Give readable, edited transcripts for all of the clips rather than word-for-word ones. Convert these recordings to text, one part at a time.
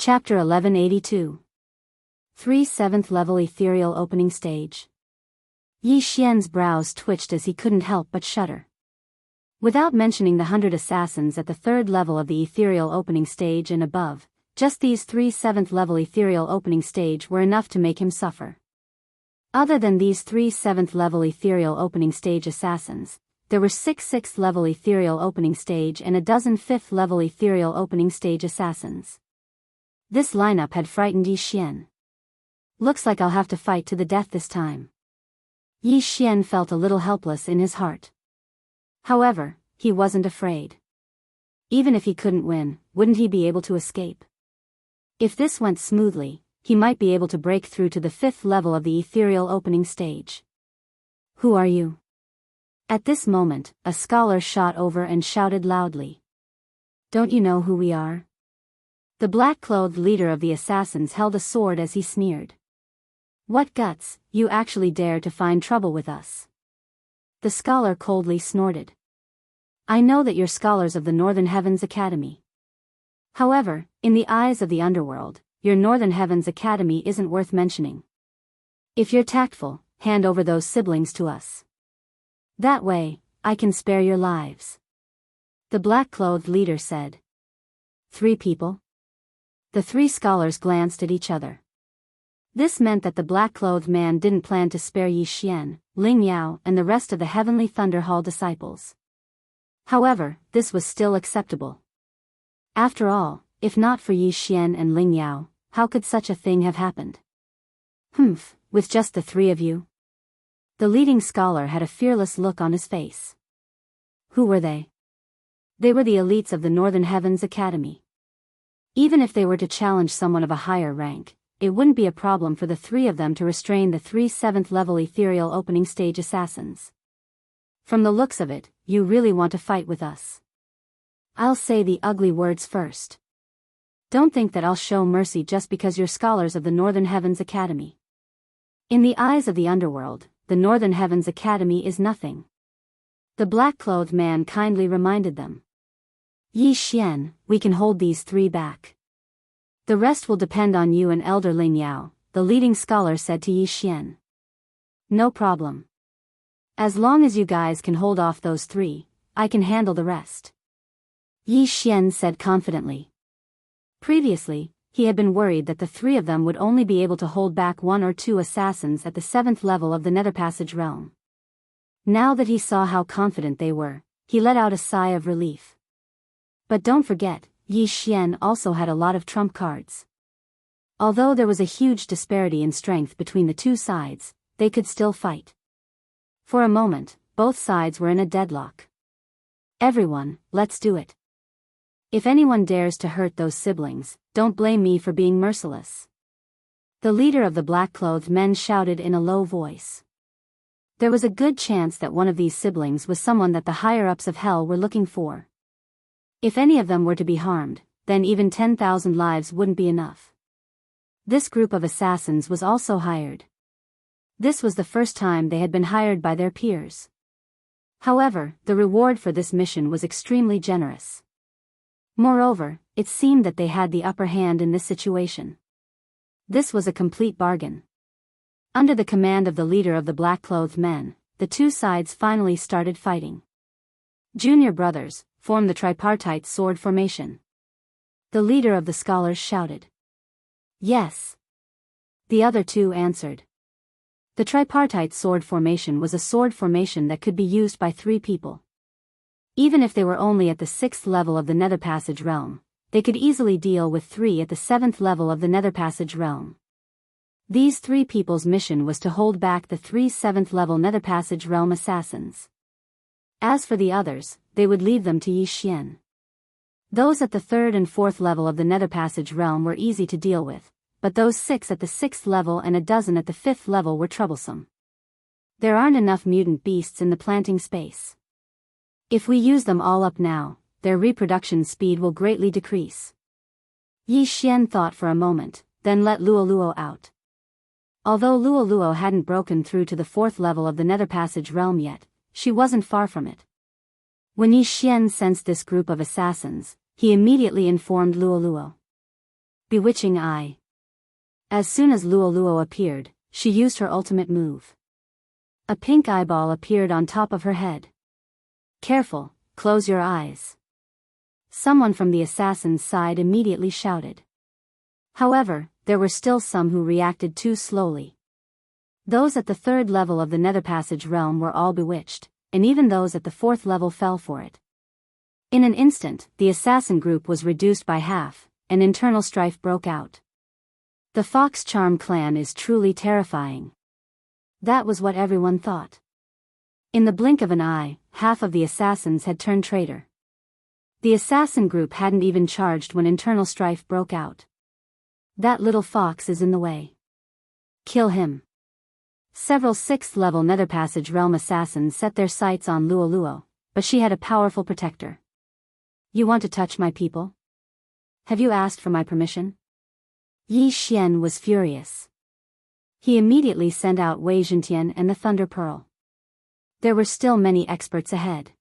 Chapter 1182. 3 7th Level Ethereal Opening Stage. Yi Xian's brows twitched as he couldn't help but shudder. Without mentioning the 100 assassins at the 3rd level of the Ethereal Opening Stage and above, just these 3 7th Level Ethereal Opening Stage were enough to make him suffer. Other than these 3 7th Level Ethereal Opening Stage assassins, there were 6 6th Level Ethereal Opening Stage and a dozen 5th Level Ethereal Opening Stage assassins. This lineup had frightened Yi Xian. Looks like I'll have to fight to the death this time. Yi Xian felt a little helpless in his heart. However, he wasn't afraid. Even if he couldn't win, wouldn't he be able to escape? If this went smoothly, he might be able to break through to the 5th level of the Ethereal Opening Stage. Who are you? At this moment, a scholar shot over and shouted loudly. Don't you know who we are? The black-clothed leader of the assassins held a sword as he sneered. What guts, you actually dare to find trouble with us? The scholar coldly snorted. I know that you're scholars of the Northern Heavens Academy. However, in the eyes of the underworld, your Northern Heavens Academy isn't worth mentioning. If you're tactful, hand over those siblings to us. That way, I can spare your lives. The black-clothed leader said. 3 people? The 3 scholars glanced at each other. This meant that the black-clothed man didn't plan to spare Yi Xian, Ling Yao and the rest of the Heavenly Thunder Hall disciples. However, this was still acceptable. After all, if not for Yi Xian and Ling Yao, how could such a thing have happened? With just the 3 of you? The leading scholar had a fearless look on his face. Who were they? They were the elites of the Northern Heavens Academy. Even if they were to challenge someone of a higher rank, it wouldn't be a problem for the 3 of them to restrain the 3 7th Level Ethereal Opening Stage assassins. From the looks of it, you really want to fight with us. I'll say the ugly words first. Don't think that I'll show mercy just because you're scholars of the Northern Heavens Academy. In the eyes of the underworld, the Northern Heavens Academy is nothing. The black-clothed man kindly reminded them. Yi Xian, we can hold these 3 back. The rest will depend on you and Elder Ling Yao, the leading scholar said to Yi Xian. No problem. As long as you guys can hold off those 3, I can handle the rest. Yi Xian said confidently. Previously, he had been worried that the 3 of them would only be able to hold back 1 or 2 assassins at the 7th level of the Nether Passage realm. Now that he saw how confident they were, he let out a sigh of relief. But don't forget, Yi Xian also had a lot of trump cards. Although there was a huge disparity in strength between the 2 sides, they could still fight. For a moment, both sides were in a deadlock. Everyone, let's do it. If anyone dares to hurt those siblings, don't blame me for being merciless. The leader of the black-clothed men shouted in a low voice. There was a good chance that one of these siblings was someone that the higher-ups of hell were looking for. If any of them were to be harmed, then even 10,000 lives wouldn't be enough. This group of assassins was also hired. This was the first time they had been hired by their peers. However, the reward for this mission was extremely generous. Moreover, it seemed that they had the upper hand in this situation. This was a complete bargain. Under the command of the leader of the black-clothed men, the 2 sides finally started fighting. Junior brothers, form the tripartite sword formation. The leader of the scholars shouted. Yes. The other 2 answered. The tripartite sword formation was a sword formation that could be used by 3 people. Even if they were only at the 6th level of the Nether Passage realm, they could easily deal with 3 at the 7th level of the Nether Passage realm. These 3 people's mission was to hold back the 3 7th level Nether Passage realm assassins. As for the others, they would leave them to Yi Xian. Those at the 3rd and 4th level of the Nether Passage realm were easy to deal with, but those 6 at the 6th level and a dozen at the 5th level were troublesome. There aren't enough mutant beasts in the planting space. If we use them all up now, their reproduction speed will greatly decrease. Yi Xian thought for a moment, then let Luoluo out. Although Luoluo hadn't broken through to the 4th level of the Nether Passage realm yet, she wasn't far from it. When Yi Xian sensed this group of assassins, he immediately informed Luoluo. Bewitching Eye. As soon as Luo appeared, she used her ultimate move. A pink eyeball appeared on top of her head. Careful, close your eyes. Someone from the assassin's side immediately shouted. However, there were still some who reacted too slowly. Those at the 3rd level of the Nether Passage realm were all bewitched, and even those at the 4th level fell for it. In an instant, the assassin group was reduced by half, and internal strife broke out. The Fox Charm clan is truly terrifying. That was what everyone thought. In the blink of an eye, half of the assassins had turned traitor. The assassin group hadn't even charged when internal strife broke out. That little fox is in the way. Kill him. Several 6th level Nether Passage realm assassins set their sights on Luo, but she had a powerful protector. You want to touch my people? Have you asked for my permission? Yi Xian was furious. He immediately sent out Wei Zhentian and the Thunder Pearl. There were still many experts ahead.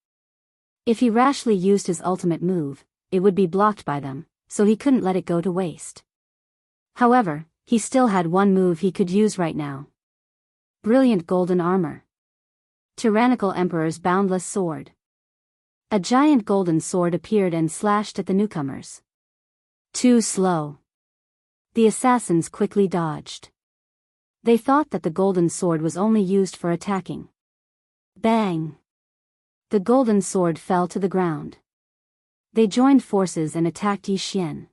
If he rashly used his ultimate move, it would be blocked by them, so he couldn't let it go to waste. However, he still had one move he could use right now. Brilliant golden armor. Tyrannical Emperor's boundless sword. A giant golden sword appeared and slashed at the newcomers. Too slow. The assassins quickly dodged. They thought that the golden sword was only used for attacking. Bang! The golden sword fell to the ground. They joined forces and attacked Yi Xian.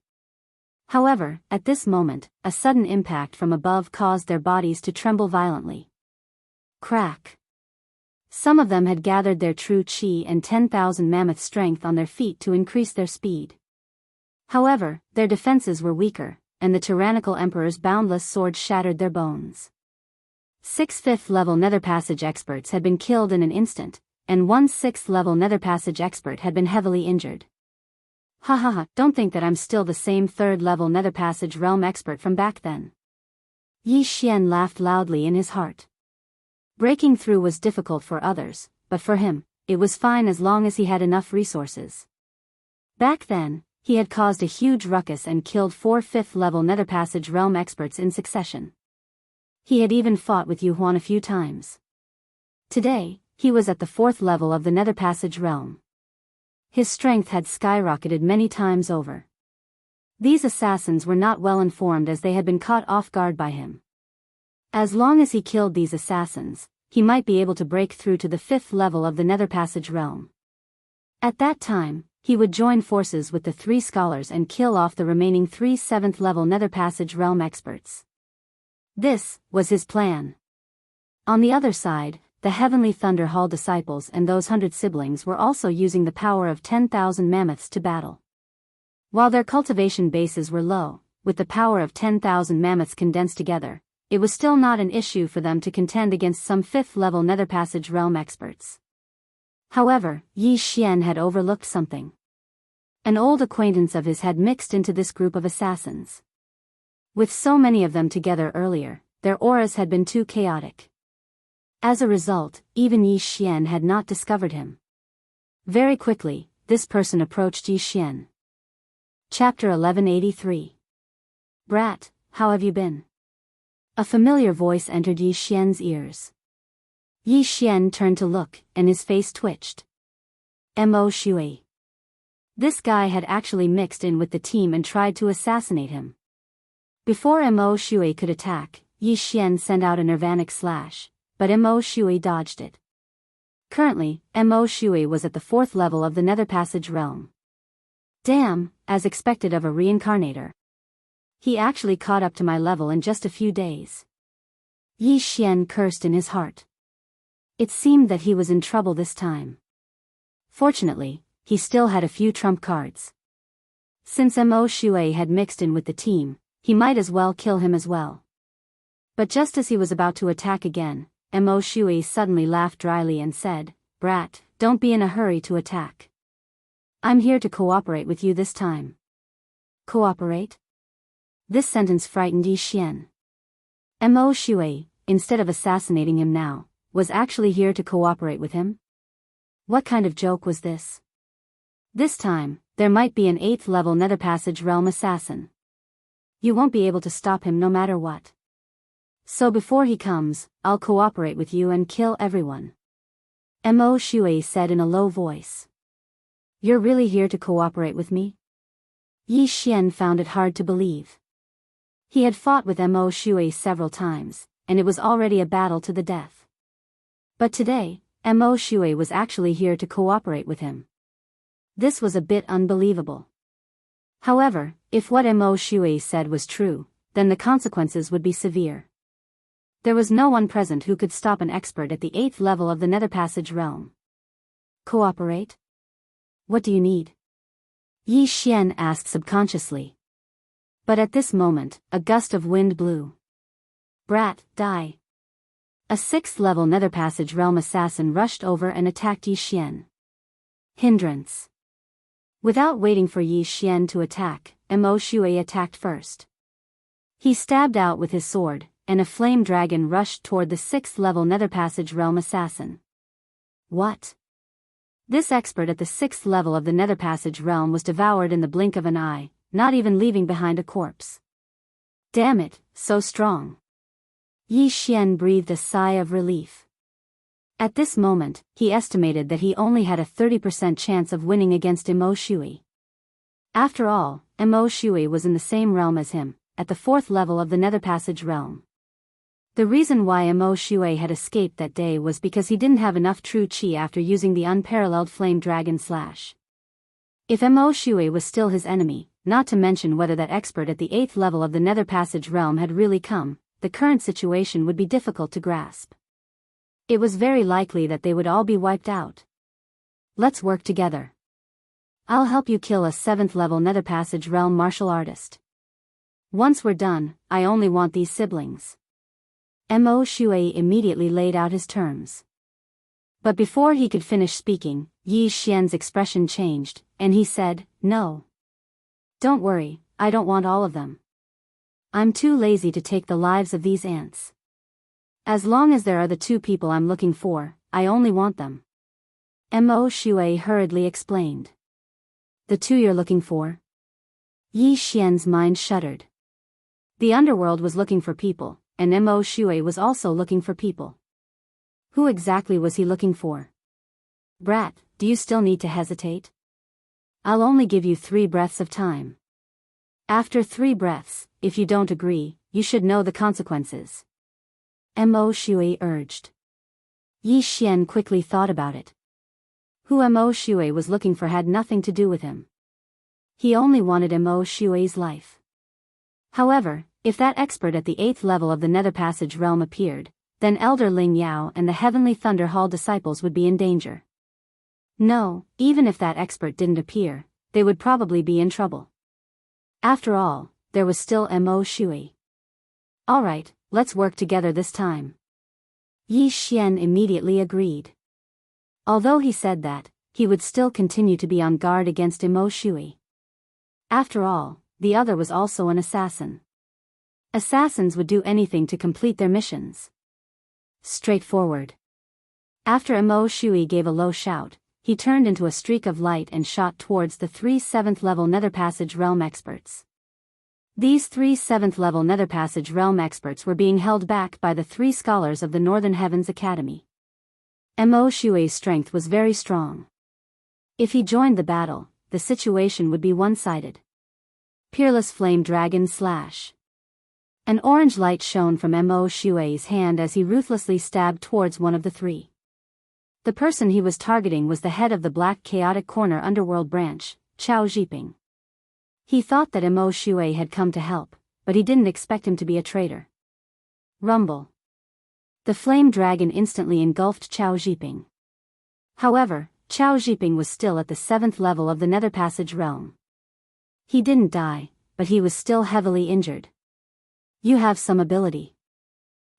However, at this moment, a sudden impact from above caused their bodies to tremble violently. Crack! Some of them had gathered their true chi and 10,000 mammoth strength on their feet to increase their speed. However, their defenses were weaker, and the tyrannical emperor's boundless sword shattered their bones. 6 5th level Nether Passage experts had been killed in an instant, and one 6th level Nether Passage expert had been heavily injured. Hahaha, don't think that I'm still the same 3rd level Nether Passage realm expert from back then. Yi Xian laughed loudly in his heart. Breaking through was difficult for others, but for him, it was fine as long as he had enough resources. Back then, he had caused a huge ruckus and killed 4 5th level Nether Passage realm experts in succession. He had even fought with Yu Huan a few times. Today, he was at the 4th level of the Nether Passage realm. His strength had skyrocketed many times over. These assassins were not well informed as they had been caught off guard by him. As long as he killed these assassins, he might be able to break through to the 5th level of the Nether Passage realm. At that time, he would join forces with the 3 scholars and kill off the remaining 3 7th level Nether Passage realm experts. This was his plan. On the other side, the Heavenly Thunder Hall disciples and those 100 siblings were also using the power of 10,000 mammoths to battle. While their cultivation bases were low, with the power of 10,000 mammoths condensed together, it was still not an issue for them to contend against some 5th level Nether Passage realm experts. However, Yi Xian had overlooked something. An old acquaintance of his had mixed into this group of assassins. With so many of them together earlier, their auras had been too chaotic. As a result, even Yi Xian had not discovered him. Very quickly, this person approached Yi Xian. Chapter 1183. Brat, how have you been? A familiar voice entered Yi Xian's ears. Yi Xian turned to look, and his face twitched. Mo Shui. This guy had actually mixed in with the team and tried to assassinate him. Before Mo Shui could attack, Yi Xian sent out a nirvanic slash, but Mo Shui dodged it. Currently, Mo Shui was at the 4th level of the Nether Passage realm. Damn, as expected of a reincarnator. He actually caught up to my level in just a few days. Yi Xian cursed in his heart. It seemed that he was in trouble this time. Fortunately, he still had a few trump cards. Since Mo Shui had mixed in with the team, he might as well kill him as well. But just as he was about to attack again, Mo Shui suddenly laughed dryly and said, "Brat, don't be in a hurry to attack. I'm here to cooperate with you this time." Cooperate? This sentence frightened Yi Xian. Mo Shui, instead of assassinating him now, was actually here to cooperate with him? What kind of joke was this? This time, there might be an 8th level Nether Passage realm assassin. You won't be able to stop him no matter what. So before he comes, I'll cooperate with you and kill everyone. Mo Shui said in a low voice. You're really here to cooperate with me? Yi Xian found it hard to believe. He had fought with Mo Shui several times, and it was already a battle to the death. But today, Mo Shui was actually here to cooperate with him. This was a bit unbelievable. However, if what Mo Shui said was true, then the consequences would be severe. There was no one present who could stop an expert at the 8th level of the Nether Passage realm. Cooperate? What do you need? Yi Xian asked subconsciously. But at this moment, a gust of wind blew. Brat, die. A 6th level Nether Passage realm assassin rushed over and attacked Yi Xian. Hindrance. Without waiting for Yi Xian to attack, Mo Shui attacked first. He stabbed out with his sword, and a flame dragon rushed toward the 6th level Nether Passage realm assassin. What? This expert at the 6th level of the Nether Passage realm was devoured in the blink of an eye, not even leaving behind a corpse. Damn it, so strong. Yi Xian breathed a sigh of relief. At this moment, he estimated that he only had a 30% chance of winning against Mo Shui. After all, Mo Shui was in the same realm as him, at the 4th level of the Nether Passage realm. The reason why Mo Shui had escaped that day was because he didn't have enough true qi after using the unparalleled flame dragon slash. If Mo Shui was still his enemy, not to mention whether that expert at the 8th level of the Nether Passage realm had really come, the current situation would be difficult to grasp. It was very likely that they would all be wiped out. Let's work together. I'll help you kill a 7th level Nether Passage realm martial artist. Once we're done, I only want these siblings. Mo Shui immediately laid out his terms. But before he could finish speaking, Yi Xian's expression changed, and he said, No. Don't worry, I don't want all of them. I'm too lazy to take the lives of these ants. As long as there are the 2 people I'm looking for, I only want them. Mo Shui hurriedly explained. The 2 you're looking for? Yi Xian's mind shuddered. The underworld was looking for people, and Mo Shui was also looking for people. Who exactly was he looking for? Brat, do you still need to hesitate? I'll only give you 3 breaths of time. After 3 breaths, if you don't agree, you should know the consequences. Mo Shui urged. Yi Xian quickly thought about it. Who Mo Shui was looking for had nothing to do with him. He only wanted Mo Shui's life. However, if that expert at the 8th level of the Nether Passage realm appeared, then Elder Ling Yao and the Heavenly Thunder Hall disciples would be in danger. No, even if that expert didn't appear, they would probably be in trouble. After all, there was still Mo Shui. Alright, let's work together this time. Yi Xian immediately agreed. Although he said that, he would still continue to be on guard against Mo Shui. After all, the other was also an assassin. Assassins would do anything to complete their missions. Straightforward. After Mo Shui gave a low shout, he turned into a streak of light and shot towards the 3 7th level Nether Passage realm experts. These 3 7th level Nether Passage realm experts were being held back by the 3 scholars of the Northern Heavens Academy. Mo Shui's strength was very strong. If he joined the battle, the situation would be one-sided. Peerless Flame Dragon Slash. An orange light shone from Mo Shui's hand as he ruthlessly stabbed towards one of the 3. The person he was targeting was the head of the Black Chaotic Corner Underworld branch, Chao Zhiping. He thought that Mo Shui had come to help, but he didn't expect him to be a traitor. Rumble. The flame dragon instantly engulfed Chao Zhiping. However, Chao Zhiping was still at the 7th level of the Nether Passage realm. He didn't die, but he was still heavily injured. You have some ability.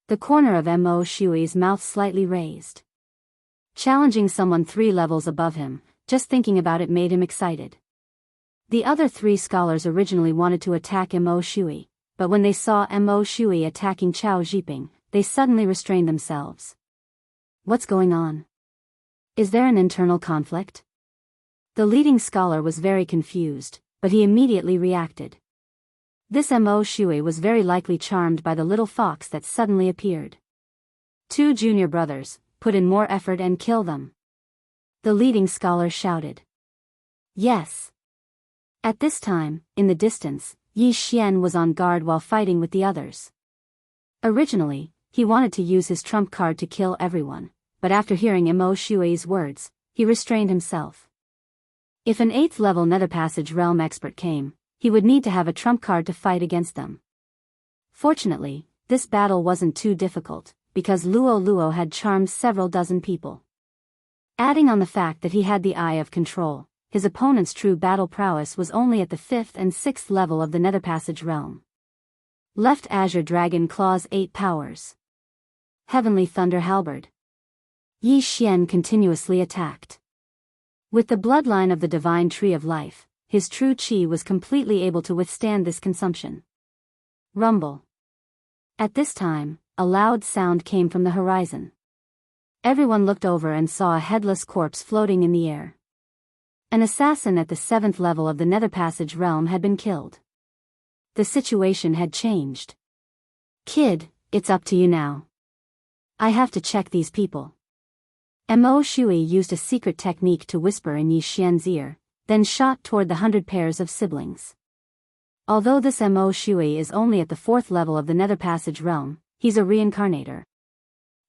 The corner of Mo Shui's mouth slightly raised. Challenging someone 3 levels above him, just thinking about it made him excited. The other 3 scholars originally wanted to attack Mo Shui, but when they saw Mo Shui attacking Chao Zhiping, they suddenly restrained themselves. What's going on? Is there an internal conflict? The leading scholar was very confused, but he immediately reacted. This Mo Shui was very likely charmed by the little fox that suddenly appeared. 2 junior brothers, put in more effort and kill them. The leading scholar shouted. Yes. At this time, in the distance, Yi Xian was on guard while fighting with the others. Originally, he wanted to use his trump card to kill everyone, but after hearing Mo Shui's words, he restrained himself. If an 8th level Nether Passage Realm expert came, he would need to have a trump card to fight against them. Fortunately, this battle wasn't too difficult, because Luo had charmed several dozen people. Adding on the fact that he had the Eye of Control, his opponent's true battle prowess was only at the 5th and 6th level of the Nether Passage Realm. Left Azure Dragon Claw's 8 powers. Heavenly Thunder Halberd. Yi Xian continuously attacked. With the bloodline of the Divine Tree of Life, his true chi was completely able to withstand this consumption. Rumble. At this time, a loud sound came from the horizon. Everyone looked over and saw a headless corpse floating in the air. An assassin at the 7th level of the Nether Passage Realm had been killed. The situation had changed. Kid, it's up to you now. I have to check these people. Mo Shui used a secret technique to whisper in Yi Xian's ear, then shot toward the 100 pairs of siblings. Although this Mo Shui is only at the 4th level of the Nether Passage Realm, he's a reincarnator.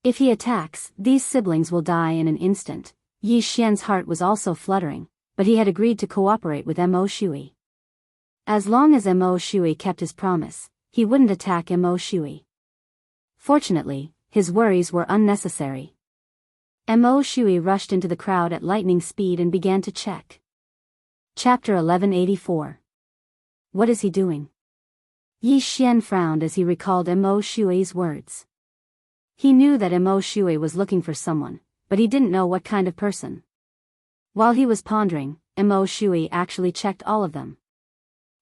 If he attacks, these siblings will die in an instant. Yi Xian's heart was also fluttering, but he had agreed to cooperate with Mo Shui. As long as Mo Shui kept his promise, he wouldn't attack Mo Shui. Fortunately, his worries were unnecessary. Mo Shui rushed into the crowd at lightning speed and began to check. Chapter 1184. What is he doing? Yi Xian frowned as he recalled Mo Shui's words. He knew that Mo Shui was looking for someone, but he didn't know what kind of person. While he was pondering, Mo Shui actually checked all of them.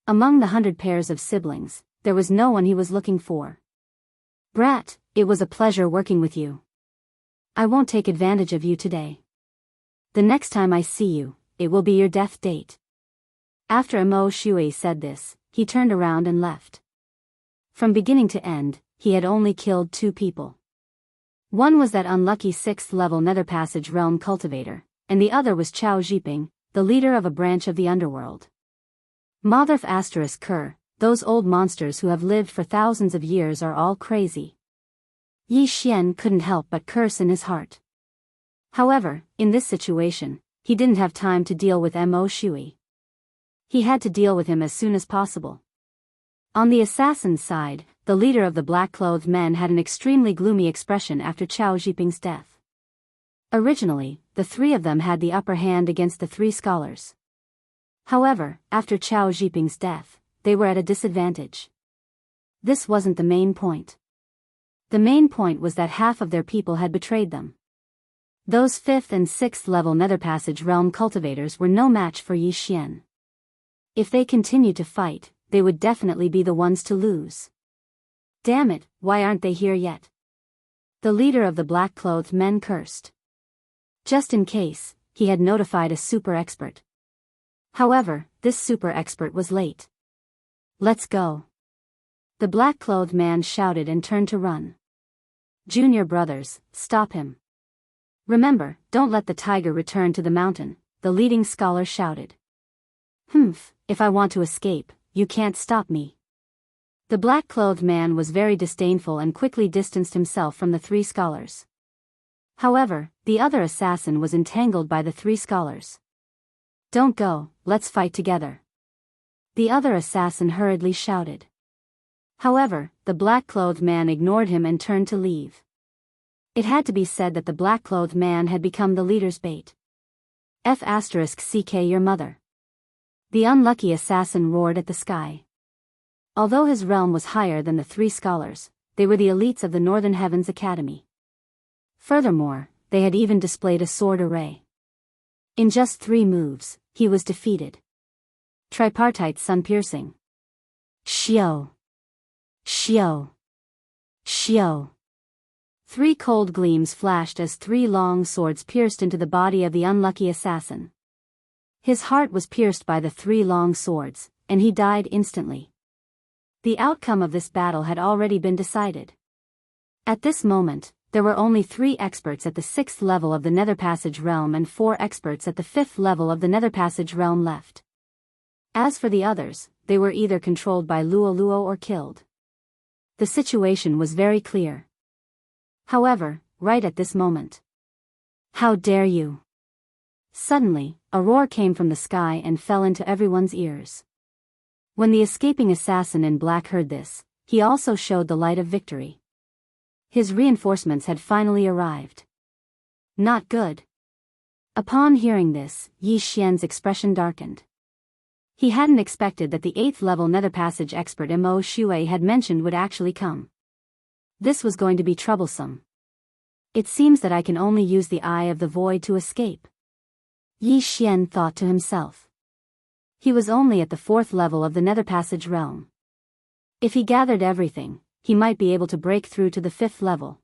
Among the 100 pairs of siblings, there was no one he was looking for. Brat, it was a pleasure working with you. I won't take advantage of you today. The next time I see you, it will be your death date. After Mo Shui said this, he turned around and left. From beginning to end, he had only killed 2 people. One was that unlucky 6th level Nether Passage Realm cultivator, and the other was Chao Zhiping, the leader of a branch of the underworld. Motherf ***, those old monsters who have lived for thousands of years are all crazy. Yi Xian couldn't help but curse in his heart. However, in this situation, he didn't have time to deal with Mo Shui. He had to deal with him as soon as possible. On the assassin's side, the leader of the black-clothed men had an extremely gloomy expression after Chao Zhiping's death. Originally, the 3 of them had the upper hand against the 3 scholars. However, after Chao Zhiping's death, they were at a disadvantage. This wasn't the main point. The main point was that half of their people had betrayed them. Those 5th and 6th level Nether Passage Realm cultivators were no match for Yi Xian. If they continued to fight, they would definitely be the ones to lose. Damn it, why aren't they here yet? The leader of the black-clothed men cursed. Just in case, he had notified a super expert. However, this super expert was late. Let's go. The black-clothed man shouted and turned to run. Junior brothers, stop him. Remember, don't let the tiger return to the mountain, the leading scholar shouted. Humph, if I want to escape, you can't stop me. The black-clothed man was very disdainful and quickly distanced himself from the 3 scholars. However, the other assassin was entangled by the 3 scholars. Don't go, let's fight together. The other assassin hurriedly shouted. However, the black-clothed man ignored him and turned to leave. It had to be said that the black-clothed man had become the leader's bait. ***ck your mother. The unlucky assassin roared at the sky. Although his realm was higher than the 3 scholars, they were the elites of the Northern Heavens Academy. Furthermore, they had even displayed a sword array. In just 3 moves, he was defeated. Tripartite Sun Piercing. Xiao. Xiao. Xiao. 3 cold gleams flashed as 3 long swords pierced into the body of the unlucky assassin. His heart was pierced by the 3 long swords, and he died instantly. The outcome of this battle had already been decided. At this moment, there were only 3 experts at the 6th level of the Nether Passage realm and 4 experts at the 5th level of the Nether Passage realm left. As for the others, they were either controlled by Luo Luo or killed. The situation was very clear. However, right at this moment. How dare you! Suddenly, a roar came from the sky and fell into everyone's ears. When the escaping assassin in black heard this, he also showed the light of victory. His reinforcements had finally arrived. Not good. Upon hearing this, Yi Xian's expression darkened. He hadn't expected that the 8th level Nether Passage expert Mo Shui had mentioned would actually come. This was going to be troublesome. It seems that I can only use the Eye of the Void to escape. Yi Xian thought to himself. He was only at the 4th level of the Nether Passage realm. If he gathered everything, he might be able to break through to the 5th level.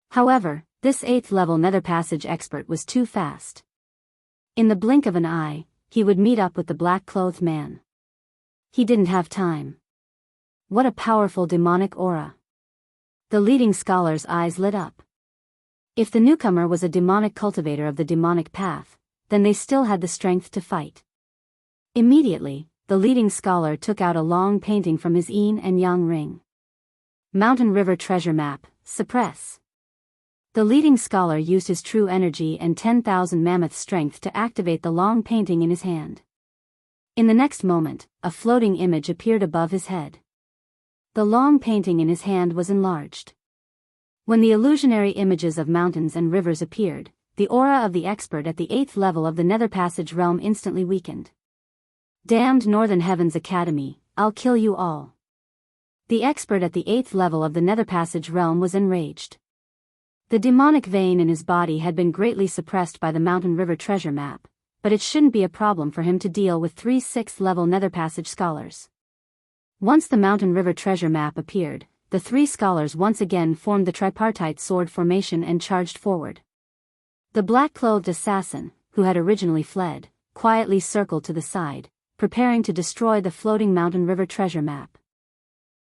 However, this 8th level Nether Passage expert was too fast. In the blink of an eye, he would meet up with the black-clothed man. He didn't have time. What a powerful demonic aura. The leading scholar's eyes lit up. If the newcomer was a demonic cultivator of the demonic path, then they still had the strength to fight. Immediately, the leading scholar took out a long painting from his yin and yang ring. Mountain River Treasure Map, suppress. The leading scholar used his true energy and 10,000 mammoth strength to activate the long painting in his hand. In the next moment, a floating image appeared above his head. The long painting in his hand was enlarged. When the illusionary images of mountains and rivers appeared, the aura of the expert at the 8th level of the Nether Passage realm instantly weakened. Damned Northern Heavens Academy, I'll kill you all. The expert at the 8th level of the Nether Passage realm was enraged. The demonic vein in his body had been greatly suppressed by the Mountain River treasure map, but it shouldn't be a problem for him to deal with 3 6th level Nether Passage scholars. Once the Mountain River treasure map appeared, the 3 scholars once again formed the tripartite sword formation and charged forward. The black-clothed assassin, who had originally fled, quietly circled to the side, preparing to destroy the floating Mountain River treasure map.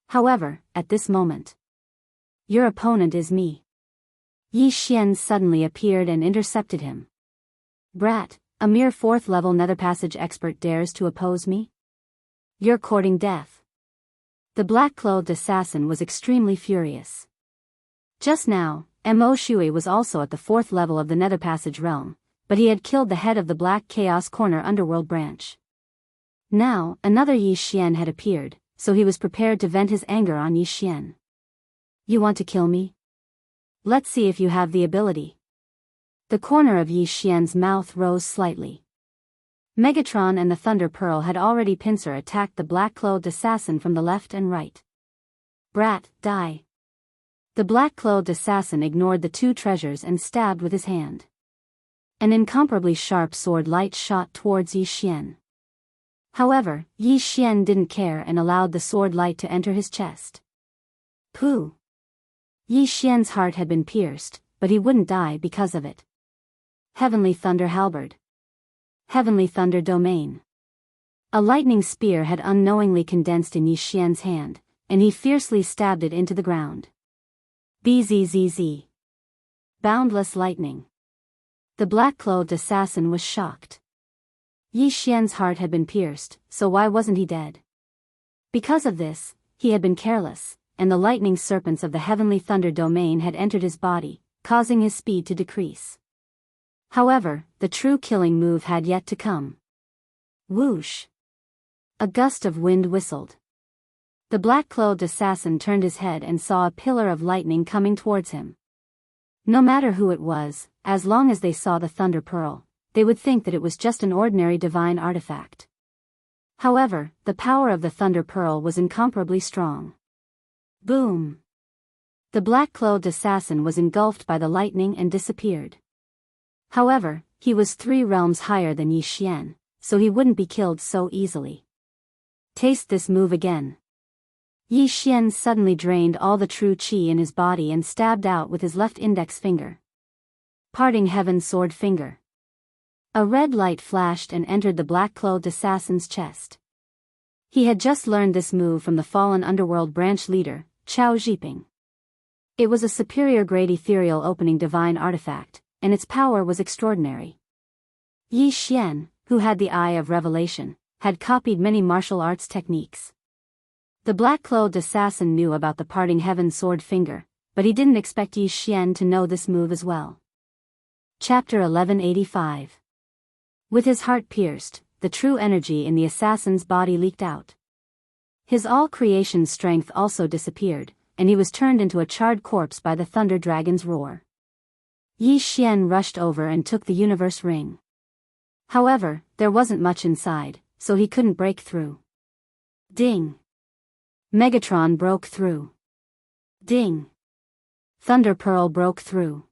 However, at this moment, your opponent is me. Yi Xian suddenly appeared and intercepted him. Brat, a mere 4th level Nether Passage expert dares to oppose me? You're courting death. The black-clothed assassin was extremely furious. Just now, Mo Shui was also at the 4th level of the Nether Passage realm, but he had killed the head of the Black Chaos Corner Underworld branch. Now, another Yi Xian had appeared, so he was prepared to vent his anger on Yi Xian. You want to kill me? Let's see if you have the ability. The corner of Yi Xian's mouth rose slightly. Megatron and the Thunder Pearl had already pincer attacked the black-clothed assassin from the left and right. Brat, die. The black-clothed assassin ignored the 2 treasures and stabbed with his hand. An incomparably sharp sword light shot towards Yi Xian. However, Yi Xian didn't care and allowed the sword light to enter his chest. Pooh! Yi Xian's heart had been pierced, but he wouldn't die because of it. Heavenly Thunder Halberd. Heavenly Thunder Domain. A lightning spear had unknowingly condensed in Yi Xian's hand, and he fiercely stabbed it into the ground. Bzzz. Boundless lightning. The black-clothed assassin was shocked. Yi Xian's heart had been pierced, so why wasn't he dead? Because of this, he had been careless, and the lightning serpents of the Heavenly Thunder Domain had entered his body, causing his speed to decrease. However, the true killing move had yet to come. Whoosh! A gust of wind whistled. The black-clothed assassin turned his head and saw a pillar of lightning coming towards him. No matter who it was, as long as they saw the Thunder Pearl, they would think that it was just an ordinary divine artifact. However, the power of the Thunder Pearl was incomparably strong. Boom! The black-clothed assassin was engulfed by the lightning and disappeared. However, he was 3 realms higher than Yi Xian, so he wouldn't be killed so easily. Taste this move again. Yi Xian suddenly drained all the true qi in his body and stabbed out with his left index finger. Parting Heaven Sword Finger. A red light flashed and entered the black-clothed assassin's chest. He had just learned this move from the fallen underworld branch leader, Chao Zhiping. It was a superior grade ethereal opening divine artifact, and its power was extraordinary. Yi Xian, who had the eye of revelation, had copied many martial arts techniques. The black-clothed assassin knew about the parting heaven sword finger, but he didn't expect Yi Xian to know this move as well. Chapter 1185. With his heart pierced, the true energy in the assassin's body leaked out. His all-creation strength also disappeared, and he was turned into a charred corpse by the thunder dragon's roar. Yi Xian rushed over and took the universe ring. However, there wasn't much inside, so he couldn't break through. Ding! Megatron broke through. Ding! Thunder Pearl broke through.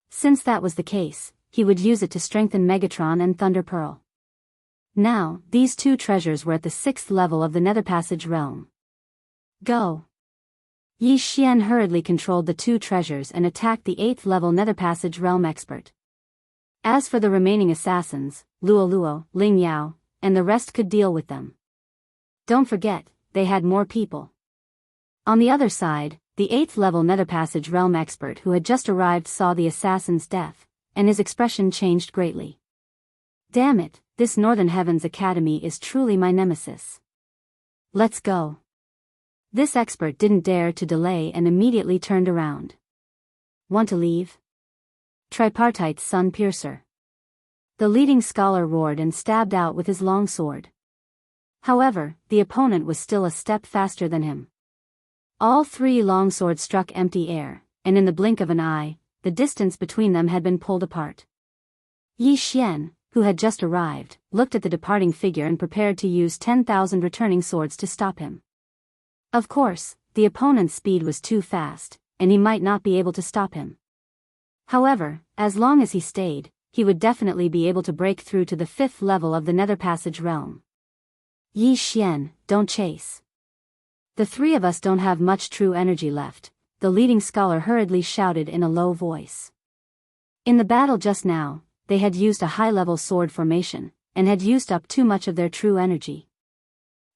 Since that was the case, he would use it to strengthen Megatron and Thunder Pearl. Now, these two treasures were at the 6th level of the Nether Passage realm. Go! Yi Xian hurriedly controlled the two treasures and attacked the 8th level Nether Passage realm expert. As for the remaining assassins, Luo Luo, Ling Yao, and the rest could deal with them. Don't forget, they had more people. On the other side, the 8th level Nether Passage realm expert who had just arrived saw the assassin's death, and his expression changed greatly. Damn it, this Northern Heavens Academy is truly my nemesis. Let's go. This expert didn't dare to delay and immediately turned around. Want to leave? Tripartite Sun Piercer. The leading scholar roared and stabbed out with his long sword. However, the opponent was still a step faster than him. All three longswords struck empty air, and in the blink of an eye, the distance between them had been pulled apart. Yi Xian, who had just arrived, looked at the departing figure and prepared to use 10,000 returning swords to stop him. Of course, the opponent's speed was too fast, and he might not be able to stop him. However, as long as he stayed, he would definitely be able to break through to the 5th level of the Nether Passage realm. Yi Xian, don't chase. The three of us don't have much true energy left, the leading scholar hurriedly shouted in a low voice. In the battle just now, they had used a high-level sword formation, and had used up too much of their true energy.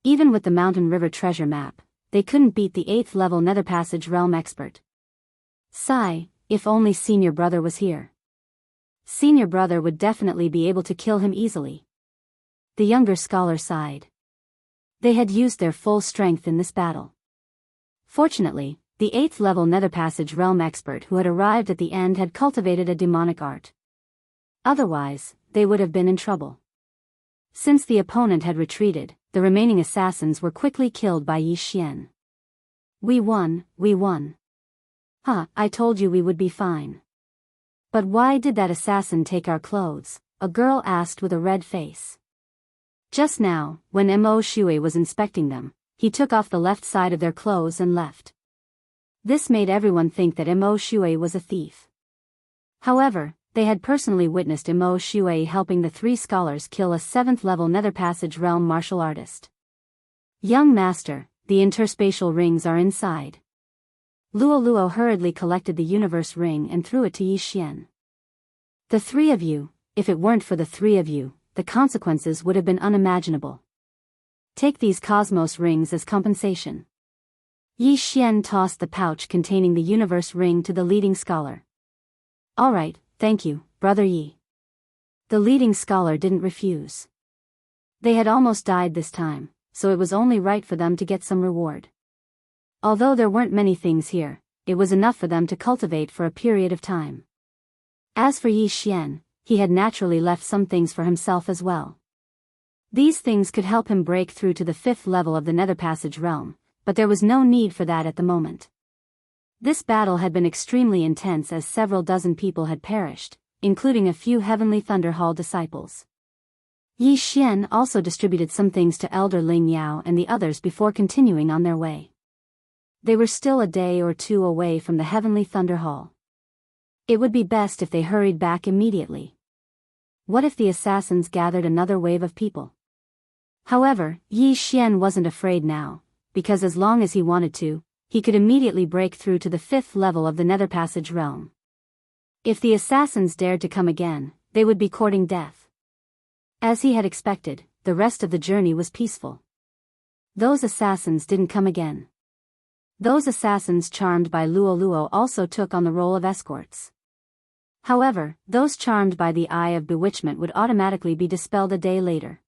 Even with the Mountain River treasure map, they couldn't beat the 8th level Nether Passage realm expert. Sigh, if only senior brother was here. Senior brother would definitely be able to kill him easily. The younger scholar sighed. They had used their full strength in this battle. Fortunately, the 8th level Nether Passage realm expert who had arrived at the end had cultivated a demonic art. Otherwise, they would have been in trouble. Since the opponent had retreated, the remaining assassins were quickly killed by Yi Xian. We won, we won. Huh, I told you we would be fine. But why did that assassin take our clothes? A girl asked with a red face. Just now, when Mo Shui was inspecting them, he took off the left side of their clothes and left. This made everyone think that Mo Shui was a thief. However, they had personally witnessed Mo Shui helping the three scholars kill a 7th level Nether Passage realm martial artist. Young master, the interspatial rings are inside. Luo Luo hurriedly collected the universe ring and threw it to Yi Xian. The three of you, if it weren't for the three of you, the consequences would have been unimaginable. Take these cosmos rings as compensation. Yi Xian tossed the pouch containing the universe ring to the leading scholar. All right, thank you, brother Yi. The leading scholar didn't refuse. They had almost died this time, so it was only right for them to get some reward. Although there weren't many things here, it was enough for them to cultivate for a period of time. As for Yi Xian, he had naturally left some things for himself as well. These things could help him break through to the 5th level of the Nether Passage realm, but there was no need for that at the moment. This battle had been extremely intense as several dozen people had perished, including a few Heavenly Thunder Hall disciples. Yi Xian also distributed some things to Elder Ling Yao and the others before continuing on their way. They were still a day or two away from the Heavenly Thunder Hall. It would be best if they hurried back immediately. What if the assassins gathered another wave of people? However, Yi Xian wasn't afraid now, because as long as he wanted to, he could immediately break through to the 5th level of the Nether Passage realm. If the assassins dared to come again, they would be courting death. As he had expected, the rest of the journey was peaceful. Those assassins didn't come again. Those assassins charmed by Luo Luo also took on the role of escorts. However, those charmed by the Eye of Bewitchment would automatically be dispelled a day later.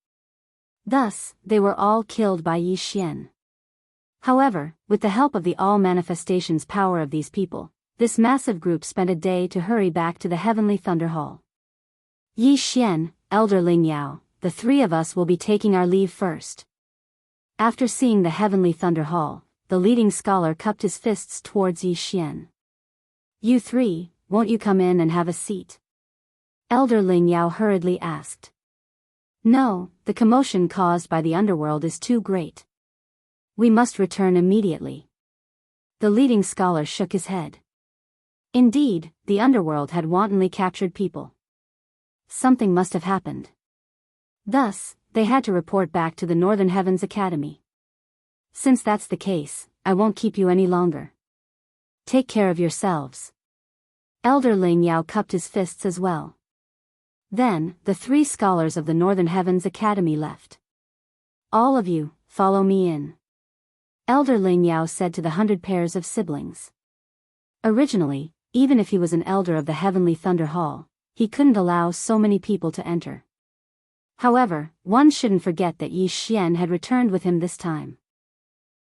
Thus, they were all killed by Yi Xian. However, with the help of the all-manifestations power of these people, this massive group spent a day to hurry back to the Heavenly Thunder Hall. Yi Xian, Elder Ling Yao, the three of us will be taking our leave first. After seeing the Heavenly Thunder Hall, the leading scholar cupped his fists towards Yi Xian. You three, won't you come in and have a seat? Elder Ling Yao hurriedly asked. No, the commotion caused by the underworld is too great. We must return immediately. The leading scholar shook his head. Indeed, the underworld had wantonly captured people. Something must have happened. Thus, they had to report back to the Northern Heavens Academy. Since that's the case, I won't keep you any longer. Take care of yourselves. Elder Ling Yao cupped his fists as well. Then, the three scholars of the Northern Heavens Academy left. All of you, follow me in. Elder Ling Yao said to the 100 pairs of siblings. Originally, even if he was an elder of the Heavenly Thunder Hall, he couldn't allow so many people to enter. However, one shouldn't forget that Yi Xian had returned with him this time.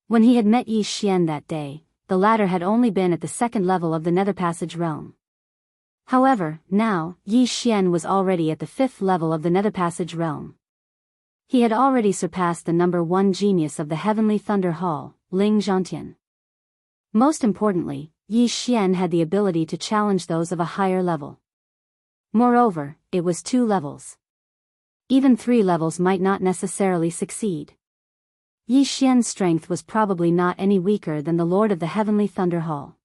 When he had met Yi Xian that day, the latter had only been at the second level of the Nether Passage realm. However, now, Yi Xian was already at the 5th level of the Nether Passage realm. He had already surpassed the number 1 genius of the Heavenly Thunder Hall, Ling Zhantian. Most importantly, Yi Xian had the ability to challenge those of a higher level. Moreover, it was 2 levels. Even 3 levels might not necessarily succeed. Yi Xian's strength was probably not any weaker than the Lord of the Heavenly Thunder Hall.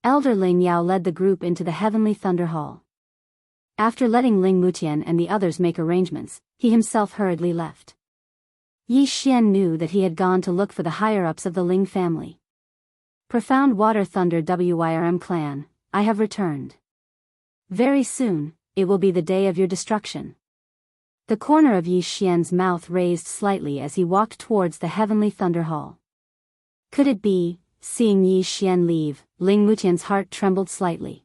Elder Ling Yao led the group into the Heavenly Thunder Hall. After letting Ling Mutian and the others make arrangements, he himself hurriedly left. Yi Xian knew that he had gone to look for the higher-ups of the Ling family. Profound Water Thunder Wyrm clan, I have returned. Very soon, it will be the day of your destruction. The corner of Yi Xian's mouth raised slightly as he walked towards the Heavenly Thunder Hall. Could it be, seeing Yi Xian leave, Ling Mutian's heart trembled slightly.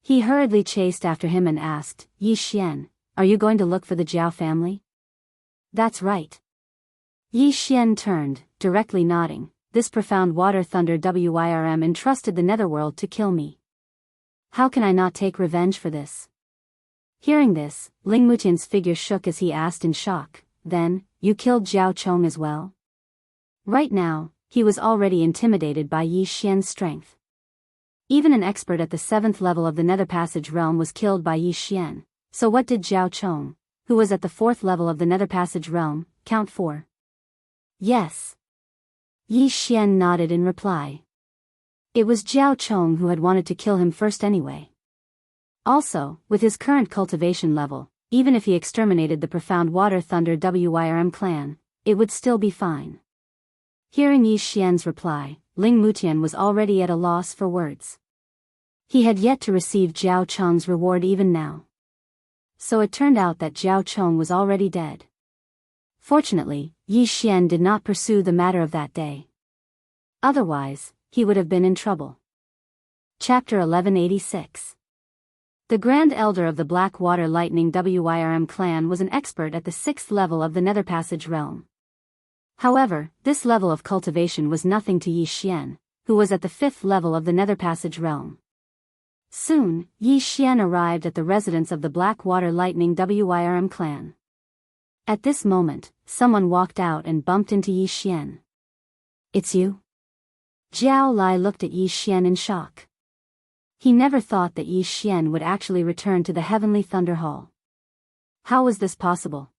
He hurriedly chased after him and asked, Yi Xian, are you going to look for the Jiao family? That's right. Yi Xian turned, directly nodding. This profound water thunder Wyrm entrusted the netherworld to kill me. How can I not take revenge for this? Hearing this, Ling Mutian's figure shook as he asked in shock, then, you killed Zhao Chong as well? Right now, he was already intimidated by Yi Xian's strength. Even an expert at the 7th level of the Nether Passage realm was killed by Yi Xian, so what did Zhao Chong, who was at the 4th level of the Nether Passage realm, count for? Yes. Yi Xian nodded in reply. It was Zhao Chong who had wanted to kill him first anyway. Also, with his current cultivation level, even if he exterminated the Profound Water Thunder Wyrm clan, it would still be fine. Hearing Yi Xian's reply, Ling Mutian was already at a loss for words. He had yet to receive Zhao Chong's reward even now. So it turned out that Zhao Chong was already dead. Fortunately, Yi Xian did not pursue the matter of that day. Otherwise, he would have been in trouble. Chapter 1186. The Grand Elder of the Black Water Lightning Wyrm clan was an expert at the 6th level of the Nether Passage realm. However, this level of cultivation was nothing to Yi Xian, who was at the 5th level of the Nether Passage realm. Soon, Yi Xian arrived at the residence of the Black Water Lightning Wyrm clan. At this moment, someone walked out and bumped into Yi Xian. It's you? Jiao Lai looked at Yi Xian in shock. He never thought that Yi Xian would actually return to the Heavenly Thunder Hall. How was this possible?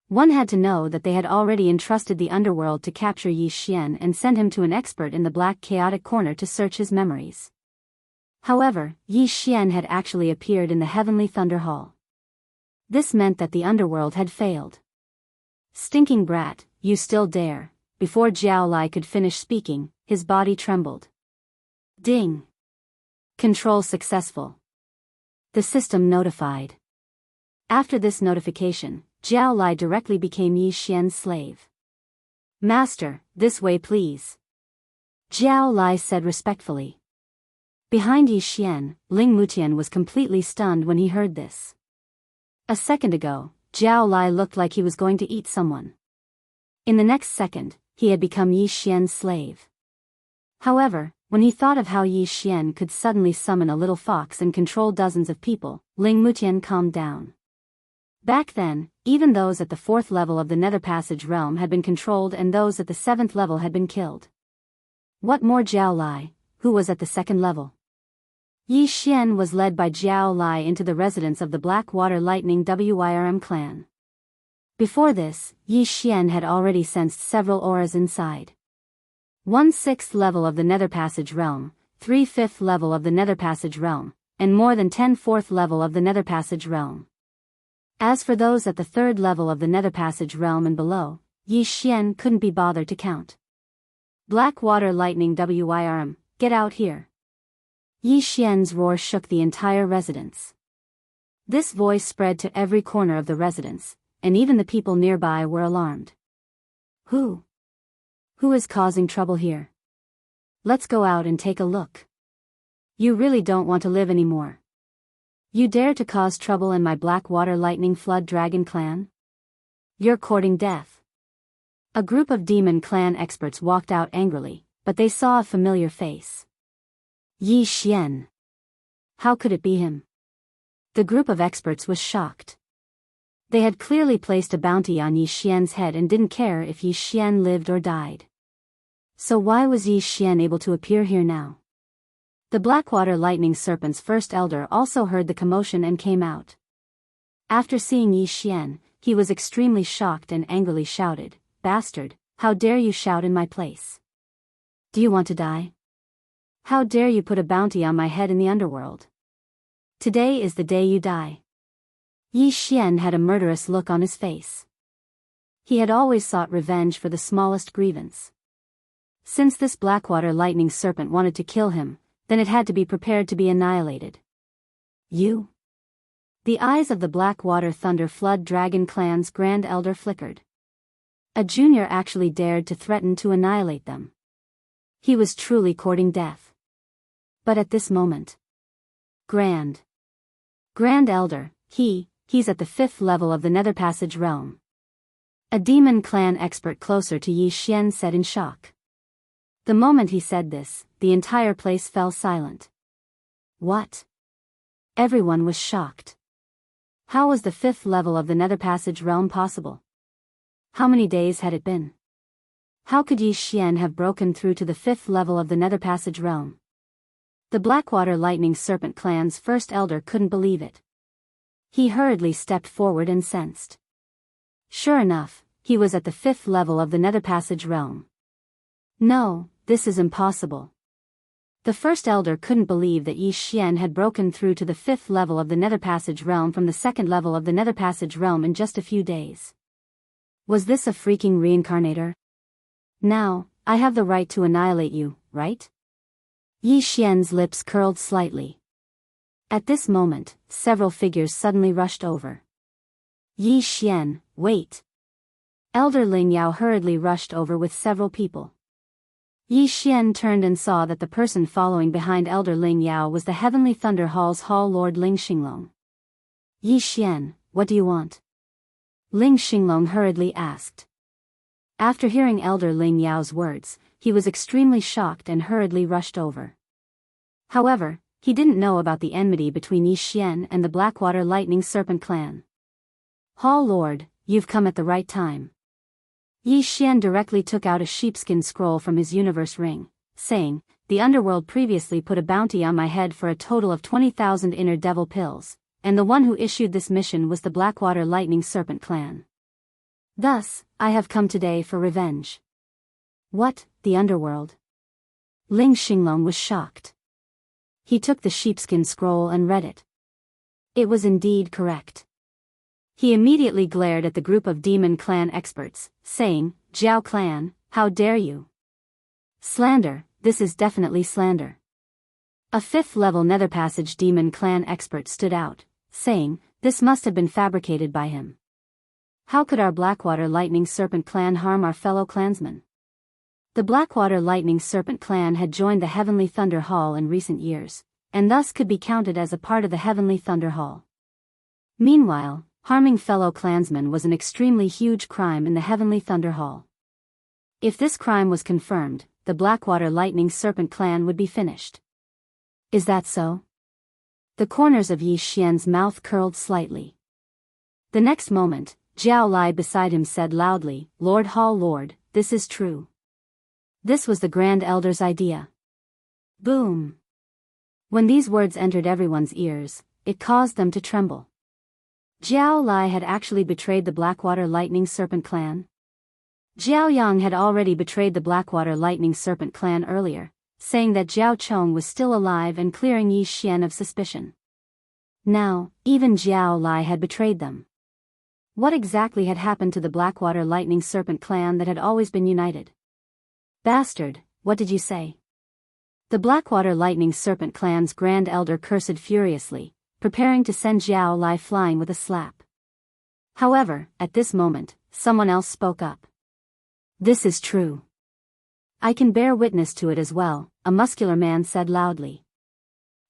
One had to know that they had already entrusted the underworld to capture Yi Xian and send him to an expert in the Black Chaotic Corner to search his memories. However, Yi Xian had actually appeared in the Heavenly Thunder Hall. This meant that the underworld had failed. Stinking brat, you still dare. Before Jiao Lai could finish speaking, his body trembled. Ding! Control successful. The system notified. After this notification, Jiao Lai directly became Yi Xian's slave. Master, this way please. Jiao Lai said respectfully. Behind Yi Xian, Ling Mutian was completely stunned when he heard this. A second ago, Jiao Lai looked like he was going to eat someone. In the next second, he had become Yi Xian's slave. However, when he thought of how Yi Xian could suddenly summon a little fox and control dozens of people, Ling Mutian calmed down. Back then, even those at the 4th level of the Nether Passage realm had been controlled and those at the 7th level had been killed. What more Jiao Lai, who was at the 2nd level? Yi Xian was led by Jiao Lai into the residence of the Blackwater Lightning Wyrm clan. Before this, Yi Xian had already sensed several auras inside. 1/6 level of the Nether Passage realm, 3/5 level of the Nether Passage realm, and more than 10 4th level of the Nether Passage realm. As for those at the 3rd level of the Nether Passage realm and below, Yi Xian couldn't be bothered to count. Blackwater Lightning Wyrm, get out here. Yi Xian's roar shook the entire residence. This voice spread to every corner of the residence, and even the people nearby were alarmed. Who is causing trouble here? Let's go out and take a look. You really don't want to live anymore. You dare to cause trouble in my Blackwater Lightning Flood Dragon clan? You're courting death. A group of demon clan experts walked out angrily, but they saw a familiar face. Yi Xian. How could it be him? The group of experts was shocked. They had clearly placed a bounty on Yi Xian's head and didn't care if Yi Xian lived or died. So why was Yi Xian able to appear here now? The Blackwater Lightning Serpent's first elder also heard the commotion and came out. After seeing Yi Xian, he was extremely shocked and angrily shouted, "Bastard, how dare you shout in my place? Do you want to die? How dare you put a bounty on my head in the underworld? Today is the day you die." Yi Xian had a murderous look on his face. He had always sought revenge for the smallest grievance. Since this Blackwater Lightning Serpent wanted to kill him, then it had to be prepared to be annihilated. You? The eyes of the Blackwater Thunder Flood Dragon clan's Grand Elder flickered. A junior actually dared to threaten to annihilate them. He was truly courting death. But at this moment, Grand Elder, he's at the 5th level of the Nether Passage realm. A demon clan expert closer to Yi Xian said in shock. The moment he said this, the entire place fell silent. What? Everyone was shocked. How was the 5th level of the Nether Passage realm possible? How many days had it been? How could Yi Xian have broken through to the 5th level of the Nether Passage realm? The Blackwater Lightning Serpent clan's first elder couldn't believe it. He hurriedly stepped forward and sensed. Sure enough, he was at the 5th level of the Nether Passage realm. No, this is impossible. The first elder couldn't believe that Yi Xian had broken through to the 5th level of the Nether Passage realm from the 2nd level of the Nether Passage realm in just a few days. Was this a freaking reincarnator? Now, I have the right to annihilate you, right? Yi Xian's lips curled slightly. At this moment, several figures suddenly rushed over. Yi Xian, wait. Elder Ling Yao hurriedly rushed over with several people. Yi Xian turned and saw that the person following behind Elder Ling Yao was the Heavenly Thunder Hall's Hall Lord Ling Xinglong. Yi Xian, what do you want? Ling Xinglong hurriedly asked. After hearing Elder Ling Yao's words, he was extremely shocked and hurriedly rushed over. However, he didn't know about the enmity between Yi Xian and the Blackwater Lightning Serpent clan. Hall Lord, you've come at the right time. Yi Xian directly took out a sheepskin scroll from his universe ring, saying, "The underworld previously put a bounty on my head for a total of 20,000 inner devil pills, and the one who issued this mission was the Blackwater Lightning Serpent clan. Thus, I have come today for revenge." What, the underworld? Ling Xinglong was shocked. He took the sheepskin scroll and read it. It was indeed correct. He immediately glared at the group of demon clan experts, saying, "Jiao clan, how dare you? Slander, this is definitely slander." A 5th level Nether Passage demon clan expert stood out, saying, "This must have been fabricated by him." How could our Blackwater Lightning Serpent clan harm our fellow clansmen? The Blackwater Lightning Serpent clan had joined the Heavenly Thunder Hall in recent years, and thus could be counted as a part of the Heavenly Thunder Hall. Meanwhile, harming fellow clansmen was an extremely huge crime in the Heavenly Thunder Hall. If this crime was confirmed, the Blackwater Lightning Serpent clan would be finished. Is that so? The corners of Yi Xian's mouth curled slightly. The next moment, Jiao Lai beside him said loudly, "Lord Hall Lord, this is true." This was the Grand Elder's idea. Boom! When these words entered everyone's ears, it caused them to tremble. Jiao Lai had actually betrayed the Blackwater Lightning Serpent clan. Jiao Yang had already betrayed the Blackwater Lightning Serpent clan earlier, saying that Jiao Chong was still alive and clearing Yi Xian of suspicion. Now, even Jiao Lai had betrayed them. What exactly had happened to the Blackwater Lightning Serpent clan that had always been united? Bastard, what did you say? The Blackwater Lightning Serpent clan's Grand Elder cursed furiously, preparing to send Jiao Lai flying with a slap. However, at this moment, someone else spoke up. "This is true. I can bear witness to it as well," a muscular man said loudly.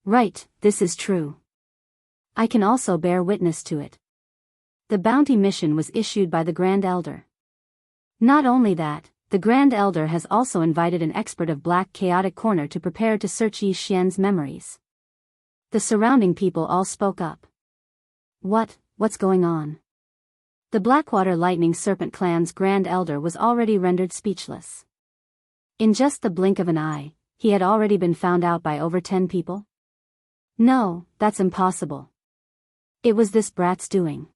"Right, this is true. I can also bear witness to it." The bounty mission was issued by the Grand Elder. Not only that, the Grand Elder has also invited an expert of Black Chaotic Corner to prepare to search Yi Xian's memories. The surrounding people all spoke up. What's going on? The Blackwater Lightning Serpent clan's Grand Elder was already rendered speechless. In just the blink of an eye, he had already been found out by over 10 people? No, that's impossible. It was this brat's doing.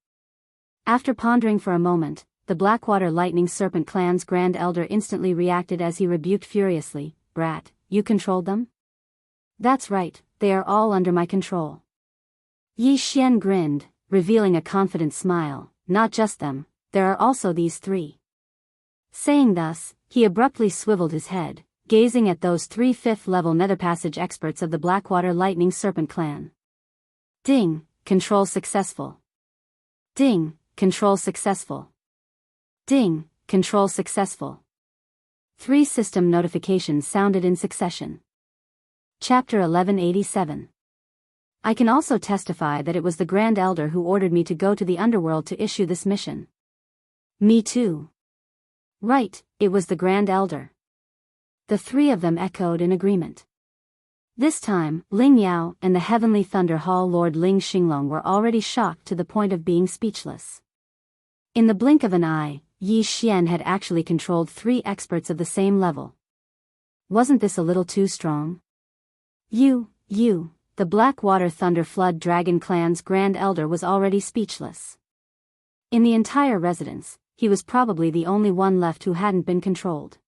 After pondering for a moment, the Blackwater Lightning Serpent clan's Grand Elder instantly reacted as he rebuked furiously, "Brat, you controlled them?" "That's right, they are all under my control." Yi Xian grinned, revealing a confident smile. "Not just them, there are also these three." Saying thus, he abruptly swiveled his head, gazing at those 3 5th-level Netherpassage experts of the Blackwater Lightning Serpent clan. Ding, control successful. Ding, control successful. Ding, control successful. 3 system notifications sounded in succession. Chapter 1187. I can also testify that it was the Grand Elder who ordered me to go to the underworld to issue this mission. Me too. Right, it was the Grand Elder. The 3 of them echoed in agreement. This time, Ling Yao and the Heavenly Thunder Hall Lord Ling Xinglong were already shocked to the point of being speechless. In the blink of an eye, Yi Xian had actually controlled 3 experts of the same level. Wasn't this a little too strong? The Blackwater Thunder Flood Dragon clan's Grand Elder was already speechless. In the entire residence, he was probably the only one left who hadn't been controlled.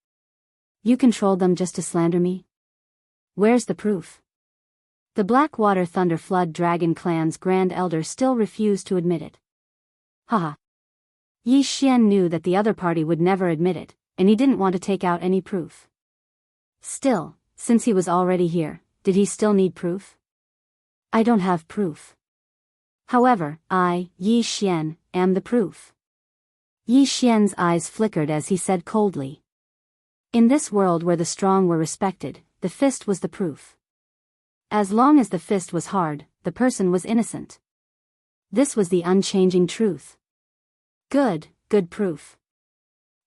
You controlled them just to slander me? Where's the proof? The Blackwater Thunder Flood Dragon clan's Grand Elder still refused to admit it. Haha. Yi Xian knew that the other party would never admit it, and he didn't want to take out any proof. Still, since he was already here, did he still need proof? I don't have proof. However, I, Yi Xian, am the proof. Yi Xian's eyes flickered as he said coldly. In this world where the strong were respected, the fist was the proof. As long as the fist was hard, the person was innocent. This was the unchanging truth. Good proof.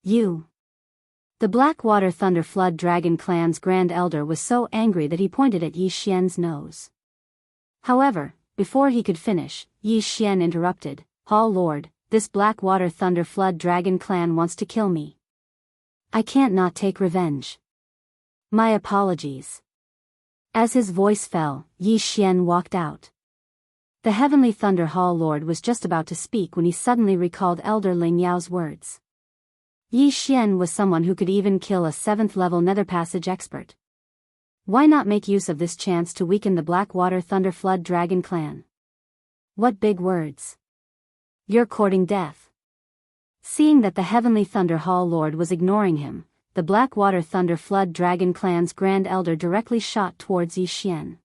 You. The Blackwater Thunder Flood Dragon clan's Grand Elder was so angry that he pointed at Yi Xian's nose. However, before he could finish, Yi Xian interrupted, Hall Lord, this Blackwater Thunder Flood Dragon clan wants to kill me. I can't not take revenge. My apologies. As his voice fell, Yi Xian walked out. The Heavenly Thunder Hall Lord was just about to speak when he suddenly recalled Elder Ling Yao's words. Yi Xian was someone who could even kill a 7th-level Netherpassage expert. Why not make use of this chance to weaken the Blackwater Thunder Flood Dragon clan? What big words. You're courting death. Seeing that the Heavenly Thunder Hall Lord was ignoring him, the Blackwater Thunder Flood Dragon clan's Grand Elder directly shot towards Yi Xian.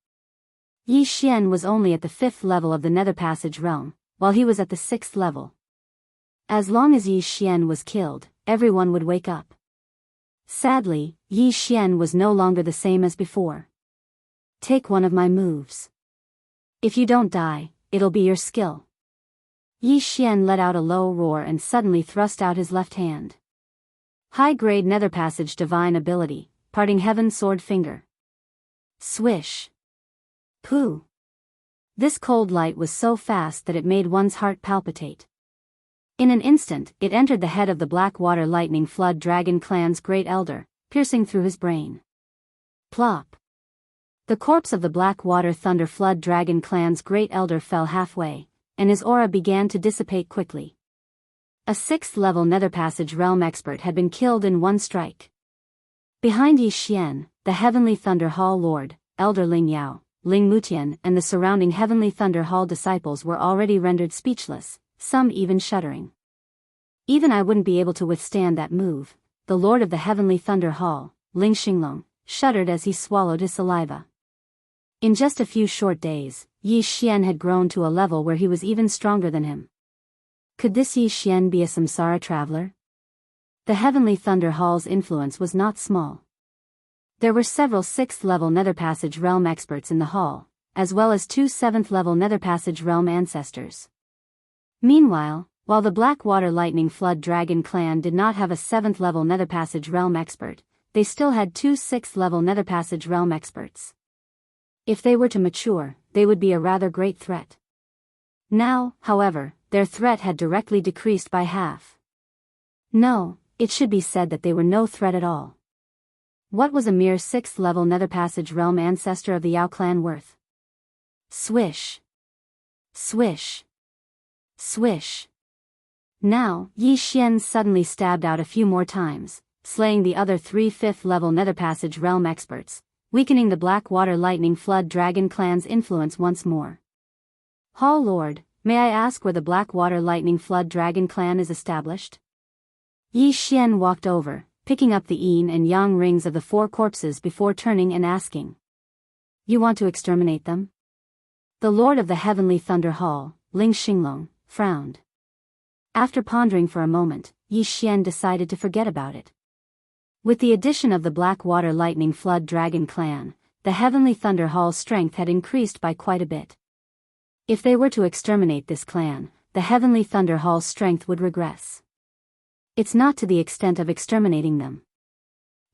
Yi Xian was only at the 5th level of the Netherpassage realm, while he was at the 6th level. As long as Yi Xian was killed, everyone would wake up. Sadly, Yi Xian was no longer the same as before. Take one of my moves. If you don't die, it'll be your skill. Yi Xian let out a low roar and suddenly thrust out his left hand. High-grade nether passage divine ability, parting heaven sword finger. Swish. Pooh. This cold light was so fast that it made one's heart palpitate. In an instant, it entered the head of the Blackwater Lightning Flood Dragon Clan's great elder, piercing through his brain. Plop. The corpse of the Blackwater Thunder Flood Dragon Clan's great elder fell halfway, and his aura began to dissipate quickly. A 6th-level Nether Passage Realm expert had been killed in one strike. Behind Yi Xian, the Heavenly Thunder Hall Lord, Elder Ling Yao, Ling Mutian and the surrounding Heavenly Thunder Hall disciples were already rendered speechless, some even shuddering. Even I wouldn't be able to withstand that move, the Lord of the Heavenly Thunder Hall, Ling Xinglong, shuddered as he swallowed his saliva. In just a few short days, Yi Xian had grown to a level where he was even stronger than him. Could this Yi Xian be a samsara traveler? The Heavenly Thunder Hall's influence was not small. There were several 6th-level Nether Passage Realm experts in the hall, as well as 2 7th-level Nether Passage Realm ancestors. Meanwhile, while the Blackwater Lightning Flood Dragon Clan did not have a 7th-level Nether Passage Realm expert, they still had 2 6th-level Nether Passage Realm experts. If they were to mature, they would be a rather great threat. Now, however, their threat had directly decreased by half. No, it should be said that they were no threat at all. What was a mere 6th-level Nether Passage Realm ancestor of the Yao clan worth? Swish. Swish. Swish. Now, Yi Xian suddenly stabbed out a few more times, slaying the other 3 5th-level Nether Passage Realm experts, weakening the Blackwater Lightning Flood Dragon Clan's influence once more. Hall Lord, may I ask where the Blackwater Lightning Flood Dragon Clan is established? Yi Xian walked over, picking up the yin and yang rings of the 4 corpses before turning and asking. You want to exterminate them? The Lord of the Heavenly Thunder Hall, Ling Xinglong, frowned. After pondering for a moment, Yi Xian decided to forget about it. With the addition of the Blackwater Lightning Flood Dragon Clan, the Heavenly Thunder Hall's strength had increased by quite a bit. If they were to exterminate this clan, the Heavenly Thunder Hall's strength would regress. It's not to the extent of exterminating them.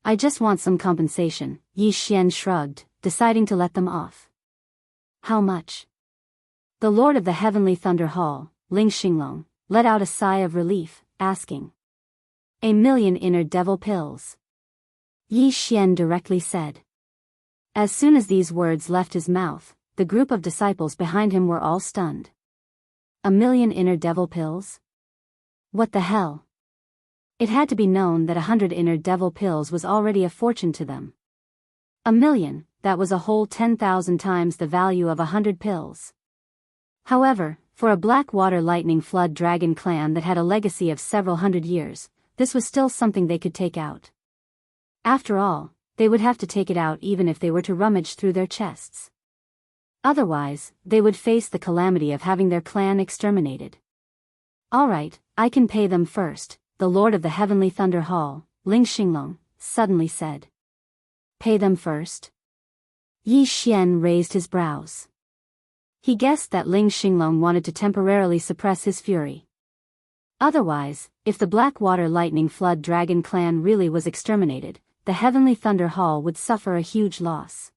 I just want some compensation, Yi Xian shrugged, deciding to let them off. How much? The Lord of the Heavenly Thunder Hall, Ling Xinglong, let out a sigh of relief, asking. 1,000,000 inner devil pills. Yi Xian directly said. As soon as these words left his mouth, the group of disciples behind him were all stunned. 1,000,000 inner devil pills? What the hell? It had to be known that 100 inner devil pills was already a fortune to them. 1,000,000, that was a whole 10,000 times the value of 100 pills. However, for a Blackwater Lightning Flood Dragon clan that had a legacy of several hundred years, this was still something they could take out. After all, they would have to take it out even if they were to rummage through their chests. Otherwise, they would face the calamity of having their clan exterminated. All right, I can pay them first, the Lord of the Heavenly Thunder Hall, Ling Xinglong, suddenly said. Pay them first? Yi Xian raised his brows. He guessed that Ling Xinglong wanted to temporarily suppress his fury. Otherwise, if the Blackwater Lightning Flood Dragon clan really was exterminated, the Heavenly Thunder Hall would suffer a huge loss.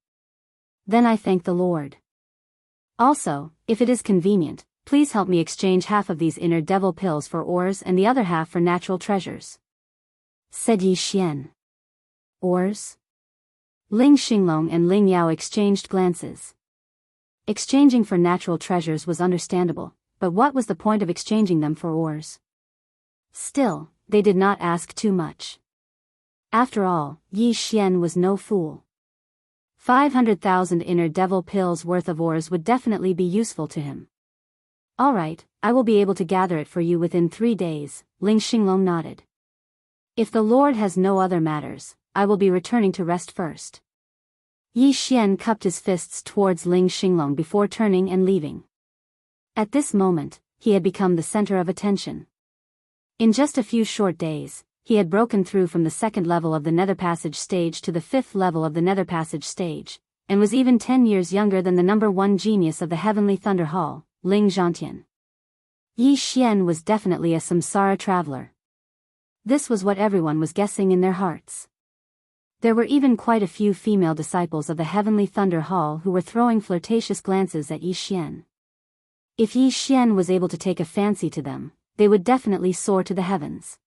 Then I thank the Lord. Also, if it is convenient, please help me exchange half of these inner devil pills for ores and the other half for natural treasures. Said Yi Xian. Ores? Ling Xinglong and Ling Yao exchanged glances. Exchanging for natural treasures was understandable, but what was the point of exchanging them for ores? Still, they did not ask too much. After all, Yi Xian was no fool. 500,000 inner devil pills worth of ores would definitely be useful to him. All right, I will be able to gather it for you within 3 days, Ling Xinglong nodded. If the Lord has no other matters, I will be returning to rest first. Yi Xian cupped his fists towards Ling Xinglong before turning and leaving. At this moment, he had become the center of attention. In just a few short days, he had broken through from the second level of the Nether Passage stage to the fifth level of the Nether Passage stage, and was even 10 years younger than the number 1 genius of the Heavenly Thunder Hall, Ling Zhantian. Yi Xian was definitely a samsara traveler. This was what everyone was guessing in their hearts. There were even quite a few female disciples of the Heavenly Thunder Hall who were throwing flirtatious glances at Yi Xian. If Yi Xian was able to take a fancy to them, they would definitely soar to the heavens.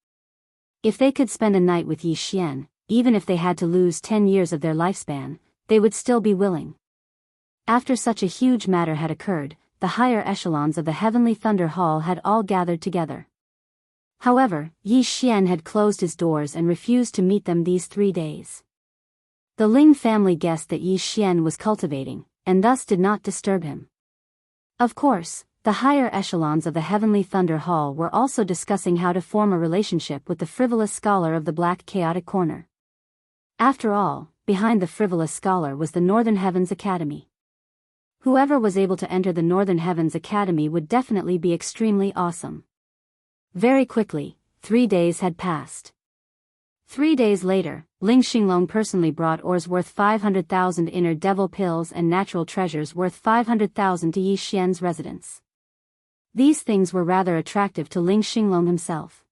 If they could spend a night with Yi Xian, even if they had to lose 10 years of their lifespan, they would still be willing. After such a huge matter had occurred, the higher echelons of the Heavenly Thunder Hall had all gathered together. However, Yi Xian had closed his doors and refused to meet them these 3 days. The Ling family guessed that Yi Xian was cultivating, and thus did not disturb him. Of course, the higher echelons of the Heavenly Thunder Hall were also discussing how to form a relationship with the frivolous scholar of the Black Chaotic Corner. After all, behind the frivolous scholar was the Northern Heavens Academy. Whoever was able to enter the Northern Heavens Academy would definitely be extremely awesome. Very quickly, 3 days had passed. 3 days later, Ling Xinglong personally brought ores worth 500,000 inner devil pills and natural treasures worth 500,000 to Yi Xian's residence. These things were rather attractive to Ling Xinglong himself.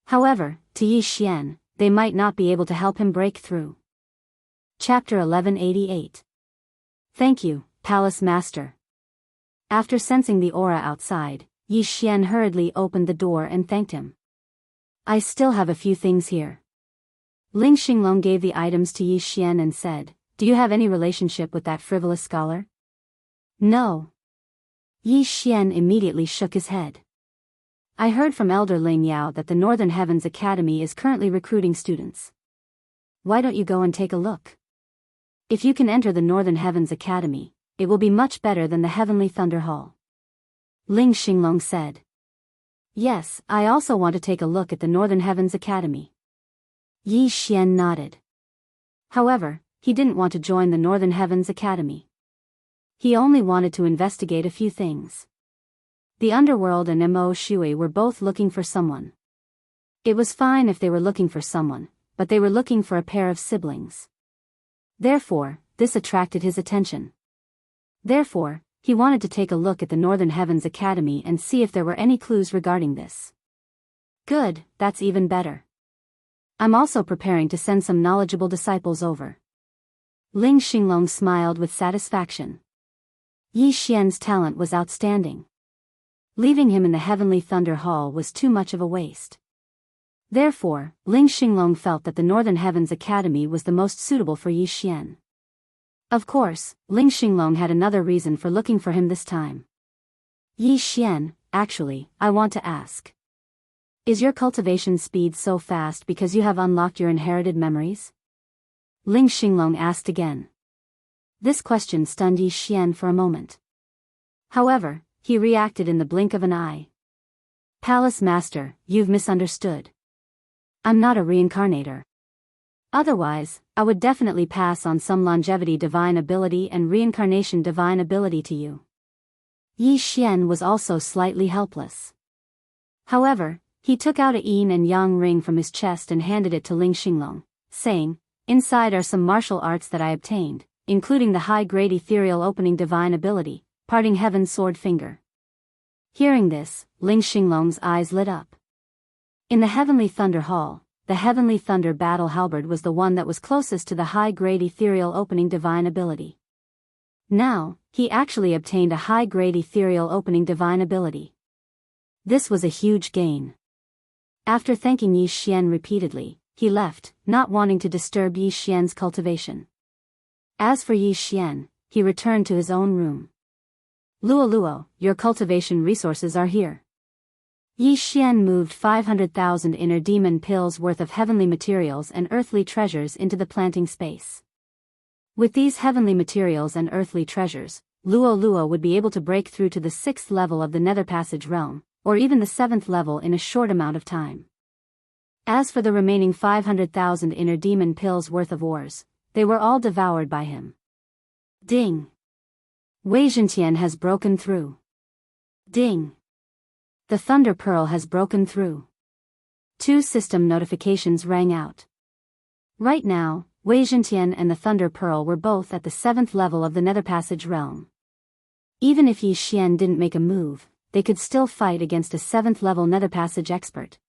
However, to Yi Xian, they might not be able to help him break through. Chapter 1188. Thank you, Palace Master. After sensing the aura outside, Yi Xian hurriedly opened the door and thanked him. I still have a few things here. Ling Xinglong gave the items to Yi Xian and said, Do you have any relationship with that frivolous scholar? No. Yi Xian immediately shook his head. I heard from Elder Ling Yao that the Northern Heavens Academy is currently recruiting students. Why don't you go and take a look? If you can enter the Northern Heavens Academy, it will be much better than the Heavenly Thunder Hall. Ling Xinglong said. Yes, I also want to take a look at the Northern Heavens Academy. Yi Xian nodded. However, he didn't want to join the Northern Heavens Academy. He only wanted to investigate a few things. The underworld and Mo Shui were both looking for someone. It was fine if they were looking for someone, but they were looking for a pair of siblings. Therefore, this attracted his attention. Therefore, he wanted to take a look at the Northern Heavens Academy and see if there were any clues regarding this. Good, that's even better. I'm also preparing to send some knowledgeable disciples over. Ling Xinglong smiled with satisfaction. Yi Xian's talent was outstanding. Leaving him in the Heavenly Thunder Hall was too much of a waste. Therefore, Ling Xinglong felt that the Northern Heavens Academy was the most suitable for Yi Xian. Of course, Ling Xinglong had another reason for looking for him this time. Yi Xian, actually, I want to ask. Is your cultivation speed so fast because you have unlocked your inherited memories? Ling Xinglong asked again. This question stunned Yi Xian for a moment. However, he reacted in the blink of an eye. Palace Master, you've misunderstood. I'm not a reincarnator. Otherwise, I would definitely pass on some longevity divine ability and reincarnation divine ability to you. Yi Xian was also slightly helpless. However, he took out a yin and yang ring from his chest and handed it to Ling Xinglong, saying, Inside are some martial arts that I obtained, including the high-grade ethereal opening divine ability, parting heaven's sword finger. Hearing this, Ling Xinglong's eyes lit up. In the Heavenly Thunder Hall, the Heavenly Thunder Battle Halberd was the one that was closest to the high-grade ethereal opening divine ability. Now, he actually obtained a high-grade ethereal opening divine ability. This was a huge gain. After thanking Yi Xian repeatedly, he left, not wanting to disturb Yi Xian's cultivation. As for Yi Xian, he returned to his own room. Luo, your cultivation resources are here. Yi Xian moved 500,000 inner demon pills worth of heavenly materials and earthly treasures into the planting space. With these heavenly materials and earthly treasures, Luo would be able to break through to the 6th level of the Nether Passage realm, or even the 7th level in a short amount of time. As for the remaining 500,000 inner demon pills worth of ores, they were all devoured by him. Ding! Wei Zhentian has broken through. Ding! The Thunder Pearl has broken through. Two system notifications rang out. Right now, Wei Zhentian and the Thunder Pearl were both at the 7th level of the Nether Passage realm. Even if Yi Xian didn't make a move, they could still fight against a 7th level Nether Passage expert.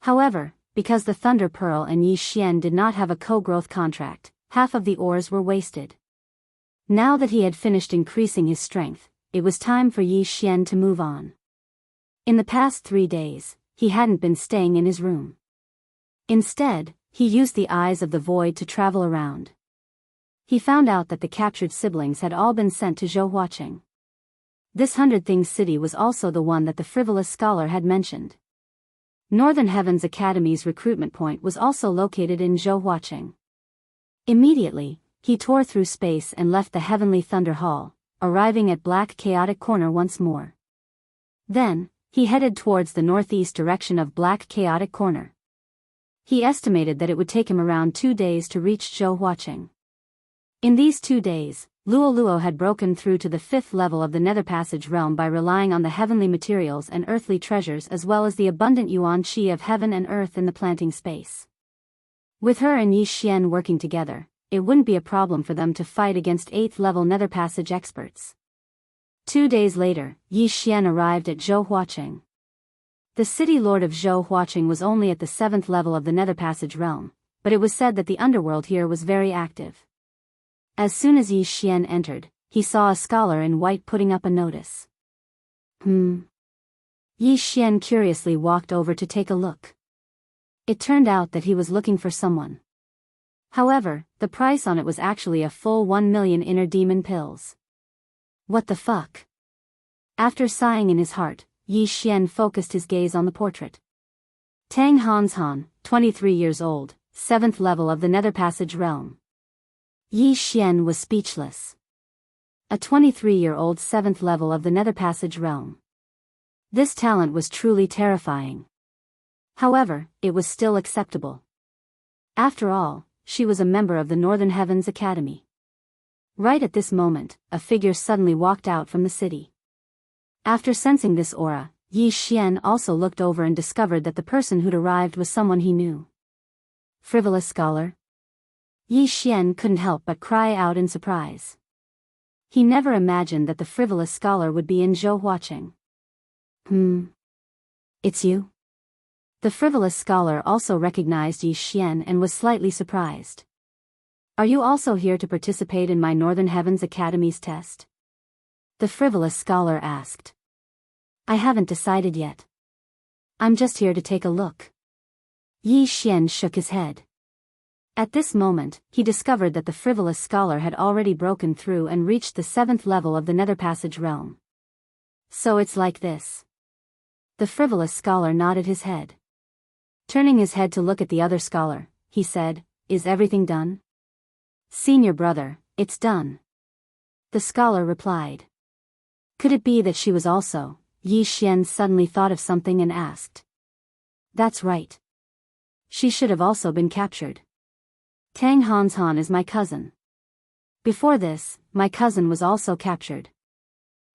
However, because the Thunder Pearl and Yi Xian did not have a co-growth contract, half of the ores were wasted. Now that he had finished increasing his strength, it was time for Yi Xian to move on. In the past 3 days, he hadn't been staying in his room. Instead, he used the eyes of the void to travel around. He found out that the captured siblings had all been sent to Zhou Huaqing. This 100 Things city was also the one that the frivolous scholar had mentioned. Northern Heavens Academy's recruitment point was also located in Zhou Huaqing. Immediately, he tore through space and left the Heavenly Thunder Hall, arriving at Black Chaotic Corner once more. Then, he headed towards the northeast direction of Black Chaotic Corner. He estimated that it would take him around 2 days to reach Zhou Huaqing. In these 2 days, Luo Luo had broken through to the 5th level of the Nether Passage realm by relying on the heavenly materials and earthly treasures as well as the abundant yuan qi of heaven and earth in the planting space. With her and Yi Xian working together, it wouldn't be a problem for them to fight against 8th level Nether Passage experts. 2 days later, Yi Xian arrived at Zhou Huaqing. The city lord of Zhou Huaqing was only at the 7th level of the Nether Passage realm, but it was said that the underworld here was very active. As soon as Yi Xian entered, he saw a scholar in white putting up a notice. Yi Xian curiously walked over to take a look. It turned out that he was looking for someone. However, the price on it was actually a full 1 million inner demon pills. What the fuck? After sighing in his heart, Yi Xian focused his gaze on the portrait. Tang Hanshan, 23 years old, 7th level of the Nether Passage realm. Yi Xian was speechless. A 23-year-old 7th level of the Nether Passage realm. This talent was truly terrifying. However, it was still acceptable. After all, she was a member of the Northern Heavens Academy. Right at this moment, a figure suddenly walked out from the city. After sensing this aura, Yi Xian also looked over and discovered that the person who'd arrived was someone he knew. Frivolous scholar? Yi Xian couldn't help but cry out in surprise. He never imagined that the frivolous scholar would be in Zhou Huaqing. It's you? The frivolous scholar also recognized Yi Xian and was slightly surprised. Are you also here to participate in my Northern Heavens Academy's test? The frivolous scholar asked. I haven't decided yet. I'm just here to take a look. Yi Xian shook his head. At this moment, he discovered that the frivolous scholar had already broken through and reached the 7th level of the Nether Passage realm. So it's like this. The frivolous scholar nodded his head. Turning his head to look at the other scholar, he said, Is everything done? Senior brother, it's done. The scholar replied. Could it be that she was also? Yi Xian suddenly thought of something and asked. That's right. She should have also been captured. Tang Hanshan is my cousin. Before this, my cousin was also captured.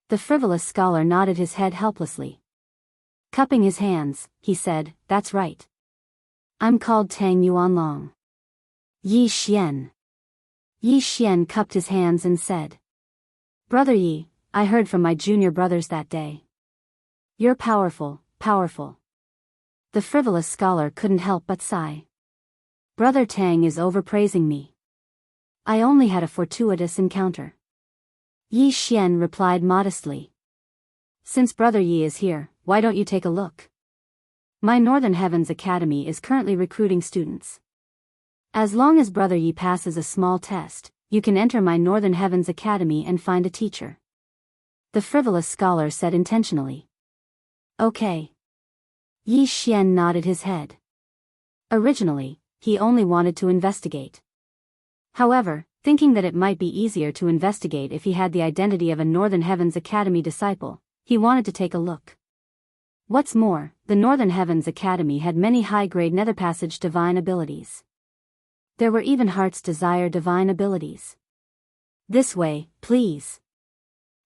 The frivolous scholar nodded his head helplessly. Cupping his hands, he said, That's right. I'm called Tang Yuanlong. Yi Xian. Yi Xian cupped his hands and said. Brother Yi, I heard from my junior brothers that day. You're powerful, powerful. The frivolous scholar couldn't help but sigh. Brother Tang is overpraising me. I only had a fortuitous encounter. Yi Xian replied modestly. Since Brother Yi is here, why don't you take a look? My Northern Heavens Academy is currently recruiting students. As long as Brother Yi passes a small test, you can enter my Northern Heavens Academy and find a teacher. The frivolous scholar said intentionally. Okay. Yi Xian nodded his head. Originally, he only wanted to investigate. However, thinking that it might be easier to investigate if he had the identity of a Northern Heavens Academy disciple, he wanted to take a look. What's more, the Northern Heavens Academy had many high-grade Nether Passage divine abilities. There were even Heart's Desire divine abilities. This way, please.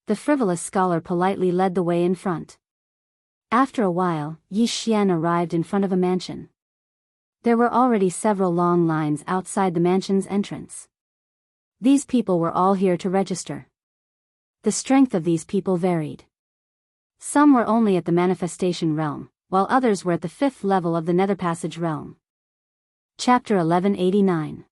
The frivolous scholar politely led the way in front. After a while, Yi Xian arrived in front of a mansion. There were already several long lines outside the mansion's entrance. These people were all here to register. The strength of these people varied. Some were only at the manifestation realm, while others were at the 5th level of the Nether Passage realm. Chapter 1189.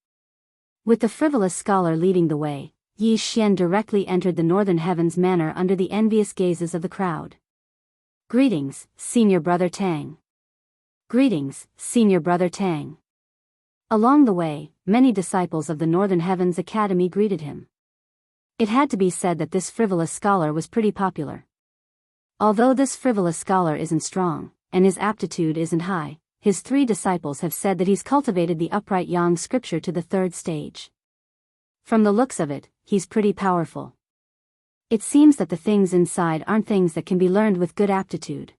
With the frivolous scholar leading the way, Yi Xian directly entered the Northern Heavens Manor under the envious gazes of the crowd. Greetings, Senior Brother Tang. Greetings, Senior Brother Tang. Along the way, many disciples of the Northern Heavens Academy greeted him. It had to be said that this frivolous scholar was pretty popular. Although this frivolous scholar isn't strong, and his aptitude isn't high, his 3 disciples have said that he's cultivated the upright yang scripture to the 3rd stage. From the looks of it, he's pretty powerful. It seems that the things inside aren't things that can be learned with good aptitude.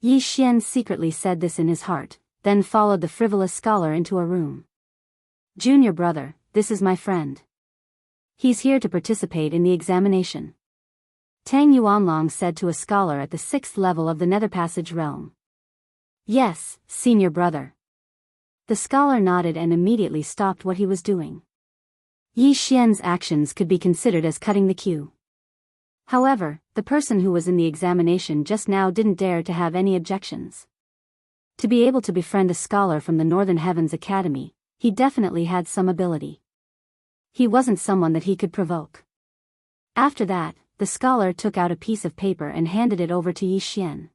Yi Xian secretly said this in his heart, then followed the frivolous scholar into a room. Junior brother, this is my friend. He's here to participate in the examination. Tang Yuanlong said to a scholar at the 6th level of the Nether Passage realm. Yes, senior brother. The scholar nodded and immediately stopped what he was doing. Yi Xian's actions could be considered as cutting the queue. However, the person who was in the examination just now didn't dare to have any objections. To be able to befriend a scholar from the Northern Heavens Academy, he definitely had some ability. He wasn't someone that he could provoke. After that, the scholar took out a piece of paper and handed it over to Yi Xian.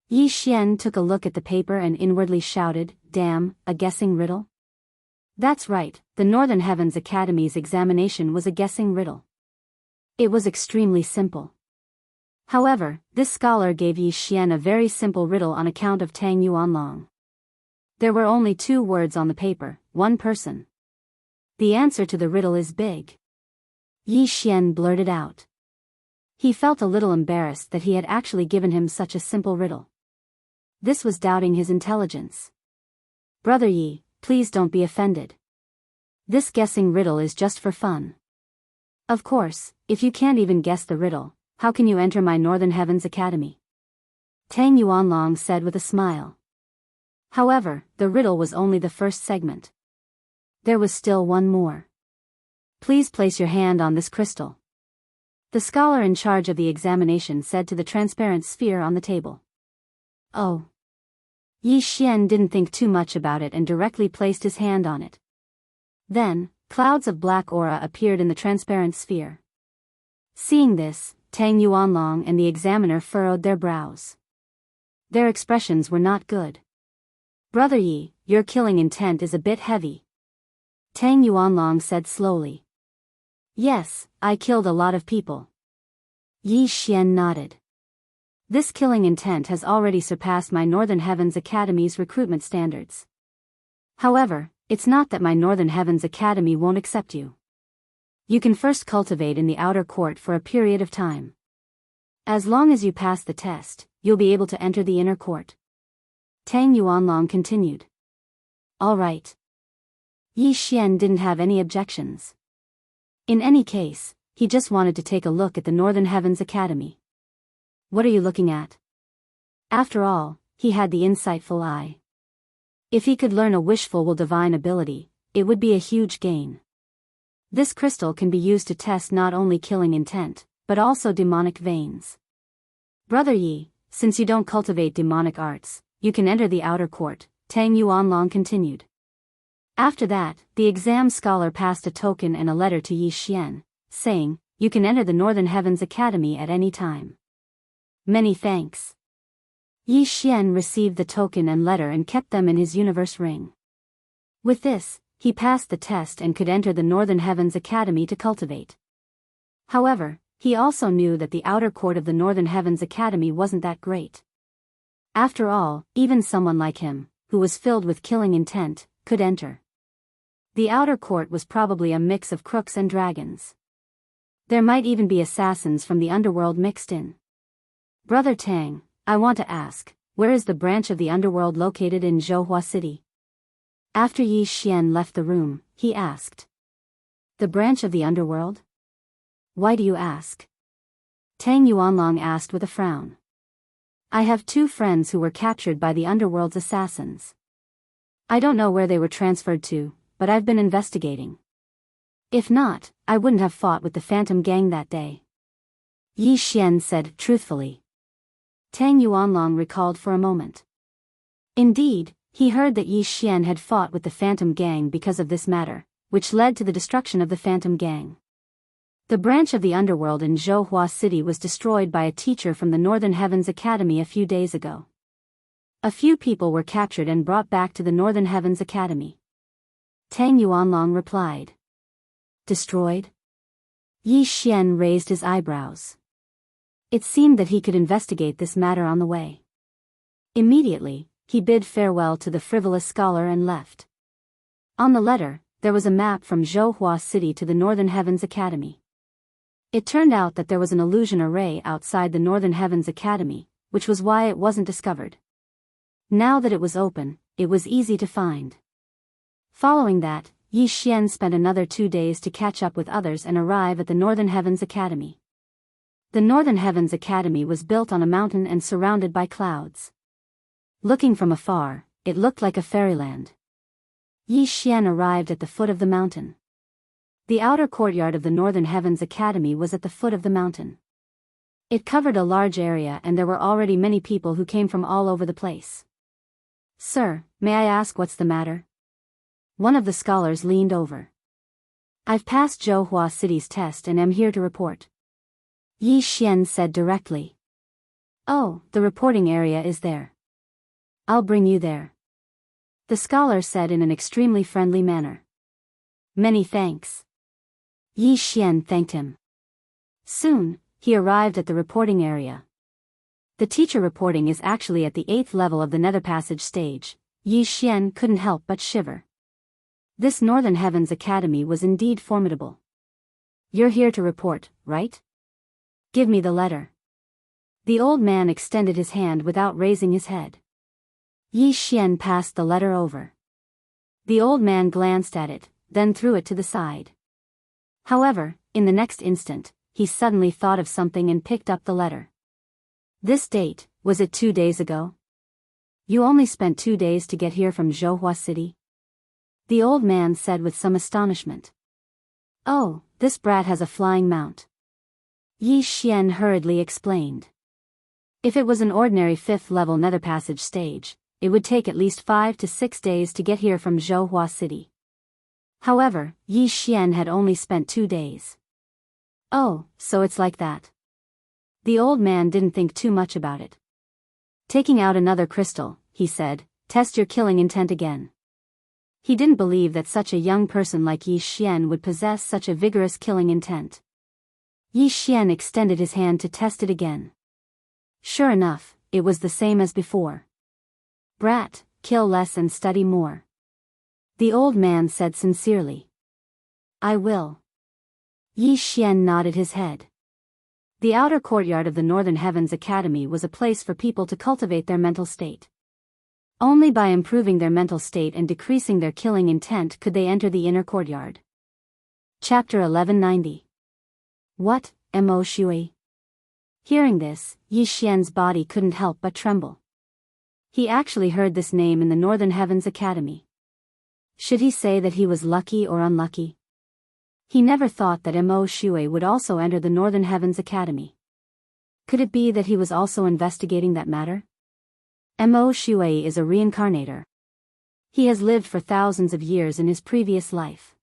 Yi Xian took a look at the paper and inwardly shouted, "Damn, a guessing riddle?" That's right, the Northern Heavens Academy's examination was a guessing riddle. It was extremely simple. However, this scholar gave Yi Xian a very simple riddle on account of Tang Yuanlong. There were only 2 words on the paper, 1 person. The answer to the riddle is big. Yi Xian blurted out. He felt a little embarrassed that he had actually given him such a simple riddle. This was doubting his intelligence. Brother Yi, please don't be offended. This guessing riddle is just for fun. Of course, if you can't even guess the riddle, how can you enter my Northern Heavens Academy? Tang Yuanlong said with a smile. However, the riddle was only the first segment. There was still one more. Please place your hand on this crystal. The scholar in charge of the examination said to the transparent sphere on the table. Oh. Yi Xian didn't think too much about it and directly placed his hand on it. Then, clouds of black aura appeared in the transparent sphere. Seeing this, Tang Yuanlong and the examiner furrowed their brows. Their expressions were not good. Brother Yi, your killing intent is a bit heavy. Tang Yuanlong said slowly. Yes, I killed a lot of people. Yi Xian nodded. This killing intent has already surpassed my Northern Heavens Academy's recruitment standards. However, it's not that my Northern Heavens Academy won't accept you. You can first cultivate in the outer court for a period of time. As long as you pass the test, you'll be able to enter the inner court. Tang Yuanlong continued. All right. Yi Xian didn't have any objections. In any case, he just wanted to take a look at the Northern Heavens Academy. What are you looking at? After all, he had the insightful eye. If he could learn a wishful divine ability, it would be a huge gain. This crystal can be used to test not only killing intent, but also demonic veins. Brother Yi, since you don't cultivate demonic arts, you can enter the outer court, Tang Yuanlong continued. After that, the exam scholar passed a token and a letter to Yi Xian, saying, you can enter the Northern Heavens Academy at any time. Many thanks. Yi Xian received the token and letter and kept them in his universe ring. With this, he passed the test and could enter the Northern Heavens Academy to cultivate. However, he also knew that the outer court of the Northern Heavens Academy wasn't that great. After all, even someone like him, who was filled with killing intent, could enter. The outer court was probably a mix of crooks and dragons. There might even be assassins from the underworld mixed in. Brother Tang, I want to ask, where is the branch of the underworld located in Zhouhua City? After Yi Xian left the room, he asked. The branch of the underworld? Why do you ask? Tang Yuanlong asked with a frown. I have 2 friends who were captured by the underworld's assassins. I don't know where they were transferred to, but I've been investigating. If not, I wouldn't have fought with the Phantom Gang that day. Yi Xian said truthfully. Tang Yuanlong recalled for a moment. Indeed, he heard that Yi Xian had fought with the Phantom Gang because of this matter, which led to the destruction of the Phantom Gang. The branch of the underworld in Zhouhua City was destroyed by a teacher from the Northern Heavens Academy a few days ago. A few people were captured and brought back to the Northern Heavens Academy. Tang Yuanlong replied. Destroyed? Yi Xian raised his eyebrows. It seemed that he could investigate this matter on the way. Immediately, he bid farewell to the frivolous scholar and left. On the letter, there was a map from Zhouhua City to the Northern Heavens Academy. It turned out that there was an illusion array outside the Northern Heavens Academy, which was why it wasn't discovered. Now that it was open, it was easy to find. Following that, Yi Xian spent another 2 days to catch up with others and arrive at the Northern Heavens Academy. The Northern Heavens Academy was built on a mountain and surrounded by clouds. Looking from afar, it looked like a fairyland. Yi Xian arrived at the foot of the mountain. The outer courtyard of the Northern Heavens Academy was at the foot of the mountain. It covered a large area and there were already many people who came from all over the place. Sir, may I ask what's the matter? One of the scholars leaned over. I've passed Zhouhua City's test and am here to report. Yi Xian said directly. Oh, the reporting area is there. I'll bring you there. The scholar said in an extremely friendly manner. Many thanks. Yi Xian thanked him. Soon, he arrived at the reporting area. The teacher reporting is actually at the 8th level of the Nether Passage stage. Yi Xian couldn't help but shiver. This Northern Heavens Academy was indeed formidable. You're here to report, right? Give me the letter. The old man extended his hand without raising his head. Yi Xian passed the letter over. The old man glanced at it, then threw it to the side. However, in the next instant, he suddenly thought of something and picked up the letter. This date, was it 2 days ago? You only spent 2 days to get here from Zhouhua City? The old man said with some astonishment. Oh, this brat has a flying mount. Yi Xian hurriedly explained. If it was an ordinary 5th level Nether Passage stage, it would take at least 5 to 6 days to get here from Zhouhua City. However, Yi Xian had only spent 2 days. Oh, so it's like that. The old man didn't think too much about it. Taking out another crystal, he said, test your killing intent again. He didn't believe that such a young person like Yi Xian would possess such a vigorous killing intent. Yi Xian extended his hand to test it again. Sure enough, it was the same as before. Brat, kill less and study more. The old man said sincerely. I will. Yi Xian nodded his head. The outer courtyard of the Northern Heavens Academy was a place for people to cultivate their mental state. Only by improving their mental state and decreasing their killing intent could they enter the inner courtyard. Chapter 1190. What, Mo Shui? Hearing this, Yi Xian's body couldn't help but tremble. He actually heard this name in the Northern Heavens Academy. Should he say that he was lucky or unlucky? He never thought that Mo Shui would also enter the Northern Heavens Academy. Could it be that he was also investigating that matter? Mo Shui is a reincarnator. He has lived for thousands of years in his previous life.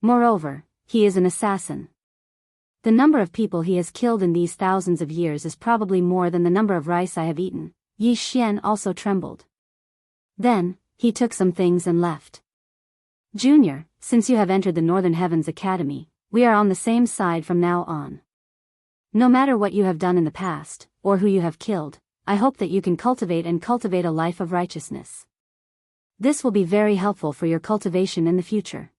Moreover, he is an assassin. The number of people he has killed in these thousands of years is probably more than the number of rice I have eaten. Yi Xian also trembled. Then, he took some things and left. Junior, since you have entered the Northern Heavens Academy, we are on the same side from now on. No matter what you have done in the past, or who you have killed, I hope that you can cultivate a life of righteousness. This will be very helpful for your cultivation in the future.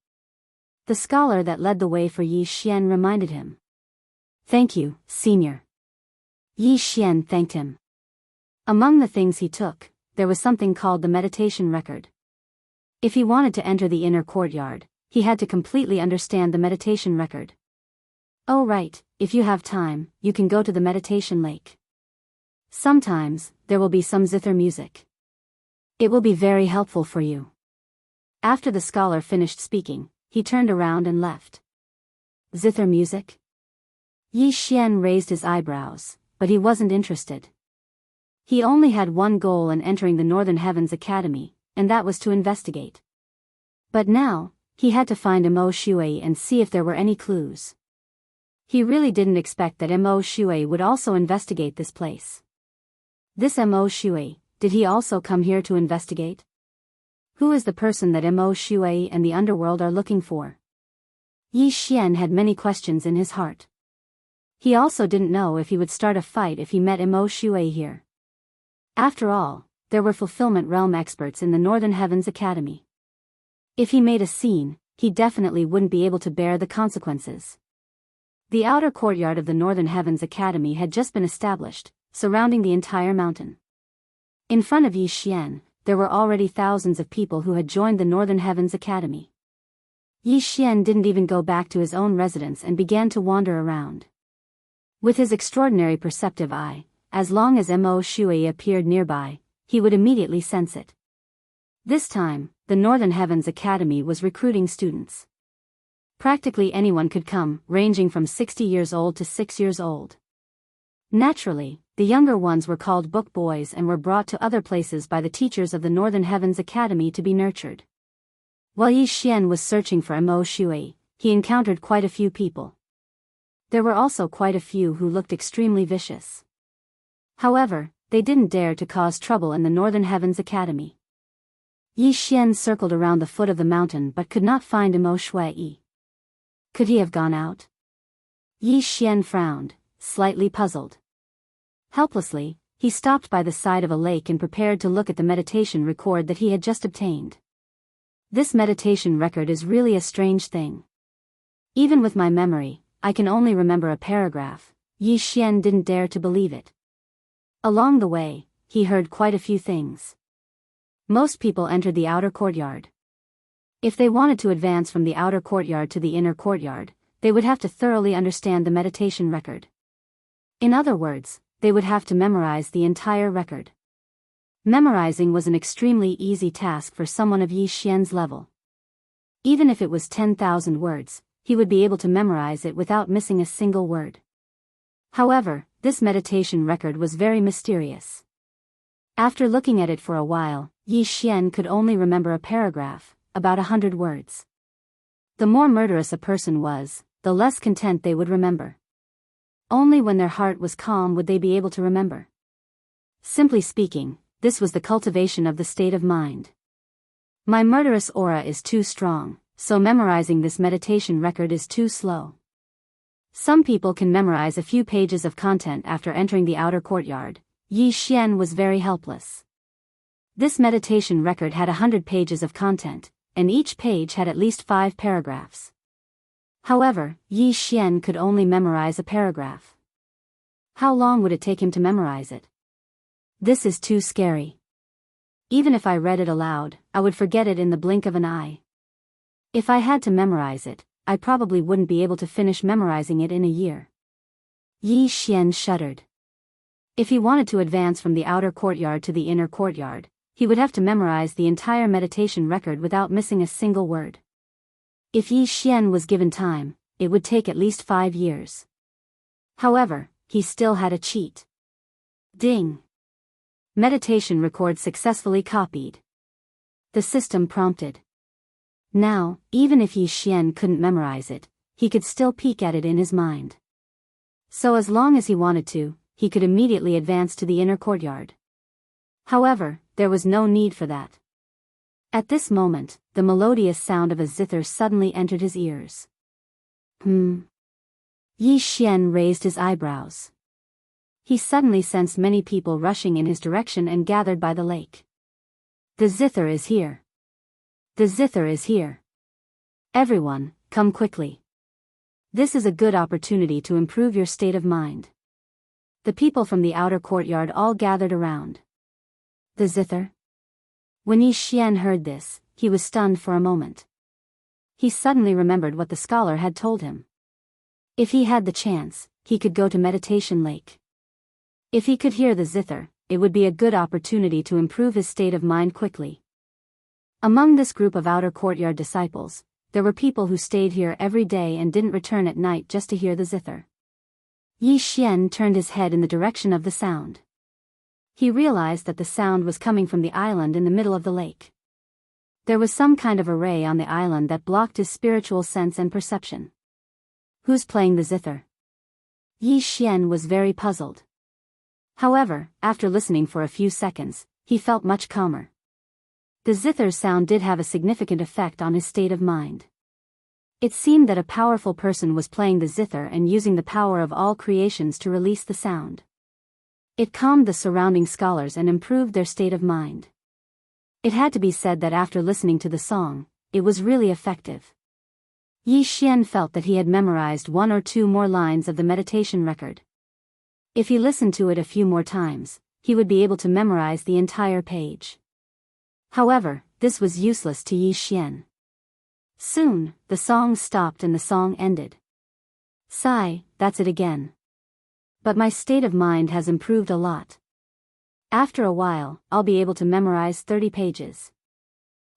The scholar that led the way for Yi Xian reminded him. Thank you, senior. Yi Xian thanked him. Among the things he took, there was something called the meditation record. If he wanted to enter the inner courtyard, he had to completely understand the meditation record. Oh right, if you have time, you can go to the meditation lake. Sometimes, there will be some zither music. It will be very helpful for you. After the scholar finished speaking, he turned around and left. Zither music? Yi Xian raised his eyebrows, but he wasn't interested. He only had one goal in entering the Northern Heavens Academy, and that was to investigate. But now, he had to find Mo Shui and see if there were any clues. He really didn't expect that Mo Shui would also investigate this place. This Mo Shui, did he also come here to investigate? Who is the person that Mo Shui and the underworld are looking for? Yi Xian had many questions in his heart. He also didn't know if he would start a fight if he met Mo Shui here. After all, there were fulfillment realm experts in the Northern Heavens Academy. If he made a scene, he definitely wouldn't be able to bear the consequences. The outer courtyard of the Northern Heavens Academy had just been established, surrounding the entire mountain. In front of Yi Xian, there were already thousands of people who had joined the Northern Heavens Academy. Yi Xian didn't even go back to his own residence and began to wander around. With his extraordinary perceptive eye, as long as Mo Shui appeared nearby, he would immediately sense it. This time, the Northern Heavens Academy was recruiting students. Practically anyone could come, ranging from 60 years old to 6 years old. Naturally, the younger ones were called book boys and were brought to other places by the teachers of the Northern Heavens Academy to be nurtured. While Yi Xian was searching for Mo Shui, he encountered quite a few people. There were also quite a few who looked extremely vicious. However, they didn't dare to cause trouble in the Northern Heavens Academy. Yi Xian circled around the foot of the mountain but could not find Mo Shui. Could he have gone out? Yi Xian frowned, slightly puzzled. Helplessly, he stopped by the side of a lake and prepared to look at the meditation record that he had just obtained. This meditation record is really a strange thing. Even with my memory, I can only remember a paragraph. Yi Xian didn't dare to believe it. Along the way, he heard quite a few things. Most people entered the outer courtyard. If they wanted to advance from the outer courtyard to the inner courtyard, they would have to thoroughly understand the meditation record. In other words, they would have to memorize the entire record. Memorizing was an extremely easy task for someone of Yi Xian's level. Even if it was 10,000 words, he would be able to memorize it without missing a single word. However, this meditation record was very mysterious. After looking at it for a while, Yi Xian could only remember a paragraph, about 100 words. The more murderous a person was, the less content they would remember. Only when their heart was calm would they be able to remember. Simply speaking, this was the cultivation of the state of mind. My murderous aura is too strong, so memorizing this meditation record is too slow. Some people can memorize a few pages of content after entering the outer courtyard. Yi Xian was very helpless. This meditation record had 100 pages of content, and each page had at least 5 paragraphs. However, Yi Xian could only memorize a paragraph. How long would it take him to memorize it? This is too scary. Even if I read it aloud, I would forget it in the blink of an eye. If I had to memorize it, I probably wouldn't be able to finish memorizing it in a year. Yi Xian shuddered. If he wanted to advance from the outer courtyard to the inner courtyard, he would have to memorize the entire meditation record without missing a single word. If Yi Xian was given time, it would take at least 5 years. However, he still had a cheat. Ding! Meditation record successfully copied. The system prompted. Now, even if Yi Xian couldn't memorize it, he could still peek at it in his mind. So as long as he wanted to, he could immediately advance to the inner courtyard. However, there was no need for that. At this moment, the melodious sound of a zither suddenly entered his ears. Yi Xian raised his eyebrows. He suddenly sensed many people rushing in his direction and gathered by the lake. The zither is here. The zither is here. Everyone, come quickly. This is a good opportunity to improve your state of mind. The people from the outer courtyard all gathered around. The zither? When Yi Xian heard this, he was stunned for a moment. He suddenly remembered what the scholar had told him. If he had the chance, he could go to Meditation Lake. If he could hear the zither, it would be a good opportunity to improve his state of mind quickly. Among this group of outer courtyard disciples, there were people who stayed here every day and didn't return at night just to hear the zither. Yi Xian turned his head in the direction of the sound. He realized that the sound was coming from the island in the middle of the lake. There was some kind of array on the island that blocked his spiritual sense and perception. Who's playing the zither? Yi Xian was very puzzled. However, after listening for a few seconds, he felt much calmer. The zither's sound did have a significant effect on his state of mind. It seemed that a powerful person was playing the zither and using the power of all creations to release the sound. It calmed the surrounding scholars and improved their state of mind. It had to be said that after listening to the song, it was really effective. Yi Xian felt that he had memorized 1 or 2 more lines of the meditation record. If he listened to it a few more times, he would be able to memorize the entire page. However, this was useless to Yi Xian. Soon, the song stopped and the song ended. Sigh, that's it again. But my state of mind has improved a lot. After a while, I'll be able to memorize 30 pages.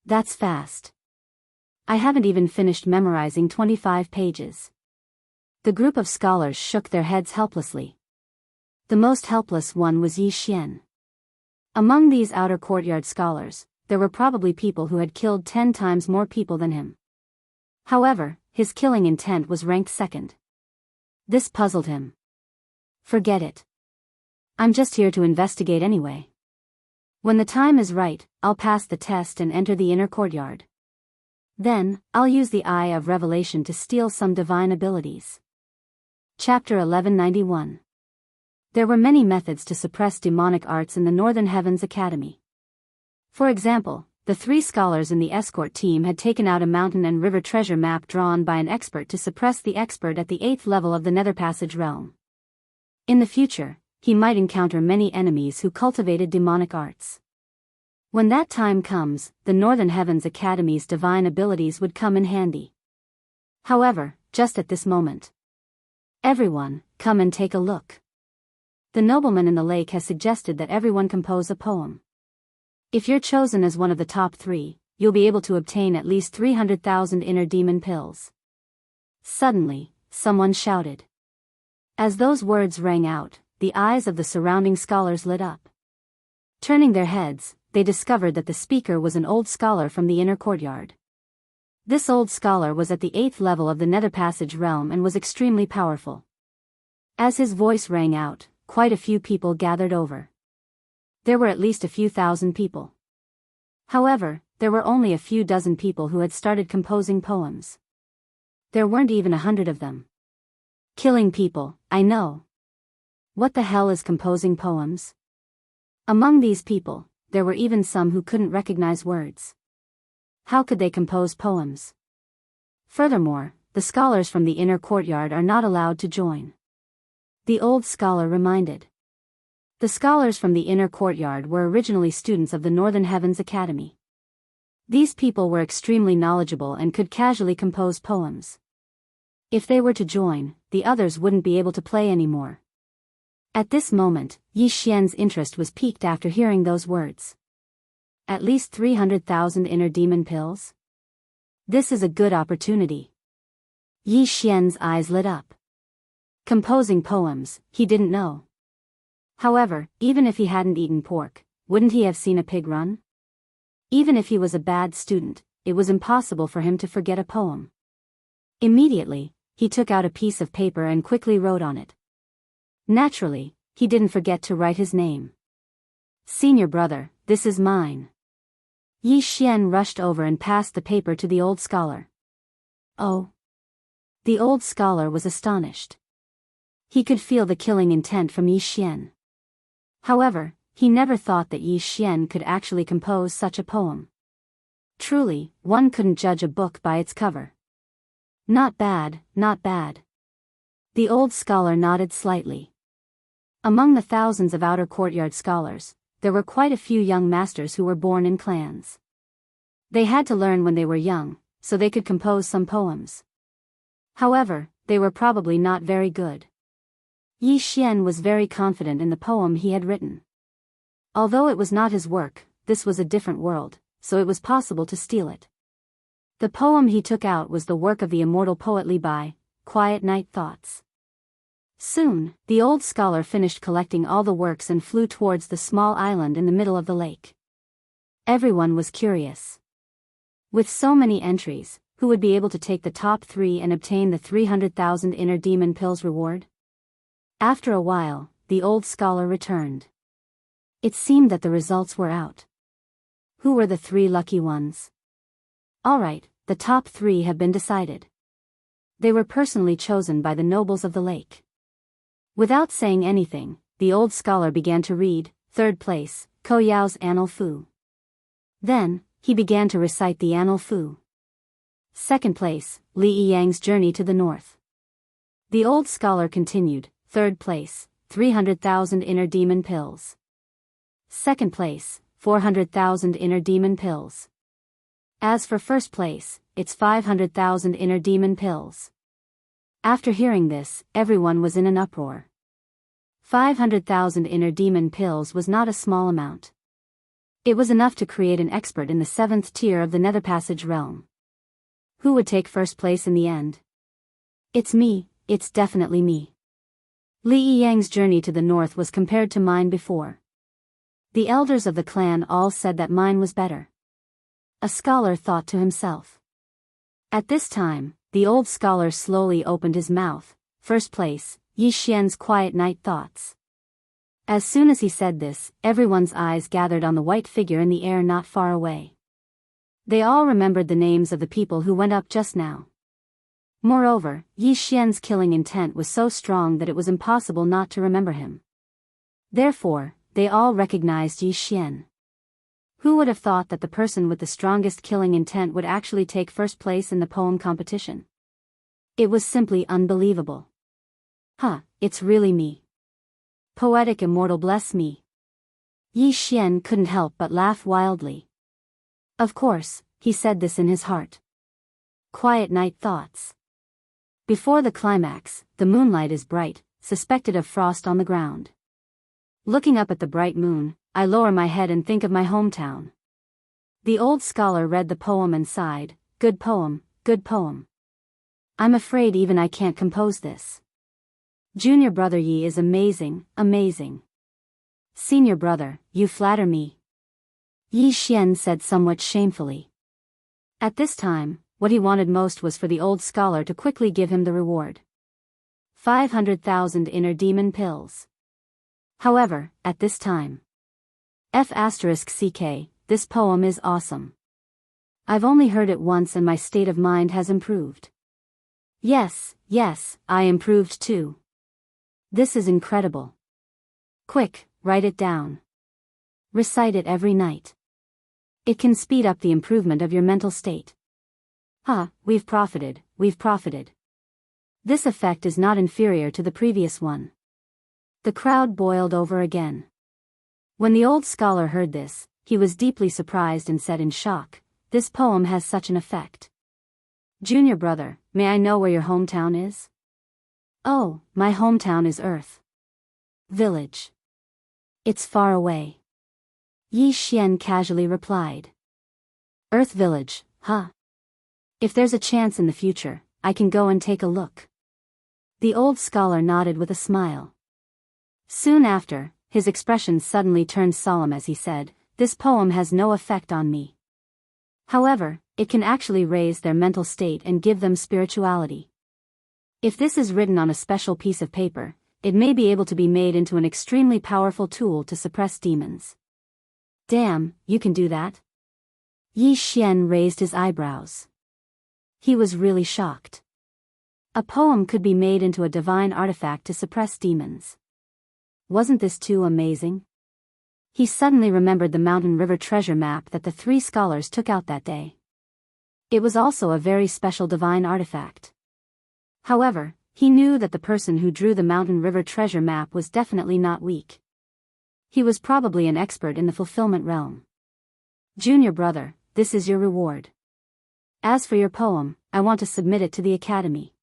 That's fast. I haven't even finished memorizing 25 pages. The group of scholars shook their heads helplessly. The most helpless one was Yi Xian. Among these outer courtyard scholars, there were probably people who had killed 10 times more people than him. However, his killing intent was ranked second. This puzzled him. Forget it. I'm just here to investigate anyway. When the time is right, I'll pass the test and enter the inner courtyard. Then, I'll use the Eye of Revelation to steal some divine abilities. Chapter 1191. There were many methods to suppress demonic arts in the Northern Heavens Academy. For example, the 3 scholars in the escort team had taken out a mountain and river treasure map drawn by an expert to suppress the expert at the 8th level of the Nether Passage realm. In the future, he might encounter many enemies who cultivated demonic arts. When that time comes, the Northern Heavens Academy's divine abilities would come in handy. However, just at this moment. Everyone, come and take a look. The nobleman in the lake has suggested that everyone compose a poem. If you're chosen as one of the top 3, you'll be able to obtain at least 300,000 inner demon pills. Suddenly, someone shouted. As those words rang out, the eyes of the surrounding scholars lit up. Turning their heads, they discovered that the speaker was an old scholar from the inner courtyard. This old scholar was at the 8th level of the Nether Passage realm and was extremely powerful. As his voice rang out, quite a few people gathered over. There were at least a few thousand people. However, there were only a few dozen people who had started composing poems. There weren't even 100 of them. Killing people, I know. What the hell is composing poems? Among these people, there were even some who couldn't recognize words. How could they compose poems? Furthermore, the scholars from the inner courtyard are not allowed to join. The old scholar reminded. The scholars from the inner courtyard were originally students of the Northern Heavens Academy. These people were extremely knowledgeable and could casually compose poems. If they were to join, the others wouldn't be able to play anymore. At this moment, Yi Xian's interest was piqued after hearing those words. At least 300,000 inner demon pills? This is a good opportunity. Yi Xian's eyes lit up. Composing poems, he didn't know. However, even if he hadn't eaten pork, wouldn't he have seen a pig run? Even if he was a bad student, it was impossible for him to forget a poem. Immediately, he took out a piece of paper and quickly wrote on it. Naturally, he didn't forget to write his name. Senior brother, this is mine. Yi Xian rushed over and passed the paper to the old scholar. Oh. The old scholar was astonished. He could feel the killing intent from Yi Xian. However, he never thought that Yi Xian could actually compose such a poem. Truly, one couldn't judge a book by its cover. Not bad, not bad. The old scholar nodded slightly. Among the thousands of outer courtyard scholars, there were quite a few young masters who were born in clans. They had to learn when they were young, so they could compose some poems. However, they were probably not very good. Yi Xian was very confident in the poem he had written. Although it was not his work, this was a different world, so it was possible to steal it. The poem he took out was the work of the immortal poet Li Bai, Quiet Night Thoughts. Soon, the old scholar finished collecting all the works and flew towards the small island in the middle of the lake. Everyone was curious. With so many entries, who would be able to take the top 3 and obtain the 300,000 inner demon pills reward? After a while, the old scholar returned. It seemed that the results were out. Who were the 3 lucky ones? Alright, the top 3 have been decided. They were personally chosen by the nobles of the lake. Without saying anything, the old scholar began to read, 3rd place, Ko Yao's Annal Fu. Then, he began to recite the Annal Fu. 2nd place, Li Yiyang's Journey to the North. The old scholar continued, 3rd place, 300,000 inner demon pills. 2nd place, 400,000 inner demon pills. As for 1st place, it's 500,000 inner demon pills. After hearing this, everyone was in an uproar. 500,000 inner demon pills was not a small amount. It was enough to create an expert in the 7th tier of the Nether Passage realm. Who would take 1st place in the end? It's me, it's definitely me. Li Yiyang's journey to the north was compared to mine before. The elders of the clan all said that mine was better. A scholar thought to himself. At this time, the old scholar slowly opened his mouth. 1st place, Yi Xian's Quiet Night Thoughts. As soon as he said this, everyone's eyes gathered on the white figure in the air not far away. They all remembered the names of the people who went up just now. Moreover, Yi Xian's killing intent was so strong that it was impossible not to remember him. Therefore, they all recognized Yi Xian. Who would have thought that the person with the strongest killing intent would actually take 1st place in the poem competition? It was simply unbelievable. It's really me. Poetic immortal bless me. Yi Xian couldn't help but laugh wildly. Of course, he said this in his heart. Quiet Night Thoughts. Before the climax, the moonlight is bright, suspected of frost on the ground. Looking up at the bright moon, I lower my head and think of my hometown. The old scholar read the poem and sighed, good poem, good poem. I'm afraid even I can't compose this. Junior brother Yi is amazing, amazing. Senior brother, you flatter me. Yi Xian said somewhat shamefully. At this time, what he wanted most was for the old scholar to quickly give him the reward. 500,000 inner demon pills. However, at this time, F***CK, this poem is awesome. I've only heard it once and my state of mind has improved. Yes, I improved too. This is incredible. Quick, write it down. Recite it every night. It can speed up the improvement of your mental state. We've profited. This effect is not inferior to the previous one. The crowd boiled over again. When the old scholar heard this, he was deeply surprised and said in shock, this poem has such an effect. Junior brother, may I know where your hometown is? Oh, my hometown is Earth Village. It's far away. Yi Xian casually replied. Earth Village, If there's a chance in the future, I can go and take a look. The old scholar nodded with a smile. Soon after, his expression suddenly turned solemn as he said, this poem has no effect on me. However, it can actually raise their mental state and give them spirituality. If this is written on a special piece of paper, it may be able to be made into an extremely powerful tool to suppress demons. Damn, you can do that? Yi Xian raised his eyebrows. He was really shocked. A poem could be made into a divine artifact to suppress demons. Wasn't this too amazing? He suddenly remembered the mountain river treasure map that the 3 scholars took out that day. It was also a very special divine artifact. However, he knew that the person who drew the mountain river treasure map was definitely not weak. He was probably an expert in the fulfillment realm. Junior brother, this is your reward. As for your poem, I want to submit it to the academy.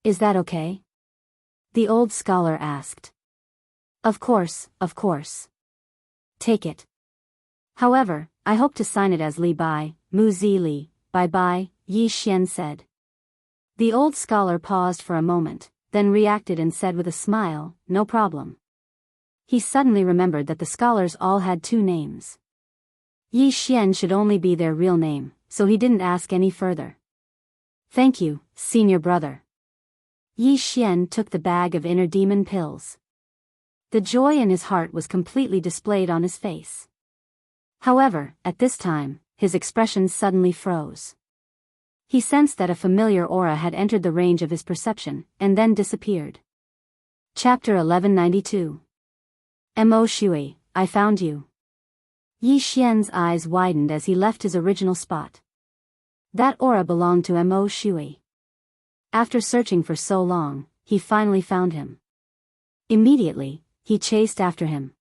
Is that okay? The old scholar asked. Of course, of course. Take it. However, I hope to sign it as Li Bai, Mu Zi Li, bye, Yi Xian said. The old scholar paused for a moment, then reacted and said with a smile, no problem. He suddenly remembered that the scholars all had two names. Yi Xian should only be their real name, so he didn't ask any further. Thank you, senior brother. Yi Xian took the bag of inner demon pills. The joy in his heart was completely displayed on his face. However, at this time, his expression suddenly froze. He sensed that a familiar aura had entered the range of his perception, and then disappeared. Chapter 1192. Mo Shui, I found you. Yi Xian's eyes widened as he left his original spot. That aura belonged to Mo Shui. After searching for so long, he finally found him. Immediately, he chased after him.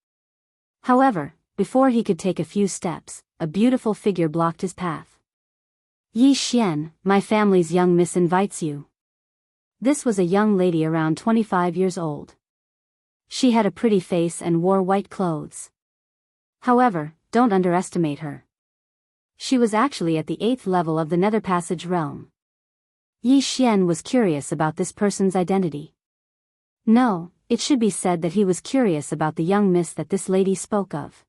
However, before he could take a few steps, a beautiful figure blocked his path. Yi Xian, my family's young miss invites you. This was a young lady around 25 years old. She had a pretty face and wore white clothes. However, don't underestimate her. She was actually at the 8th level of the Nether Passage realm. Yi Xian was curious about this person's identity. No, it should be said that he was curious about the young miss that this lady spoke of.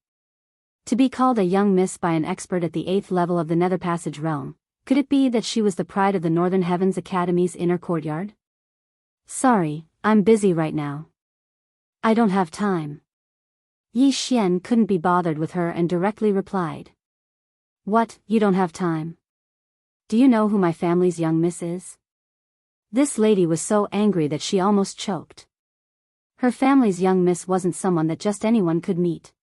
To be called a young miss by an expert at the 8th level of the Nether Passage realm, could it be that she was the pride of the Northern Heavens Academy's inner courtyard? Sorry, I'm busy right now. I don't have time. Yi Xian couldn't be bothered with her and directly replied. What, you don't have time? Do you know who my family's young miss is? This lady was so angry that she almost choked. Her family's young miss wasn't someone that just anyone could meet.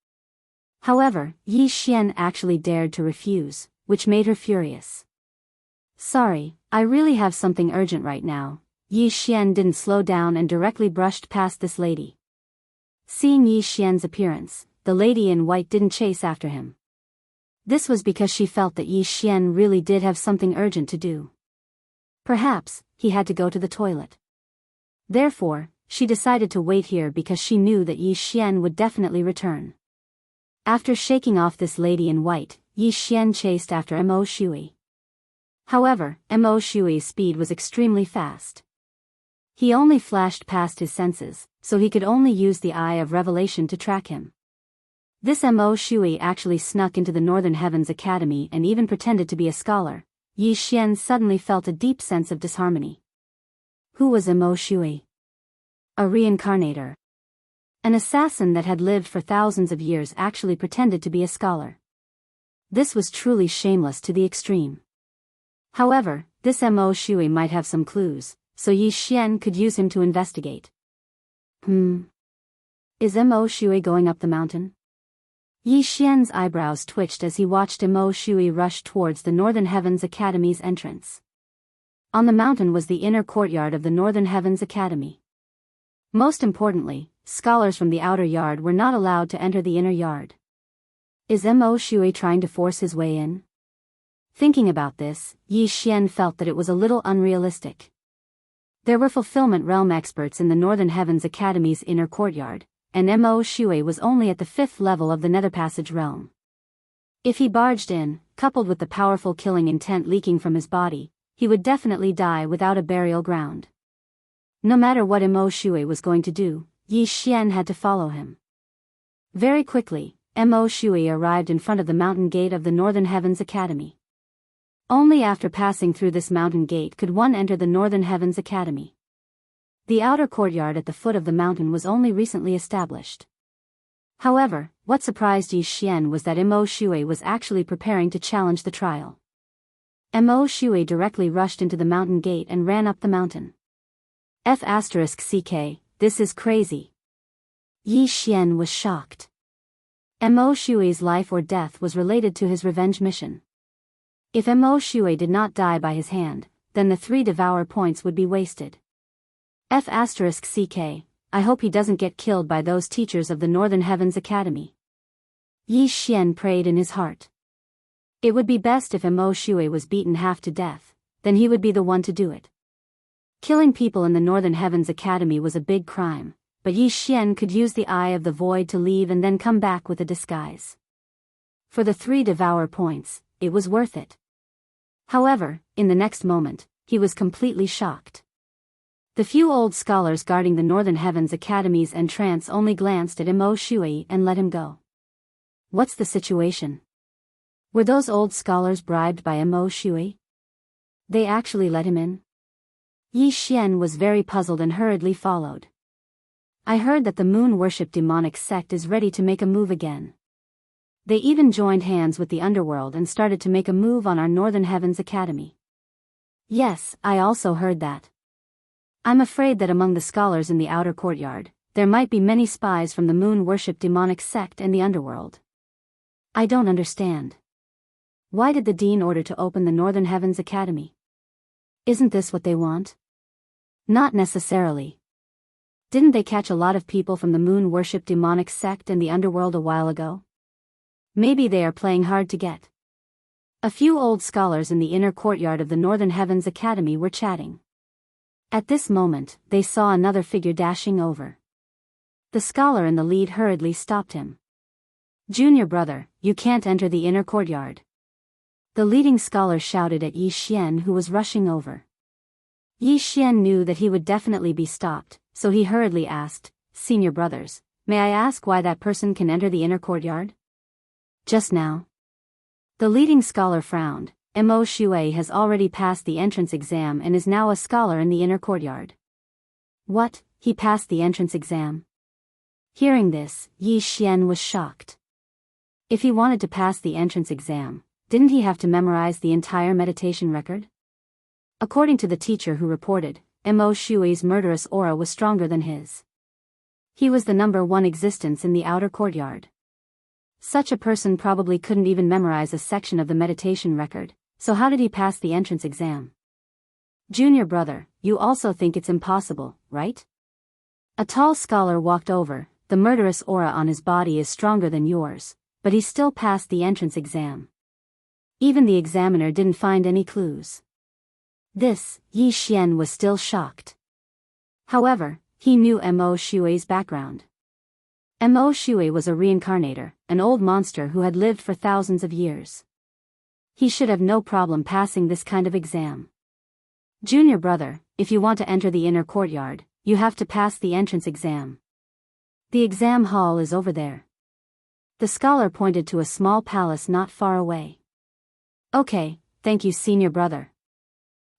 However, Yi Xian actually dared to refuse, which made her furious. Sorry, I really have something urgent right now. Yi Xian didn't slow down and directly brushed past this lady. Seeing Yi Xian's appearance, the lady in white didn't chase after him. This was because she felt that Yi Xian really did have something urgent to do. Perhaps, he had to go to the toilet. Therefore, she decided to wait here because she knew that Yi Xian would definitely return. After shaking off this lady in white, Yi Xian chased after Mo Shui. However, Mo Shui's speed was extremely fast. He only flashed past his senses, so he could only use the Eye of Revelation to track him. This Mo Shui actually snuck into the Northern Heavens Academy and even pretended to be a scholar. Yi Xian suddenly felt a deep sense of disharmony. Who was Mo Shui? A reincarnator. An assassin that had lived for thousands of years actually pretended to be a scholar. This was truly shameless to the extreme. However, this Mo Shui might have some clues, so Yi Xian could use him to investigate. Is Mo Shui going up the mountain? Yi Xian's eyebrows twitched as he watched Mo Shui rush towards the Northern Heavens Academy's entrance. On the mountain was the inner courtyard of the Northern Heavens Academy. Most importantly, scholars from the outer yard were not allowed to enter the inner yard. Is Mo Shui trying to force his way in? Thinking about this, Yi Xian felt that it was a little unrealistic. There were fulfillment realm experts in the Northern Heavens Academy's inner courtyard, and Mo Shui was only at the 5th level of the Nether Passage realm. If he barged in, coupled with the powerful killing intent leaking from his body, he would definitely die without a burial ground. No matter what Mo Shui was going to do, Yi Xian had to follow him. Very quickly, Mo Shui arrived in front of the mountain gate of the Northern Heavens Academy. Only after passing through this mountain gate could one enter the Northern Heavens Academy. The outer courtyard at the foot of the mountain was only recently established. However, what surprised Yi Xian was that Mo Shui was actually preparing to challenge the trial. Mo Shui directly rushed into the mountain gate and ran up the mountain. F***ck, this is crazy. Yi Xian was shocked. Mo Shui's life or death was related to his revenge mission. If Mo Shui did not die by his hand, then the 3 devour points would be wasted. F***ck, I hope he doesn't get killed by those teachers of the Northern Heavens Academy. Yi Xian prayed in his heart. It would be best if Mo Shui was beaten half to death, then he would be the one to do it. Killing people in the Northern Heavens Academy was a big crime, but Yi Xian could use the Eye of the Void to leave and then come back with a disguise. For the 3 Devour points, it was worth it. However, in the next moment, he was completely shocked. The few old scholars guarding the Northern Heavens Academy's entrance only glanced at Mo Shui and let him go. What's the situation? Were those old scholars bribed by Mo Shui? They actually let him in? Yi Xian was very puzzled and hurriedly followed. I heard that the moon-worship demonic sect is ready to make a move again. They even joined hands with the underworld and started to make a move on our Northern Heavens Academy. Yes, I also heard that. I'm afraid that among the scholars in the outer courtyard, there might be many spies from the moon-worship demonic sect and the underworld. I don't understand. Why did the dean order to open the Northern Heavens Academy? Isn't this what they want? Not necessarily. Didn't they catch a lot of people from the moon-worship demonic sect and the underworld a while ago? Maybe they are playing hard to get. A few old scholars in the inner courtyard of the Northern Heavens Academy were chatting. At this moment, they saw another figure dashing over. The scholar in the lead hurriedly stopped him. Junior brother, you can't enter the inner courtyard. The leading scholar shouted at Yi Xian, who was rushing over. Yi Xian knew that he would definitely be stopped, so he hurriedly asked, Senior brothers, may I ask why that person can enter the inner courtyard? Just now. The leading scholar frowned. Mo Shui has already passed the entrance exam and is now a scholar in the inner courtyard. What, he passed the entrance exam? Hearing this, Yi Xian was shocked. If he wanted to pass the entrance exam, didn't he have to memorize the entire meditation record? According to the teacher who reported, Mo Shui's murderous aura was stronger than his. He was the number 1 existence in the outer courtyard. Such a person probably couldn't even memorize a section of the meditation record, so how did he pass the entrance exam? Junior brother, you also think it's impossible, right? A tall scholar walked over. The murderous aura on his body is stronger than yours, but he still passed the entrance exam. Even the examiner didn't find any clues. This, Yi Xian was still shocked. However, he knew Mo Shui's background. Mo Shui was a reincarnator, an old monster who had lived for thousands of years. He should have no problem passing this kind of exam. Junior brother, if you want to enter the inner courtyard, you have to pass the entrance exam. The exam hall is over there. The scholar pointed to a small palace not far away. Okay, thank you senior brother.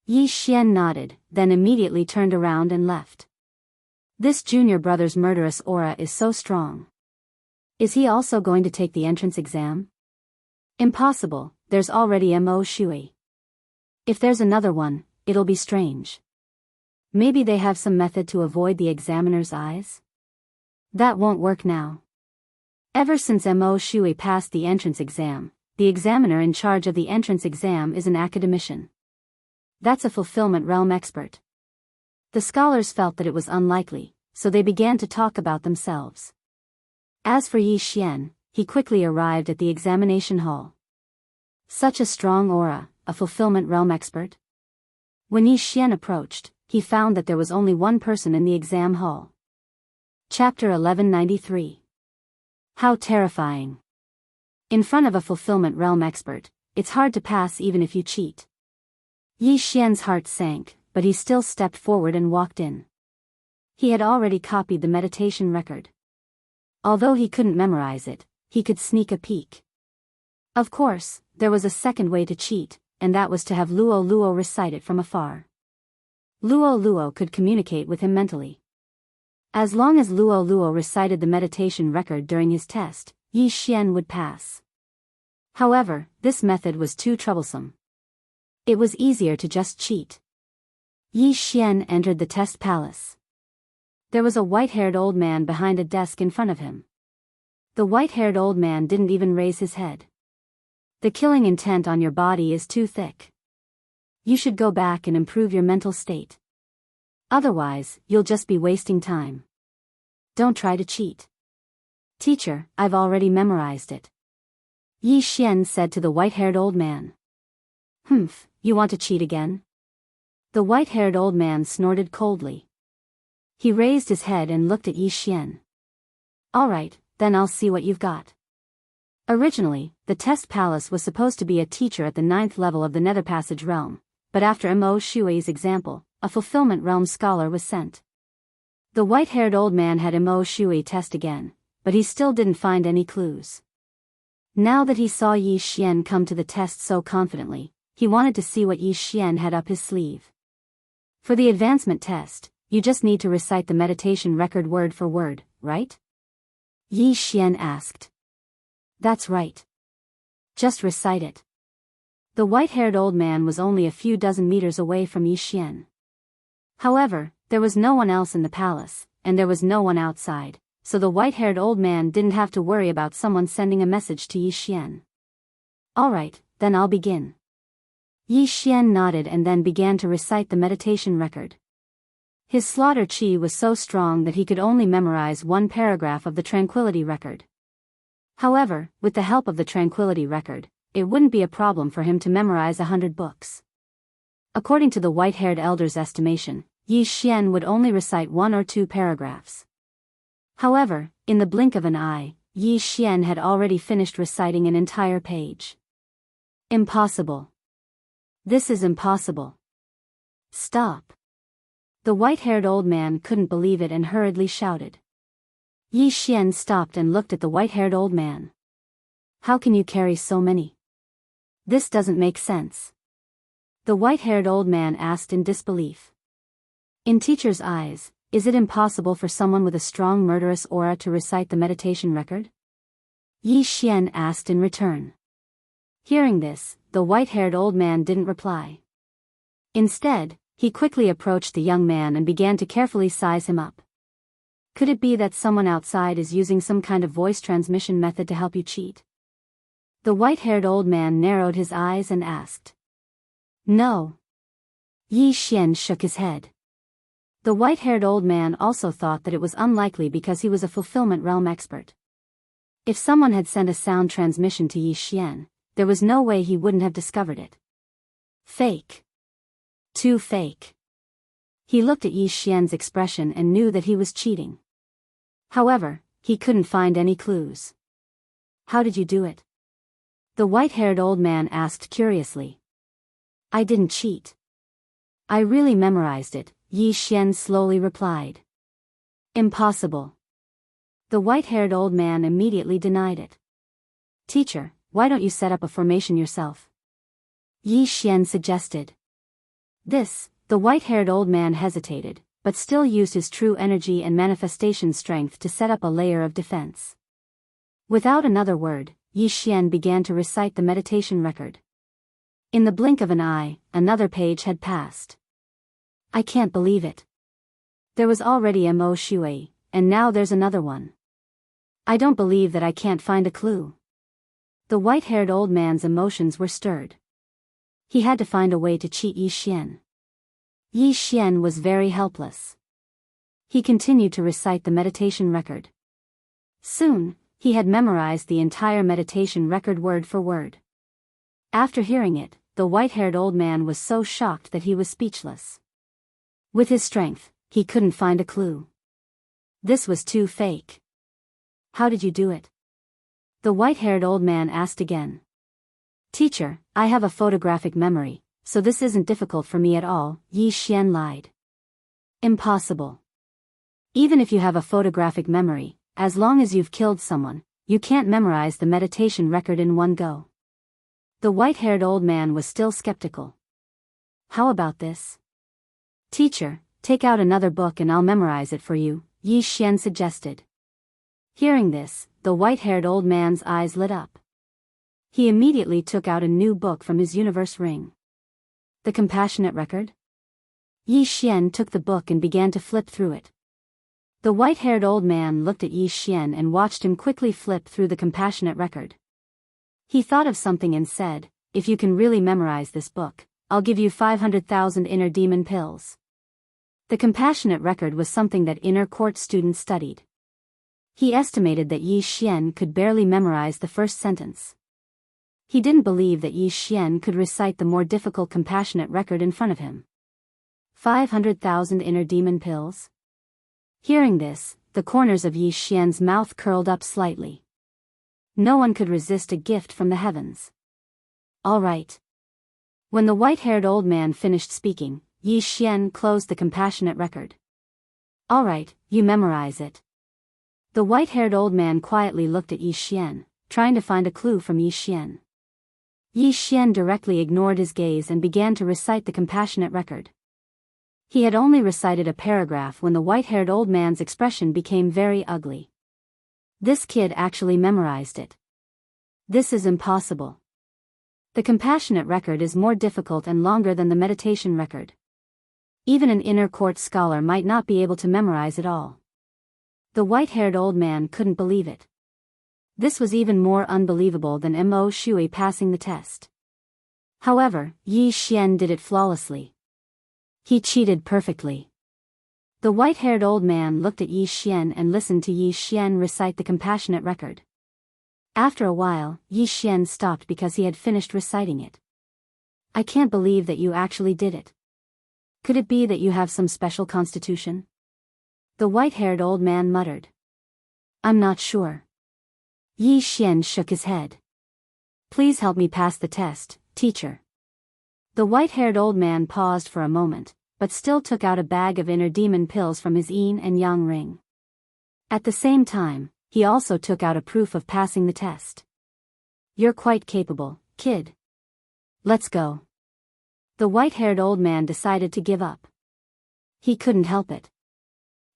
Yi Xian nodded, then immediately turned around and left. This junior brother's murderous aura is so strong. Is he also going to take the entrance exam? Impossible, there's already Mo Shui. If there's another one, it'll be strange. Maybe they have some method to avoid the examiner's eyes? That won't work now. Ever since Mo Shui passed the entrance exam, the examiner in charge of the entrance exam is an academician. That's a fulfillment realm expert. The scholars felt that it was unlikely, so they began to talk about themselves. As for Yi Xian, he quickly arrived at the examination hall. Such a strong aura, a fulfillment realm expert? When Yi Xian approached, he found that there was only one person in the exam hall. Chapter 1193. How terrifying. In front of a fulfillment realm expert, it's hard to pass even if you cheat. Yi Xian's heart sank, but he still stepped forward and walked in. He had already copied the meditation record. Although he couldn't memorize it, he could sneak a peek. Of course, there was a second way to cheat, and that was to have Luo Luo recite it from afar. Luo Luo could communicate with him mentally. As long as Luo Luo recited the meditation record during his test, Yi Xian would pass. However, this method was too troublesome. It was easier to just cheat. Yi Xian entered the test palace. There was a white-haired old man behind a desk in front of him. The white-haired old man didn't even raise his head. The killing intent on your body is too thick. You should go back and improve your mental state. Otherwise, you'll just be wasting time. Don't try to cheat. Teacher, I've already memorized it. Yi Xian said to the white-haired old man. You want to cheat again? The white-haired old man snorted coldly. He raised his head and looked at Yi Xian. All right, then I'll see what you've got. Originally, the test palace was supposed to be a teacher at the 9th level of the Nether Passage realm, but after Mo Shui's example, a fulfillment realm scholar was sent. The white-haired old man had Mo Shui test again, but he still didn't find any clues. Now that he saw Yi Xian come to the test so confidently, he wanted to see what Yi Xian had up his sleeve. For the advancement test, you just need to recite the meditation record word for word, right? Yi Xian asked. That's right. Just recite it. The white-haired old man was only a few dozen meters away from Yi Xian. However, there was no one else in the palace, and there was no one outside, so the white-haired old man didn't have to worry about someone sending a message to Yi Xian. All right, then I'll begin. Yi Xian nodded and then began to recite the meditation record. His slaughter chi was so strong that he could only memorize one paragraph of the tranquility record. However, with the help of the tranquility record, it wouldn't be a problem for him to memorize 100 books. According to the white-haired elder's estimation, Yi Xian would only recite 1 or 2 paragraphs. However, in the blink of an eye, Yi Xian had already finished reciting an entire page. Impossible. This is impossible. Stop. The white-haired old man couldn't believe it and hurriedly shouted. Yi Xian stopped and looked at the white-haired old man. How can you carry so many? This doesn't make sense. The white-haired old man asked in disbelief. In teacher's eyes, is it impossible for someone with a strong murderous aura to recite the meditation record? Yi Xian asked in return. Hearing this, the white-haired old man didn't reply. Instead, he quickly approached the young man and began to carefully size him up. Could it be that someone outside is using some kind of voice transmission method to help you cheat? The white-haired old man narrowed his eyes and asked. No. Yi Xian shook his head. The white-haired old man also thought that it was unlikely because he was a fulfillment realm expert. If someone had sent a sound transmission to Yi Xian, there was no way he wouldn't have discovered it. Fake. Too fake. He looked at Yi Xian's expression and knew that he was cheating. However, he couldn't find any clues. How did you do it? The white-haired old man asked curiously. I didn't cheat. I really memorized it, Yi Xian slowly replied. Impossible. The white-haired old man immediately denied it. Teacher, why don't you set up a formation yourself? Yi Xian suggested. The white-haired old man hesitated, but still used his true energy and manifestation strength to set up a layer of defense. Without another word, Yi Xian began to recite the meditation record. In the blink of an eye, another page had passed. I can't believe it. There was already Mo Shui, and now there's another one. I don't believe that I can't find a clue. The white-haired old man's emotions were stirred. He had to find a way to cheat Yi Xian. Yi Xian was very helpless. He continued to recite the meditation record. Soon, he had memorized the entire meditation record word for word. After hearing it, the white-haired old man was so shocked that he was speechless. With his strength, he couldn't find a clue. This was too fake. How did you do it? The white-haired old man asked again. Teacher, I have a photographic memory, so this isn't difficult for me at all, Yi Xian lied. Impossible. Even if you have a photographic memory, as long as you've killed someone, you can't memorize the meditation record in one go. The white-haired old man was still skeptical. How about this? Teacher, take out another book and I'll memorize it for you, Yi Xian suggested. Hearing this, the white-haired old man's eyes lit up. He immediately took out a new book from his universe ring. The Compassionate Record? Yi Xian took the book and began to flip through it. The white-haired old man looked at Yi Xian and watched him quickly flip through the Compassionate Record. He thought of something and said, if you can really memorize this book, I'll give you 500,000 inner demon pills. The Compassionate Record was something that inner court students studied. He estimated that Yi Xian could barely memorize the first sentence. He didn't believe that Yi Xian could recite the more difficult Compassionate Record in front of him. 500,000 inner demon pills? Hearing this, the corners of Yi Xian's mouth curled up slightly. No one could resist a gift from the heavens. All right. When the white-haired old man finished speaking, Yi Xian closed the compassionate record. All right, you memorize it. The white-haired old man quietly looked at Yi Xian, trying to find a clue from Yi Xian. Yi Xian directly ignored his gaze and began to recite the compassionate record. He had only recited a paragraph when the white-haired old man's expression became very ugly. This kid actually memorized it. This is impossible. The compassionate record is more difficult and longer than the meditation record. Even an inner court scholar might not be able to memorize it all. The white-haired old man couldn't believe it. This was even more unbelievable than Mo Shui passing the test. However, Yi Xian did it flawlessly. He cheated perfectly. The white-haired old man looked at Yi Xian and listened to Yi Xian recite the compassionate record. After a while, Yi Xian stopped because he had finished reciting it. I can't believe that you actually did it. Could it be that you have some special constitution? The white-haired old man muttered. I'm not sure. Yi Xian shook his head. Please help me pass the test, teacher. The white-haired old man paused for a moment, but still took out a bag of inner demon pills from his yin and yang ring. At the same time, he also took out a proof of passing the test. You're quite capable, kid. Let's go. The white-haired old man decided to give up. He couldn't help it.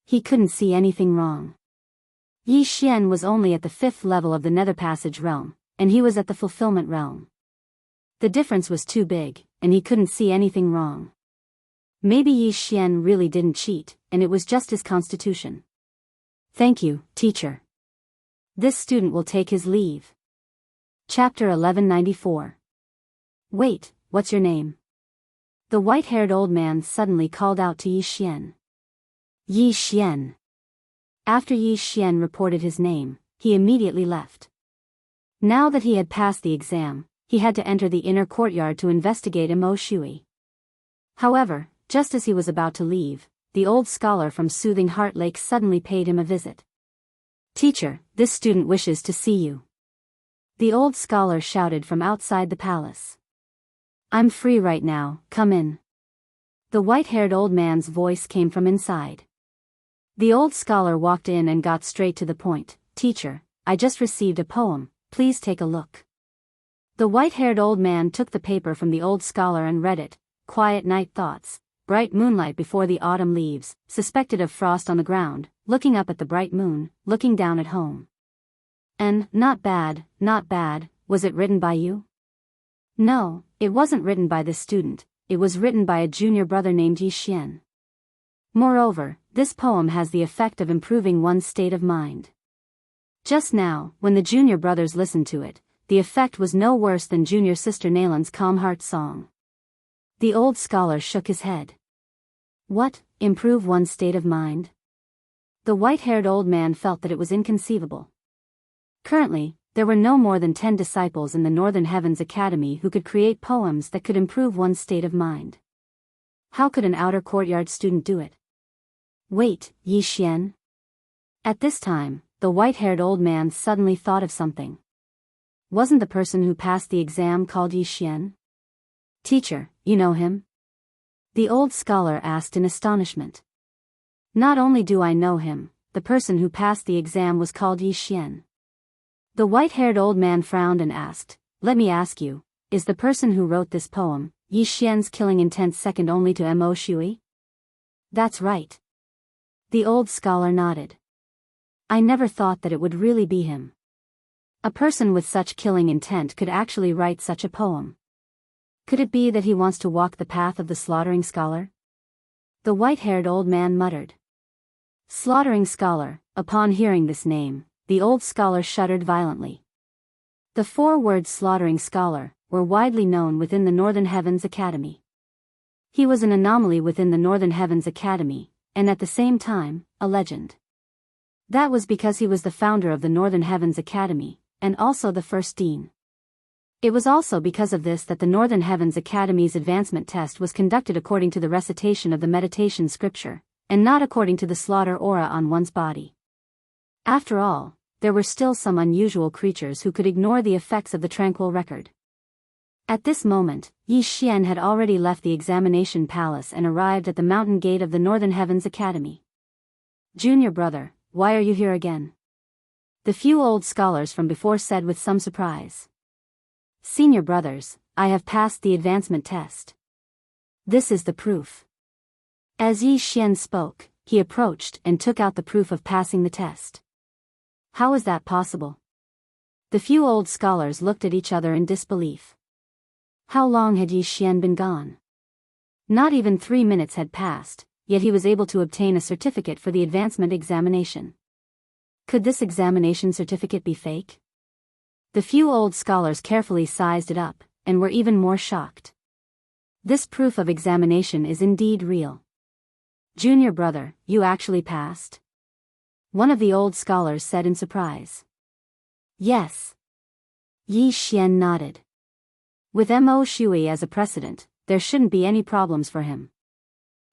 He couldn't see anything wrong. Yi Xian was only at the 5th level of the Nether Passage realm, and he was at the Fulfillment realm. The difference was too big, and he couldn't see anything wrong. Maybe Yi Xian really didn't cheat, and it was just his constitution. Thank you, teacher. This student will take his leave. Chapter 1194. Wait, what's your name? The white-haired old man suddenly called out to Yi Xian. Yi Xian. After Yi Xian reported his name, he immediately left. Now that he had passed the exam, he had to enter the inner courtyard to investigate Mo Shui. However, just as he was about to leave, the old scholar from Soothing Heart Lake suddenly paid him a visit. Teacher, this student wishes to see you. The old scholar shouted from outside the palace. I'm free right now, come in. The white-haired old man's voice came from inside. The old scholar walked in and got straight to the point. Teacher, I just received a poem, please take a look. The white-haired old man took the paper from the old scholar and read it. Quiet night thoughts, bright moonlight before the autumn leaves, suspected of frost on the ground, looking up at the bright moon, looking down at home. And, not bad, was it written by you? No, it wasn't written by this student, it was written by a junior brother named Yi Xian. Moreover, this poem has the effect of improving one's state of mind. Just now, when the junior brothers listened to it, the effect was no worse than junior sister Nalan's Calm Heart song. The old scholar shook his head. What, improve one's state of mind? The white-haired old man felt that it was inconceivable. Currently, there were no more than 10 disciples in the Northern Heavens Academy who could create poems that could improve one's state of mind. How could an outer courtyard student do it? Wait, Yi Xian? At this time, the white-haired old man suddenly thought of something. Wasn't the person who passed the exam called Yi Xian? Teacher, you know him? The old scholar asked in astonishment. Not only do I know him, the person who passed the exam was called Yi Xian. The white-haired old man frowned and asked, let me ask you, is the person who wrote this poem, Yi Xian's killing intent second only to Mo Shui? That's right. The old scholar nodded. I never thought that it would really be him. A person with such killing intent could actually write such a poem. Could it be that he wants to walk the path of the slaughtering scholar? The white-haired old man muttered. Slaughtering scholar, upon hearing this name, the old scholar shuddered violently. The 4 words slaughtering scholar were widely known within the Northern Heavens Academy. He was an anomaly within the Northern Heavens Academy, and at the same time, a legend. That was because he was the founder of the Northern Heavens Academy, and also the first dean. It was also because of this that the Northern Heavens Academy's advancement test was conducted according to the recitation of the meditation scripture, and not according to the slaughter aura on one's body. After all, there were still some unusual creatures who could ignore the effects of the Tranquil record. At this moment, Yi Xian had already left the examination palace and arrived at the mountain gate of the Northern Heavens Academy. "Junior brother, why are you here again?" the few old scholars from before said with some surprise. "Senior brothers, I have passed the advancement test. This is the proof." As Yi Xian spoke, he approached and took out the proof of passing the test. "How is that possible?" The few old scholars looked at each other in disbelief. How long had Yi Xian been gone? Not even 3 minutes had passed, yet he was able to obtain a certificate for the advancement examination. Could this examination certificate be fake? The few old scholars carefully sized it up, and were even more shocked. This proof of examination is indeed real. "Junior brother, you actually passed?" one of the old scholars said in surprise. "Yes." Yi Xian nodded. With Mo Shui as a precedent, there shouldn't be any problems for him.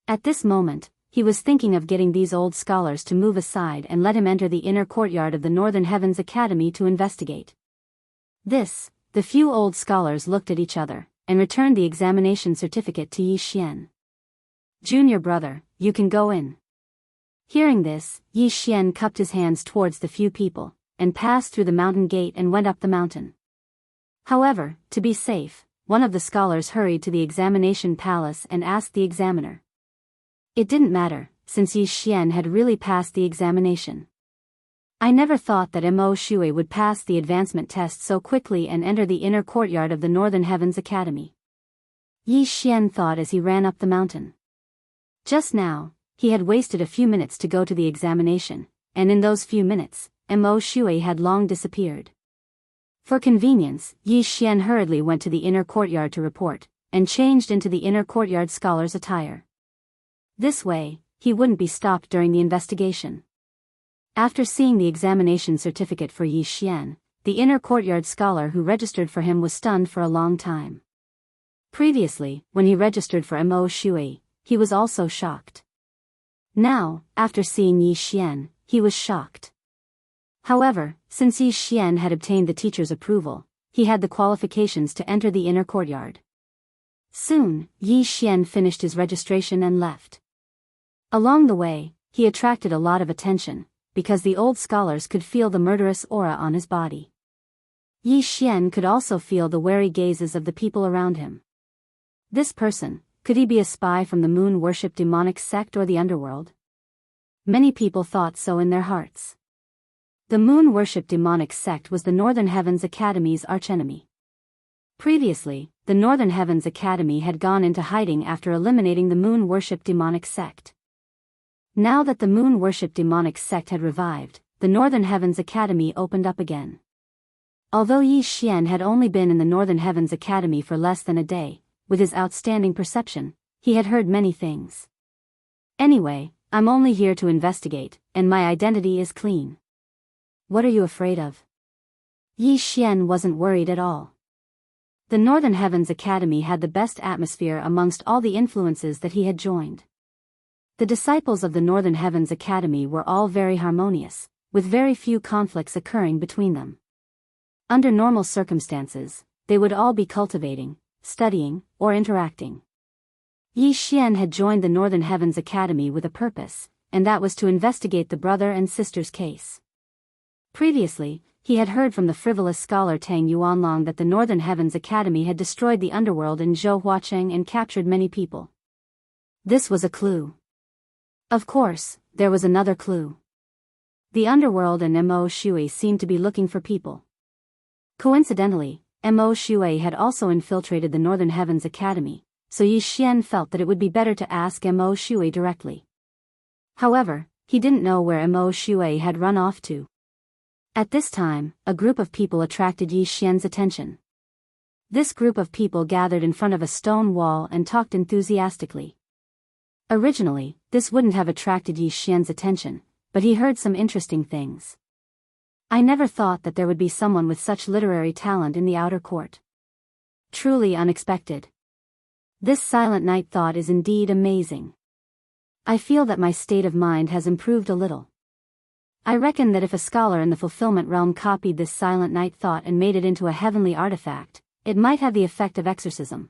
At this moment, he was thinking of getting these old scholars to move aside and let him enter the inner courtyard of the Northern Heavens Academy to investigate. The few old scholars looked at each other, and returned the examination certificate to Yi Xian. "Junior brother, you can go in." Hearing this, Yi Xian cupped his hands towards the few people, and passed through the mountain gate and went up the mountain. However, to be safe, one of the scholars hurried to the examination palace and asked the examiner. It didn't matter, since Yi Xian had really passed the examination. "I never thought that Mo Shui would pass the advancement test so quickly and enter the inner courtyard of the Northern Heavens Academy," Yi Xian thought as he ran up the mountain. Just now, he had wasted a few minutes to go to the examination, and in those few minutes, Mo Shui had long disappeared. For convenience, Yi Xian hurriedly went to the inner courtyard to report, and changed into the inner courtyard scholar's attire. This way, he wouldn't be stopped during the investigation. After seeing the examination certificate for Yi Xian, the inner courtyard scholar who registered for him was stunned for a long time. Previously, when he registered for Mo Shui, he was also shocked. Now, after seeing Yi Xian, he was shocked. However, since Yi Xian had obtained the teacher's approval, he had the qualifications to enter the inner courtyard. Soon, Yi Xian finished his registration and left. Along the way, he attracted a lot of attention, because the old scholars could feel the murderous aura on his body. Yi Xian could also feel the wary gazes of the people around him. This person, could he be a spy from the moon-worship demonic sect or the underworld? Many people thought so in their hearts. The moon-worship demonic sect was the Northern Heavens Academy's archenemy. Previously, the Northern Heavens Academy had gone into hiding after eliminating the moon-worship demonic sect. Now that the moon-worship demonic sect had revived, the Northern Heavens Academy opened up again. Although Yi Xian had only been in the Northern Heavens Academy for less than a day, with his outstanding perception, he had heard many things. "Anyway, I'm only here to investigate, and my identity is clean." "What are you afraid of?" Yi Xian wasn't worried at all. The Northern Heavens Academy had the best atmosphere amongst all the influences that he had joined. The disciples of the Northern Heavens Academy were all very harmonious, with very few conflicts occurring between them. Under normal circumstances, they would all be cultivating, studying, or interacting. Yi Xian had joined the Northern Heavens Academy with a purpose, and that was to investigate the brother and sister's case. Previously, he had heard from the frivolous scholar Tang Yuanlong that the Northern Heavens Academy had destroyed the underworld in Zhouhuacheng and captured many people. This was a clue. Of course, there was another clue. The underworld and Mo Shui seemed to be looking for people. Coincidentally, Mo Shui had also infiltrated the Northern Heavens Academy, so Yi Xian felt that it would be better to ask Mo Shui directly. However, he didn't know where Mo Shui had run off to. At this time, a group of people attracted Yi Xian's attention. This group of people gathered in front of a stone wall and talked enthusiastically. Originally, this wouldn't have attracted Yi Xian's attention, but he heard some interesting things. "I never thought that there would be someone with such literary talent in the outer court," Truly unexpected. This silent night thought is indeed amazing. I feel that my state of mind has improved a little. I reckon that if a scholar in the fulfillment realm copied this silent night thought and made it into a heavenly artifact, it might have the effect of exorcism.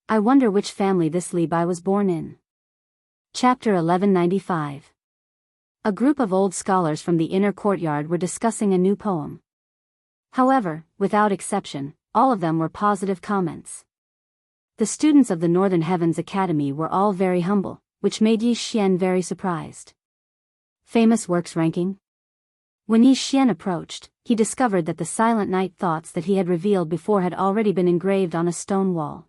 I wonder which family this Li Bai was born in. Chapter 1195. A group of old scholars from the inner courtyard were discussing a new poem. However, without exception, all of them were positive comments. The students of the Northern Heavens Academy were all very humble, which made Yi Xian very surprised. Famous works ranking? When Yi Xian approached, he discovered that the silent night thoughts that he had revealed before had already been engraved on a stone wall.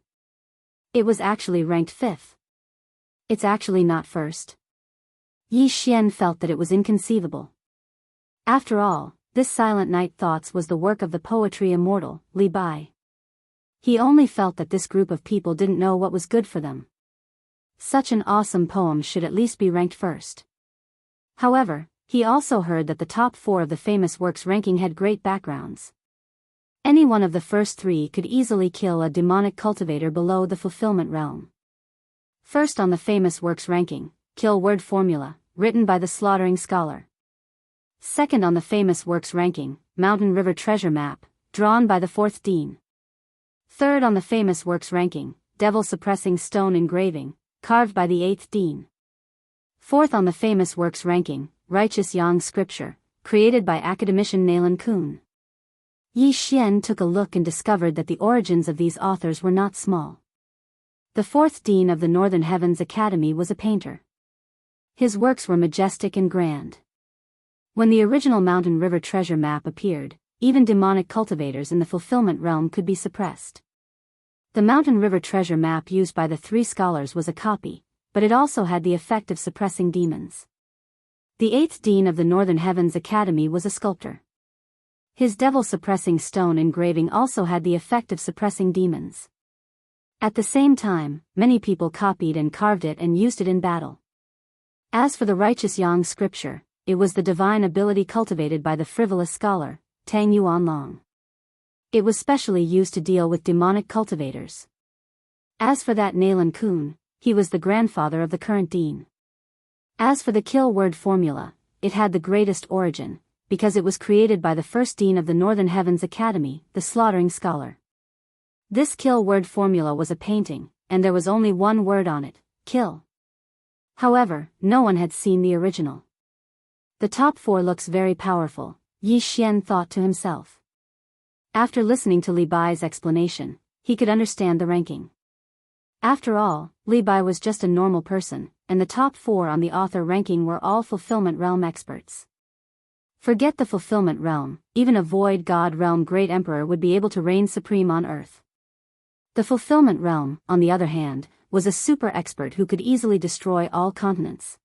It was actually ranked 5th. It's actually not first. Yi Xian felt that it was inconceivable. After all, this silent night thoughts was the work of the poetry immortal, Li Bai. He only felt that this group of people didn't know what was good for them. Such an awesome poem should at least be ranked first. However, he also heard that the top 4 of the famous works ranking had great backgrounds. Any one of the first 3 could easily kill a demonic cultivator below the fulfillment realm. First on the famous works ranking, Kill Word Formula, written by the Slaughtering Scholar. Second on the famous works ranking, Mountain River Treasure Map, drawn by the 4th Dean. Third on the famous works ranking, Devil Suppressing Stone Engraving, carved by the 8th Dean. Fourth on the famous works ranking, Righteous Yang Scripture, created by academician Nalan Kun. Yi Xian took a look and discovered that the origins of these authors were not small. The 4th Dean of the Northern Heavens Academy was a painter. His works were majestic and grand. When the original Mountain River Treasure Map appeared, even demonic cultivators in the fulfillment realm could be suppressed. The Mountain River Treasure Map used by the 3 scholars was a copy, but it also had the effect of suppressing demons. The 8th Dean of the Northern Heavens Academy was a sculptor. His devil-suppressing stone engraving also had the effect of suppressing demons. At the same time, many people copied and carved it and used it in battle. As for the Righteous Yang Scripture, it was the divine ability cultivated by the frivolous scholar, Tang Yuanlong. It was specially used to deal with demonic cultivators. As for that Nalan Kun, he was the grandfather of the current dean. As for the Kill Word Formula, it had the greatest origin, because it was created by the 1st Dean of the Northern Heavens Academy, the Slaughtering Scholar. This Kill Word Formula was a painting, and there was only one word on it, kill. However, no one had seen the original. The top 4 looks very powerful, Yi Xian thought to himself. After listening to Li Bai's explanation, he could understand the ranking. After all, Li Bai was just a normal person, and the top 4 on the author ranking were all fulfillment realm experts. Forget the fulfillment realm, even a void god realm great emperor would be able to reign supreme on earth. The fulfillment realm, on the other hand, was a super expert who could easily destroy all continents.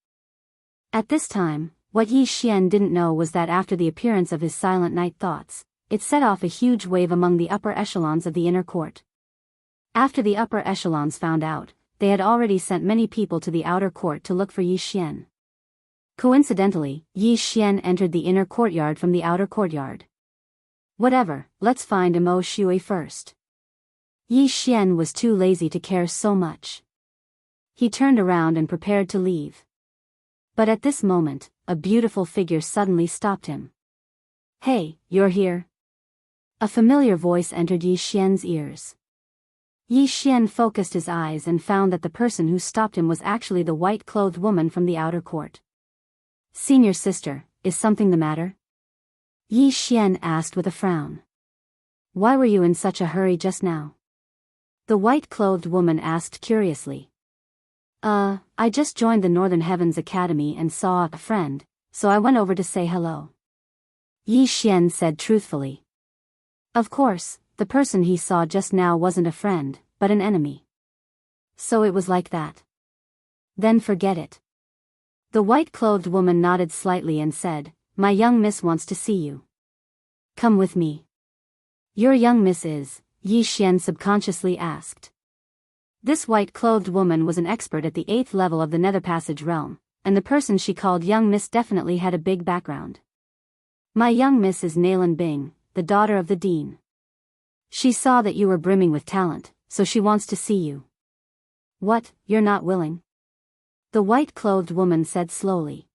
At this time, what Yi Xian didn't know was that after the appearance of his silent night thoughts, it set off a huge wave among the upper echelons of the inner court. After the upper echelons found out, they had already sent many people to the outer court to look for Yi Xian. Coincidentally, Yi Xian entered the inner courtyard from the outer courtyard. Whatever, let's find Mo Shui first. Yi Xian was too lazy to care so much. He turned around and prepared to leave. But at this moment, a beautiful figure suddenly stopped him. Hey, you're here? A familiar voice entered Yi Xian's ears. Yi Xian focused his eyes and found that the person who stopped him was actually the white-clothed woman from the outer court. Senior sister, is something the matter? Yi Xian asked with a frown. Why were you in such a hurry just now? The white-clothed woman asked curiously. I just joined the Northern Heavens Academy and saw a friend, so I went over to say hello. Yi Xian said truthfully. Of course, the person he saw just now wasn't a friend, but an enemy. So it was like that. Then forget it. The white-clothed woman nodded slightly and said, My young miss wants to see you. Come with me. Your young miss is, Yi Xian subconsciously asked. This white-clothed woman was an expert at the 8th level of the Nether Passage realm, and the person she called young miss definitely had a big background. My young miss is Nalan Bing, the daughter of the dean. She saw that you were brimming with talent, so she wants to see you. What, you're not willing? The white-clothed woman said slowly.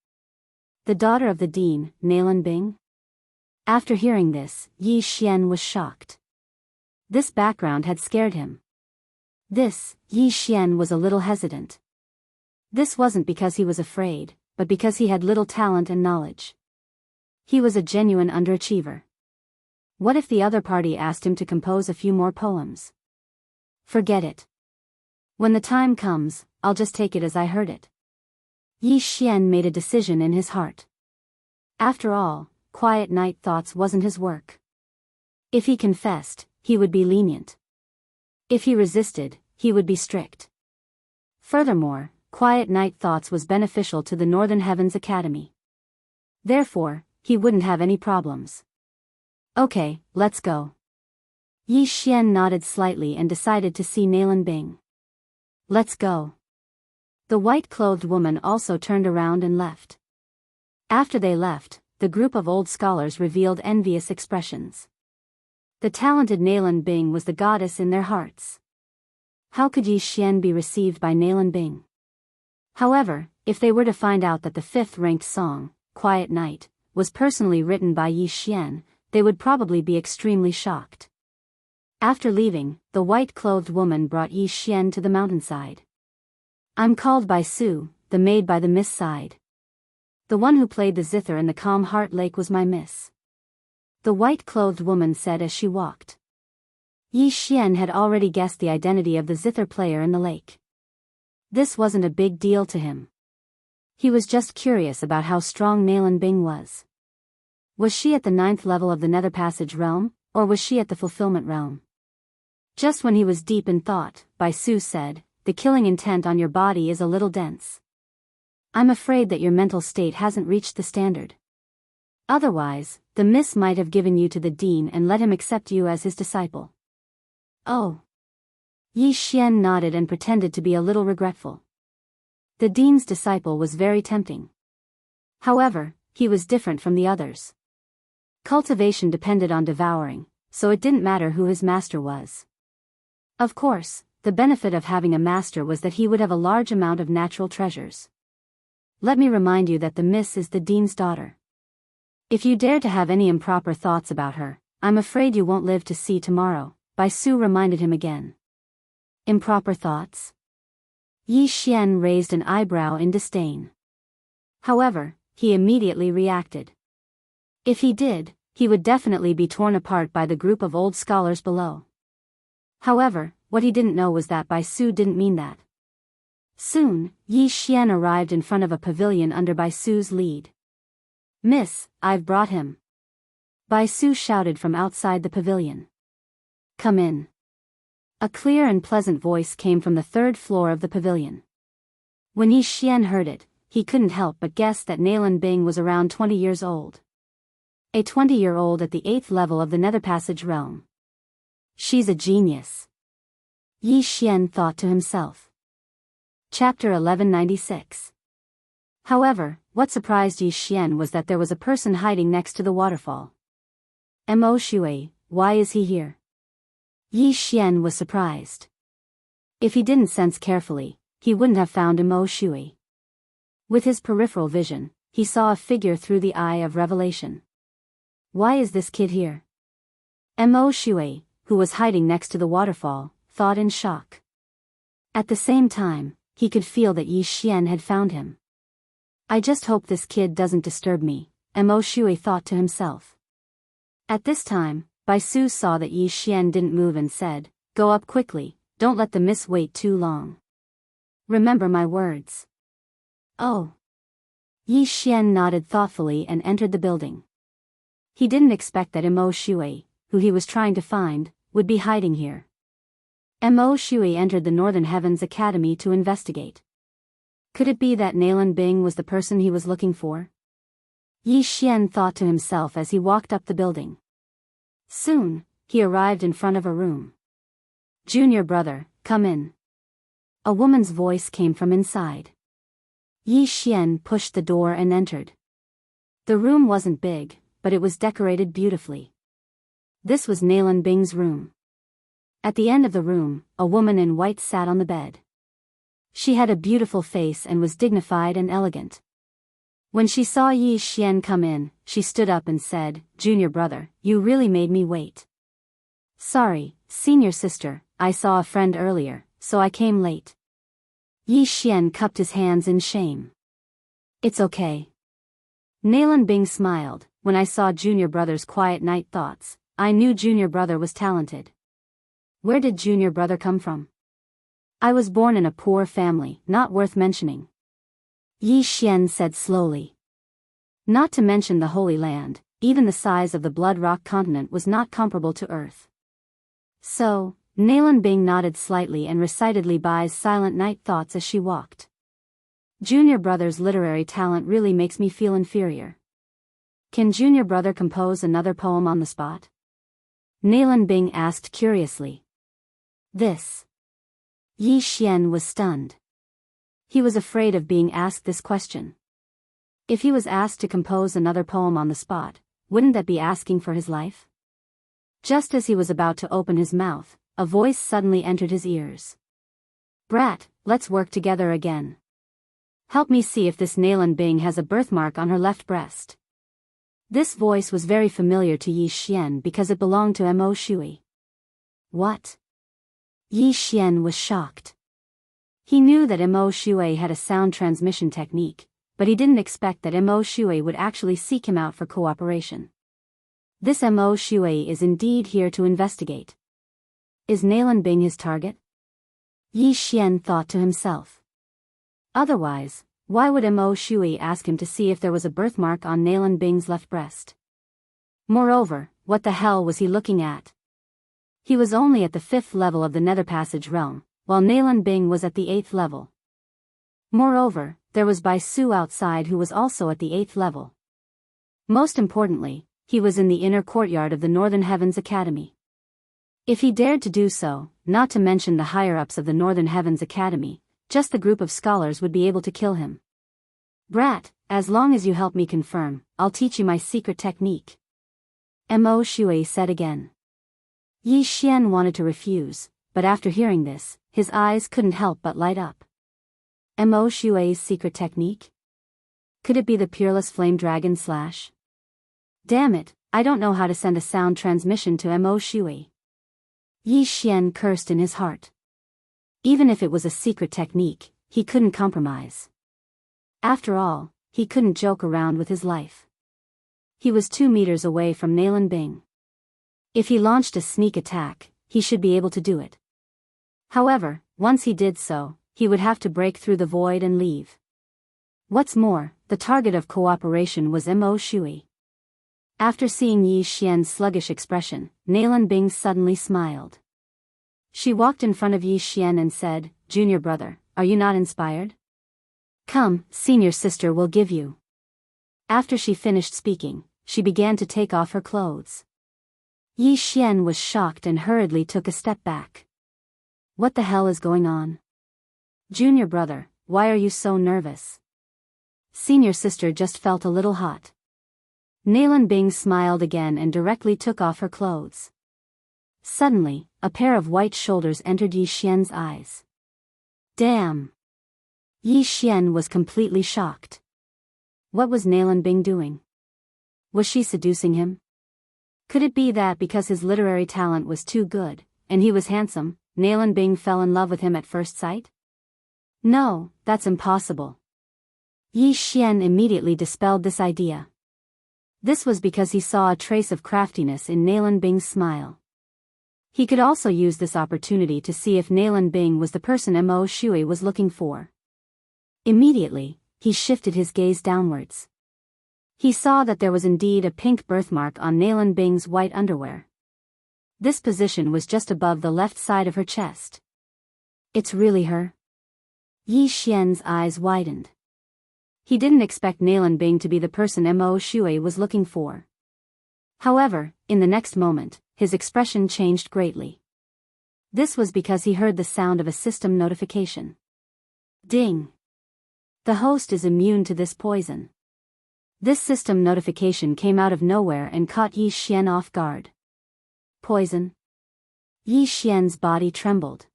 The daughter of the dean, Nalan Bing? After hearing this, Yi Xian was shocked. This background had scared him. Yi Xian was a little hesitant. This wasn't because he was afraid, but because he had little talent and knowledge. He was a genuine underachiever. What if the other party asked him to compose a few more poems? Forget it. When the time comes, I'll just take it as I heard it. Yi Xian made a decision in his heart. After all, quiet night thoughts wasn't his work. If he confessed, he would be lenient. If he resisted, he would be strict. Furthermore, quiet night thoughts was beneficial to the Northern Heavens Academy. Therefore, he wouldn't have any problems. Okay, let's go. Yi Xian nodded slightly and decided to see Nalan Bing. Let's go. The white-clothed woman also turned around and left. After they left, the group of old scholars revealed envious expressions. The talented Nalan Bing was the goddess in their hearts. How could Yi Xian be received by Nalan Bing? However, if they were to find out that the 5th-ranked song, Quiet Night, was personally written by Yi Xian, they would probably be extremely shocked. After leaving, the white-clothed woman brought Yi Xian to the mountainside. I'm called by Su, the maid by the mist side. The one who played the zither in the calm heart lake was my miss. The white-clothed woman said as she walked. Yi Xian had already guessed the identity of the zither player in the lake. This wasn't a big deal to him. He was just curious about how strong Nalan Bing was. Was she at the 9th level of the Nether Passage realm, or was she at the Fulfillment realm? Just when he was deep in thought, Bai Su said, the killing intent on your body is a little dense. I'm afraid that your mental state hasn't reached the standard. Otherwise, the miss might have given you to the dean and let him accept you as his disciple. Oh. Yi Xian nodded and pretended to be a little regretful. The dean's disciple was very tempting. However, he was different from the others. Cultivation depended on devouring, so it didn't matter who his master was. Of course, the benefit of having a master was that he would have a large amount of natural treasures. Let me remind you that the miss is the dean's daughter. If you dare to have any improper thoughts about her, I'm afraid you won't live to see tomorrow, Bai Su reminded him again. Improper thoughts? Yi Xian raised an eyebrow in disdain. However, he immediately reacted. If he did, he would definitely be torn apart by the group of old scholars below. However, what he didn't know was that Bai Su didn't mean that. Soon, Yi Xian arrived in front of a pavilion under Bai Su's lead. Miss, I've brought him. Bai Su shouted from outside the pavilion. Come in. A clear and pleasant voice came from the 3rd floor of the pavilion. When Yi Xian heard it, he couldn't help but guess that Nalan Bing was around 20 years old. A 20-year-old at the 8th level of the Nether Passage realm. She's a genius. Yi Xian thought to himself. Chapter 1196. However, what surprised Yi Xian was that there was a person hiding next to the waterfall. Mo Shui, why is he here? Yi Xian was surprised. If he didn't sense carefully, he wouldn't have found Mo Shui. With his peripheral vision, he saw a figure through the eye of revelation. Why is this kid here? Mo Shui, who was hiding next to the waterfall, thought in shock. At the same time, he could feel that Yi Xian had found him. I just hope this kid doesn't disturb me, Mo Shui thought to himself. At this time, Bai Su saw that Yi Xian didn't move and said, Go up quickly, don't let the miss wait too long. Remember my words. Oh. Yi Xian nodded thoughtfully and entered the building. He didn't expect that Mo Shui, who he was trying to find, would be hiding here. Mo Shui entered the Northern Heavens Academy to investigate. Could it be that Nalan Bing was the person he was looking for? Yi Xian thought to himself as he walked up the building. Soon, he arrived in front of a room. Junior brother, come in. A woman's voice came from inside. Yi Xian pushed the door and entered. The room wasn't big, but it was decorated beautifully. This was Nalan Bing's room. At the end of the room, a woman in white sat on the bed. She had a beautiful face and was dignified and elegant. When she saw Yi Xian come in, she stood up and said, "Junior brother, you really made me wait." "Sorry, senior sister, I saw a friend earlier, so I came late." Yi Xian cupped his hands in shame. "It's okay." Nalan Bing smiled. "When I saw junior brother's quiet night thoughts, I knew junior brother was talented." "Where did junior brother come from?" "I was born in a poor family, not worth mentioning," Yi Xian said slowly. Not to mention the Holy Land, even the size of the Blood Rock continent was not comparable to Earth. So, Nalan Bing nodded slightly and recited Li Bai's silent night thoughts as she walked. "Junior brother's literary talent really makes me feel inferior. Can junior brother compose another poem on the spot?" Nalan Bing asked curiously. This. Yi Xian was stunned. He was afraid of being asked this question. If he was asked to compose another poem on the spot, wouldn't that be asking for his life? Just as he was about to open his mouth, a voice suddenly entered his ears. "Brat, let's work together again. Help me see if this Nalan Bing has a birthmark on her left breast." This voice was very familiar to Yi Xian because it belonged to Mo Shui. What? Yi Xian was shocked. He knew that Mo Shui had a sound transmission technique, but he didn't expect that Mo Shui would actually seek him out for cooperation. This Mo Shui is indeed here to investigate. Is Nalan Bing his target? Yi Xian thought to himself. Otherwise, why would Mo Shui ask him to see if there was a birthmark on Nalan Bing's left breast? Moreover, what the hell was he looking at? He was only at the 5th level of the Nether Passage realm, while Nalan Bing was at the 8th level. Moreover, there was Bai Su outside who was also at the 8th level. Most importantly, he was in the inner courtyard of the Northern Heavens Academy. If he dared to do so, not to mention the higher-ups of the Northern Heavens Academy, just the group of scholars would be able to kill him. "Brat, as long as you help me confirm, I'll teach you my secret technique," Mo Shui said again. Yi Xian wanted to refuse, but after hearing this, his eyes couldn't help but light up. Mo Shui's secret technique? Could it be the Peerless Flame Dragon Slash? Damn it, I don't know how to send a sound transmission to Mo Shui. Yi Xian cursed in his heart. Even if it was a secret technique, he couldn't compromise. After all, he couldn't joke around with his life. He was 2 meters away from Nalan Bing. If he launched a sneak attack, he should be able to do it. However, once he did so, he would have to break through the void and leave. What's more, the target of cooperation was Mo Shui. After seeing Yi Xian's sluggish expression, Nalan Bing suddenly smiled. She walked in front of Yi Xian and said, "Junior brother, are you not inspired? Come, senior sister will give you." After she finished speaking, she began to take off her clothes. Yi Xian was shocked and hurriedly took a step back. What the hell is going on? Junior brother, why are you so nervous? Senior sister just felt a little hot. Nalan Bing smiled again and directly took off her clothes. Suddenly, a pair of white shoulders entered Yi Xian's eyes. Damn! Yi Xian was completely shocked. What was Nalan Bing doing? Was she seducing him? Could it be that because his literary talent was too good, and he was handsome, Nalan Bing fell in love with him at first sight? No, that's impossible. Yi Xian immediately dispelled this idea. This was because he saw a trace of craftiness in Nalan Bing's smile. He could also use this opportunity to see if Nalan Bing was the person Mo Shui was looking for. Immediately, he shifted his gaze downwards. He saw that there was indeed a pink birthmark on Nalan Bing's white underwear. This position was just above the left side of her chest. It's really her? Yi Xian's eyes widened. He didn't expect Nalan Bing to be the person Mo Shui was looking for. However, in the next moment, his expression changed greatly. This was because he heard the sound of a system notification. Ding! The host is immune to this poison. This system notification came out of nowhere and caught Yi Xian off guard. Poison? Yi Xian's body trembled.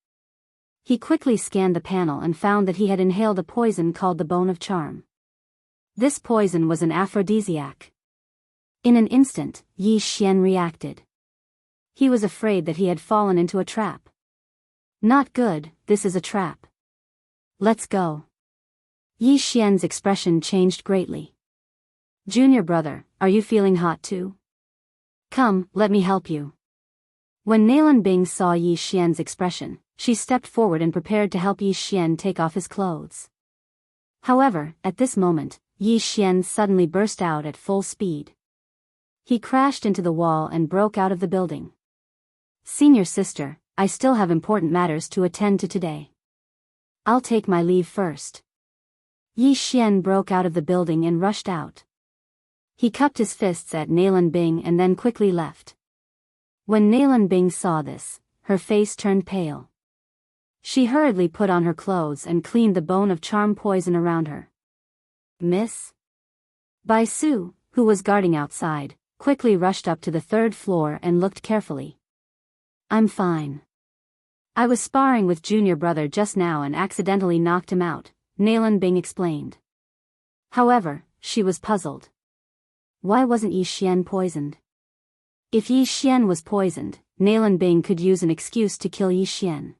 He quickly scanned the panel and found that he had inhaled a poison called the Bone of Charm. This poison was an aphrodisiac. In an instant, Yi Xian reacted. He was afraid that he had fallen into a trap. Not good, this is a trap. Let's go. Yi Xian's expression changed greatly. Junior brother, are you feeling hot too? Come, let me help you. When Nalan Bing saw Yi Xian's expression, she stepped forward and prepared to help Yi Xian take off his clothes. However, at this moment, Yi Xian suddenly burst out at full speed. He crashed into the wall and broke out of the building. Senior sister, I still have important matters to attend to today. I'll take my leave first. Yi Xian broke out of the building and rushed out. He cupped his fists at Nalan Bing and then quickly left. When Nalan Bing saw this, her face turned pale. She hurriedly put on her clothes and cleaned the Bone of Charm poison around her. Miss? Bai Su, who was guarding outside, quickly rushed up to the third floor and looked carefully. I'm fine. I was sparring with junior brother just now and accidentally knocked him out, Nalan Bing explained. However, she was puzzled. Why wasn't Yi Xian poisoned? If Yi Xian was poisoned, Nalan Bing could use an excuse to kill Yi Xian.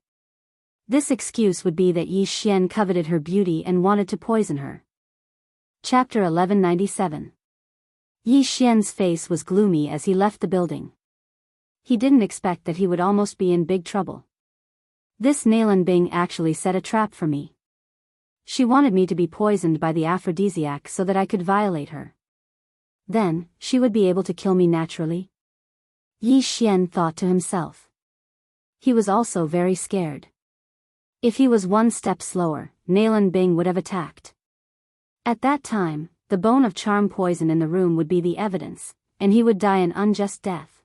This excuse would be that Yi Xian coveted her beauty and wanted to poison her. Chapter 1197. Yi Xian's face was gloomy as he left the building. He didn't expect that he would almost be in big trouble. This Nalan Bing actually set a trap for me. She wanted me to be poisoned by the aphrodisiac so that I could violate her. Then, she would be able to kill me naturally? Yi Xian thought to himself. He was also very scared. If he was one step slower, Nalan Bing would have attacked. At that time, the Bone of Charm poison in the room would be the evidence, and he would die an unjust death.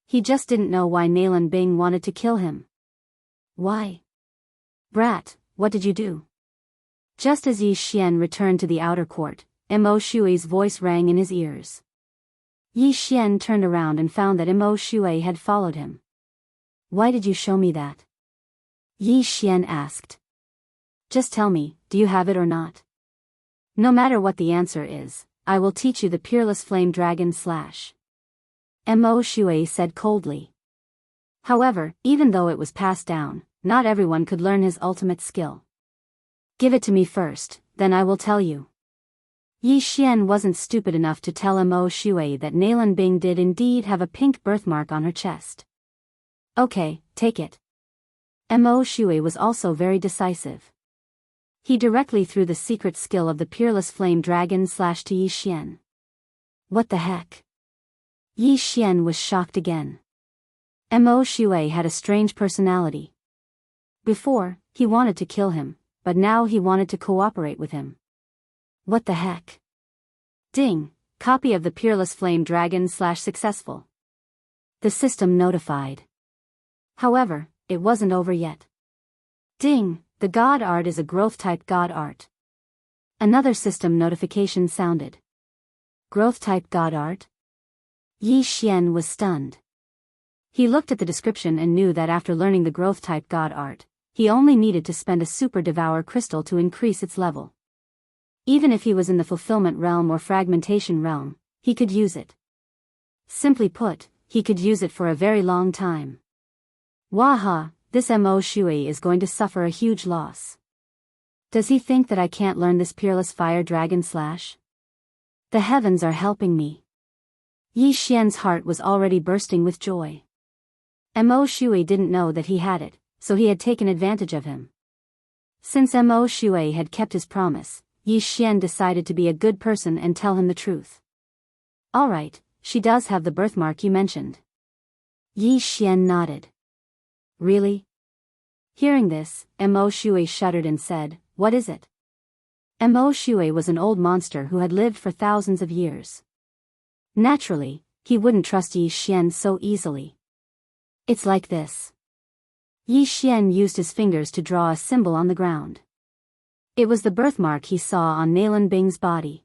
He just didn't know why Nalan Bing wanted to kill him. Why? Brat, what did you do? Just as Yi Xian returned to the outer court, Mo Shui's voice rang in his ears. Yi Xian turned around and found that Mo Shui had followed him. Why did you show me that? Yi Xian asked. Just tell me, do you have it or not? No matter what the answer is, I will teach you the Peerless Flame Dragon Slash. Mo Shui said coldly. However, even though it was passed down, not everyone could learn his ultimate skill. Give it to me first, then I will tell you. Yi Xian wasn't stupid enough to tell Mo Shui that Nalan Bing did indeed have a pink birthmark on her chest. Okay, take it. Mo Shui was also very decisive. He directly threw the secret skill of the Peerless Flame Dragon Slash to Yi Xian. What the heck? Yi Xian was shocked again. Mo Shui had a strange personality. Before, he wanted to kill him, but now he wanted to cooperate with him. What the heck? Ding, copy of the Peerless Flame Dragon Slash successful. The system notified. However, it wasn't over yet. Ding, the God Art is a growth-type God Art. Another system notification sounded. Growth-type God Art? Yi Xian was stunned. He looked at the description and knew that after learning the growth-type God Art, he only needed to spend a Super Devour Crystal to increase its level. Even if he was in the Fulfillment Realm or Fragmentation Realm, he could use it. Simply put, he could use it for a very long time. Waha, this Mo Shui is going to suffer a huge loss. Does he think that I can't learn this Peerless Fire Dragon Slash? The heavens are helping me. Yi Xian's heart was already bursting with joy. Mo Shui didn't know that he had it, so he had taken advantage of him. Since Mo Shui had kept his promise, Yi Xian decided to be a good person and tell him the truth. Alright, she does have the birthmark you mentioned. Yi Xian nodded. Really? Hearing this, Mo Shui shuddered and said, what is it? Mo Shui was an old monster who had lived for thousands of years. Naturally, he wouldn't trust Yi Xian so easily. It's like this. Yi Xian used his fingers to draw a symbol on the ground. It was the birthmark he saw on Nalan Bing's body.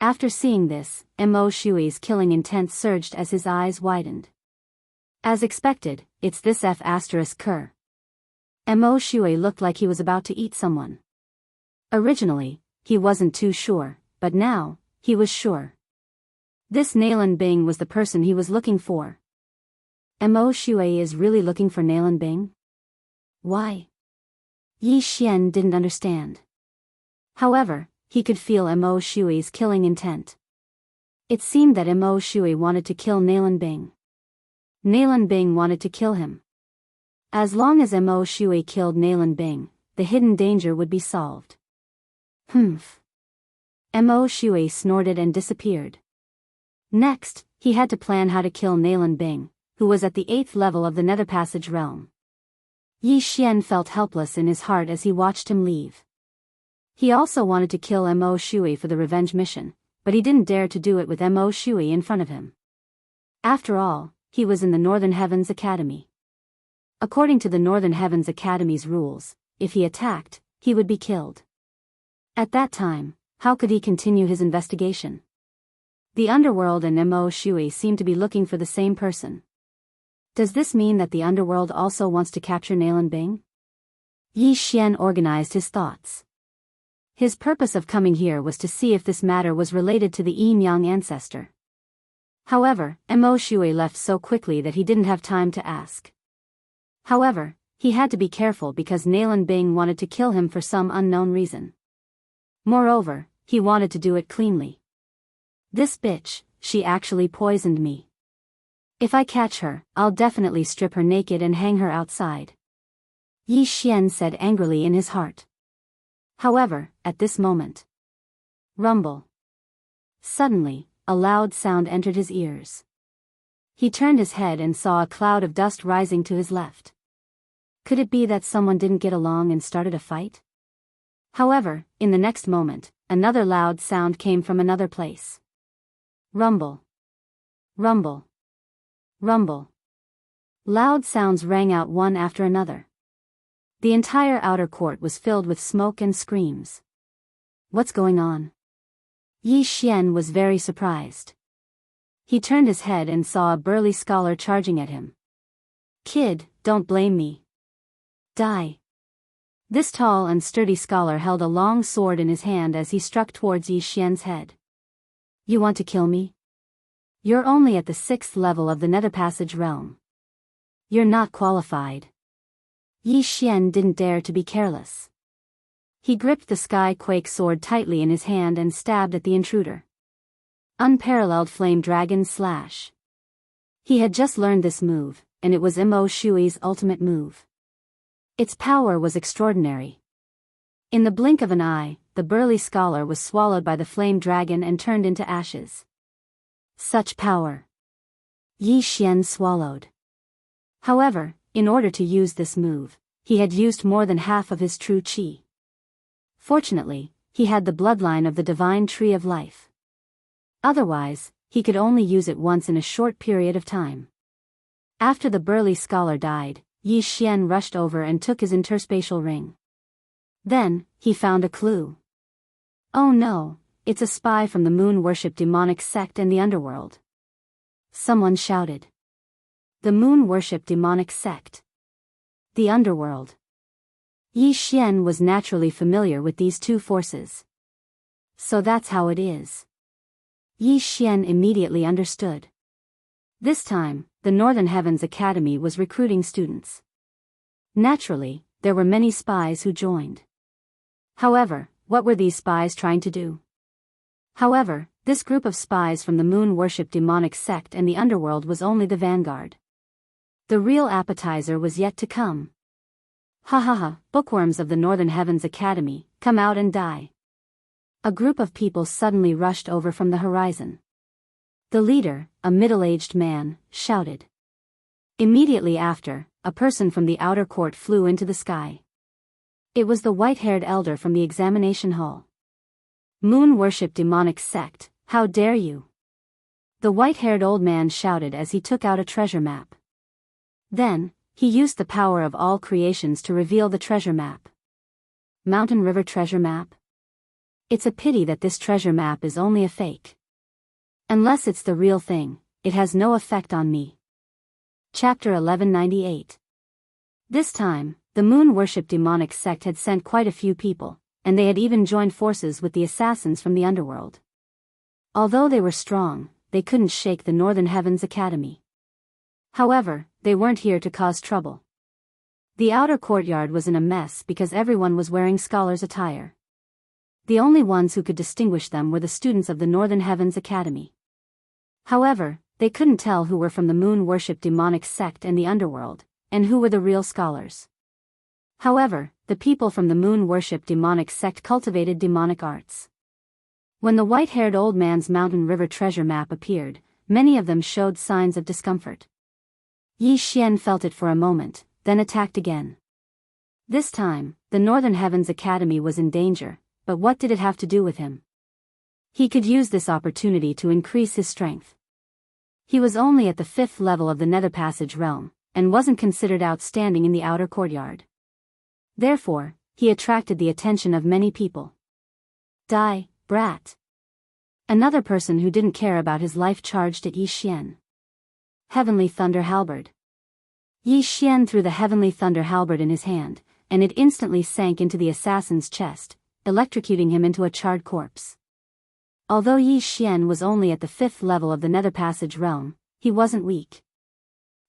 After seeing this, Mo Shui's killing intent surged as his eyes widened. As expected, it's this F***Ker. Mo Shui looked like he was about to eat someone. Originally, he wasn't too sure, but now, he was sure. This Nalan Bing was the person he was looking for. Mo Shui is really looking for Nalan Bing? Why? Yi Xian didn't understand. However, he could feel Mo Shui's killing intent. It seemed that Mo Shui wanted to kill Nalan Bing. Nalan Bing wanted to kill him. As long as Mo Shui killed Nalan Bing, the hidden danger would be solved. Humph. Mo Shui snorted and disappeared. Next, he had to plan how to kill Nalan Bing, who was at the 8th level of the Nether Passage realm. Yi Xian felt helpless in his heart as he watched him leave. He also wanted to kill Mo Shui for the revenge mission, but he didn't dare to do it with Mo Shui in front of him. After all, he was in the Northern Heavens Academy. According to the Northern Heavens Academy's rules, if he attacked, he would be killed. At that time, how could he continue his investigation? The underworld and Mo Shui seem to be looking for the same person. Does this mean that the underworld also wants to capture Nalan Bing? Yi Xian organized his thoughts. His purpose of coming here was to see if this matter was related to the Yin Yang ancestor. However, Mo Shui left so quickly that he didn't have time to ask. However, he had to be careful because Nalan Bing wanted to kill him for some unknown reason. Moreover, he wanted to do it cleanly. This bitch, she actually poisoned me. If I catch her, I'll definitely strip her naked and hang her outside. Yi Xian said angrily in his heart. However, at this moment. Rumble. Suddenly, a loud sound entered his ears. He turned his head and saw a cloud of dust rising to his left. Could it be that someone didn't get along and started a fight? However, in the next moment, another loud sound came from another place. Rumble. Rumble. Rumble. Loud sounds rang out one after another. The entire outer court was filled with smoke and screams. What's going on? Yi Xian was very surprised. He turned his head and saw a burly scholar charging at him. Kid, don't blame me. Die. This tall and sturdy scholar held a long sword in his hand as he struck towards Yi Xian's head. You want to kill me? You're only at the 6th level of the Nether Passage realm. You're not qualified. Yi Xian didn't dare to be careless. He gripped the Sky Quake sword tightly in his hand and stabbed at the intruder. Unparalleled Flame Dragon Slash. He had just learned this move, and it was Mo Shui's ultimate move. Its power was extraordinary. In the blink of an eye, the burly scholar was swallowed by the flame dragon and turned into ashes. Such power. Yi Xian swallowed. However, in order to use this move, he had used more than half of his true qi. Fortunately, he had the bloodline of the divine tree of life. Otherwise, he could only use it once in a short period of time. After the burly scholar died, Yi Xian rushed over and took his interspatial ring. Then, he found a clue. Oh no, it's a spy from the moon-worship demonic sect and the underworld. Someone shouted. The moon-worship demonic sect. The underworld. Yi Xian was naturally familiar with these two forces. So that's how it is. Yi Xian immediately understood. This time, the Northern Heavens Academy was recruiting students. Naturally, there were many spies who joined. However, what were these spies trying to do? However, this group of spies from the moon-worship demonic sect and the underworld was only the vanguard. The real appetizer was yet to come. Ha ha ha, bookworms of the Northern Heavens Academy, come out and die. A group of people suddenly rushed over from the horizon. The leader, a middle-aged man, shouted. Immediately after, a person from the outer court flew into the sky. It was the white-haired elder from the examination hall. Moon-worship demonic sect, how dare you? The white-haired old man shouted as he took out a treasure map. Then, he used the power of all creations to reveal the treasure map. Mountain River treasure map? It's a pity that this treasure map is only a fake. Unless it's the real thing, it has no effect on me. Chapter 1198. This time, the moon-worship demonic sect had sent quite a few people, and they had even joined forces with the assassins from the underworld. Although they were strong, they couldn't shake the Northern Heavens Academy. However, they weren't here to cause trouble. The outer courtyard was in a mess because everyone was wearing scholars' attire. The only ones who could distinguish them were the students of the Northern Heavens Academy. However, they couldn't tell who were from the moon-worship demonic sect and the underworld, and who were the real scholars. However, the people from the moon-worship demonic sect cultivated demonic arts. When the white-haired old man's mountain river treasure map appeared, many of them showed signs of discomfort. Yi Xian felt it for a moment, then attacked again. This time, the Northern Heavens Academy was in danger, but what did it have to do with him? He could use this opportunity to increase his strength. He was only at the 5th level of the Nether Passage realm, and wasn't considered outstanding in the outer courtyard. Therefore, he attracted the attention of many people. Die, brat. Another person who didn't care about his life charged at Yi Xian. Heavenly Thunder Halberd. Yi Xian threw the Heavenly Thunder Halberd in his hand, and it instantly sank into the assassin's chest, electrocuting him into a charred corpse. Although Yi Xian was only at the 5th level of the Nether Passage realm, he wasn't weak.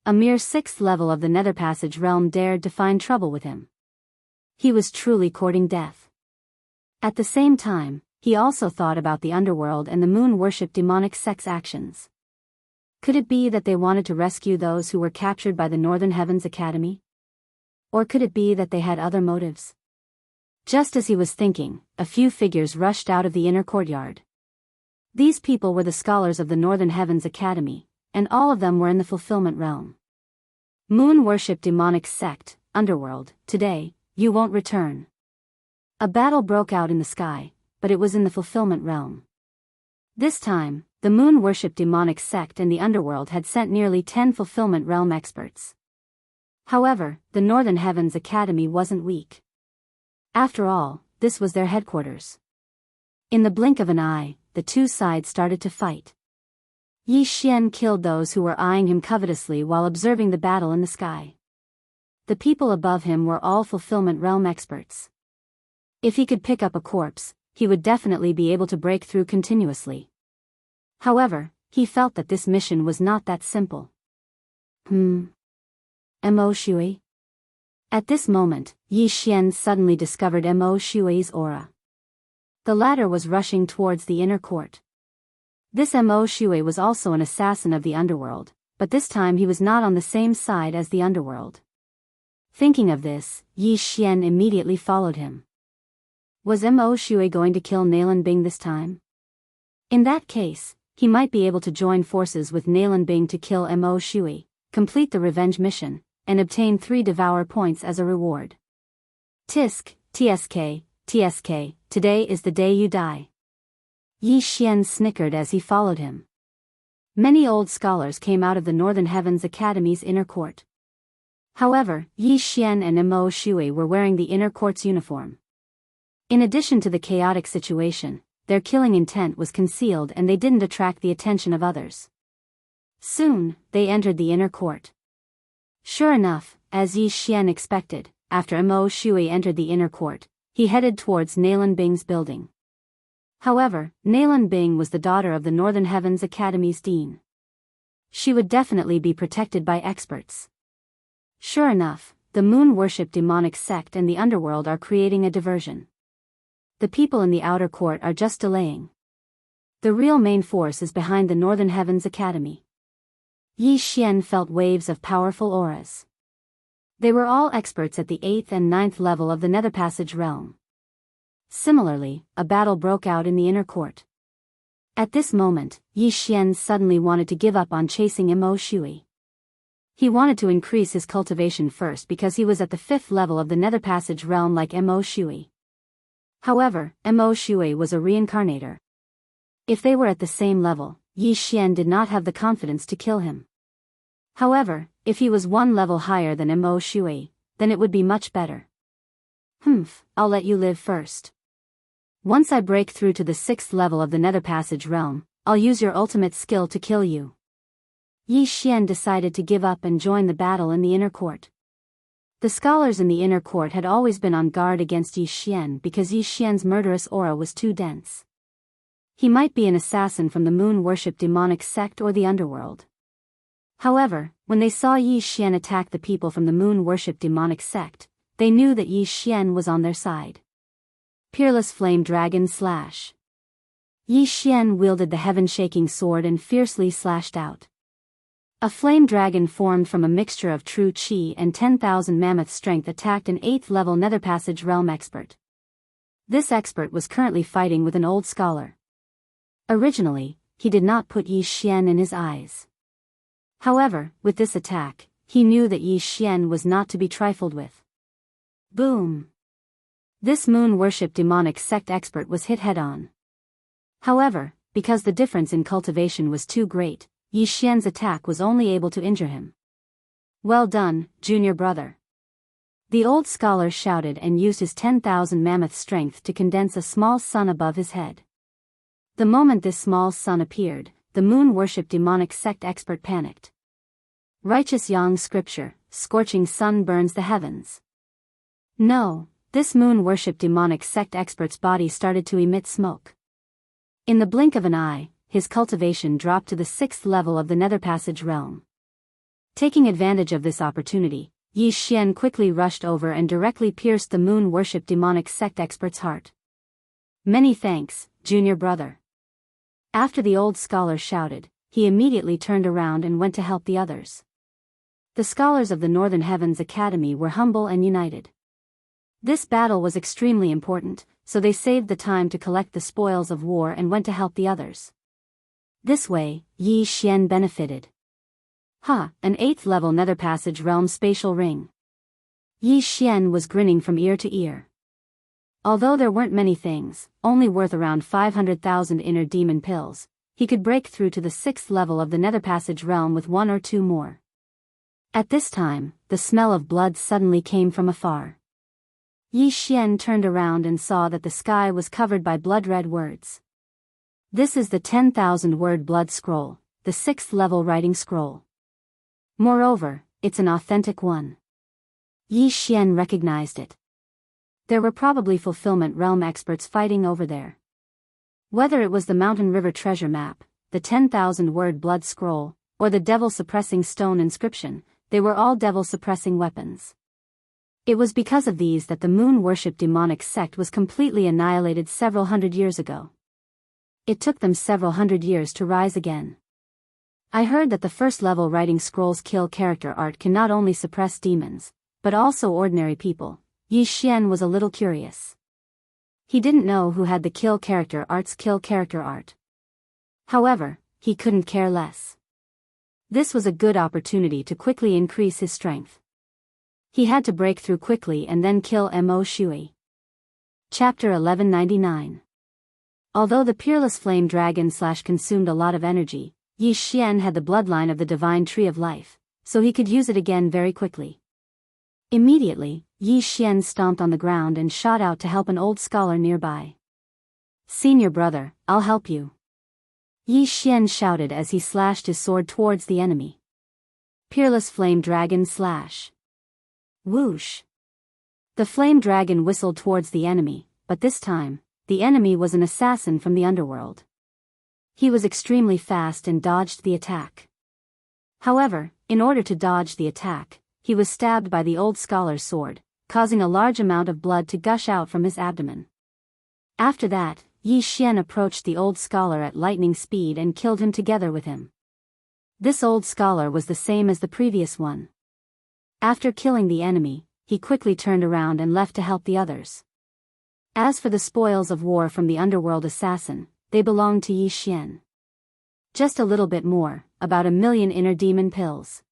A mere 6th level of the Nether Passage realm dared to find trouble with him. He was truly courting death. At the same time, he also thought about the underworld and the moon-worship demonic sect's actions. Could it be that they wanted to rescue those who were captured by the Northern Heavens Academy? Or could it be that they had other motives? Just as he was thinking, a few figures rushed out of the inner courtyard. These people were the scholars of the Northern Heavens Academy, and all of them were in the fulfillment realm. Moon-worship demonic sect, underworld, today, you won't return. A battle broke out in the sky, but it was in the fulfillment realm. This time, the moon-worship demonic sect and the underworld had sent nearly 10 fulfillment realm experts. However, the Northern Heavens Academy wasn't weak. After all, this was their headquarters. In the blink of an eye, the two sides started to fight. Yi Xian killed those who were eyeing him covetously while observing the battle in the sky. The people above him were all fulfillment realm experts. If he could pick up a corpse, he would definitely be able to break through continuously. However, he felt that this mission was not that simple. Mo Shui? At this moment, Yi Xian suddenly discovered Mo Shui's aura. The latter was rushing towards the inner court. This Mo Shui was also an assassin of the underworld, but this time he was not on the same side as the underworld. Thinking of this, Yi Xian immediately followed him. Was Mo Shui going to kill Nalan Bing this time? In that case, he might be able to join forces with Nalan Bing to kill Mo Shui, complete the revenge mission, and obtain 3 devour points as a reward. Tisk, TSK, TSK, today is the day you die. Yi Xian snickered as he followed him. Many old scholars came out of the Northern Heavens Academy's inner court. However, Yi Xian and Mo Shui were wearing the inner court's uniform. In addition to the chaotic situation, their killing intent was concealed and they didn't attract the attention of others. Soon, they entered the inner court. Sure enough, as Yi Xian expected, after Mo Shui entered the inner court, he headed towards Nalan Bing's building. However, Nalan Bing was the daughter of the Northern Heavens Academy's dean. She would definitely be protected by experts. Sure enough, the moon-worship demonic sect and the underworld are creating a diversion. The people in the outer court are just delaying. The real main force is behind the Northern Heavens Academy. Yi Xian felt waves of powerful auras. They were all experts at the 8th and 9th level of the Nether Passage realm. Similarly, a battle broke out in the inner court. At this moment, Yi Xian suddenly wanted to give up on chasing Mo Shui. He wanted to increase his cultivation first because he was at the 5th level of the Nether Passage realm like Mo Shui. However, Mo Shui was a reincarnator. If they were at the same level, Yi Xian did not have the confidence to kill him. However, if he was one level higher than Mo Shui, then it would be much better. I'll let you live first. Once I break through to the 6th level of the Nether Passage realm, I'll use your ultimate skill to kill you. Yi Xian decided to give up and join the battle in the inner court. The scholars in the inner court had always been on guard against Yi Xian because Yi Xian's murderous aura was too dense. He might be an assassin from the moon-worship demonic sect or the underworld. However, when they saw Yi Xian attack the people from the moon-worship demonic sect, they knew that Yi Xian was on their side. Peerless Flame Dragon Slash. Yi Xian wielded the heaven-shaking sword and fiercely slashed out. A flame dragon formed from a mixture of true chi and 10,000 mammoth strength attacked an 8th-level Nether Passage realm expert. This expert was currently fighting with an old scholar. Originally, he did not put Yi Xian in his eyes. However, with this attack, he knew that Yi Xian was not to be trifled with. Boom! This moon-worship demonic sect expert was hit head-on. However, because the difference in cultivation was too great, Yi Xian's attack was only able to injure him. Well done, junior brother. The old scholar shouted and used his 10,000 mammoth strength to condense a small sun above his head. The moment this small sun appeared, the moon-worship demonic sect expert panicked. Righteous Yang scripture, scorching sun burns the heavens. No, this moon-worship demonic sect expert's body started to emit smoke. In the blink of an eye, his cultivation dropped to the 6th level of the Nether Passage realm. Taking advantage of this opportunity, Yi Xian quickly rushed over and directly pierced the moon-worship demonic sect expert's heart. Many thanks, junior brother. After the old scholar shouted, he immediately turned around and went to help the others. The scholars of the Northern Heavens Academy were humble and united. This battle was extremely important, so they saved the time to collect the spoils of war and went to help the others. This way, Yi Xian benefited. An 8th-level Nether Passage realm spatial ring. Yi Xian was grinning from ear to ear. Although there weren't many things, only worth around 500,000 inner demon pills, he could break through to the 6th level of the Nether Passage realm with 1 or 2 more. At this time, the smell of blood suddenly came from afar. Yi Xian turned around and saw that the sky was covered by blood-red words. This is the 10,000-word blood scroll, the 6th-level writing scroll. Moreover, it's an authentic one. Yi Xian recognized it. There were probably fulfillment realm experts fighting over there. Whether it was the Mountain River treasure map, the 10,000-word blood scroll, or the devil-suppressing stone inscription, they were all devil-suppressing weapons. It was because of these that the moon-worship demonic sect was completely annihilated several hundred years ago. It took them several hundred years to rise again. I heard that the first-level writing scroll's kill character art can not only suppress demons, but also ordinary people. Yi Xian was a little curious. He didn't know who had the kill character art. However, he couldn't care less. This was a good opportunity to quickly increase his strength. He had to break through quickly and then kill Mo Shui. Chapter 1199. Although the Peerless Flame Dragon consumed a lot of energy, Yi Xian had the bloodline of the Divine Tree of Life, so he could use it again very quickly. Immediately, Yi Xian stomped on the ground and shot out to help an old scholar nearby. Senior brother, I'll help you. Yi Xian shouted as he slashed his sword towards the enemy. Peerless Flame Dragon Slash. Whoosh. The flame dragon whistled towards the enemy, but this time, the enemy was an assassin from the underworld. He was extremely fast and dodged the attack. However, in order to dodge the attack, he was stabbed by the old scholar's sword, causing a large amount of blood to gush out from his abdomen. After that, Yi Xian approached the old scholar at lightning speed and killed him together with him. This old scholar was the same as the previous one. After killing the enemy, he quickly turned around and left to help the others. As for the spoils of war from the underworld assassin, they belonged to Yi Xian. Just a little bit more, about 1,000,000 inner demon pills.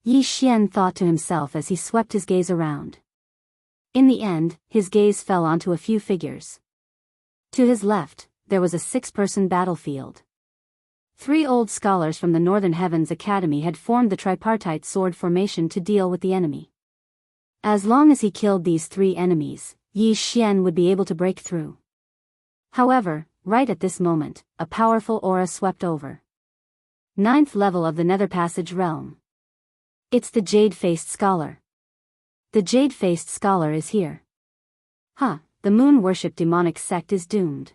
Yi Xian thought to himself as he swept his gaze around. In the end, his gaze fell onto a few figures. To his left, there was a 6-person battlefield. 3 old scholars from the Northern Heavens Academy had formed the tripartite sword formation to deal with the enemy. As long as he killed these 3 enemies, Yi Xian would be able to break through. However, right at this moment, a powerful aura swept over. Ninth level of the Nether Passage realm. It's the Jade-Faced Scholar. The Jade-Faced Scholar is here. Huh, the moon-worship demonic sect is doomed.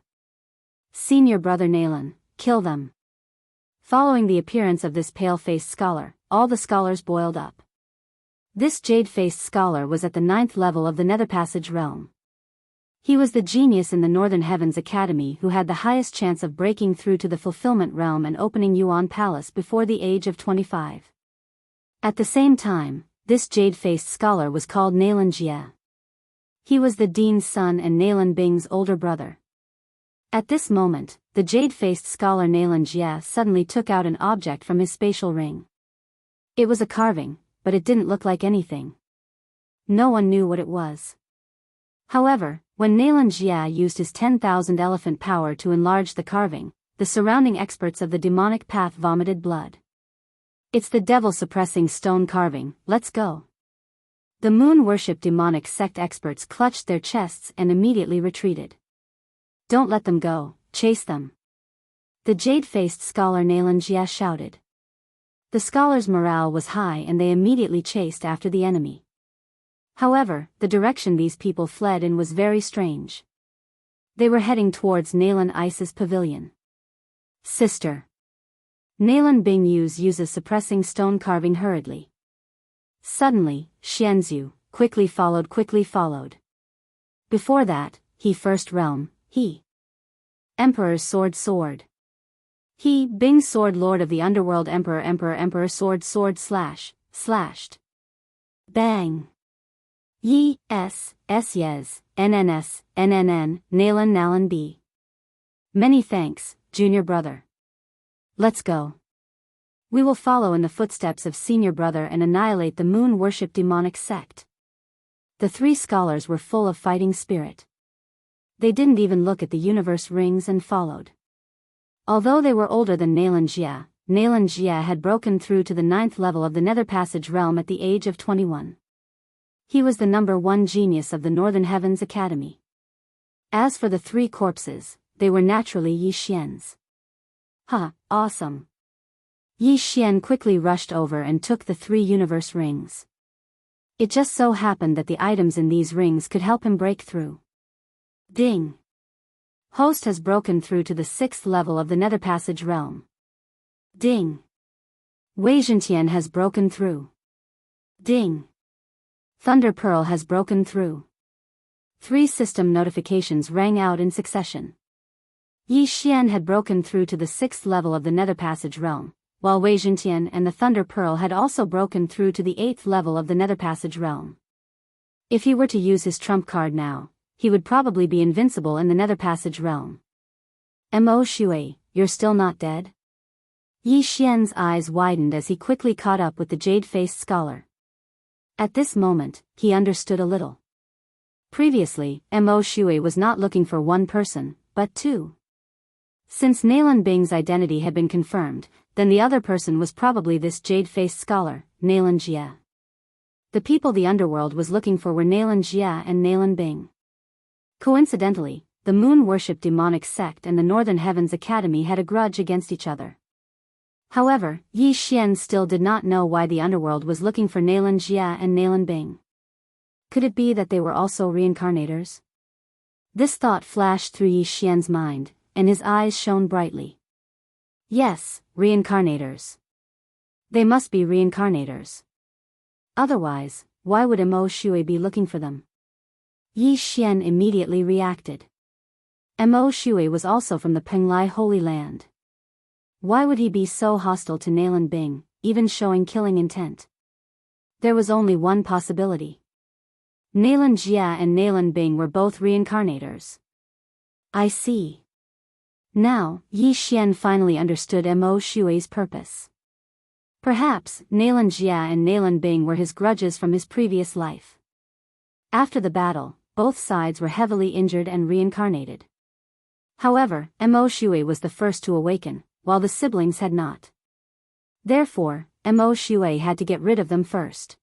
Senior brother Nalan, kill them. Following the appearance of this pale-faced scholar, all the scholars boiled up. This jade-faced scholar was at the 9th level of the Nether Passage realm. He was the genius in the Northern Heavens Academy who had the highest chance of breaking through to the Fulfillment Realm and opening Yuan Palace before the age of 25. At the same time, this jade-faced scholar was called Nalan Jie. He was the dean's son and Nalan Bing's older brother. At this moment, the jade-faced scholar Nalan Jie suddenly took out an object from his spatial ring. It was a carving, but it didn't look like anything. No one knew what it was. However, when Nalan Jie used his 10,000 elephant power to enlarge the carving, the surrounding experts of the demonic path vomited blood. It's the devil-suppressing stone carving, let's go. The moon-worship demonic sect experts clutched their chests and immediately retreated. Don't let them go, chase them. The jade-faced scholar Nalan Jie shouted. The scholars' morale was high and they immediately chased after the enemy. However, the direction these people fled in was very strange. They were heading towards Nalan Ice's pavilion. Sister. Nalan Bing uses suppressing stone carving hurriedly. Suddenly, Xianzhu quickly followed. Before that, he first realm, he. Emperor's sword. He, Bing sword lord of the underworld emperor sword slashed. Bang. Yi, s yes, nns, nnn, Nalan B. Many thanks, junior brother. Let's go. We will follow in the footsteps of senior brother and annihilate the moon worship demonic sect. The three scholars were full of fighting spirit. They didn't even look at the universe rings and followed. Although they were older than Nalan Jie had broken through to the 9th level of the Nether Passage realm at the age of 21. He was the number 1 genius of the Northern Heavens Academy. As for the 3 corpses, they were naturally Yi Xian's. Awesome. Yi Xian quickly rushed over and took the 3 universe rings. It just so happened that the items in these rings could help him break through. Ding. Host has broken through to the 6th level of the Nether Passage realm. Ding. Wei Zhentian has broken through. Ding. Thunder Pearl has broken through. 3 system notifications rang out in succession. Yi Xian had broken through to the 6th level of the Nether Passage realm, while Wei Zhentian and the Thunder Pearl had also broken through to the 8th level of the Nether Passage realm. If he were to use his trump card now, he would probably be invincible in the Nether Passage realm. Mo Shui, you're still not dead? Yi Xian's eyes widened as he quickly caught up with the jade-faced scholar. At this moment, he understood a little. Previously, Mo Shui was not looking for 1 person, but 2. Since Nalan Bing's identity had been confirmed, then the other person was probably this jade-faced scholar, Nalan Jie. The people the underworld was looking for were Nalan Jie and Nalan Bing. Coincidentally, the moon worship demonic sect and the Northern Heavens Academy had a grudge against each other. However, Yi Xian still did not know why the underworld was looking for Nalan Jie and Nalan Bing. Could it be that they were also reincarnators? This thought flashed through Yi Xian's mind, and his eyes shone brightly. Yes, reincarnators. They must be reincarnators. Otherwise, why would Mo Shui be looking for them? Yi Xian immediately reacted. Mo Shui was also from the Penglai Holy Land. Why would he be so hostile to Nalan Bing, even showing killing intent? There was only one possibility. Nalan Jie and Nalan Bing were both reincarnators. I see. Now, Yi Xian finally understood Mo Shui's purpose. Perhaps, Nalan Jie and Nalan Bing were his grudges from his previous life. After the battle, both sides were heavily injured and reincarnated. However, Mo Shui was the first to awaken, while the siblings had not. Therefore, Mo Shui had to get rid of them first.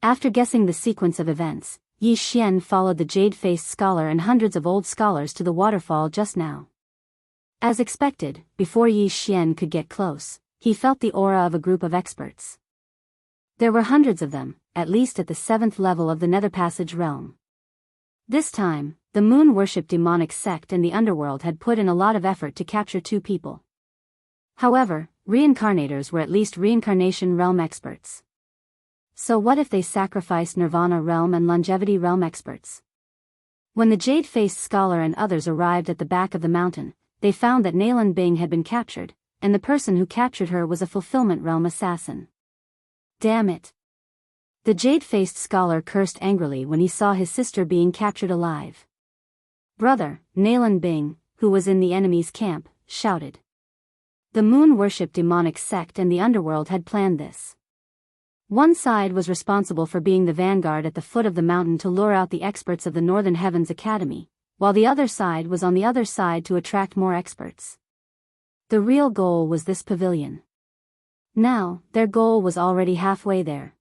After guessing the sequence of events, Yi Xian followed the jade-faced scholar and hundreds of old scholars to the waterfall just now. As expected, before Yi Xian could get close, he felt the aura of a group of experts. There were hundreds of them, at least at the 7th level of the Nether Passage realm. This time, the moon-worship demonic sect and the underworld had put in a lot of effort to capture 2 people. However, reincarnators were at least reincarnation realm experts. So what if they sacrificed Nirvana realm and longevity realm experts? When the jade-faced scholar and others arrived at the back of the mountain, they found that Nalan Bing had been captured, and the person who captured her was a fulfillment realm assassin. Damn it. The jade-faced scholar cursed angrily when he saw his sister being captured alive. Brother, Nalan Bing, who was in the enemy's camp, shouted. The moon-worship demonic sect and the underworld had planned this. One side was responsible for being the vanguard at the foot of the mountain to lure out the experts of the Northern Heavens Academy, while the other side was on the other side to attract more experts. The real goal was this pavilion. Now, their goal was already halfway there.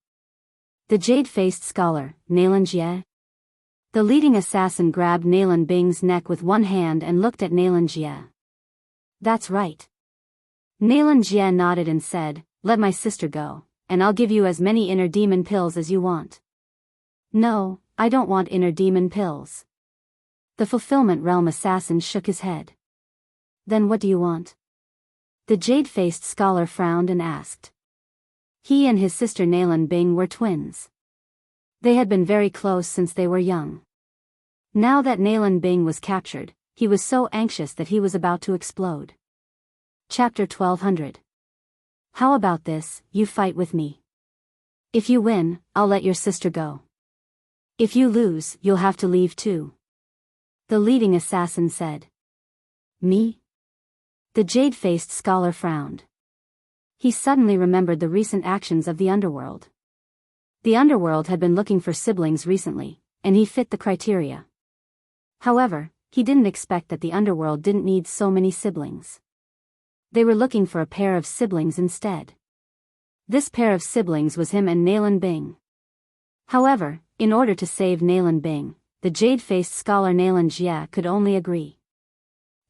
The jade-faced scholar, Nalan Jie. The leading assassin grabbed Nalan Bing's neck with one hand and looked at Nalan Jie. That's right. Nalan Jie nodded and said, let my sister go, and I'll give you as many inner demon pills as you want. No, I don't want inner demon pills. The fulfillment realm assassin shook his head. Then what do you want? The jade-faced scholar frowned and asked. He and his sister Nalan Bing were twins. They had been very close since they were young. Now that Nalan Bing was captured, he was so anxious that he was about to explode. Chapter 1200. How about this, you fight with me. If you win, I'll let your sister go. If you lose, you'll have to leave too. The leading assassin said. Me? The jade-faced scholar frowned. He suddenly remembered the recent actions of the underworld. The underworld had been looking for siblings recently, and he fit the criteria. However, he didn't expect that the underworld didn't need so many siblings. They were looking for a pair of siblings instead. This pair of siblings was him and Nalan Bing. However, in order to save Nalan Bing, the jade-faced scholar Nalan Jie could only agree.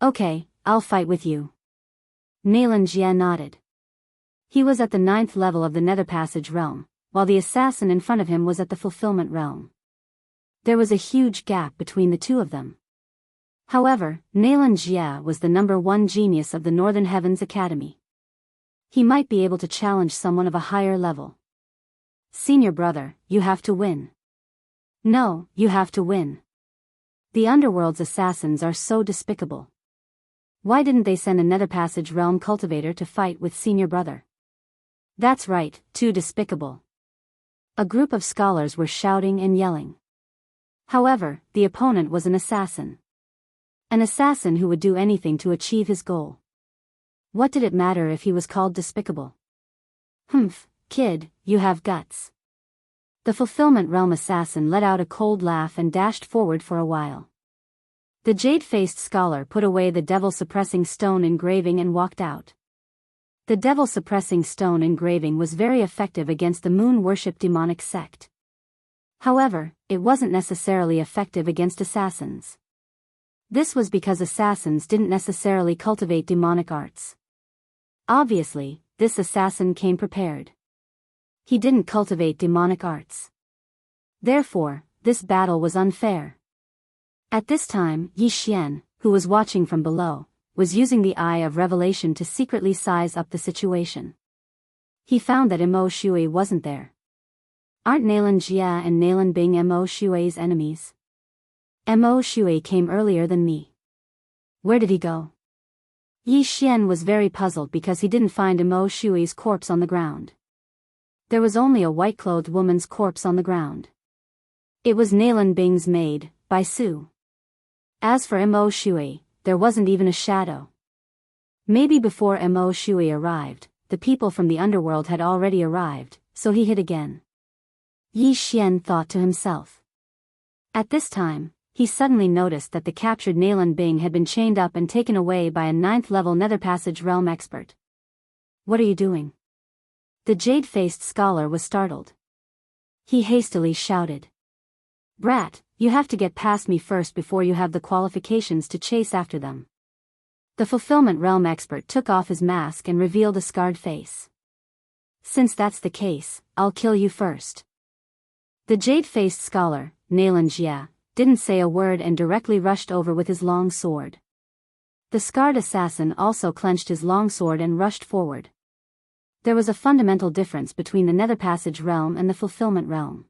Okay, I'll fight with you. Nalan Jie nodded. He was at the 9th level of the Nether Passage realm, while the assassin in front of him was at the fulfillment realm. There was a huge gap between the two of them. However, Nalan Jie was the #1 genius of the Northern Heavens Academy. He might be able to challenge someone of a higher level. Senior brother, you have to win. No, you have to win. The underworld's assassins are so despicable. Why didn't they send a Nether Passage realm cultivator to fight with senior brother? That's right, too despicable. A group of scholars were shouting and yelling. However, the opponent was an assassin. An assassin who would do anything to achieve his goal. What did it matter if he was called despicable? Humph, kid, you have guts. The fulfillment realm assassin let out a cold laugh and dashed forward for a while. The jade-faced scholar put away the devil-suppressing stone engraving and walked out. The devil-suppressing stone engraving was very effective against the moon-worship demonic sect. However, it wasn't necessarily effective against assassins. This was because assassins didn't necessarily cultivate demonic arts. Obviously, this assassin came prepared. He didn't cultivate demonic arts. Therefore, this battle was unfair. At this time, Yi Xian, who was watching from below, was using the Eye of Revelation to secretly size up the situation. He found that Mo Shui wasn't there. Aren't Nalan Jie and Nalan Bing Mo Shui's enemies? Mo Shui came earlier than me. Where did he go? Yi Xian was very puzzled because he didn't find Mo Shui's corpse on the ground. There was only a white-clothed woman's corpse on the ground. It was Nalan Bing's maid, Bai Su. As for Mo Shui, there wasn't even a shadow. Maybe before Mo Shui arrived, the people from the underworld had already arrived, so he hid again. Yi Xian thought to himself. At this time, he suddenly noticed that the captured Nalan Bing had been chained up and taken away by a 9th-level Nether Passage realm expert. What are you doing? The jade-faced scholar was startled. He hastily shouted. Brat, you have to get past me first before you have the qualifications to chase after them. The Fulfillment Realm expert took off his mask and revealed a scarred face. Since that's the case, I'll kill you first. The jade-faced scholar, Xianxia, didn't say a word and directly rushed over with his long sword. The scarred assassin also clenched his long sword and rushed forward. There was a fundamental difference between the Nether Passage realm and the Fulfillment realm.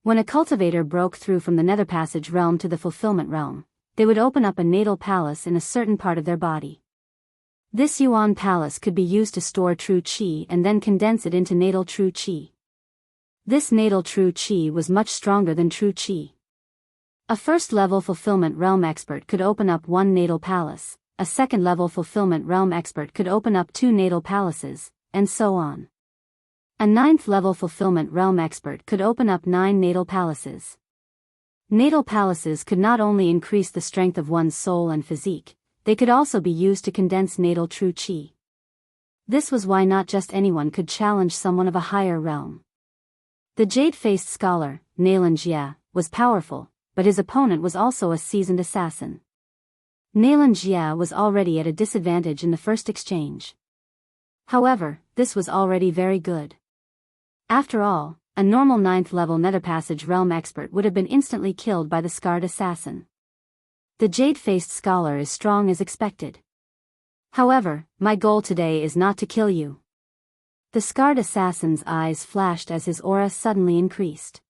When a cultivator broke through from the Nether Passage realm to the Fulfillment realm, they would open up a natal palace in a certain part of their body. This Yuan palace could be used to store true qi and then condense it into natal true qi. This natal true qi was much stronger than true qi. A first-level Fulfillment Realm expert could open up one natal palace, a second-level Fulfillment Realm expert could open up two natal palaces, and so on. A ninth-level Fulfillment Realm expert could open up 9 natal palaces. Natal palaces could not only increase the strength of one's soul and physique, they could also be used to condense natal true qi. This was why not just anyone could challenge someone of a higher realm. The jade-faced scholar, Xianxia, was powerful, but his opponent was also a seasoned assassin. Xianxia was already at a disadvantage in the first exchange. However, this was already very good. After all, a normal 9th-level Nether Passage realm expert would have been instantly killed by the scarred assassin. The jade-faced scholar is strong as expected. However, my goal today is not to kill you. The scarred assassin's eyes flashed as his aura suddenly increased.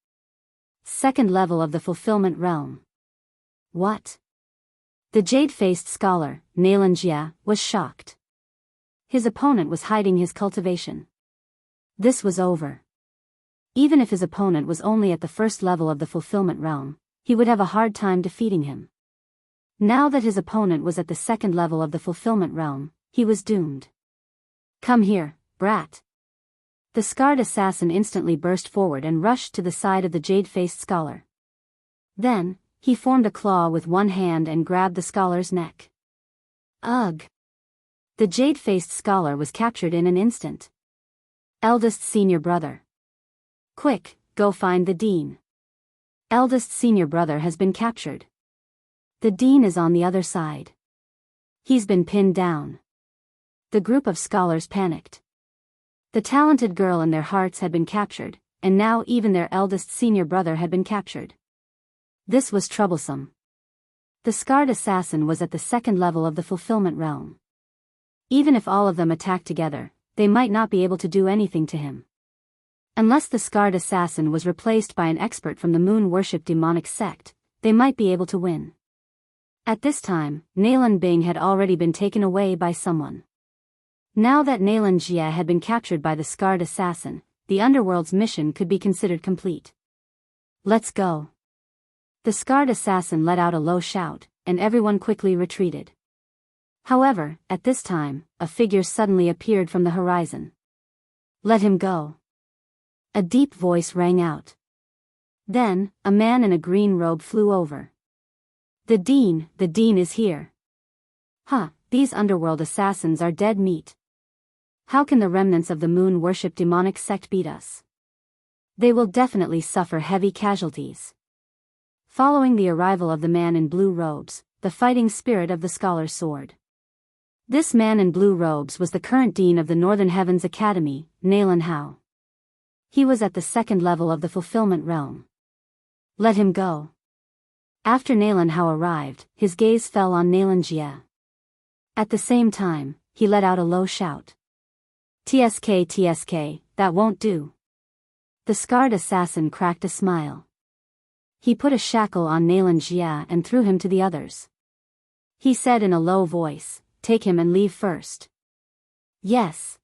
2nd level of the Fulfillment Realm. What? The jade-faced scholar, Xianxia, was shocked. His opponent was hiding his cultivation. This was over. Even if his opponent was only at the 1st level of the Fulfillment Realm, he would have a hard time defeating him. Now that his opponent was at the 2nd level of the Fulfillment Realm, he was doomed. Come here, brat. The scarred assassin instantly burst forward and rushed to the side of the jade-faced scholar. Then, he formed a claw with one hand and grabbed the scholar's neck. Ugh! The jade-faced scholar was captured in an instant. Eldest senior brother. Quick, go find the dean. Eldest senior brother has been captured. The dean is on the other side. He's been pinned down. The group of scholars panicked. The talented girl in their hearts had been captured, and now even their eldest senior brother had been captured. This was troublesome. The scarred assassin was at the 2nd level of the Fulfillment Realm. Even if all of them attacked together, they might not be able to do anything to him. Unless the scarred assassin was replaced by an expert from the moon worship demonic sect, they might be able to win. At this time, Nalan Bing had already been taken away by someone. Now that Xianxia had been captured by the scarred assassin, the underworld's mission could be considered complete. Let's go. The scarred assassin let out a low shout, and everyone quickly retreated. However, at this time, a figure suddenly appeared from the horizon. Let him go. A deep voice rang out. Then, a man in a green robe flew over. The dean is here. Huh, these underworld assassins are dead meat. How can the remnants of the moon worship demonic sect beat us? They will definitely suffer heavy casualties. Following the arrival of the man in blue robes, the fighting spirit of the scholar's sword. This man in blue robes was the current dean of the Northern Heavens Academy, Nalan Hao. He was at the 2nd level of the Fulfillment Realm. Let him go. After Nalan Hao arrived, his gaze fell on Xianxia. At the same time, he let out a low shout. TSK, that won't do. The scarred assassin cracked a smile. He put a shackle on Xianxia and threw him to the others. He said in a low voice, take him and leave first. Yes.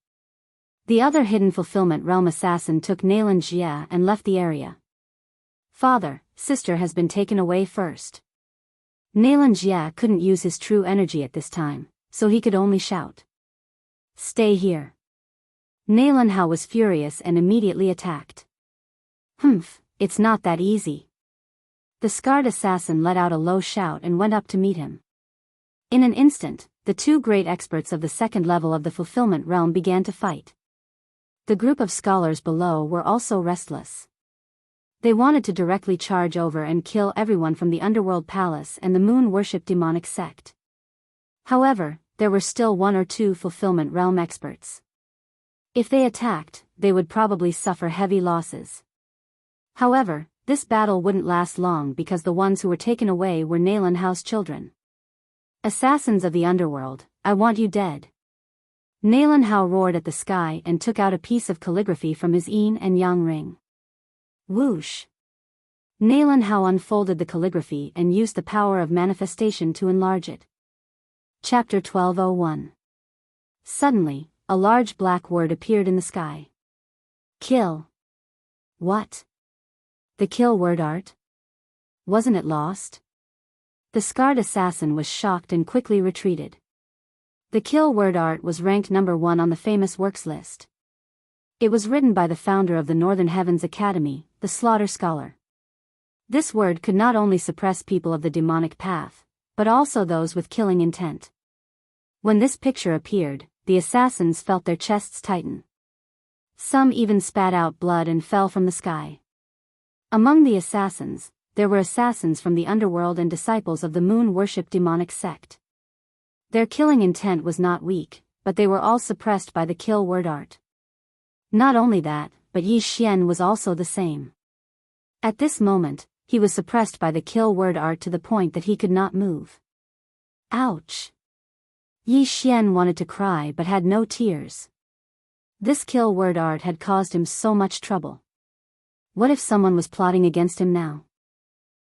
The other hidden Fulfillment Realm assassin took Xianxia and left the area. Father, sister has been taken away first. Xianxia couldn't use his true energy at this time, so he could only shout. Stay here. Nalan Hao was furious and immediately attacked. It's not that easy. The scarred assassin let out a low shout and went up to meet him. In an instant, the two great experts of the 2nd level of the Fulfillment Realm began to fight. The group of scholars below were also restless. They wanted to directly charge over and kill everyone from the Underworld Palace and the Moon Worship Demonic Sect. However, there were still one or two fulfillment realm experts. If they attacked, they would probably suffer heavy losses. However, this battle wouldn't last long because the ones who were taken away were Nalan Hao's children. Assassins of the underworld, I want you dead. Nalan Hao roared at the sky and took out a piece of calligraphy from his yin and yang ring. Whoosh! Nalan Hao unfolded the calligraphy and used the power of manifestation to enlarge it. Chapter 1201. Suddenly, a large black word appeared in the sky. Kill. What? The kill word art? Wasn't it lost? The scarred assassin was shocked and quickly retreated. The kill word art was ranked number 1 on the famous works list. It was written by the founder of the Northern Heavens Academy, the Slaughter Scholar. This word could not only suppress people of the demonic path, but also those with killing intent. When this picture appeared, the assassins felt their chests tighten. Some even spat out blood and fell from the sky. Among the assassins, there were assassins from the underworld and disciples of the moon-worship demonic sect. Their killing intent was not weak, but they were all suppressed by the kill word art. Not only that, but Yi Xian was also the same. At this moment, he was suppressed by the kill word art to the point that he could not move. Ouch! Yi Xian wanted to cry but had no tears. This kill word art had caused him so much trouble. What if someone was plotting against him now?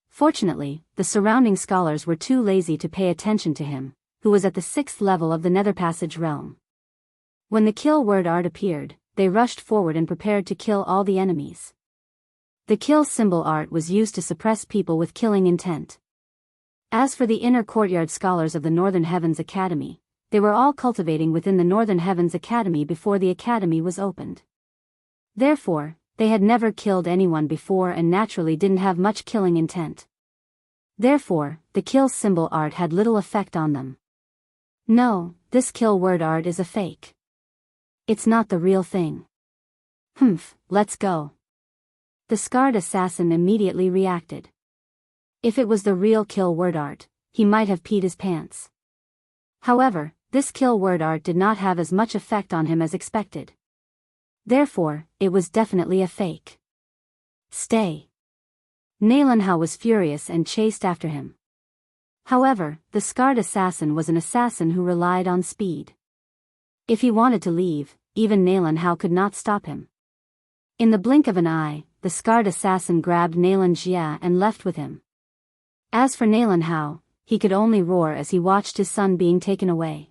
Fortunately, the surrounding scholars were too lazy to pay attention to him, who was at the 6th level of the Nether Passage realm. When the kill word art appeared, they rushed forward and prepared to kill all the enemies. The kill symbol art was used to suppress people with killing intent. As for the inner courtyard scholars of the Northern Heavens Academy, they were all cultivating within the Northern Heavens Academy before the academy was opened. Therefore, they had never killed anyone before and naturally didn't have much killing intent. Therefore, the kill symbol art had little effect on them. No, this kill word art is a fake. It's not the real thing. Let's go. The scarred assassin immediately reacted. If it was the real kill word art, he might have peed his pants. However, this kill word art did not have as much effect on him as expected. Therefore, it was definitely a fake. Stay. Nalan Hao was furious and chased after him. However, the scarred assassin was an assassin who relied on speed. If he wanted to leave, even Nalan Hao could not stop him. In the blink of an eye, the scarred assassin grabbed Nalan Jia and left with him. As for Nalan Hao, he could only roar as he watched his son being taken away.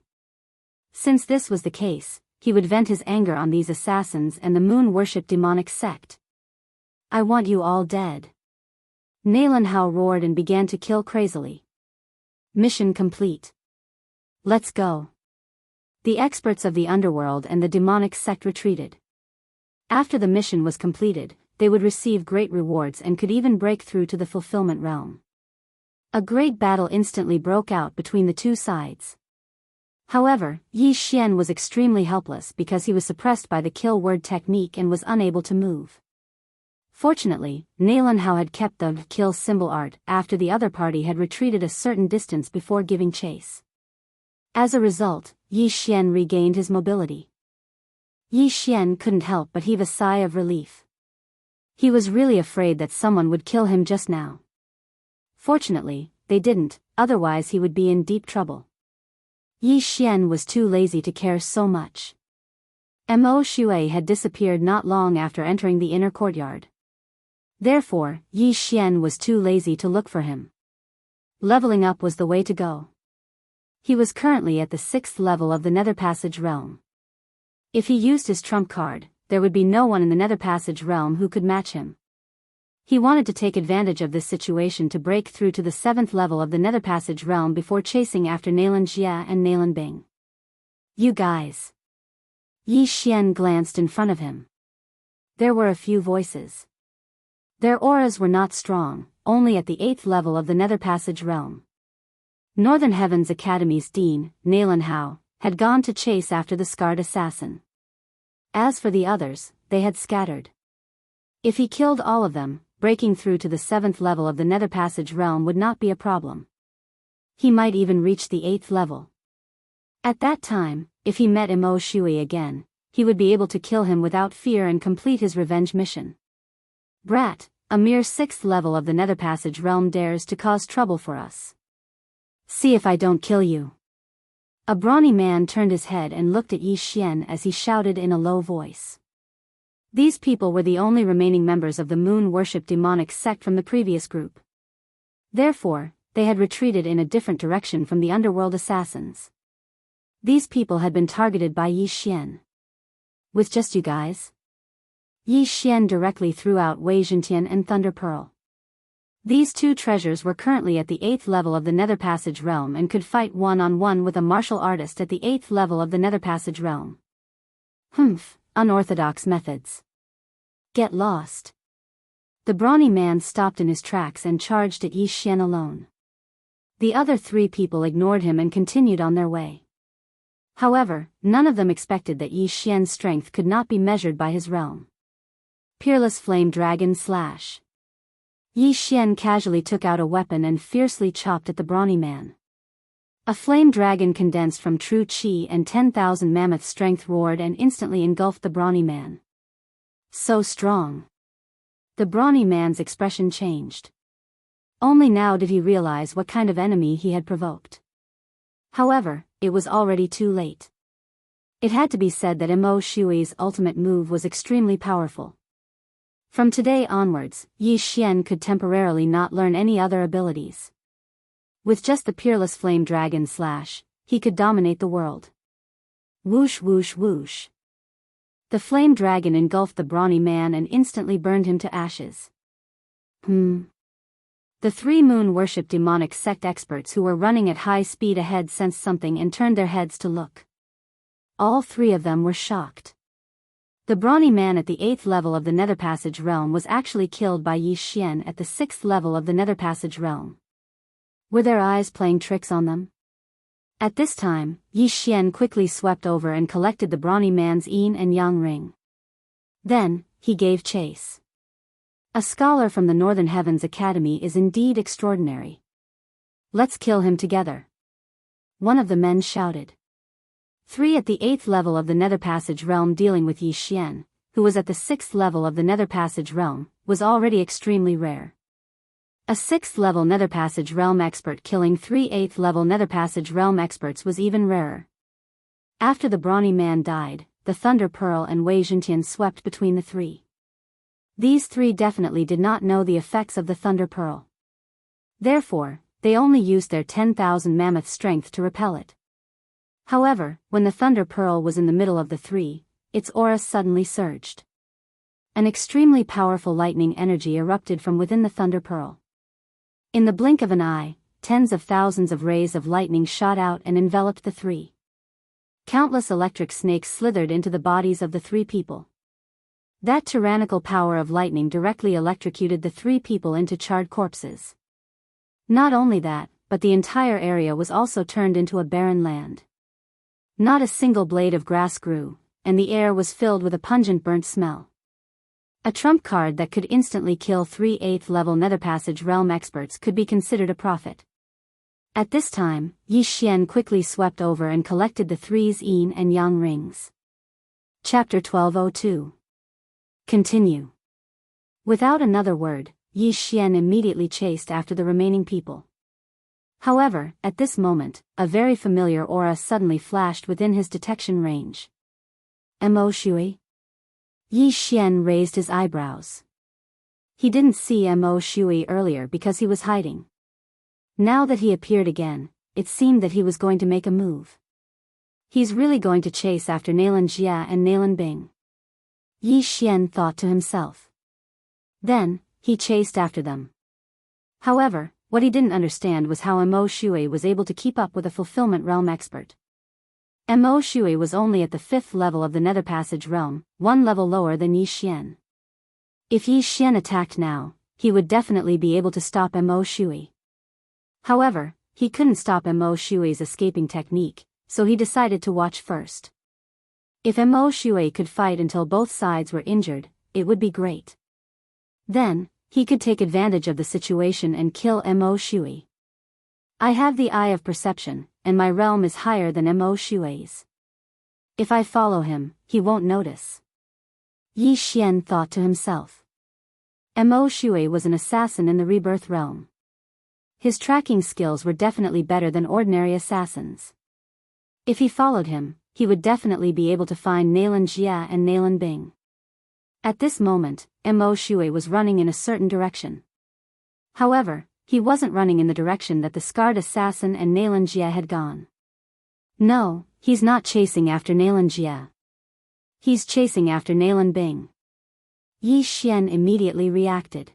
Since this was the case, he would vent his anger on these assassins and the moon-worship demonic sect. I want you all dead. Nalan Hao roared and began to kill crazily. Mission complete. Let's go. The experts of the underworld and the demonic sect retreated. After the mission was completed, they would receive great rewards and could even break through to the fulfillment realm. A great battle instantly broke out between the two sides. However, Yi Xian was extremely helpless because he was suppressed by the kill word technique and was unable to move. Fortunately, Nalan Hao had kept the kill symbol art after the other party had retreated a certain distance before giving chase. As a result, Yi Xian regained his mobility. Yi Xian couldn't help but heave a sigh of relief. He was really afraid that someone would kill him just now. Fortunately, they didn't, otherwise he would be in deep trouble. Yi Xian was too lazy to care so much. Mo Shui had disappeared not long after entering the inner courtyard. Therefore, Yi Xian was too lazy to look for him. Leveling up was the way to go. He was currently at the 6th level of the Nether Passage realm. If he used his trump card, there would be no one in the Nether Passage realm who could match him. He wanted to take advantage of this situation to break through to the 7th level of the Nether Passage realm before chasing after Nalan Jia and Nalan Bing. You guys. Yi Xian glanced in front of him. There were a few voices. Their auras were not strong, only at the 8th level of the Nether Passage realm. Northern Heavens Academy's dean, Nalan Hao, had gone to chase after the scarred assassin. As for the others, they had scattered. If he killed all of them, breaking through to the 7th level of the Nether Passage realm would not be a problem. He might even reach the 8th level. At that time, if he met Mo Shui again, he would be able to kill him without fear and complete his revenge mission. Brat, a mere 6th level of the Nether Passage realm dares to cause trouble for us. See if I don't kill you. A brawny man turned his head and looked at Yi Xian as he shouted in a low voice. These people were the only remaining members of the moon-worship demonic sect from the previous group. Therefore, they had retreated in a different direction from the underworld assassins. These people had been targeted by Yi Xian. With just you guys? Yi Xian directly threw out Wei Zhentian and Thunder Pearl. These two treasures were currently at the 8th level of the Nether Passage realm and could fight one-on-one with a martial artist at the 8th level of the Nether Passage realm. Unorthodox methods. Get lost. The brawny man stopped in his tracks and charged at Yi Xian alone. The other 3 people ignored him and continued on their way. However, none of them expected that Yi Xian's strength could not be measured by his realm. Peerless Flame Dragon Slash. Yi Xian casually took out a weapon and fiercely chopped at the brawny man. A flame dragon condensed from true chi and 10,000 mammoth strength roared and instantly engulfed the brawny man. So strong. The brawny man's expression changed. Only now did he realize what kind of enemy he had provoked. However, it was already too late. It had to be said that Mo Shui's ultimate move was extremely powerful. From today onwards, Yi Xian could temporarily not learn any other abilities. With just the Peerless Flame Dragon Slash, he could dominate the world. Whoosh whoosh whoosh. The flame dragon engulfed the brawny man and instantly burned him to ashes. The 3 moon worship demonic sect experts who were running at high speed ahead sensed something and turned their heads to look. All 3 of them were shocked. The brawny man at the 8th level of the Nether Passage realm was actually killed by Yi Xian at the 6th level of the Nether Passage realm. Were their eyes playing tricks on them? At this time, Yi Xian quickly swept over and collected the brawny man's yin and yang ring. Then, he gave chase. A scholar from the Northern Heavens Academy is indeed extraordinary. Let's kill him together. One of the men shouted. 3 at the 8th level of the Nether Passage realm dealing with Yi Xian, who was at the 6th level of the Nether Passage realm, was already extremely rare. A 6th level Nether Passage realm expert killing 3 8th level Nether Passage realm experts was even rarer. After the brawny man died, the Thunder Pearl and Wei Zhentian swept between the 3. These 3 definitely did not know the effects of the Thunder Pearl. Therefore, they only used their 10,000 mammoth strength to repel it. However, when the Thunder Pearl was in the middle of the 3, its aura suddenly surged. An extremely powerful lightning energy erupted from within the Thunder Pearl. In the blink of an eye, tens of thousands of rays of lightning shot out and enveloped the 3. Countless electric snakes slithered into the bodies of the 3 people. That tyrannical power of lightning directly electrocuted the 3 people into charred corpses. Not only that, but the entire area was also turned into a barren land. Not a single blade of grass grew, and the air was filled with a pungent burnt smell. A trump card that could instantly kill 3 8th level Nether Passage realm experts could be considered a profit. At this time, Yi Xian quickly swept over and collected the 3's yin and yang rings. Chapter 1202. Continue. Without another word, Yi Xian immediately chased after the remaining people. However, at this moment, a very familiar aura suddenly flashed within his detection range. Mo Shui? Yi Xian raised his eyebrows. He didn't see Mo Shui earlier because he was hiding. Now that he appeared again, it seemed that he was going to make a move. He's really going to chase after Nalan Jia and Nalan Bing. Yi Xian thought to himself. Then, he chased after them. However, what he didn't understand was how Mo Shui was able to keep up with a fulfillment realm expert. Mo Shui was only at the 5th level of the Nether Passage realm, 1 level lower than Yi Xian. If Yi Xian attacked now, he would definitely be able to stop Mo Shui. However, he couldn't stop Mo Shui's escaping technique, so he decided to watch first. If Mo Shui could fight until both sides were injured, it would be great. Then, he could take advantage of the situation and kill Mo Shui. I have the eye of perception, and my realm is higher than Mo Shui's. If I follow him, he won't notice. Yi Xian thought to himself. Mo Shui was an assassin in the rebirth realm. His tracking skills were definitely better than ordinary assassins. If he followed him, he would definitely be able to find Nailan Jia and Nailan Bing. At this moment, Mo Shui was running in a certain direction. However, he wasn't running in the direction that the scarred assassin and Nailan Jia had gone. No, he's not chasing after Nailan Jia. He's chasing after Nailan Bing. Yi Xian immediately reacted.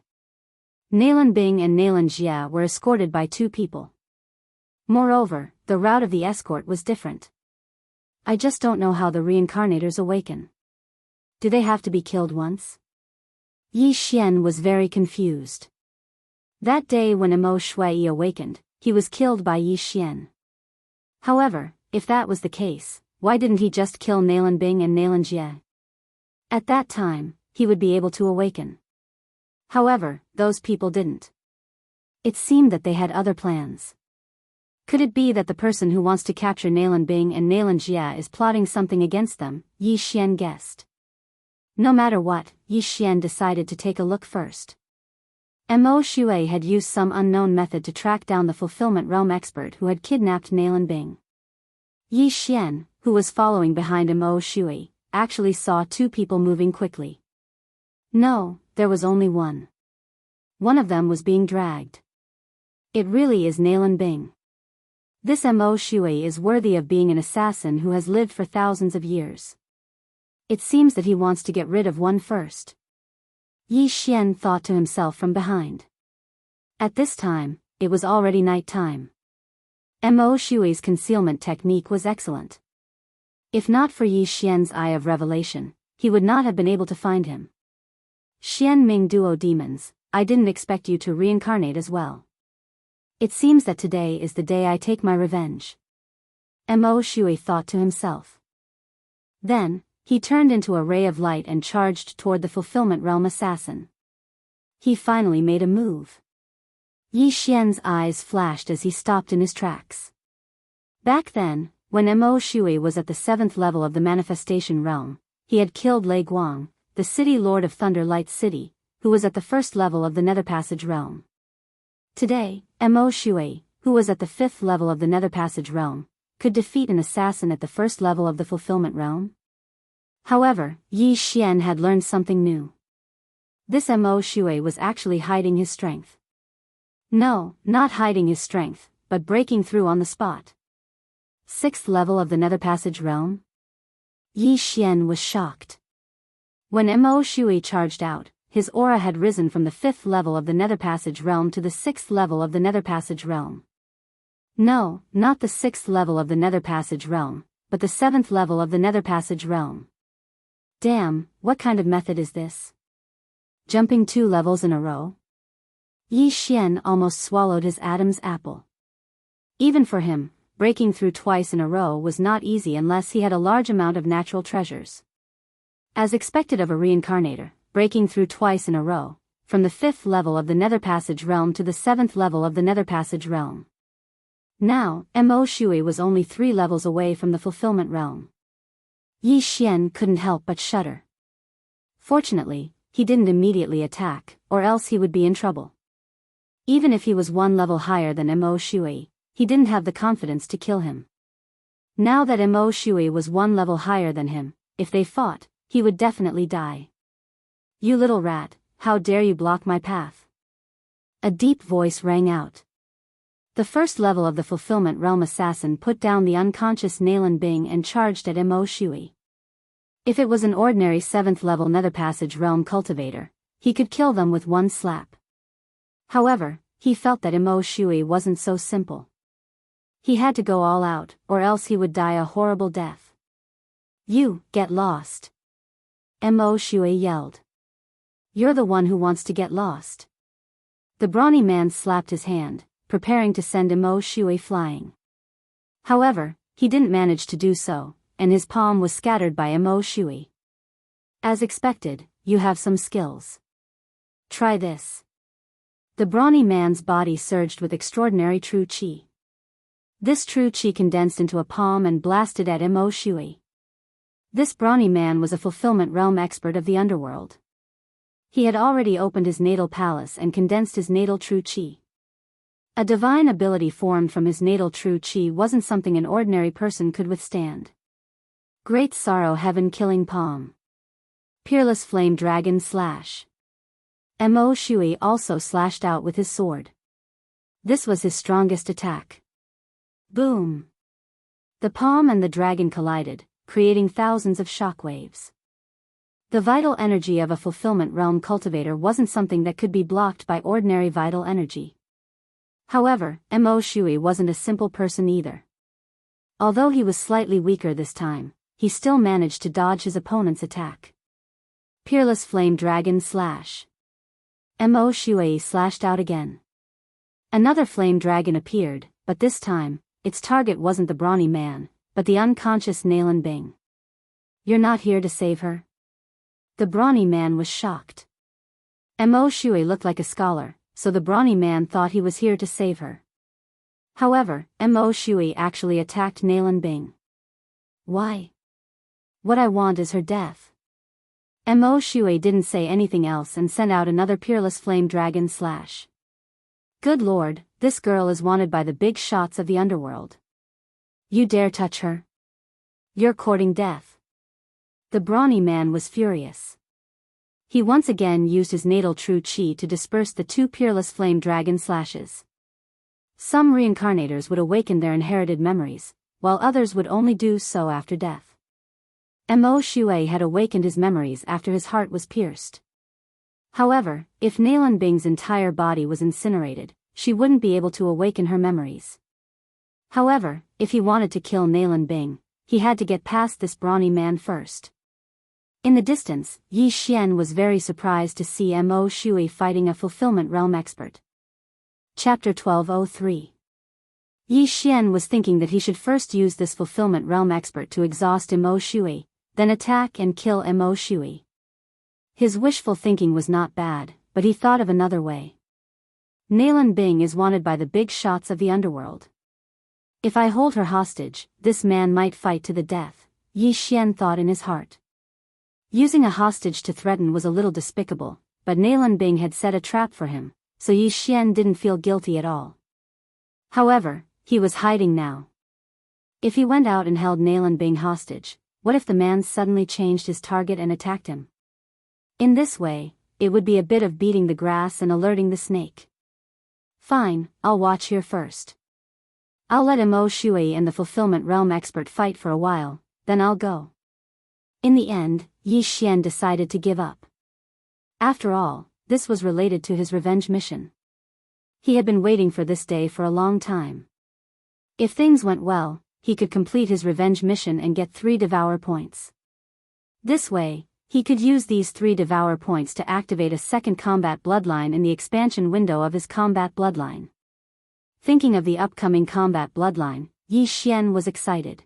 Nailan Bing and Nailan Jia were escorted by 2 people. Moreover, the route of the escort was different. I just don't know how the reincarnators awaken. Do they have to be killed once? Yi Xian was very confused. That day when Mo Shui awakened, he was killed by Yi Xian. However, if that was the case, why didn't he just kill Nailan Bing and Nailan Jia? At that time, he would be able to awaken. However, those people didn't. It seemed that they had other plans. Could it be that the person who wants to capture Nailan Bing and Nailan Jia is plotting something against them? Yi Xian guessed. No matter what, Yi Xian decided to take a look first. Mo Shui had used some unknown method to track down the fulfillment realm expert who had kidnapped Nailan Bing. Yi Xian, who was following behind Mo Shui, actually saw 2 people moving quickly. No, there was only one. One of them was being dragged. It really is Nailan Bing. This Mo Shui is worthy of being an assassin who has lived for thousands of years. It seems that he wants to get rid of one first. Yi Xian thought to himself from behind. At this time, it was already night time. Mo Shui's concealment technique was excellent. If not for Yi Xian's eye of revelation, he would not have been able to find him. Xian Ming Duo Demons, I didn't expect you to reincarnate as well. It seems that today is the day I take my revenge. Mo Shui thought to himself. Then, he turned into a ray of light and charged toward the fulfillment realm assassin. He finally made a move. Yi Xian's eyes flashed as he stopped in his tracks. Back then, when Mo Shui was at the 7th level of the manifestation realm, he had killed Lei Guang, the city lord of Thunder Light City, who was at the 1st level of the Nether Passage realm. Today, Mo Shui, who was at the 5th level of the Nether Passage realm, could defeat an assassin at the 1st level of the fulfillment realm? However, Yi Xian had learned something new. This Mo Shui was actually hiding his strength. No, not hiding his strength, but breaking through on the spot. 6th level of the Nether Passage realm? Yi Xian was shocked. When Mo Shui charged out, his aura had risen from the 5th level of the Nether Passage realm to the 6th level of the Nether Passage realm. No, not the 6th level of the Nether Passage realm, but the 7th level of the Nether Passage realm. Damn, what kind of method is this? Jumping 2 levels in a row? Yi Xian almost swallowed his Adam's apple. Even for him, breaking through twice in a row was not easy unless he had a large amount of natural treasures. As expected of a reincarnator, breaking through twice in a row, from the 5th level of the Nether Passage realm to the 7th level of the Nether Passage realm. Now, Mo Shui was only 3 levels away from the fulfillment realm. Yi Xian couldn't help but shudder. Fortunately, he didn't immediately attack, or else he would be in trouble. Even if he was 1 level higher than Mo Shui, he didn't have the confidence to kill him. Now that Mo Shui was 1 level higher than him, if they fought, he would definitely die. You little rat, how dare you block my path? A deep voice rang out. The 1st level of the fulfillment realm assassin put down the unconscious Nailan Bing and charged at Mo Shui. If it was an ordinary 7th level Nether Passage realm cultivator, he could kill them with 1 slap. However, he felt that Mo Shui wasn't so simple. He had to go all out, or else he would die a horrible death. You, get lost. Mo Shui yelled. You're the one who wants to get lost. The brawny man slapped his hand, preparing to send Mo Shui flying. However, he didn't manage to do so, and his palm was scattered by Mo Shui. As expected, you have some skills. Try this. The brawny man's body surged with extraordinary true qi. This true qi condensed into a palm and blasted at Mo Shui. This brawny man was a fulfillment realm expert of the underworld. He had already opened his natal palace and condensed his natal true qi. A divine ability formed from his natal true qi wasn't something an ordinary person could withstand. Great sorrow, heaven killing palm. Peerless flame dragon slash. Mo Shui also slashed out with his sword. This was his strongest attack. Boom! The palm and the dragon collided, creating thousands of shockwaves. The vital energy of a fulfillment realm cultivator wasn't something that could be blocked by ordinary vital energy. However, Mo Shui wasn't a simple person either. Although he was slightly weaker this time, he still managed to dodge his opponent's attack. Peerless flame dragon slash. Mo Shui slashed out again. Another flame dragon appeared, but this time, its target wasn't the brawny man, but the unconscious Nalan Bing. You're not here to save her? The brawny man was shocked. Mo Shui looked like a scholar, so the brawny man thought he was here to save her. However, Mo Shui actually attacked Nalan Bing. Why? What I want is her death. Mo Shui didn't say anything else and sent out another peerless flame dragon slash. Good lord, this girl is wanted by the big shots of the underworld. You dare touch her? You're courting death. The brawny man was furious. He once again used his natal true qi to disperse the two peerless flame dragon slashes. Some reincarnators would awaken their inherited memories, while others would only do so after death. Mo Shui had awakened his memories after his heart was pierced. However, if Nalan Bing's entire body was incinerated, she wouldn't be able to awaken her memories. However, if he wanted to kill Nalan Bing, he had to get past this brawny man first. In the distance, Yi Xian was very surprised to see Mo Shui fighting a fulfillment realm expert. Chapter 1203. Yi Xian was thinking that he should first use this fulfillment realm expert to exhaust Mo Shui, then attack and kill Mo Shui. His wishful thinking was not bad, but he thought of another way. Nalan Bing is wanted by the big shots of the underworld. If I hold her hostage, this man might fight to the death, Yi Xian thought in his heart. Using a hostage to threaten was a little despicable, but Nalan Bing had set a trap for him, so Yi Xian didn't feel guilty at all. However, he was hiding now. If he went out and held Nalan Bing hostage, what if the man suddenly changed his target and attacked him? In this way, it would be a bit of beating the grass and alerting the snake. Fine, I'll watch here first. I'll let Mo Shui and the fulfillment realm expert fight for a while, then I'll go. In the end, Yi Xian decided to give up. After all, this was related to his revenge mission. He had been waiting for this day for a long time. If things went well, he could complete his revenge mission and get 3 Devour points. This way, he could use these 3 Devour points to activate a second combat bloodline in the expansion window of his combat bloodline. Thinking of the upcoming combat bloodline, Yi Xian was excited.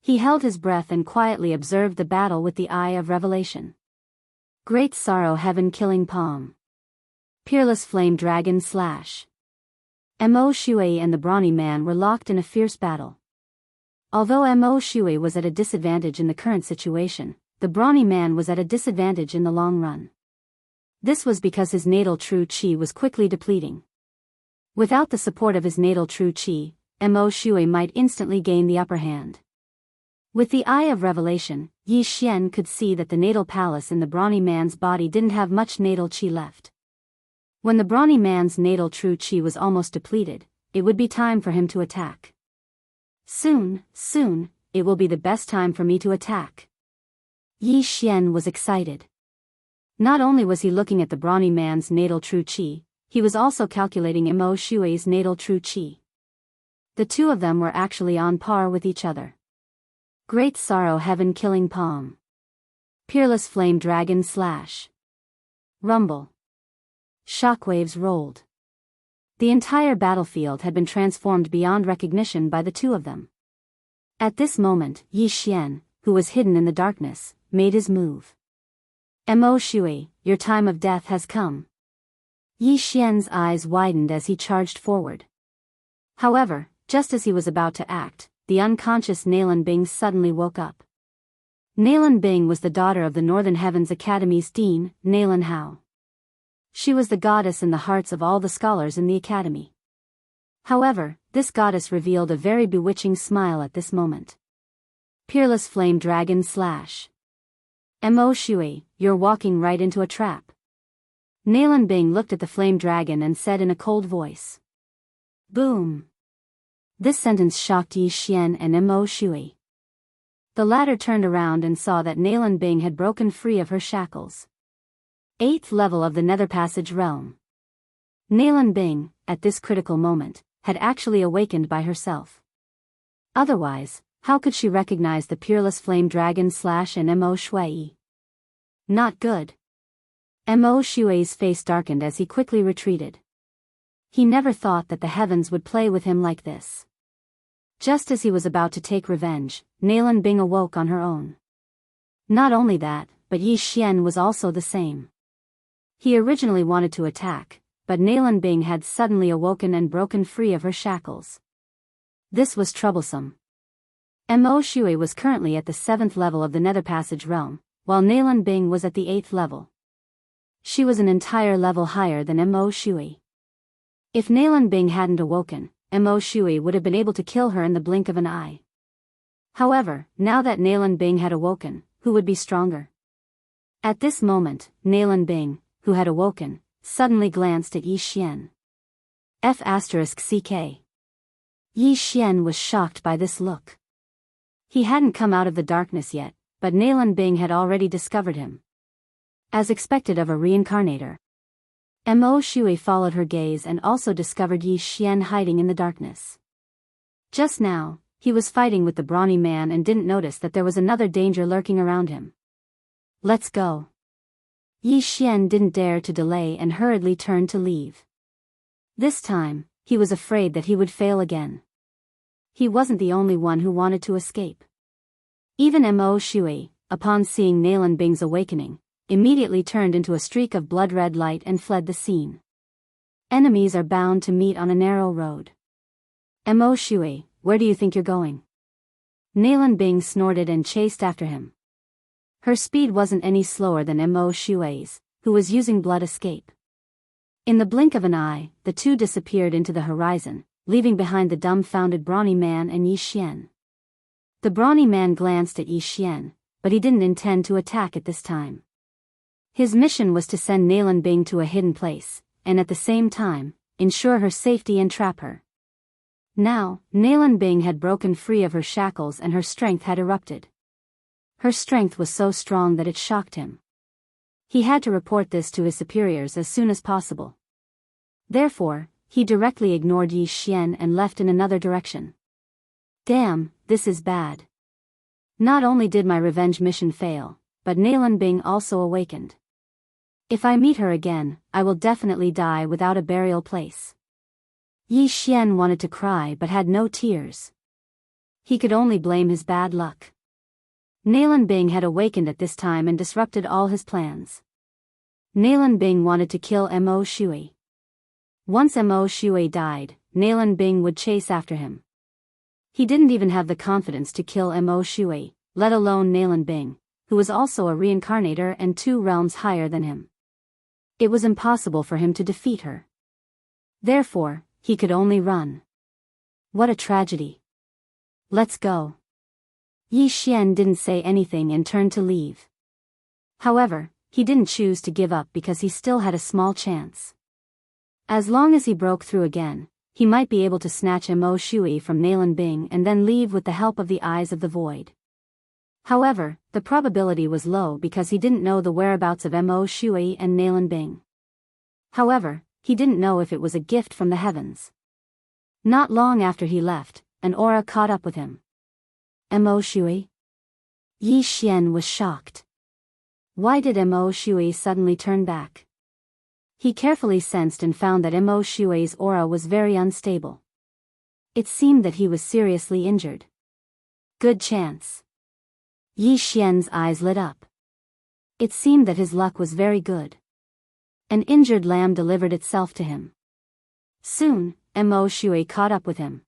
He held his breath and quietly observed the battle with the eye of revelation. Great sorrow, heaven killing palm. Peerless flame dragon slash. Mo Shui and the brawny man were locked in a fierce battle. Although Mo Shui was at a disadvantage in the current situation, the brawny man was at a disadvantage in the long run. This was because his natal true qi was quickly depleting. Without the support of his natal true qi, Mo Shui might instantly gain the upper hand. With the eye of revelation, Yi Xian could see that the natal palace in the brawny man's body didn't have much natal qi left. When the brawny man's natal true qi was almost depleted, it would be time for him to attack. Soon, it will be the best time for me to attack. Yi Xian was excited. Not only was he looking at the brawny man's natal true qi, he was also calculating Mo Shui's natal true qi. The two of them were actually on par with each other. Great sorrow, heaven killing palm. Peerless flame dragon slash. Rumble. Shockwaves rolled. The entire battlefield had been transformed beyond recognition by the two of them. At this moment, Yi Xian, who was hidden in the darkness, made his move. Mo Shui, your time of death has come. Yi Xian's eyes widened as he charged forward. However, Just as he was about to act, the unconscious Nalan Bing suddenly woke up. Nalan Bing was the daughter of the Northern Heavens Academy's dean, Nalan Hao. She was the goddess in the hearts of all the scholars in the academy. However, this goddess revealed a very bewitching smile at this moment. Peerless Flame Dragon slash. Mo Shui, you're walking right into a trap. Nalan Bing looked at the flame dragon and said in a cold voice. Boom. This sentence shocked Yi Xian and Mo Shui. The latter turned around and saw that Nalan Bing had broken free of her shackles. 8th level of the Nether Passage realm. Nalan Bing, at this critical moment, had actually awakened by herself. Otherwise, how could she recognize the peerless flame dragon slash and Mo Shui? Not good. Mo Shui's face darkened as he quickly retreated. He never thought that the heavens would play with him like this. Just as he was about to take revenge, Nalan Bing awoke on her own. Not only that, but Yi Xian was also the same. He originally wanted to attack, but Nalan Bing had suddenly awoken and broken free of her shackles. This was troublesome. Mo Shui was currently at the 7th level of the Nether Passage realm, while Nalan Bing was at the 8th level. She was an entire level higher than Mo Shui. If Nalan Bing hadn't awoken, Mo Shui would have been able to kill her in the blink of an eye. However, now that Nalan Bing had awoken, who would be stronger? At this moment, Nalan Bing, who had awoken, suddenly glanced at Yi Xian. F***ck. Yi Xian was shocked by this look. He hadn't come out of the darkness yet, but Nalan Bing had already discovered him. As expected of a reincarnator. Mo Shui followed her gaze and also discovered Yi Xian hiding in the darkness. Just now, he was fighting with the brawny man and didn't notice that there was another danger lurking around him. Let's go. Yi Xian didn't dare to delay and hurriedly turned to leave. This time, he was afraid that he would fail again. He wasn't the only one who wanted to escape. Even Mo Shui, upon seeing Nalan Bing's awakening, immediately turned into a streak of blood-red light and fled the scene. Enemies are bound to meet on a narrow road. Mo Shui, where do you think you're going? Nalan Bing snorted and chased after him. Her speed wasn't any slower than Mo Shui's, who was using blood escape. In the blink of an eye, the two disappeared into the horizon, leaving behind the dumbfounded brawny man and Yi Xian. The brawny man glanced at Yi Xian, but he didn't intend to attack at this time. His mission was to send Nalan Bing to a hidden place, and at the same time, ensure her safety and trap her. Now, Nalan Bing had broken free of her shackles and her strength had erupted. Her strength was so strong that it shocked him. He had to report this to his superiors as soon as possible. Therefore, he directly ignored Yi Xian and left in another direction. Damn, this is bad. Not only did my revenge mission fail, but Nalan Bing also awakened. If I meet her again, I will definitely die without a burial place. Yi Xian wanted to cry but had no tears. He could only blame his bad luck. Nalan Bing had awakened at this time and disrupted all his plans. Nalan Bing wanted to kill Mo Shui. Once Mo Shui died, Nalan Bing would chase after him. He didn't even have the confidence to kill Mo Shui, let alone Nalan Bing, who was also a reincarnator and 2 realms higher than him. It was impossible for him to defeat her. Therefore, he could only run. What a tragedy. Let's go. Yi Xian didn't say anything and turned to leave. However, he didn't choose to give up because he still had a small chance. As long as he broke through again, he might be able to snatch Mo Shui from Nalan Bing and then leave with the help of the Eyes of the Void. However, the probability was low because he didn't know the whereabouts of Mo Shui and Nalan Bing. However, he didn't know if it was a gift from the heavens. Not long after he left, an aura caught up with him. Mo Shui? Yi Xian was shocked. Why did Mo Shui suddenly turn back? He carefully sensed and found that Mo Shui's aura was very unstable. It seemed that he was seriously injured. Good chance. Yi Xian's eyes lit up. It seemed that his luck was very good. An injured lamb delivered itself to him. Soon, Mo Shui caught up with him.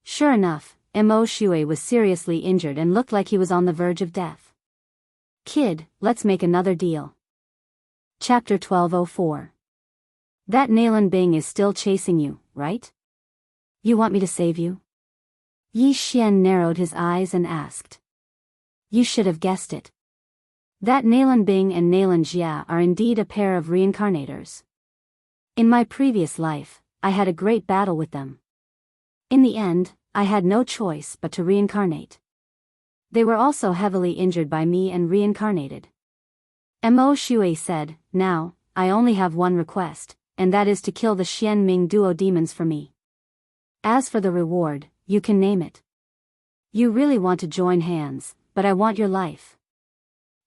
Sure enough, Mo Shui was seriously injured and looked like he was on the verge of death. Kid, let's make another deal. Chapter 1204. That Nalan Bing is still chasing you, right? You want me to save you? Yi Xian narrowed his eyes and asked. You should have guessed it. That Nalan Bing and Nalan Jia are indeed a pair of reincarnators. In my previous life, I had a great battle with them. In the end, I had no choice but to reincarnate. They were also heavily injured by me and reincarnated. Mo Shui said, now, I only have one request, and that is to kill the Xian Ming duo demons for me. As for the reward, you can name it. You really want to join hands, but I want your life.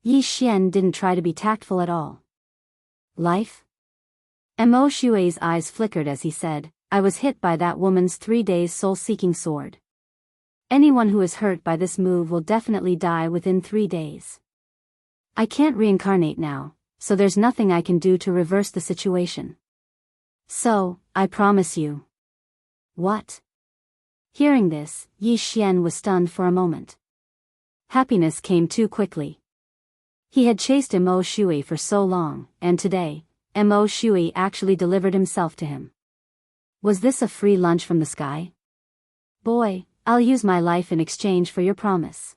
Yi Xian didn't try to be tactful at all. Life? Mo Shui's eyes flickered as he said, I was hit by that woman's 3 days soul-seeking sword. Anyone who is hurt by this move will definitely die within 3 days. I can't reincarnate now, so there's nothing I can do to reverse the situation. So, I promise you. What? Hearing this, Yi Xian was stunned for a moment. Happiness came too quickly. He had chased Mo Shui for so long, and today, Mo Shui actually delivered himself to him. Was this a free lunch from the sky? Boy, I'll use my life in exchange for your promise.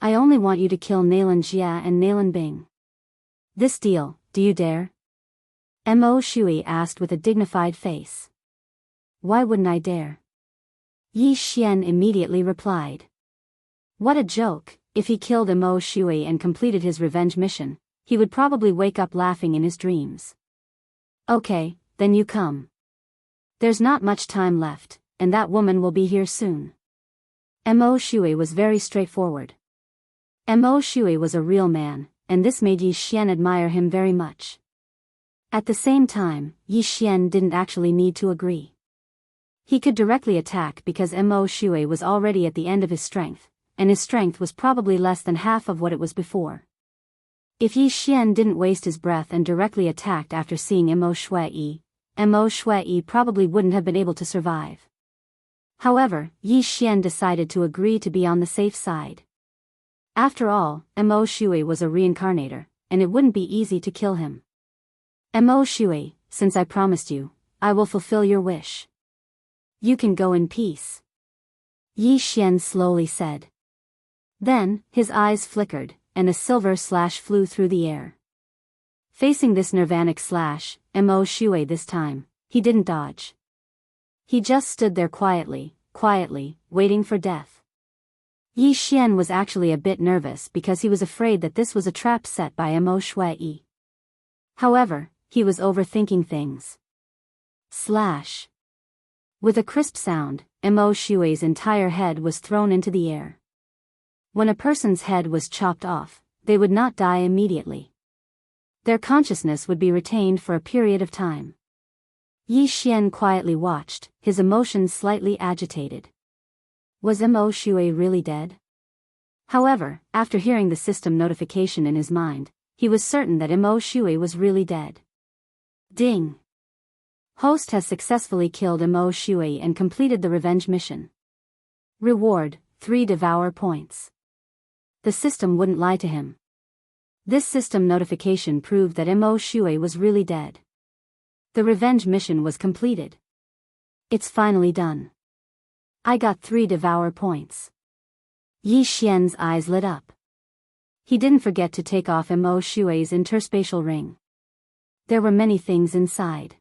I only want you to kill Nalan Jia and Nalan Bing. This deal, do you dare? Mo Shui asked with a dignified face. Why wouldn't I dare? Yi Xian immediately replied. What a joke, if he killed Mo Shui and completed his revenge mission, he would probably wake up laughing in his dreams. Okay, then you come. There's not much time left, and that woman will be here soon. Mo Shui was very straightforward. Mo Shui was a real man, and this made Yi Xian admire him very much. At the same time, Yi Xian didn't actually need to agree. He could directly attack because Mo Shui was already at the end of his strength, and his strength was probably less than half of what it was before. If Yi Xian didn't waste his breath and directly attacked after seeing Mo Shui probably wouldn't have been able to survive. However, Yi Xian decided to agree to be on the safe side. After all, Mo Shui was a reincarnator, and it wouldn't be easy to kill him. Mo Shui, since I promised you, I will fulfill your wish. You can go in peace. Yi Xian slowly said. Then, his eyes flickered, and a silver slash flew through the air. Facing this nirvanic slash, Mo Shui this time, he didn't dodge. He just stood there quietly, waiting for death. Yi Xian was actually a bit nervous because he was afraid that this was a trap set by Mo Shui. However, he was overthinking things. Slash. With a crisp sound, Mo Shui's entire head was thrown into the air. When a person's head was chopped off, they would not die immediately. Their consciousness would be retained for a period of time. Yi Xian quietly watched, his emotions slightly agitated. Was Mo Shui really dead? However, after hearing the system notification in his mind, he was certain that Mo Shui was really dead. Ding! Host has successfully killed Mo Shui and completed the revenge mission. Reward, 3 Devour points. The system wouldn't lie to him. This system notification proved that Mo Shui was really dead. The revenge mission was completed. It's finally done. I got 3 Devour points. Yi Xian's eyes lit up. He didn't forget to take off Mo Shui's interspatial ring. There were many things inside.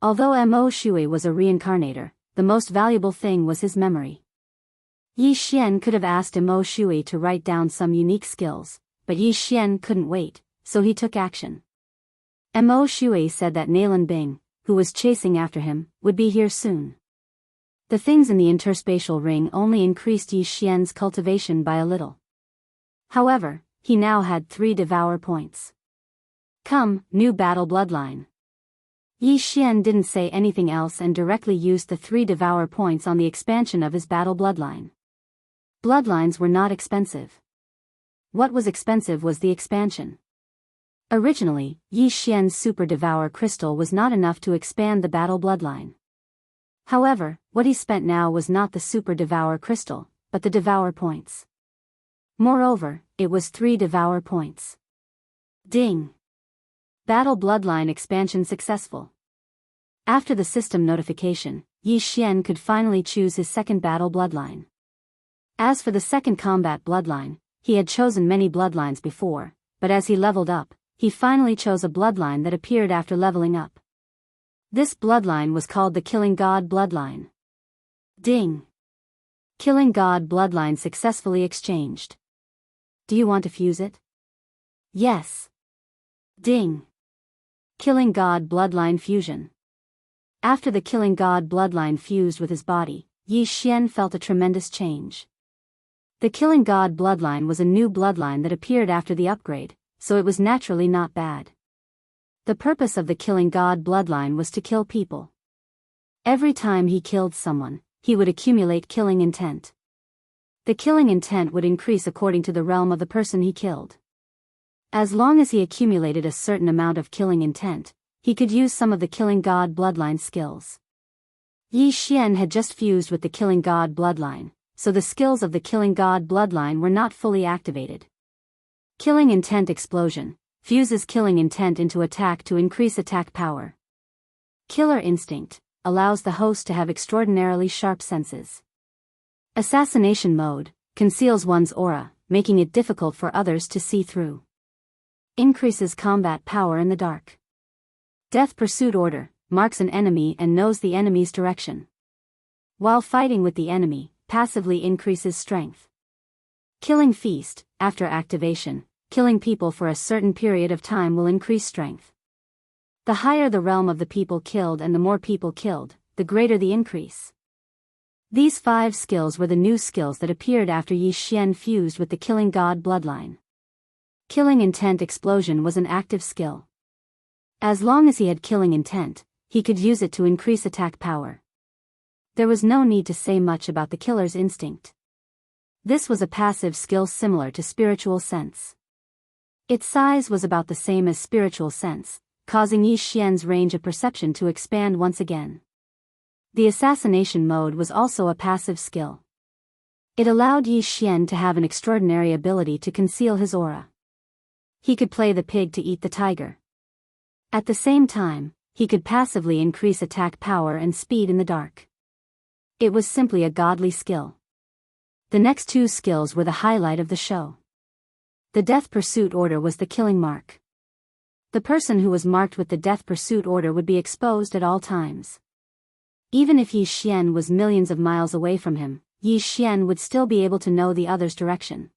Although Mo Shui was a reincarnator, the most valuable thing was his memory. Yi Xian could have asked Mo Shui to write down some unique skills, but Yi Xian couldn't wait, so he took action. Mo Shui said that Nalan Bing, who was chasing after him, would be here soon. The things in the interspatial ring only increased Yi Xian's cultivation by a little. However, he now had 3 Devour points. Come, new battle bloodline. Yi Xian didn't say anything else and directly used the 3 Devour points on the expansion of his battle bloodline. Bloodlines were not expensive. What was expensive was the expansion. Originally, Yi Xian's Super Devour Crystal was not enough to expand the battle bloodline. However, what he spent now was not the Super Devour Crystal, but the Devour Points. Moreover, it was 3 Devour Points. Ding! Battle Bloodline expansion successful. After the system notification, Yi Xian could finally choose his second battle bloodline. As for the second combat bloodline, he had chosen many bloodlines before, but as he leveled up, he finally chose a bloodline that appeared after leveling up. This bloodline was called the Killing God bloodline. Ding! Killing God bloodline successfully exchanged. Do you want to fuse it? Yes. Ding! Killing God bloodline fusion. After the Killing God bloodline fused with his body, Yi Xian felt a tremendous change. The Killing God bloodline was a new bloodline that appeared after the upgrade, so it was naturally not bad. The purpose of the Killing God bloodline was to kill people. Every time he killed someone, he would accumulate killing intent. The killing intent would increase according to the realm of the person he killed. As long as he accumulated a certain amount of killing intent, he could use some of the Killing God bloodline skills. Yi Xian had just fused with the Killing God bloodline, so the skills of the Killing God bloodline were not fully activated. Killing Intent Explosion fuses killing intent into attack to increase attack power. Killer Instinct allows the host to have extraordinarily sharp senses. Assassination Mode conceals one's aura, making it difficult for others to see through. Increases combat power in the dark. Death Pursuit Order marks an enemy and knows the enemy's direction. While fighting with the enemy, passively increases strength. Killing Feast after activation, killing people for a certain period of time will increase strength. The higher the realm of the people killed and the more people killed, the greater the increase. These 5 skills were the new skills that appeared after Yi Xian fused with the Killing God bloodline. Killing Intent Explosion was an active skill. As long as he had killing intent, he could use it to increase attack power. There was no need to say much about the Killer's Instinct. This was a passive skill similar to Spiritual Sense. Its size was about the same as Spiritual Sense, causing Yi Xian's range of perception to expand once again. The Assassination Mode was also a passive skill. It allowed Yi Xian to have an extraordinary ability to conceal his aura. He could play the pig to eat the tiger. At the same time, he could passively increase attack power and speed in the dark. It was simply a godly skill. The next 2 skills were the highlight of the show. The Death Pursuit Order was the killing mark. The person who was marked with the Death Pursuit Order would be exposed at all times. Even if Yi Xian was millions of miles away from him, Yi Xian would still be able to know the other's direction.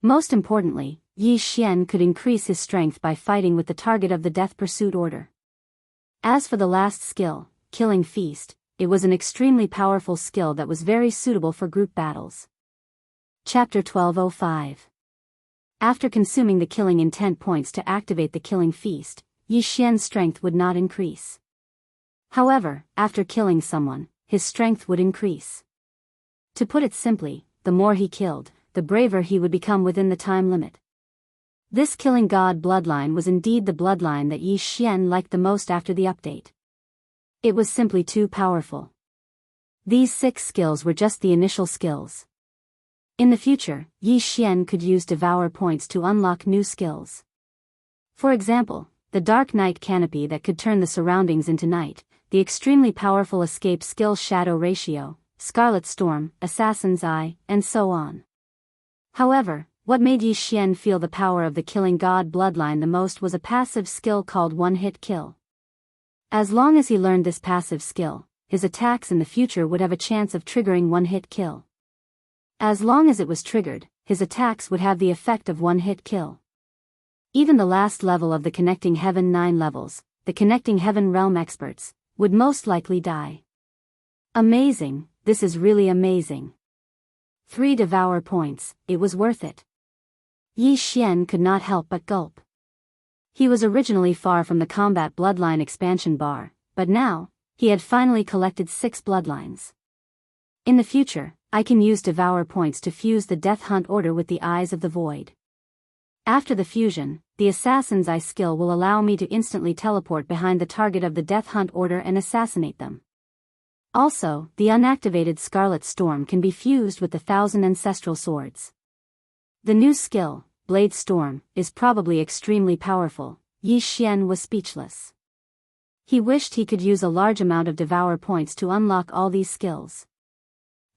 Most importantly, Yi Xian could increase his strength by fighting with the target of the Death Pursuit Order. As for the last skill, Killing Feast, it was an extremely powerful skill that was very suitable for group battles. Chapter 1205. After consuming the killing intent points to activate the Killing Feast, Yi Xian's strength would not increase. However, after killing someone, his strength would increase. To put it simply, the more he killed, the braver he would become within the time limit. This Killing God bloodline was indeed the bloodline that Yi Xian liked the most after the update. It was simply too powerful. These 6 skills were just the initial skills. In the future, Yi Xian could use Devour Points to unlock new skills. For example, the Dark Night Canopy that could turn the surroundings into night, the extremely powerful Escape Skill Shadow Ratio, Scarlet Storm, Assassin's Eye, and so on. However, what made Yi Xian feel the power of the Killing God bloodline the most was a passive skill called One-Hit Kill. As long as he learned this passive skill, his attacks in the future would have a chance of triggering One-Hit Kill. As long as it was triggered, his attacks would have the effect of One-Hit Kill. Even the last level of the Connecting Heaven 9 levels, the Connecting Heaven Realm experts, would most likely die. Amazing, this is really amazing. 3 Devour Points, it was worth it. Yi Xian could not help but gulp. He was originally far from the Combat Bloodline expansion bar, but now, he had finally collected 6 bloodlines. In the future, I can use Devour Points to fuse the Death Hunt Order with the Eyes of the Void. After the fusion, the Assassin's Eye skill will allow me to instantly teleport behind the target of the Death Hunt Order and assassinate them. Also, the unactivated Scarlet Storm can be fused with the 1,000 ancestral swords. The new skill, Blade Storm, is probably extremely powerful. Yi Xian was speechless. He wished he could use a large amount of Devour points to unlock all these skills.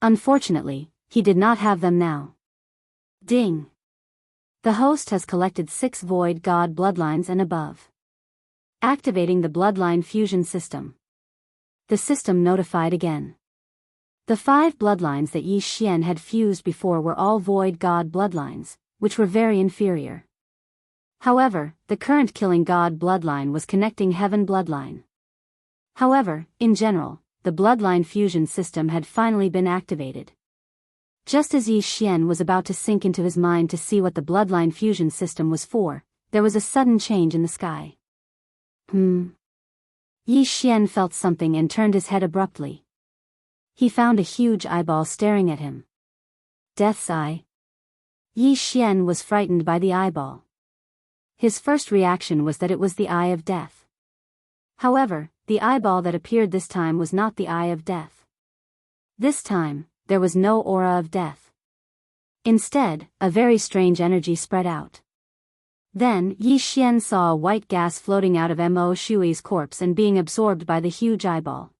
Unfortunately, he did not have them now. Ding! The host has collected 6 Void God bloodlines and above. Activating the bloodline fusion system. The system notified again. The 5 bloodlines that Yi Xian had fused before were all Void God bloodlines, which were very inferior. However, the current Killing God bloodline was connecting Heaven bloodline. However, in general, the bloodline fusion system had finally been activated. Just as Yi Xian was about to sink into his mind to see what the bloodline fusion system was for, there was a sudden change in the sky. Yi Xian felt something and turned his head abruptly. He found a huge eyeball staring at him. Death's eye. Yi Xian was frightened by the eyeball. His first reaction was that it was the eye of death. However, the eyeball that appeared this time was not the eye of death. This time, there was no aura of death. Instead, a very strange energy spread out. Then, Yi Xian saw a white gas floating out of Mo Shui's corpse and being absorbed by the huge eyeball.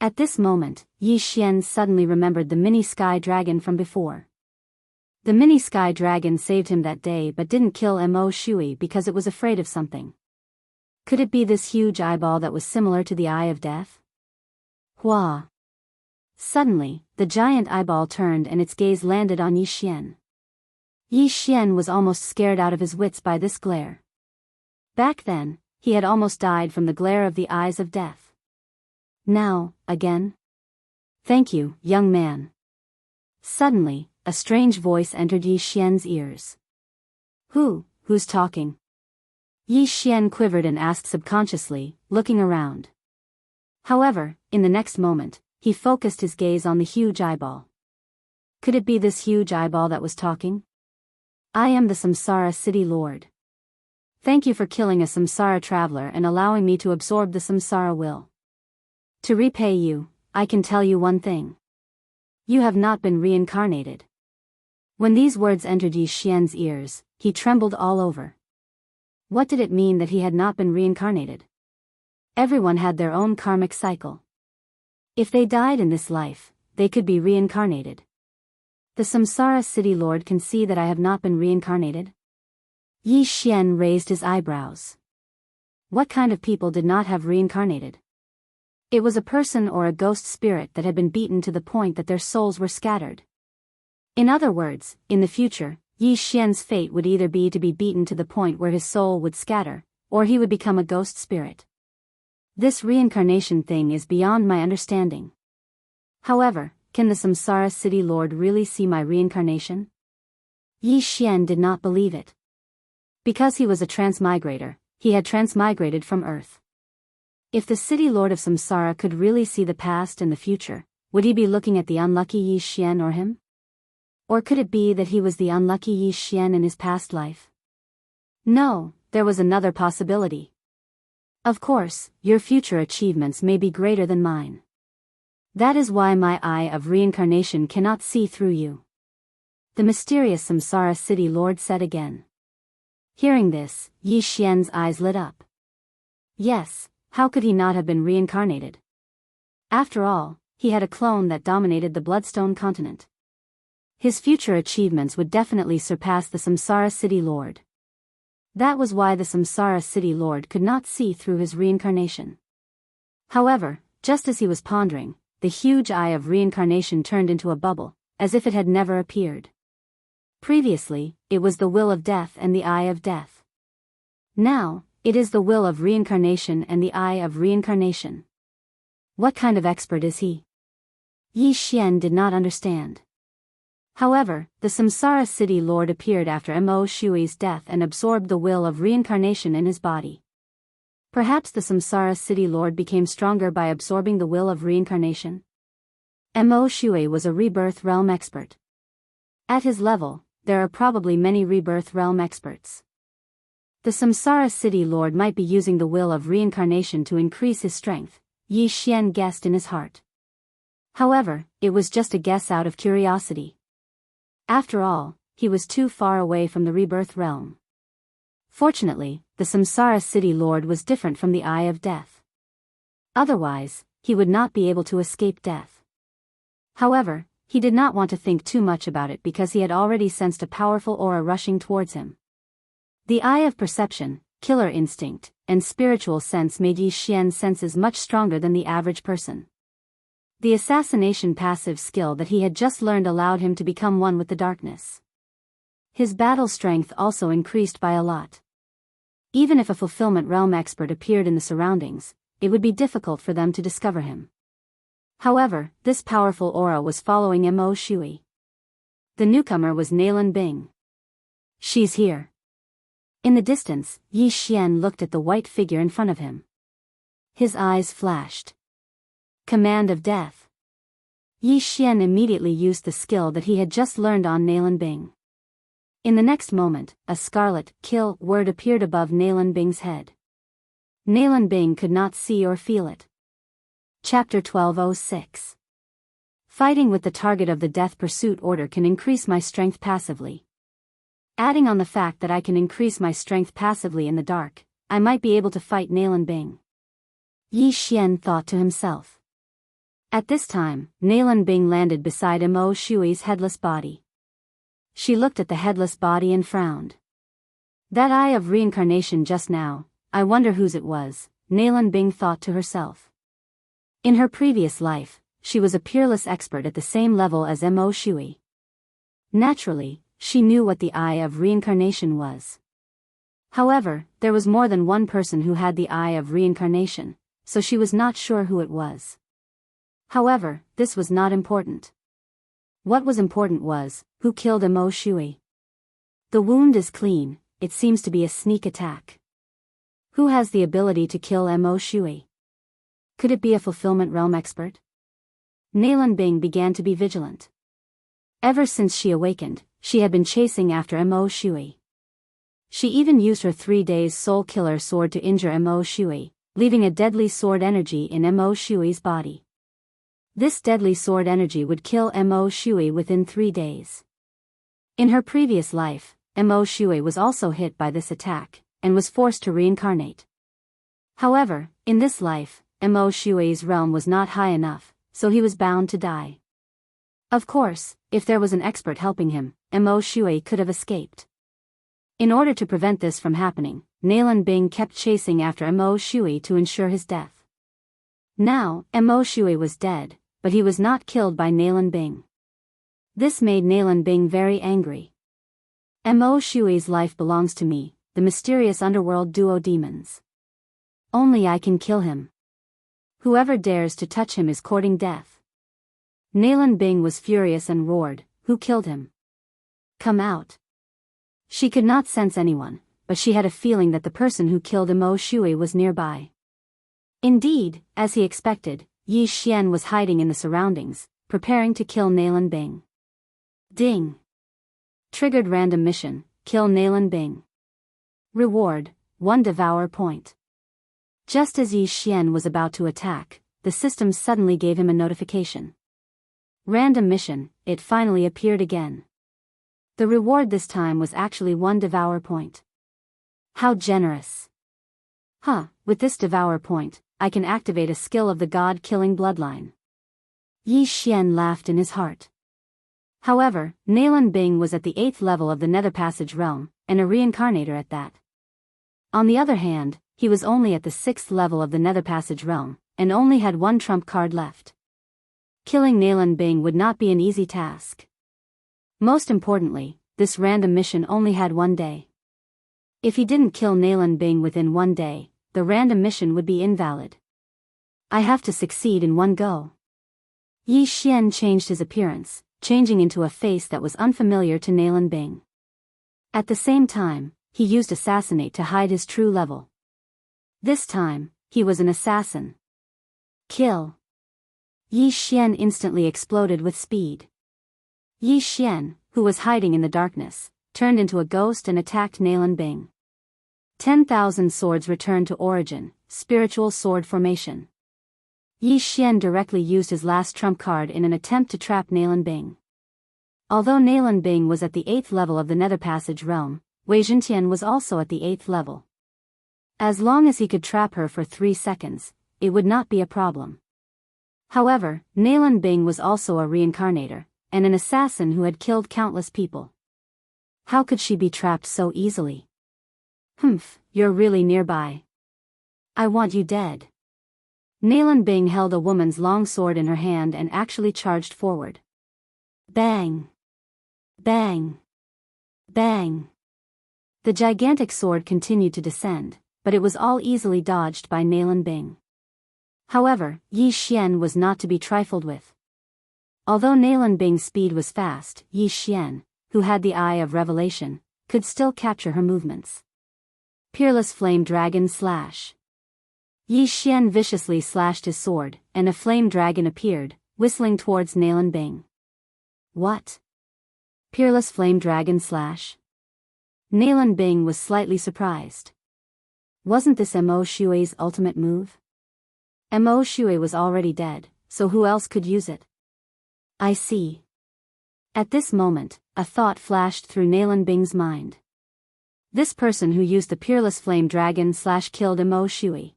At this moment, Yi Xian suddenly remembered the mini sky dragon from before. The mini sky dragon saved him that day but didn't kill Mo Shui because it was afraid of something. Could it be this huge eyeball that was similar to the eye of death? Hua! Suddenly, the giant eyeball turned and its gaze landed on Yi Xian. Yi Xian was almost scared out of his wits by this glare. Back then, he had almost died from the glare of the eyes of death. Now, again? Thank you, young man. Suddenly, a strange voice entered Yi Xian's ears. Who's talking? Yi Xian quivered and asked subconsciously, looking around. However, in the next moment, he focused his gaze on the huge eyeball. Could it be this huge eyeball that was talking? I am the Samsara City Lord. Thank you for killing a Samsara traveler and allowing me to absorb the Samsara will. To repay you, I can tell you one thing. You have not been reincarnated. When these words entered Yi Xian's ears, he trembled all over. What did it mean that he had not been reincarnated? Everyone had their own karmic cycle. If they died in this life, they could be reincarnated. The Samsara City Lord can see that I have not been reincarnated? Yi Xian raised his eyebrows. What kind of people did not have reincarnated? It was a person or a ghost spirit that had been beaten to the point that their souls were scattered. In other words, in the future, Yi Xian's fate would either be to be beaten to the point where his soul would scatter, or he would become a ghost spirit. This reincarnation thing is beyond my understanding. However, can the Samsara City Lord really see my reincarnation? Yi Xian did not believe it. Because he was a transmigrator, he had transmigrated from Earth. If the City Lord of Samsara could really see the past and the future, would he be looking at the unlucky Yi Xian or him? Or could it be that he was the unlucky Yi Xian in his past life? No, there was another possibility. Of course, your future achievements may be greater than mine. That is why my eye of reincarnation cannot see through you. The mysterious Samsara City Lord said again. Hearing this, Yi Xian's eyes lit up. Yes, how could he not have been reincarnated? After all, he had a clone that dominated the Bloodstone continent. His future achievements would definitely surpass the Samsara City Lord. That was why the Samsara City Lord could not see through his reincarnation. However, just as he was pondering, the huge eye of reincarnation turned into a bubble, as if it had never appeared. Previously, it was the will of death and the eye of death. Now, it is the will of reincarnation and the eye of reincarnation. What kind of expert is he? Yi Xian did not understand. However, the Samsara City Lord appeared after Mo Shui's death and absorbed the will of reincarnation in his body. Perhaps the Samsara City Lord became stronger by absorbing the will of reincarnation? Mo Shui was a rebirth realm expert. At his level, there are probably many rebirth realm experts. The Samsara City Lord might be using the will of reincarnation to increase his strength, Yi Xian guessed in his heart. However, it was just a guess out of curiosity. After all, he was too far away from the rebirth realm. Fortunately, the Samsara city lord was different from the Eye of Death. Otherwise, he would not be able to escape death. However, he did not want to think too much about it because he had already sensed a powerful aura rushing towards him. The eye of perception, killer instinct, and spiritual sense made Yi Xian's senses much stronger than the average person. The assassination passive skill that he had just learned allowed him to become one with the darkness. His battle strength also increased by a lot. Even if a fulfillment realm expert appeared in the surroundings, it would be difficult for them to discover him. However, this powerful aura was following Mo Shui. The newcomer was Nalan Bing. She's here. In the distance, Yi Xian looked at the white figure in front of him. His eyes flashed. Command of Death. Yi Xian immediately used the skill that he had just learned on Nalan Bing. In the next moment, a scarlet kill word appeared above Nalan Bing's head. Nalan Bing could not see or feel it. Chapter 1206. Fighting with the target of the death pursuit order can increase my strength passively. Adding on the fact that I can increase my strength passively in the dark, I might be able to fight Nalan Bing. Yi Xian thought to himself. At this time, Nalan Bing landed beside Mo Shui's headless body. She looked at the headless body and frowned. That eye of reincarnation just now, I wonder whose it was, Nalan Bing thought to herself. In her previous life, she was a peerless expert at the same level as Mo Shui. Naturally, she knew what the eye of reincarnation was. However, there was more than one person who had the eye of reincarnation, so she was not sure who it was. However, this was not important. What was important was, who killed Mo Shui. The wound is clean, it seems to be a sneak attack. Who has the ability to kill Mo Shui? Could it be a fulfillment realm expert? Nalan Bing began to be vigilant. Ever since she awakened, she had been chasing after Mo Shui. She even used her 3 days soul killer sword to injure Mo Shui, leaving a deadly sword energy in Mo Shui's body. This deadly sword energy would kill Mo Shui within 3 days. In her previous life, Mo Shui was also hit by this attack, and was forced to reincarnate. However, in this life, Mo Shui's realm was not high enough, so he was bound to die. Of course, if there was an expert helping him, Mo Shui could have escaped. In order to prevent this from happening, Nalan Bing kept chasing after Mo Shui to ensure his death. Now, Mo Shui was dead, but he was not killed by Nalan Bing. This made Nalan Bing very angry. Mo Shui's life belongs to me, the mysterious underworld duo demons. Only I can kill him. Whoever dares to touch him is courting death. Nalan Bing was furious and roared, "Who killed him? Come out." She could not sense anyone, but she had a feeling that the person who killed Mo Shui was nearby. Indeed, as he expected, Yi Xian was hiding in the surroundings, preparing to kill Nalan Bing. Ding! Triggered random mission, kill Nalan Bing. Reward, 1 devour point. Just as Yi Xian was about to attack, the system suddenly gave him a notification. Random mission, it finally appeared again. The reward this time was actually 1 devour point. How generous! With this devour point, I can activate a skill of the god-killing bloodline. Yi Xian laughed in his heart. However, Nalan Bing was at the 8th level of the Nether Passage realm, and a reincarnator at that. On the other hand, he was only at the 6th level of the Nether Passage realm, and only had 1 trump card left. Killing Nalan Bing would not be an easy task. Most importantly, this random mission only had 1 day. If he didn't kill Nalan Bing within 1 day, the random mission would be invalid. I have to succeed in 1 go. Yi Xian changed his appearance, changing into a face that was unfamiliar to Nalan Bing. At the same time, he used Assassinate to hide his true level. This time, he was an assassin. Kill! Yi Xian instantly exploded with speed. Yi Xian, who was hiding in the darkness, turned into a ghost and attacked Nalan Bing. 10,000 swords returned to origin, spiritual sword formation. Yi Xian directly used his last trump card in an attempt to trap Nalan Bing. Although Nalan Bing was at the 8th level of the Nether Passage realm, Wei Zhentian was also at the 8th level. As long as he could trap her for 3 seconds, it would not be a problem. However, Nalan Bing was also a reincarnator, and an assassin who had killed countless people. How could she be trapped so easily? Humph, you're really nearby. I want you dead. Nalan Bing held a woman's long sword in her hand and actually charged forward. Bang! Bang! Bang! The gigantic sword continued to descend, but it was all easily dodged by Nalan Bing. However, Yi Xian was not to be trifled with. Although Nalan Bing's speed was fast, Yi Xian, who had the Eye of Revelation, could still capture her movements. Peerless Flame Dragon Slash. Yi Xian viciously slashed his sword, and a flame dragon appeared, whistling towards Nalan Bing. What? Peerless Flame Dragon Slash? Nalan Bing was slightly surprised. Wasn't this Mo Shui's ultimate move? Mo Shui was already dead, so who else could use it? I see. At this moment, a thought flashed through Nalan Bing's mind. This person who used the Peerless Flame Dragon Slash killed Mo Shui.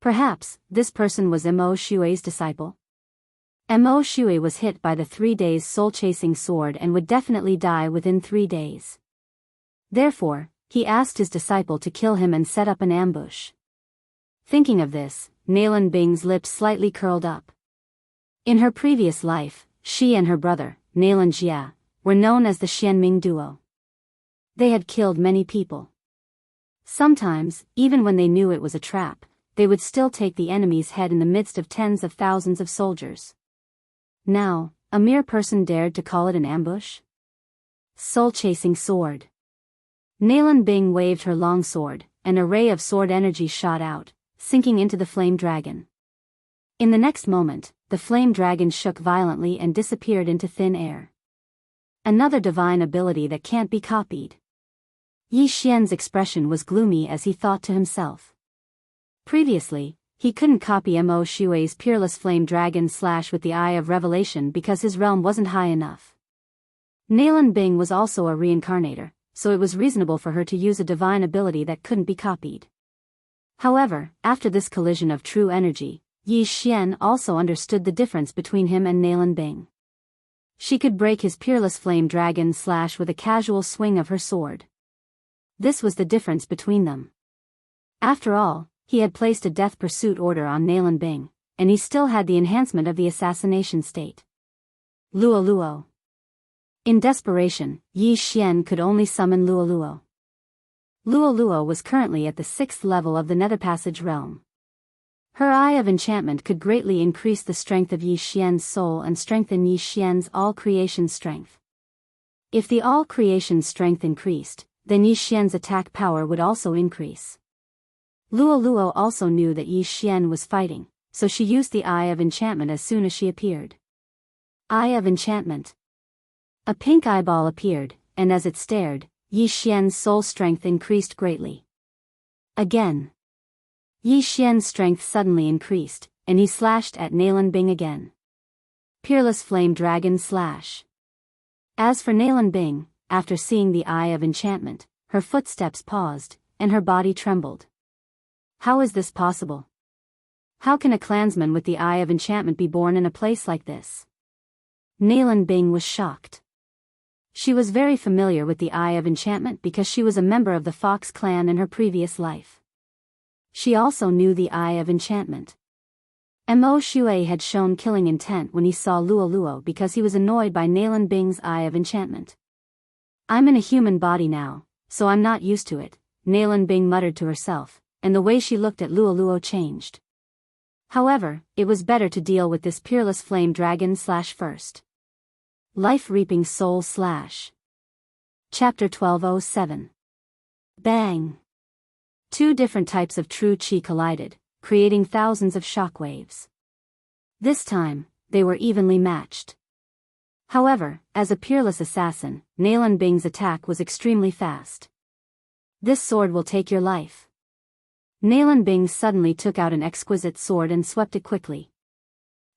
Perhaps, this person was Mo Shui's disciple? Mo Shui was hit by the 3 days soul-chasing sword and would definitely die within 3 days. Therefore, he asked his disciple to kill him and set up an ambush. Thinking of this, Nalan Bing's lips slightly curled up. In her previous life, she and her brother, Nalan Jia, were known as the Xianming duo. They had killed many people. Sometimes, even when they knew it was a trap, they would still take the enemy's head in the midst of tens of thousands of soldiers. Now, a mere person dared to call it an ambush? Soul-chasing sword. Nalan Bing waved her long sword, and a ray of sword energy shot out, sinking into the flame dragon. In the next moment, the flame dragon shook violently and disappeared into thin air. Another divine ability that can't be copied. Yi Xian's expression was gloomy as he thought to himself. Previously, he couldn't copy Mo Shui's Peerless Flame Dragon Slash with the Eye of Revelation because his realm wasn't high enough. Nalan Bing was also a reincarnator, so it was reasonable for her to use a divine ability that couldn't be copied. However, after this collision of true energy, Yi Xian also understood the difference between him and Nalan Bing. She could break his Peerless Flame Dragon Slash with a casual swing of her sword. This was the difference between them. After all, he had placed a death pursuit order on Nalan Bing, and he still had the enhancement of the assassination state. Luo Luo. In desperation, Yi Xian could only summon Luo Luo. Luo Luo was currently at the 6th level of the Nether Passage realm. Her Eye of Enchantment could greatly increase the strength of Yi Xian's soul and strengthen Yi Xian's all-creation strength. If the all-creation strength increased, then Yi Xian's attack power would also increase. Luo Luo also knew that Yi Xian was fighting, so she used the Eye of Enchantment as soon as she appeared. Eye of Enchantment. A pink eyeball appeared, and as it stared, Yi Xian's soul strength increased greatly. Again. Yi Xian's strength suddenly increased, and he slashed at Nalan Bing again. Peerless Flame Dragon Slash. As for Nalan Bing, after seeing the Eye of Enchantment, her footsteps paused, and her body trembled. How is this possible? How can a clansman with the Eye of Enchantment be born in a place like this? Nalan Bing was shocked. She was very familiar with the Eye of Enchantment because she was a member of the Fox clan in her previous life. She also knew the Eye of Enchantment. Mo Shui had shown killing intent when he saw Luo Luo because he was annoyed by Nalan Bing's Eye of Enchantment. I'm in a human body now, so I'm not used to it, Nalan Bing muttered to herself, and the way she looked at Luo Luo changed. However, it was better to deal with this Peerless Flame Dragon Slash first. Life Reaping Soul Slash. Chapter 1207. Bang! Two different types of true chi collided, creating thousands of shockwaves. This time, they were evenly matched. However, as a peerless assassin, Nalan Bing's attack was extremely fast. This sword will take your life. Nalan Bing suddenly took out an exquisite sword and swept it quickly.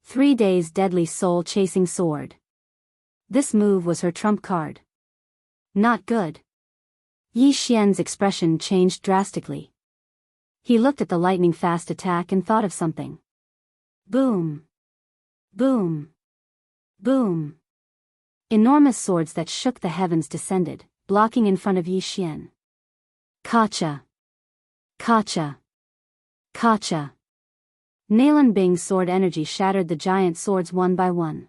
3 days deadly soul-chasing sword. This move was her trump card. Not good. Yi Xian's expression changed drastically. He looked at the lightning-fast attack and thought of something. Boom. Boom. Boom. Enormous swords that shook the heavens descended, blocking in front of Yi Xian. Kacha. Kacha. Kacha. Nalan Bing's sword energy shattered the giant swords one by one.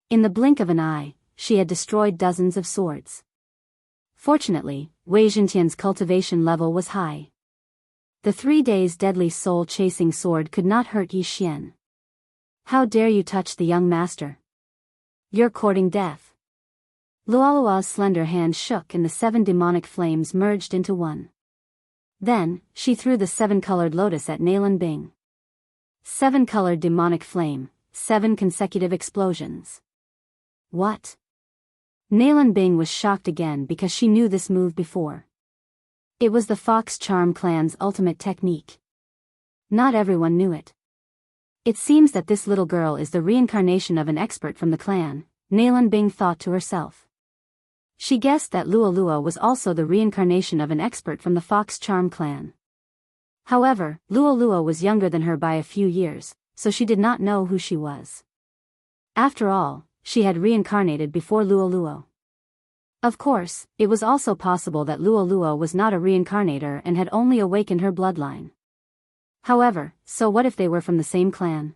In the blink of an eye, she had destroyed dozens of swords. Fortunately, Wei Zhentian's cultivation level was high. The 3 days deadly soul-chasing sword could not hurt Yi Xian. How dare you touch the young master? You're courting death. Luolua's slender hand shook and the 7 demonic flames merged into one. Then, she threw the 7-colored lotus at Nalan Bing. 7-colored demonic flame, 7 consecutive explosions. What? Nalan Bing was shocked again because she knew this move before. It was the Fox Charm clan's ultimate technique. Not everyone knew it. It seems that this little girl is the reincarnation of an expert from the clan, Nalan Bing thought to herself. She guessed that Luolua was also the reincarnation of an expert from the Fox Charm clan. However, Luolua was younger than her by a few years, so she did not know who she was. After all, she had reincarnated before Luolua. Of course, it was also possible that Luolua was not a reincarnator and had only awakened her bloodline. However, so what if they were from the same clan?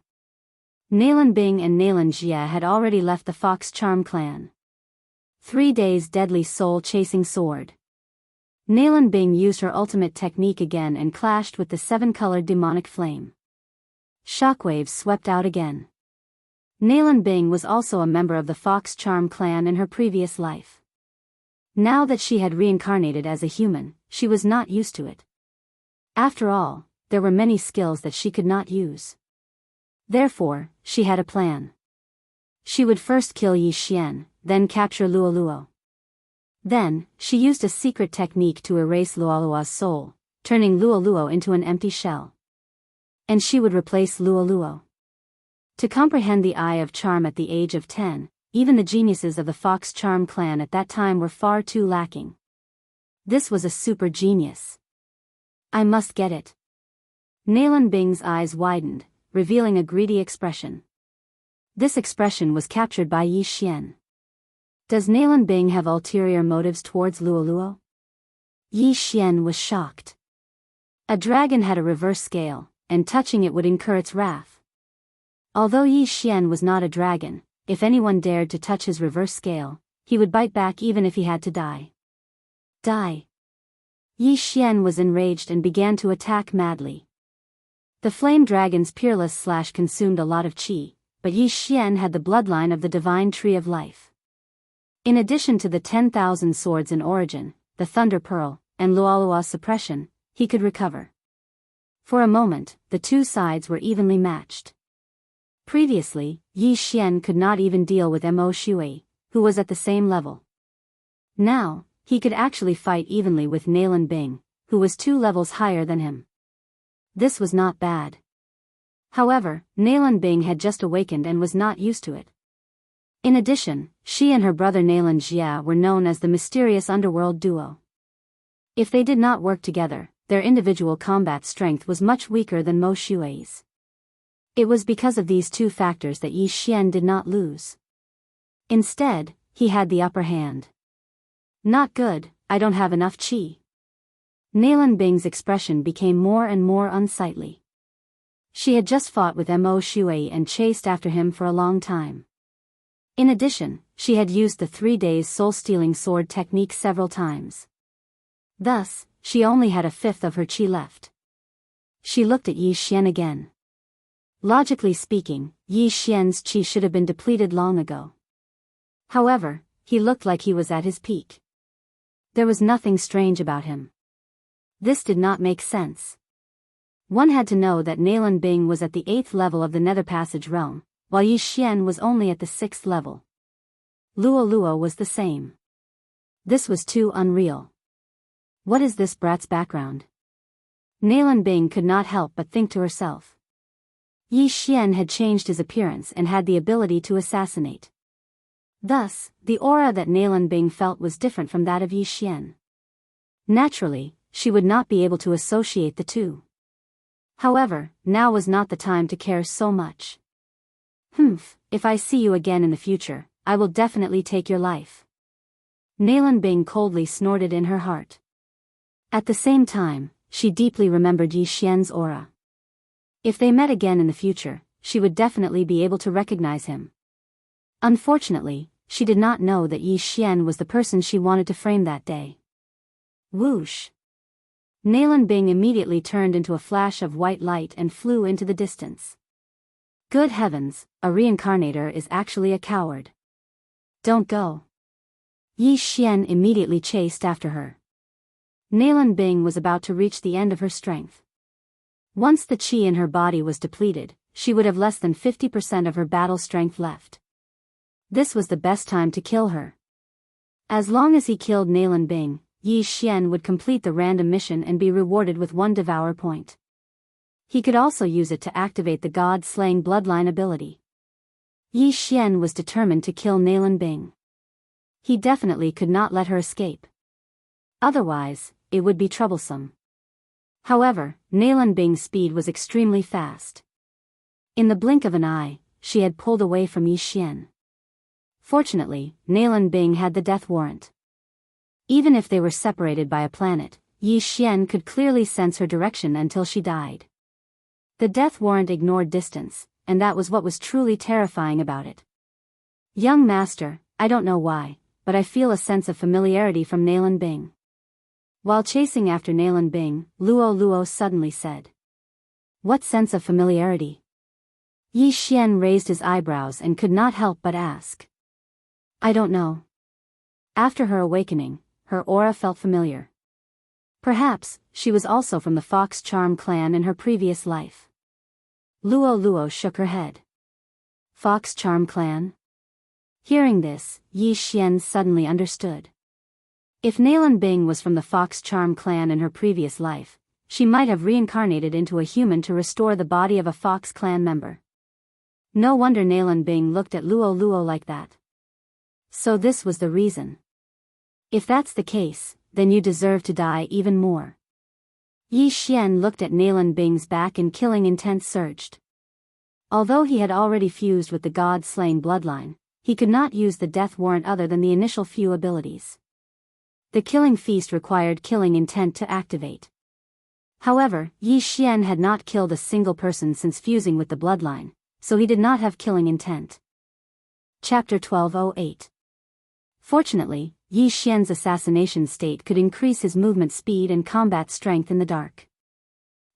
Nalan Bing and Nalan Jia had already left the Fox Charm clan. 3 days deadly soul-chasing sword. Nalan Bing used her ultimate technique again and clashed with the 7-colored demonic flame. Shockwaves swept out again. Nalan Bing was also a member of the Fox Charm clan in her previous life. Now that she had reincarnated as a human, she was not used to it. After all, there were many skills that she could not use. Therefore, she had a plan. She would first kill Yi Xian, then capture Luoluo. Then, she used a secret technique to erase Luoluo's soul, turning Luoluo into an empty shell. And she would replace Luoluo. To comprehend the Eye of Charm at the age of 10, even the geniuses of the Fox Charm clan at that time were far too lacking. This was a super genius. I must get it. Nalan Bing's eyes widened, revealing a greedy expression. This expression was captured by Yi Xian. Does Nalan Bing have ulterior motives towards Luoluo? Yi Xian was shocked. A dragon had a reverse scale, and touching it would incur its wrath. Although Yi Xian was not a dragon, if anyone dared to touch his reverse scale, he would bite back even if he had to die. Die. Yi Xian was enraged and began to attack madly. The flame dragon's peerless slash consumed a lot of qi, but Yi Xian had the bloodline of the divine tree of life. In addition to the 10,000 swords in origin, the Thunder Pearl, and Luolua's suppression, he could recover. For a moment, the two sides were evenly matched. Previously, Yi Xian could not even deal with Mo Shui, who was at the same level. Now, he could actually fight evenly with Nalan Bing, who was 2 levels higher than him. This was not bad. However, Nalan Bing had just awakened and was not used to it. In addition, she and her brother Nalan Jia were known as the mysterious underworld duo. If they did not work together, their individual combat strength was much weaker than Mo Shui's. It was because of these two factors that Yi Xian did not lose. Instead, he had the upper hand. Not good, I don't have enough qi. Nalan Bing's expression became more and more unsightly. She had just fought with Mo Shui and chased after him for a long time. In addition, she had used the 3 days soul-stealing sword technique several times. Thus, she only had a fifth of her qi left. She looked at Yi Xian again. Logically speaking, Yi Xian's qi should have been depleted long ago. However, he looked like he was at his peak. There was nothing strange about him. This did not make sense. One had to know that Nalan Bing was at the 8th level of the Nether Passage realm, while Yi Xian was only at the 6th level. Luoluo was the same. This was too unreal. What is this brat's background? Nalan Bing could not help but think to herself. Yi Xian had changed his appearance and had the ability to assassinate. Thus, the aura that Nalan Bing felt was different from that of Yi Xian. Naturally, she would not be able to associate the two. However, now was not the time to care so much. If I see you again in the future, I will definitely take your life. Nalan Bing coldly snorted in her heart. At the same time, she deeply remembered Yi Xian's aura. If they met again in the future, she would definitely be able to recognize him. Unfortunately, she did not know that Yi Xian was the person she wanted to frame that day. Whoosh! Nalan Bing immediately turned into a flash of white light and flew into the distance. Good heavens, a reincarnator is actually a coward. Don't go. Yi Xian immediately chased after her. Nalan Bing was about to reach the end of her strength. Once the qi in her body was depleted, she would have less than 50% of her battle strength left. This was the best time to kill her. As long as he killed Nalan Bing, Yi Xian would complete the random mission and be rewarded with 1 devour point. He could also use it to activate the god-slaying bloodline ability. Yi Xian was determined to kill Nalan Bing. He definitely could not let her escape. Otherwise, it would be troublesome. However, Nalan Bing's speed was extremely fast. In the blink of an eye, she had pulled away from Yi Xian. Fortunately, Nalan Bing had the death warrant. Even if they were separated by a planet, Yi Xian could clearly sense her direction until she died. The death warrant ignored distance, and that was what was truly terrifying about it. Young master, I don't know why, but I feel a sense of familiarity from Nalan Bing. While chasing after Nalan Bing, Luo suddenly said. What sense of familiarity? Yi Xian raised his eyebrows and could not help but ask. I don't know. After her awakening, her aura felt familiar. Perhaps, she was also from the Fox Charm clan in her previous life. Luo shook her head. Fox Charm clan? Hearing this, Yi Xian suddenly understood. If Nalan Bing was from the Fox Charm clan in her previous life, she might have reincarnated into a human to restore the body of a Fox clan member. No wonder Nalan Bing looked at Luo like that. So this was the reason. If that's the case, then you deserve to die even more. Yi Xian looked at Nalan Bing's back and killing intent surged. Although he had already fused with the god-slaying bloodline, he could not use the death warrant other than the initial few abilities. The killing feast required killing intent to activate. However, Yi Xian had not killed a single person since fusing with the bloodline, so he did not have killing intent. Chapter 1208. Fortunately, Yi Xian's assassination state could increase his movement speed and combat strength in the dark.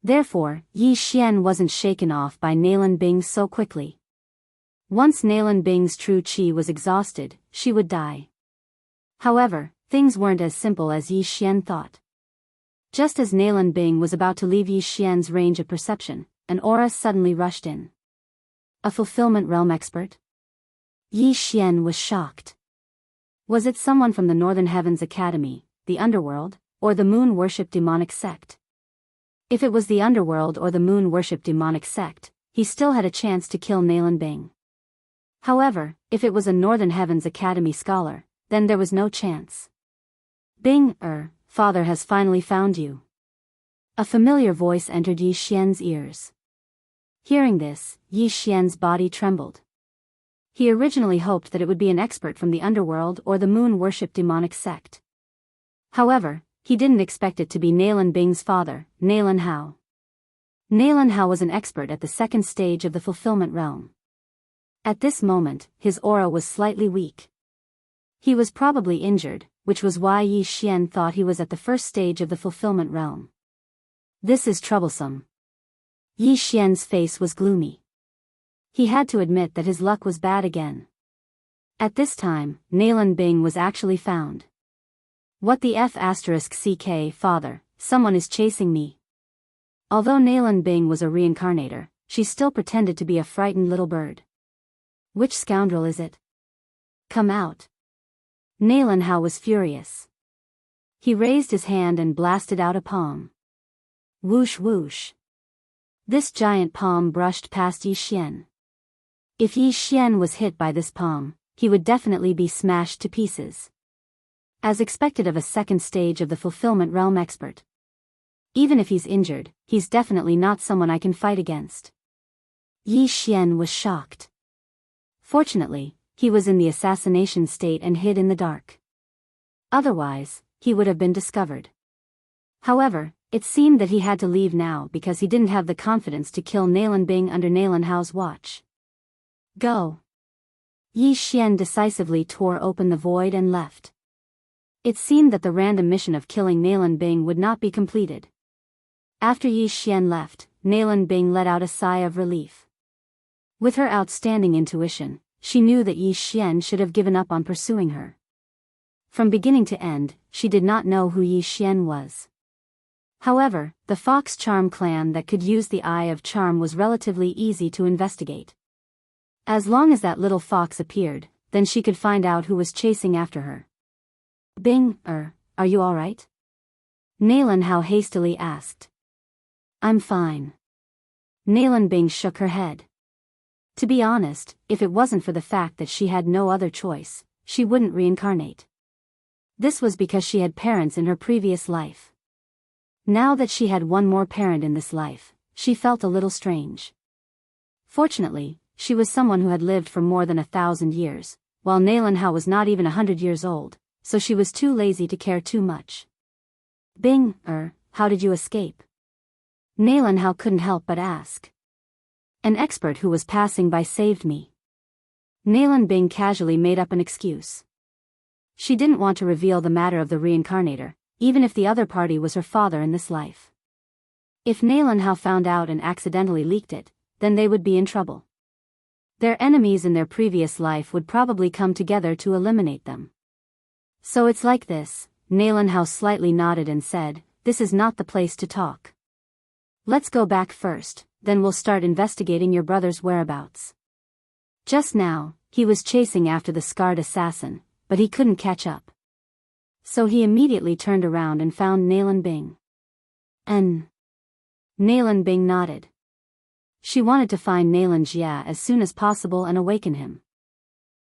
Therefore, Yi Xian wasn't shaken off by Nalan Bing so quickly. Once Nalan Bing's true qi was exhausted, she would die. However, things weren't as simple as Yi Xian thought. Just as Nalan Bing was about to leave Yi Xian's range of perception, an aura suddenly rushed in. A fulfillment realm expert? Yi Xian was shocked. Was it someone from the Northern Heavens Academy, the Underworld, or the Moon Worship Demonic Sect? If it was the Underworld or the Moon Worship Demonic Sect, he still had a chance to kill Nalan Bing. However, if it was a Northern Heavens Academy scholar, then there was no chance. Bing, father has finally found you. A familiar voice entered Yi Xian's ears. Hearing this, Yi Xian's body trembled. He originally hoped that it would be an expert from the Underworld or the Moon Worship Demonic Sect. However, he didn't expect it to be Nalan Bing's father, Nalan Hao. Nalan Hao was an expert at the second stage of the fulfillment realm. At this moment, his aura was slightly weak. He was probably injured, which was why Yi Xian thought he was at the first stage of the fulfillment realm. This is troublesome. Yi Xian's face was gloomy. He had to admit that his luck was bad again. At this time, Nalan Bing was actually found. What the F***ck, father, someone is chasing me. Although Nalan Bing was a reincarnator, she still pretended to be a frightened little bird. Which scoundrel is it? Come out. Nalan Hao was furious. He raised his hand and blasted out a palm. Whoosh whoosh. This giant palm brushed past Yi Xian. If Yi Xian was hit by this palm, he would definitely be smashed to pieces. As expected of a second stage of the fulfillment realm expert. Even if he's injured, he's definitely not someone I can fight against. Yi Xian was shocked. Fortunately, he was in the assassination state and hid in the dark. Otherwise, he would have been discovered. However, it seemed that he had to leave now because he didn't have the confidence to kill Nalan Bing under Nalan Hao's watch. Go. Yi Xian decisively tore open the void and left. It seemed that the random mission of killing Nalan Bing would not be completed. After Yi Xian left, Nalan Bing let out a sigh of relief. With her outstanding intuition, she knew that Yi Xian should have given up on pursuing her. From beginning to end, she did not know who Yi Xian was. However, the Fox Charm clan that could use the Eye of Charm was relatively easy to investigate. As long as that little fox appeared, then she could find out who was chasing after her. Bing, are you alright? Nalan Hao hastily asked. I'm fine. Nalan Bing shook her head. To be honest, if it wasn't for the fact that she had no other choice, she wouldn't reincarnate. This was because she had parents in her previous life. Now that she had one more parent in this life, she felt a little strange. Fortunately, she was someone who had lived for more than 1,000 years, while Nalan Hao was not even 100 years old, so she was too lazy to care too much. Bing, how did you escape? Nalan Hao couldn't help but ask. An expert who was passing by saved me. Nalan Bing casually made up an excuse. She didn't want to reveal the matter of the reincarnator, even if the other party was her father in this life. If Nalan Hao found out and accidentally leaked it, then they would be in trouble. Their enemies in their previous life would probably come together to eliminate them. So it's like this, Nalan Hao slightly nodded and said, this is not the place to talk. Let's go back first, then we'll start investigating your brother's whereabouts. Just now, he was chasing after the scarred assassin, but he couldn't catch up. So he immediately turned around and found Nalan Bing. Nalan Bing nodded. She wanted to find Nalan Jia as soon as possible and awaken him.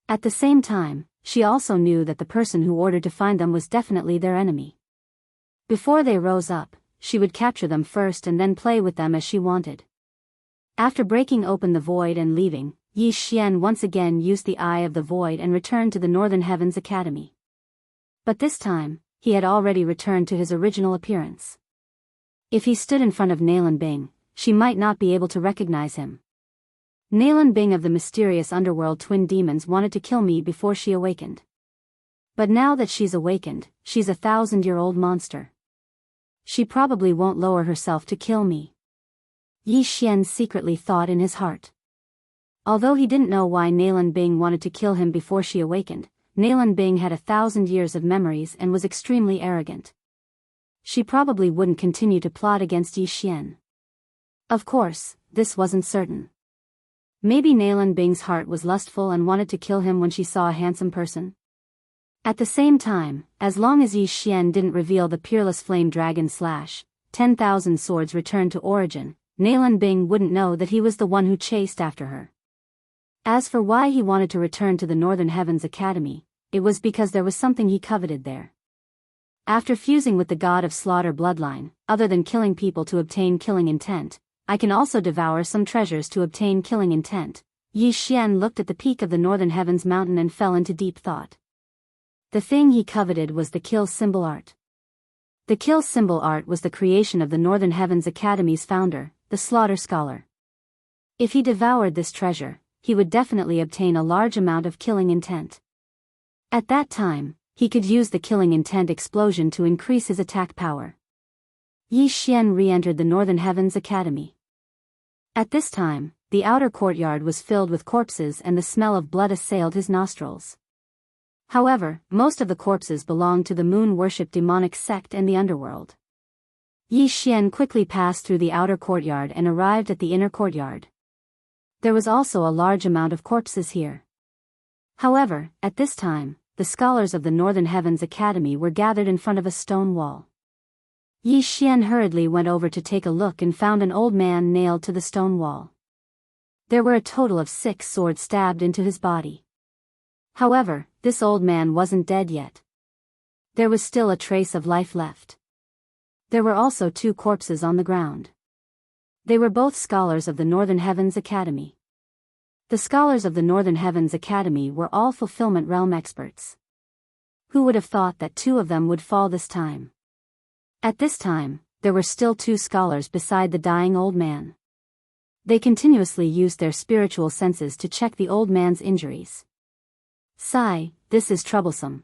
At the same time, she also knew that the person who ordered to find them was definitely their enemy. Before they rose up, she would capture them first and then play with them as she wanted. After breaking open the void and leaving, Yi Xian once again used the Eye of the Void and returned to the Northern Heavens Academy. But this time, he had already returned to his original appearance. If he stood in front of Nalan Bing, she might not be able to recognize him. Nalan Bing of the mysterious underworld twin demons wanted to kill me before she awakened. But now that she's awakened, she's a 1,000-year-old monster. She probably won't lower herself to kill me. Yi Xian secretly thought in his heart. Although he didn't know why Nalan Bing wanted to kill him before she awakened, Nalan Bing had 1,000 years of memories and was extremely arrogant. She probably wouldn't continue to plot against Yi Xian. Of course, this wasn't certain. Maybe Nalan Bing's heart was lustful and wanted to kill him when she saw a handsome person. At the same time, as long as Yi Xian didn't reveal the peerless flame dragon / 10,000 swords returned to origin, Nalan Bing wouldn't know that he was the one who chased after her. As for why he wanted to return to the Northern Heavens Academy, it was because there was something he coveted there. After fusing with the god of slaughter bloodline, other than killing people to obtain killing intent, I can also devour some treasures to obtain killing intent. Yi Xian looked at the peak of the Northern Heavens mountain and fell into deep thought. The thing he coveted was the kill symbol art. The kill symbol art was the creation of the Northern Heavens Academy's founder, the Slaughter Scholar. If he devoured this treasure, he would definitely obtain a large amount of killing intent. At that time, he could use the killing intent explosion to increase his attack power. Yi Xian re-entered the Northern Heavens Academy. At this time, the outer courtyard was filled with corpses and the smell of blood assailed his nostrils. However, most of the corpses belonged to the moon-worship demonic sect and the underworld. Yi Xian quickly passed through the outer courtyard and arrived at the inner courtyard. There was also a large amount of corpses here. However, at this time, the scholars of the Northern Heavens Academy were gathered in front of a stone wall. Yi Xian hurriedly went over to take a look and found an old man nailed to the stone wall. There were a total of 6 swords stabbed into his body. However, this old man wasn't dead yet. There was still a trace of life left. There were also 2 corpses on the ground. They were both scholars of the Northern Heavens Academy. The scholars of the Northern Heavens Academy were all fulfillment realm experts. Who would have thought that 2 of them would fall this time? At this time, there were still 2 scholars beside the dying old man. They continuously used their spiritual senses to check the old man's injuries. Sigh, this is troublesome.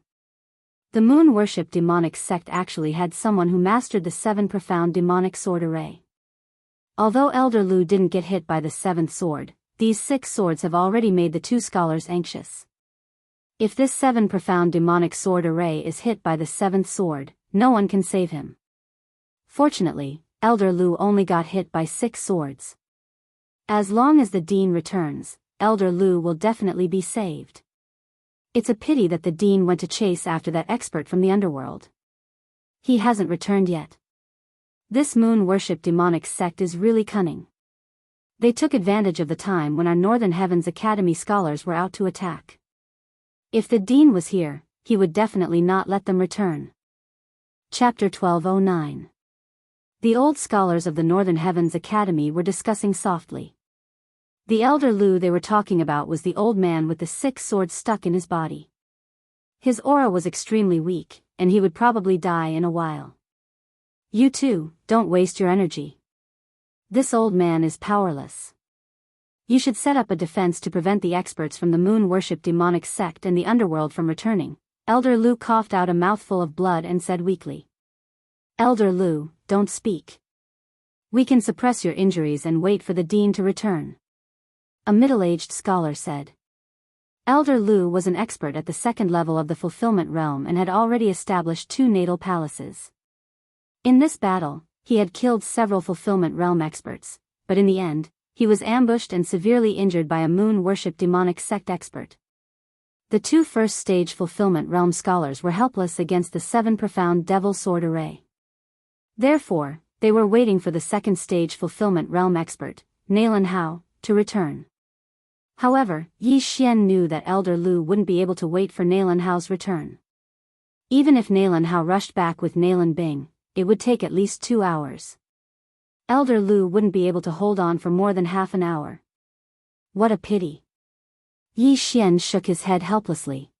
The moon worship demonic sect actually had someone who mastered the 7 profound demonic sword array. Although Elder Lu didn't get hit by the 7th sword, these 6 swords have already made the 2 scholars anxious. If this 7 profound demonic sword array is hit by the 7th sword, no one can save him. Fortunately, Elder Lu only got hit by 6 swords. As long as the Dean returns, Elder Lu will definitely be saved. It's a pity that the Dean went to chase after that expert from the underworld. He hasn't returned yet. This moon worship demonic sect is really cunning. They took advantage of the time when our Northern Heavens Academy scholars were out to attack. If the Dean was here, he would definitely not let them return. Chapter 1209. The old scholars of the Northern Heavens Academy were discussing softly. The Elder Lu they were talking about was the old man with the 6 swords stuck in his body. His aura was extremely weak, and he would probably die in a while. You too, don't waste your energy. This old man is powerless. You should set up a defense to prevent the experts from the moon worship demonic sect and the underworld from returning. Elder Lu coughed out a mouthful of blood and said weakly. Elder Lu, don't speak. We can suppress your injuries and wait for the Dean to return. A middle-aged scholar said. Elder Lu was an expert at the 2nd level of the fulfillment realm and had already established 2 natal palaces. In this battle, he had killed several fulfillment realm experts, but in the end, he was ambushed and severely injured by a moon worship demonic sect expert. The 2 first-stage fulfillment realm scholars were helpless against the 7 profound devil sword array. Therefore, they were waiting for the 2nd-stage fulfillment realm expert, Nalan Hao, to return. However, Yi Xian knew that Elder Lu wouldn't be able to wait for Nalan Hao's return. Even if Nalan Hao rushed back with Nalan Bing, it would take at least 2 hours. Elder Lu wouldn't be able to hold on for more than half an hour. What a pity. Yi Xian shook his head helplessly.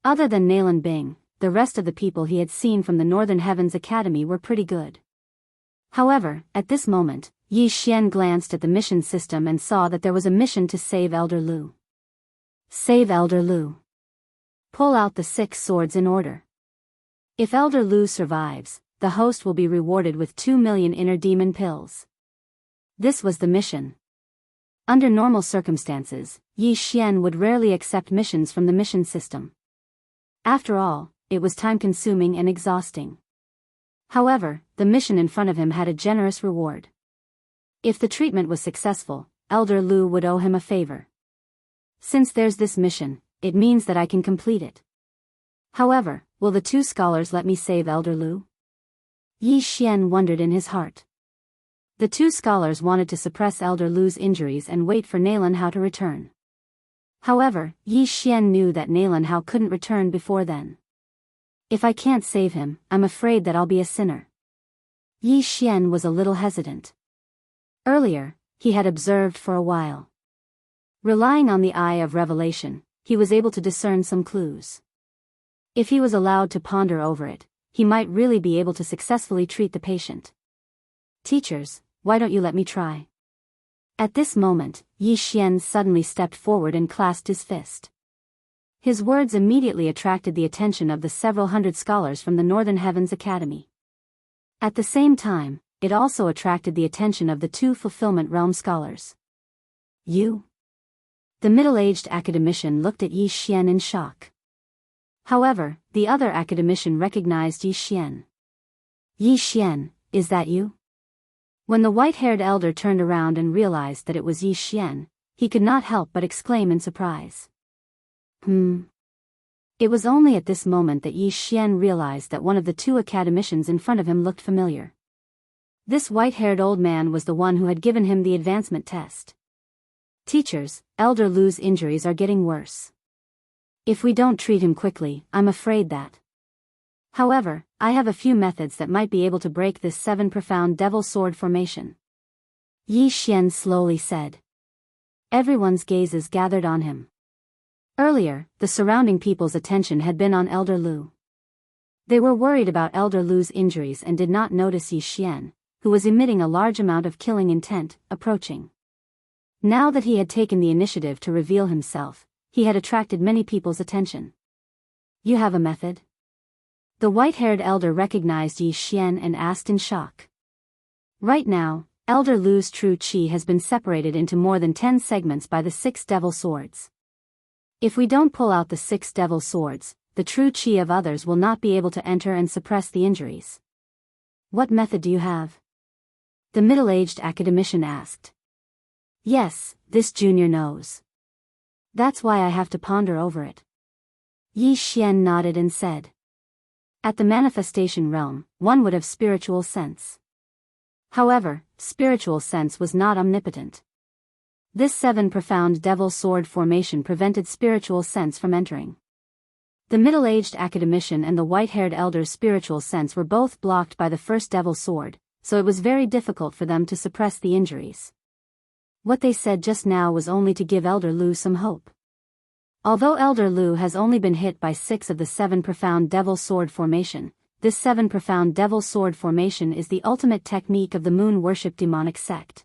Other than Nalan Bing, the rest of the people he had seen from the Northern Heavens Academy were pretty good. However, at this moment, Yi Xian glanced at the mission system and saw that there was a mission to save Elder Lu. Save Elder Lu. Pull out the 6 swords in order. If Elder Lu survives, the host will be rewarded with 2 million inner demon pills. This was the mission. Under normal circumstances, Yi Xian would rarely accept missions from the mission system. After all, it was time-consuming and exhausting. However, the mission in front of him had a generous reward. If the treatment was successful, Elder Lu would owe him a favor. Since there's this mission, it means that I can complete it. However, will the 2 scholars let me save Elder Lu? Yi Xian wondered in his heart. The 2 scholars wanted to suppress Elder Lu's injuries and wait for Nalan Hao to return. However, Yi Xian knew that Nalan Hao couldn't return before then. If I can't save him, I'm afraid that I'll be a sinner. Yi Xian was a little hesitant. Earlier, he had observed for a while. Relying on the eye of revelation, he was able to discern some clues. If he was allowed to ponder over it, he might really be able to successfully treat the patient. Teachers, why don't you let me try? At this moment, Yi Xian suddenly stepped forward and clasped his fist. His words immediately attracted the attention of the several hundred scholars from the Northern Heavens Academy. At the same time, it also attracted the attention of the 2 fulfillment realm scholars. You? The middle-aged academician looked at Yi Xian in shock. However, the other academician recognized Yi Xian. Yi Xian, is that you? When the white-haired elder turned around and realized that it was Yi Xian, he could not help but exclaim in surprise. It was only at this moment that Yi Xian realized that one of the two academicians in front of him looked familiar. This white-haired old man was the one who had given him the advancement test. Teachers, Elder Lu's injuries are getting worse. If we don't treat him quickly, I'm afraid that. However, I have a few methods that might be able to break this 7 profound devil sword formation. Yi Xian slowly said. Everyone's gazes gathered on him. Earlier, the surrounding people's attention had been on Elder Lu. They were worried about Elder Lu's injuries and did not notice Yi Xian, who was emitting a large amount of killing intent, approaching. Now that he had taken the initiative to reveal himself, he had attracted many people's attention. You have a method? The white-haired elder recognized Yi Xian and asked in shock. Right now, Elder Lu's true qi has been separated into more than 10 segments by the 6 devil swords. If we don't pull out the 6 devil swords, the true qi of others will not be able to enter and suppress the injuries. What method do you have? The middle-aged academician asked. Yes, this junior knows. That's why I have to ponder over it. Yi Xian nodded and said. At the manifestation realm, one would have spiritual sense. However, spiritual sense was not omnipotent. This 7 profound devil sword formation prevented spiritual sense from entering. The middle-aged academician and the white-haired elder's spiritual sense were both blocked by the first devil sword, so it was very difficult for them to suppress the injuries. What they said just now was only to give Elder Lu some hope. Although Elder Lu has only been hit by 6 of the 7 profound devil sword formation, this 7 profound devil sword formation is the ultimate technique of the moon worship demonic sect.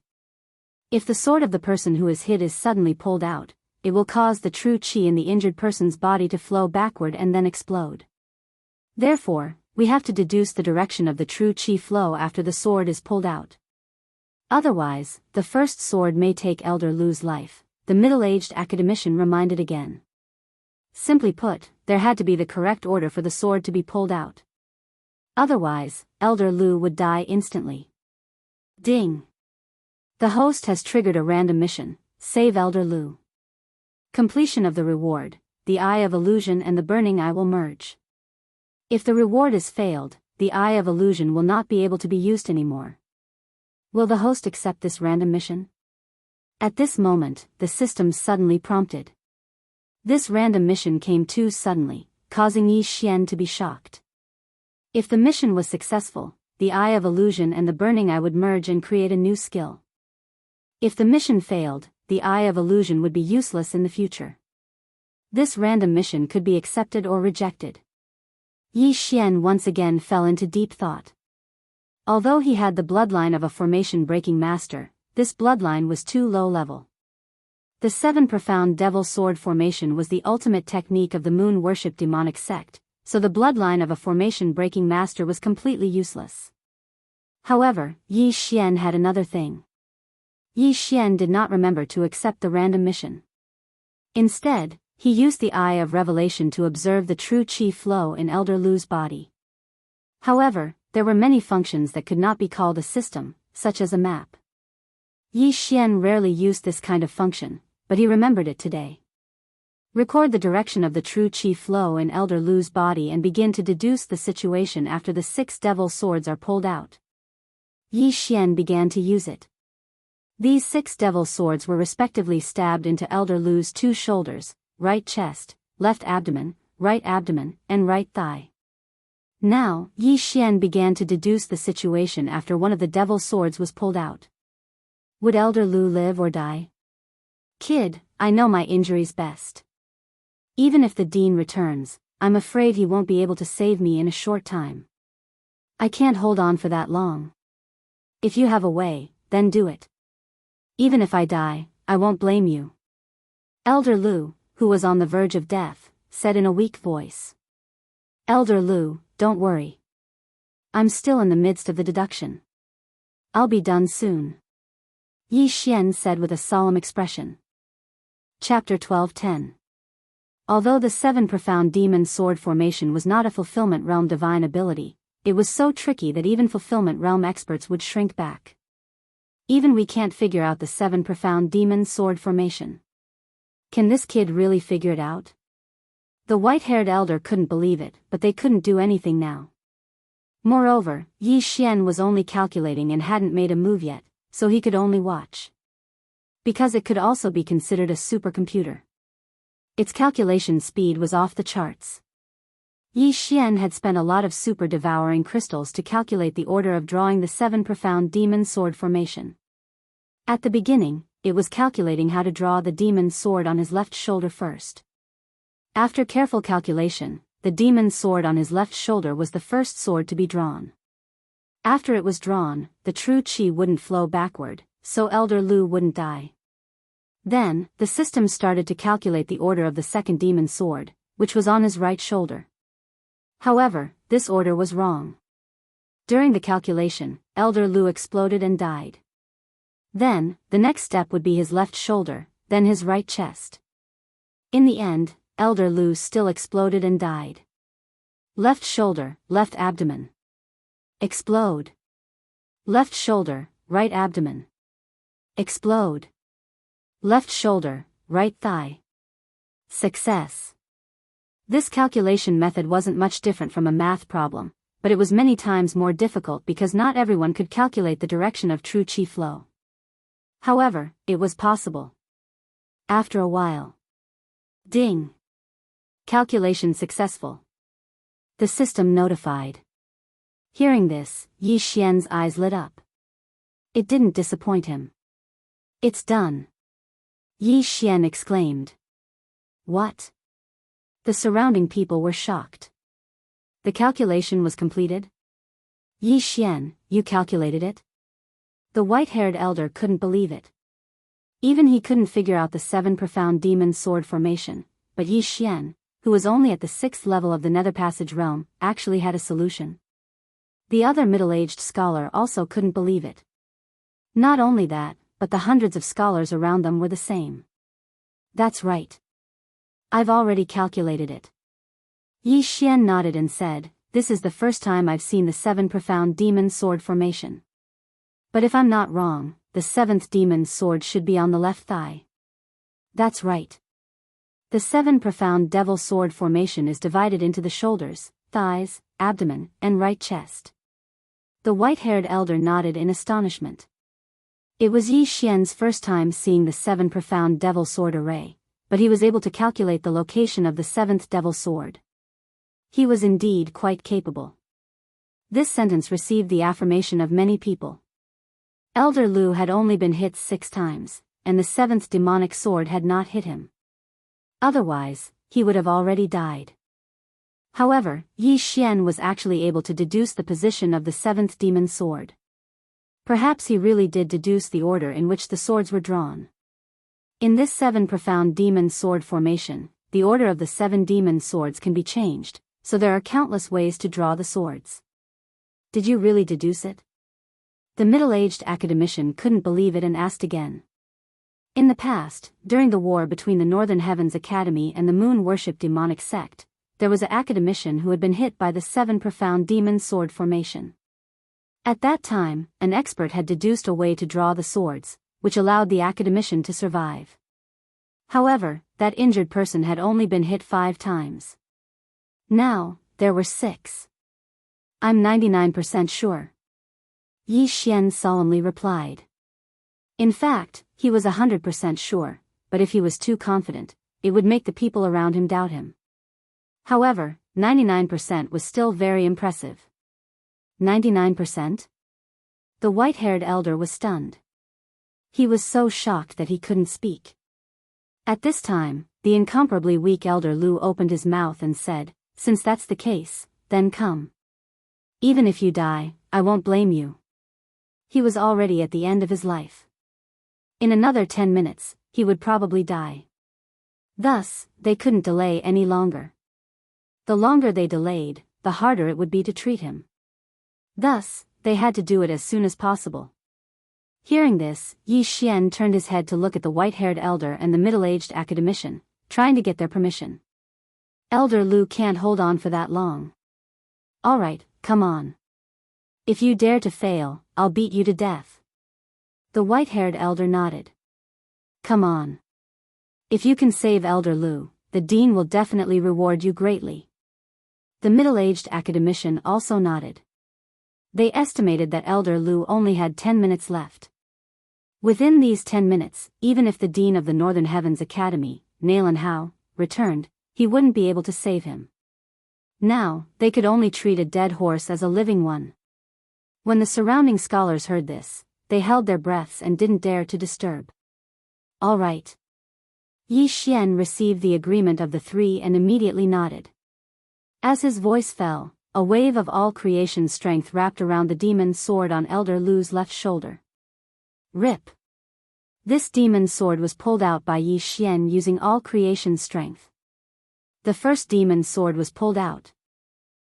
If the sword of the person who is hit is suddenly pulled out, it will cause the true qi in the injured person's body to flow backward and then explode. Therefore, we have to deduce the direction of the true qi flow after the sword is pulled out. Otherwise, the first sword may take Elder Lu's life, the middle-aged academician reminded again. Simply put, there had to be the correct order for the sword to be pulled out. Otherwise, Elder Lu would die instantly. Ding! The host has triggered a random mission, save Elder Lu. Completion of the reward, the Eye of Illusion and the Burning Eye will merge. If the reward is failed, the Eye of Illusion will not be able to be used anymore. Will the host accept this random mission? At this moment, the system suddenly prompted. This random mission came too suddenly, causing Yi Xian to be shocked. If the mission was successful, the Eye of Illusion and the Burning Eye would merge and create a new skill. If the mission failed, the Eye of Illusion would be useless in the future. This random mission could be accepted or rejected. Yi Xian once again fell into deep thought. Although he had the bloodline of a formation-breaking master, this bloodline was too low level. The 7 profound devil sword formation was the ultimate technique of the moon worship demonic sect, so the bloodline of a formation-breaking master was completely useless. However, Yi Xian had another thing. Yi Xian did not remember to accept the random mission. Instead, he used the Eye of Revelation to observe the true qi flow in Elder Lu's body. However, there were many functions that could not be called a system, such as a map. Yi Xian rarely used this kind of function, but he remembered it today. Record the direction of the true qi flow in Elder Lu's body and begin to deduce the situation after the 6 devil swords are pulled out. Yi Xian began to use it. These 6 devil swords were respectively stabbed into Elder Lu's 2 shoulders, right chest, left abdomen, and right thigh. Now, Yi Xian began to deduce the situation after one of the devil swords was pulled out. Would Elder Lu live or die? Kid, I know my injuries best. Even if the dean returns, I'm afraid he won't be able to save me in a short time. I can't hold on for that long. If you have a way, then do it. Even if I die, I won't blame you. Elder Lu, who was on the verge of death, said in a weak voice. Elder Lu, don't worry. I'm still in the midst of the deduction. I'll be done soon. Yi Xian said with a solemn expression. Chapter 12:10. Although the 7 profound demon sword formation was not a fulfillment realm divine ability, it was so tricky that even fulfillment realm experts would shrink back. Even we can't figure out the 7 profound demon sword formation. Can this kid really figure it out? The white-haired elder couldn't believe it, but they couldn't do anything now. Moreover, Yi Xian was only calculating and hadn't made a move yet, so he could only watch. Because it could also be considered a supercomputer. Its calculation speed was off the charts. Yi Xian had spent a lot of super-devouring crystals to calculate the order of drawing the 7 profound demon sword formation. At the beginning, it was calculating how to draw the demon sword on his left shoulder first. After careful calculation, the demon sword on his left shoulder was the first sword to be drawn. After it was drawn, the true qi wouldn't flow backward, so Elder Lu wouldn't die. Then, the system started to calculate the order of the second demon sword, which was on his right shoulder. However, this order was wrong. During the calculation, Elder Lu exploded and died. Then, the next step would be his left shoulder, then his right chest. In the end, Elder Lu still exploded and died. Left shoulder, left abdomen. Explode. Left shoulder, right abdomen. Explode. Left shoulder, right thigh. Success. This calculation method wasn't much different from a math problem, but it was many times more difficult because not everyone could calculate the direction of true qi flow. However, it was possible. After a while. Ding. Calculation successful. The system notified. Hearing this, Yi Xian's eyes lit up. It didn't disappoint him. It's done. Yi Xian exclaimed. What? The surrounding people were shocked. The calculation was completed? Yi Xian, you calculated it? The white-haired elder couldn't believe it. Even he couldn't figure out the 7 profound demon sword formation, but Yi Xian, who was only at the 6th level of the Nether Passage realm, actually had a solution. The other middle-aged scholar also couldn't believe it. Not only that, but the hundreds of scholars around them were the same. That's right. I've already calculated it. Yi Xian nodded and said, this is the first time I've seen the 7 profound demon sword formation. But if I'm not wrong, the 7th demon sword should be on the left thigh. That's right. The 7 profound devil sword formation is divided into the shoulders, thighs, abdomen, and right chest. The white-haired elder nodded in astonishment. It was Yi Xian's first time seeing the 7 profound devil sword array, but he was able to calculate the location of the 7th devil sword. He was indeed quite capable. This sentence received the affirmation of many people. Elder Lu had only been hit 6 times, and the 7th demonic sword had not hit him. Otherwise, he would have already died. However, Yi Xian was actually able to deduce the position of the 7th demon sword. Perhaps he really did deduce the order in which the swords were drawn. In this 7 profound demon sword formation, the order of the 7 demon swords can be changed, so there are countless ways to draw the swords. Did you really deduce it? The middle-aged academician couldn't believe it and asked again. In the past, during the war between the Northern Heavens Academy and the moon-worship demonic sect, there was an academician who had been hit by the 7 profound demon sword formation. At that time, an expert had deduced a way to draw the swords, which allowed the academician to survive. However, that injured person had only been hit 5 times. Now, there were 6. I'm 99% sure. Yi Xian solemnly replied. In fact, he was 100% sure, but if he was too confident, it would make the people around him doubt him. However, 99% was still very impressive. 99%? The white-haired elder was stunned. He was so shocked that he couldn't speak. At this time, the incomparably weak Elder Lu opened his mouth and said, since that's the case, then come. Even if you die, I won't blame you. He was already at the end of his life. In another 10 minutes, he would probably die. Thus, they couldn't delay any longer. The longer they delayed, the harder it would be to treat him. Thus, they had to do it as soon as possible. Hearing this, Yi Xian turned his head to look at the white-haired elder and the middle-aged academician, trying to get their permission. Elder Lu can't hold on for that long. All right, come on. If you dare to fail, I'll beat you to death. The white-haired elder nodded. Come on. If you can save Elder Lu, the dean will definitely reward you greatly. The middle-aged academician also nodded. They estimated that Elder Lu only had 10 minutes left. Within these 10 minutes, even if the dean of the Northern Heavens Academy, Nalan Hao, returned, he wouldn't be able to save him. Now, they could only treat a dead horse as a living one. When the surrounding scholars heard this, they held their breaths and didn't dare to disturb. All right. Yi Xian received the agreement of the three and immediately nodded. As his voice fell, a wave of all creation strength wrapped around the demon's sword on Elder Lu's left shoulder. Rip. This demon's sword was pulled out by Yi Xian using all creation strength. The first demon's sword was pulled out.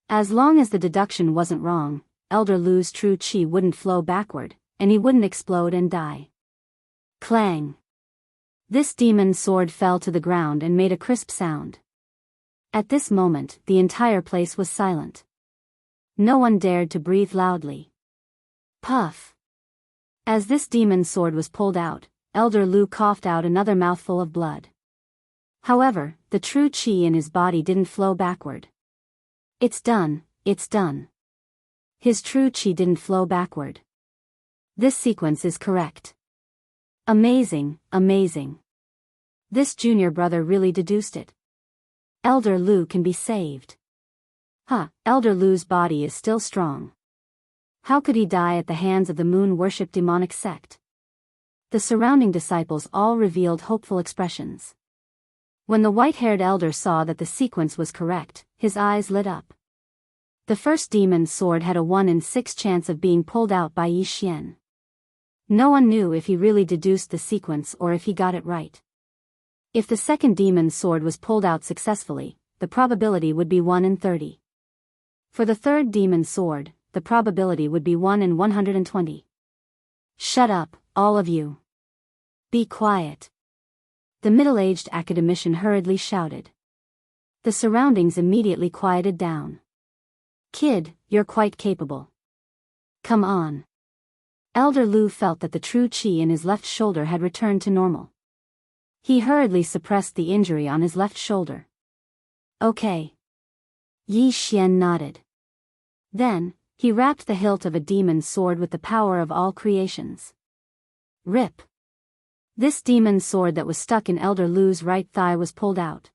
As long as the deduction wasn't wrong, Elder Lu's true qi wouldn't flow backward, and he wouldn't explode and die. Clang. This demon's sword fell to the ground and made a crisp sound. At this moment, the entire place was silent. No one dared to breathe loudly. Puff. As this demon's sword was pulled out, Elder Lu coughed out another mouthful of blood. However, the true qi in his body didn't flow backward. It's done, it's done. His true qi didn't flow backward. This sequence is correct. Amazing, amazing. This junior brother really deduced it. Elder Lu can be saved. Elder Lu's body is still strong. How could he die at the hands of the moon-worship demonic sect? The surrounding disciples all revealed hopeful expressions. When the white-haired elder saw that the sequence was correct, his eyes lit up. The first demon's sword had a 1 in 6 chance of being pulled out by Yi Xian. No one knew if he really deduced the sequence or if he got it right. If the second demon's sword was pulled out successfully, the probability would be 1 in 30. For the third demon's sword, the probability would be 1 in 120. Shut up, all of you. Be quiet. The middle-aged academician hurriedly shouted. The surroundings immediately quieted down. Kid, you're quite capable. Come on. Elder Lu felt that the true qi in his left shoulder had returned to normal. He hurriedly suppressed the injury on his left shoulder. Okay. Yi Xian nodded. Then, he wrapped the hilt of a demon's sword with the power of all creations. Rip. This demon's sword that was stuck in Elder Lu's right thigh was pulled out.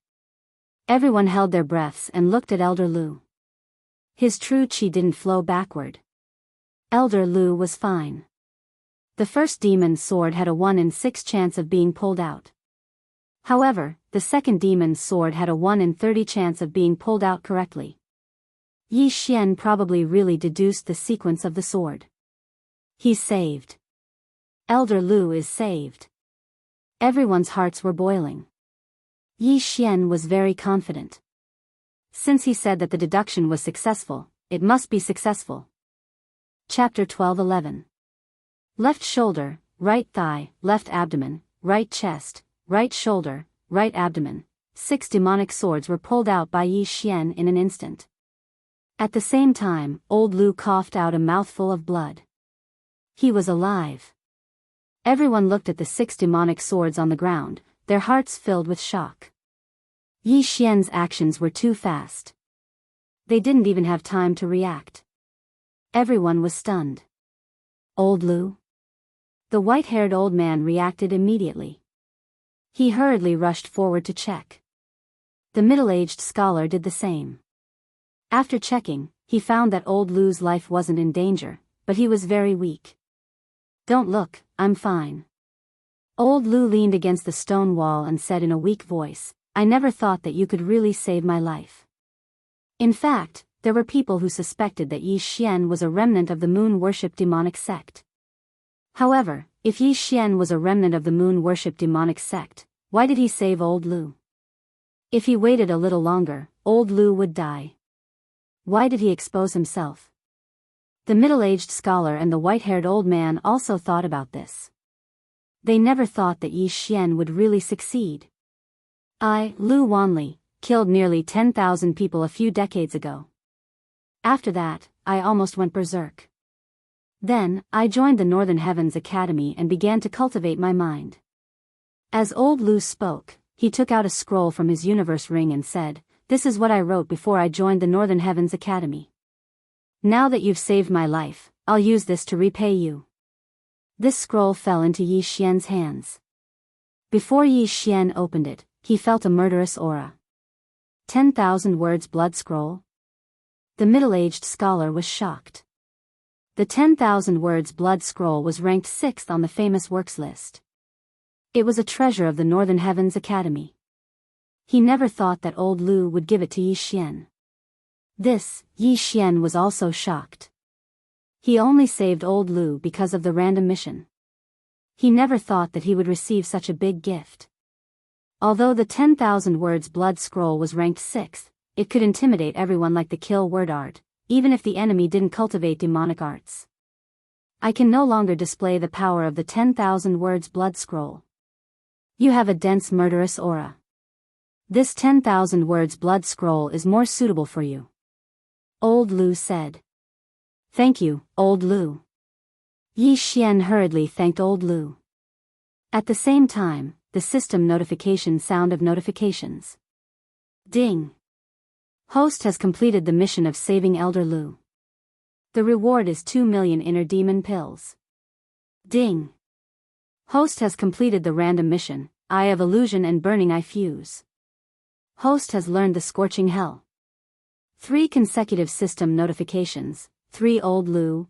Everyone held their breaths and looked at Elder Lu. His true qi didn't flow backward. Elder Lu was fine. The first demon's sword had a 1 in 6 chance of being pulled out. However, the second demon's sword had a 1 in 30 chance of being pulled out correctly. Yi Xian probably really deduced the sequence of the sword. He's saved. Elder Lu is saved. Everyone's hearts were boiling. Yi Xian was very confident. Since he said that the deduction was successful, it must be successful. Chapter 12:11. Left shoulder, right thigh, left abdomen, right chest, right shoulder, right abdomen. 6 demonic swords were pulled out by Yi Xian in an instant. At the same time, old Lu coughed out a mouthful of blood. He was alive. Everyone looked at the 6 demonic swords on the ground, their hearts filled with shock. Yi Xian's actions were too fast. They didn't even have time to react. Everyone was stunned. Old Lu? The white-haired old man reacted immediately. He hurriedly rushed forward to check. The middle-aged scholar did the same. After checking, he found that old Lu's life wasn't in danger, but he was very weak. Don't look, I'm fine. Old Lu leaned against the stone wall and said in a weak voice, I never thought that you could really save my life. In fact, there were people who suspected that Yi Xian was a remnant of the moon-worship demonic sect. However, if Yi Xian was a remnant of the moon-worship demonic sect, why did he save old Lu? If he waited a little longer, old Lu would die. Why did he expose himself? The middle-aged scholar and the white-haired old man also thought about this. They never thought that Yi Xian would really succeed. Lu Wanli, killed nearly 10,000 people a few decades ago. After that, I almost went berserk. Then, I joined the Northern Heavens Academy and began to cultivate my mind. As old Lu spoke, he took out a scroll from his universe ring and said, "This is what I wrote before I joined the Northern Heavens Academy. Now that you've saved my life, I'll use this to repay you." This scroll fell into Yi Xian's hands. Before Yi Xian opened it, he felt a murderous aura. 10,000 words blood scroll? The middle-aged scholar was shocked. The 10,000 words blood scroll was ranked 6th on the famous works list. It was a treasure of the Northern Heavens Academy. He never thought that old Lu would give it to Yi Xian. Yi Xian was also shocked. He only saved old Lu because of the random mission. He never thought that he would receive such a big gift. Although the 10,000 words blood scroll was ranked 6th, it could intimidate everyone like the kill word art, even if the enemy didn't cultivate demonic arts. I can no longer display the power of the 10,000 words blood scroll. You have a dense murderous aura. This 10,000 words blood scroll is more suitable for you. Old Lu said. Thank you, Old Lu. Yi Xian hurriedly thanked Old Lu. At the same time, the system notification sound of notifications. Ding. Host has completed the mission of saving Elder Lu. The reward is 2 million inner demon pills. Ding. Host has completed the random mission, Eye of Illusion and Burning Eye Fuse. Host has learned the Scorching Hell. 3 consecutive system notifications, 3 Old Lu,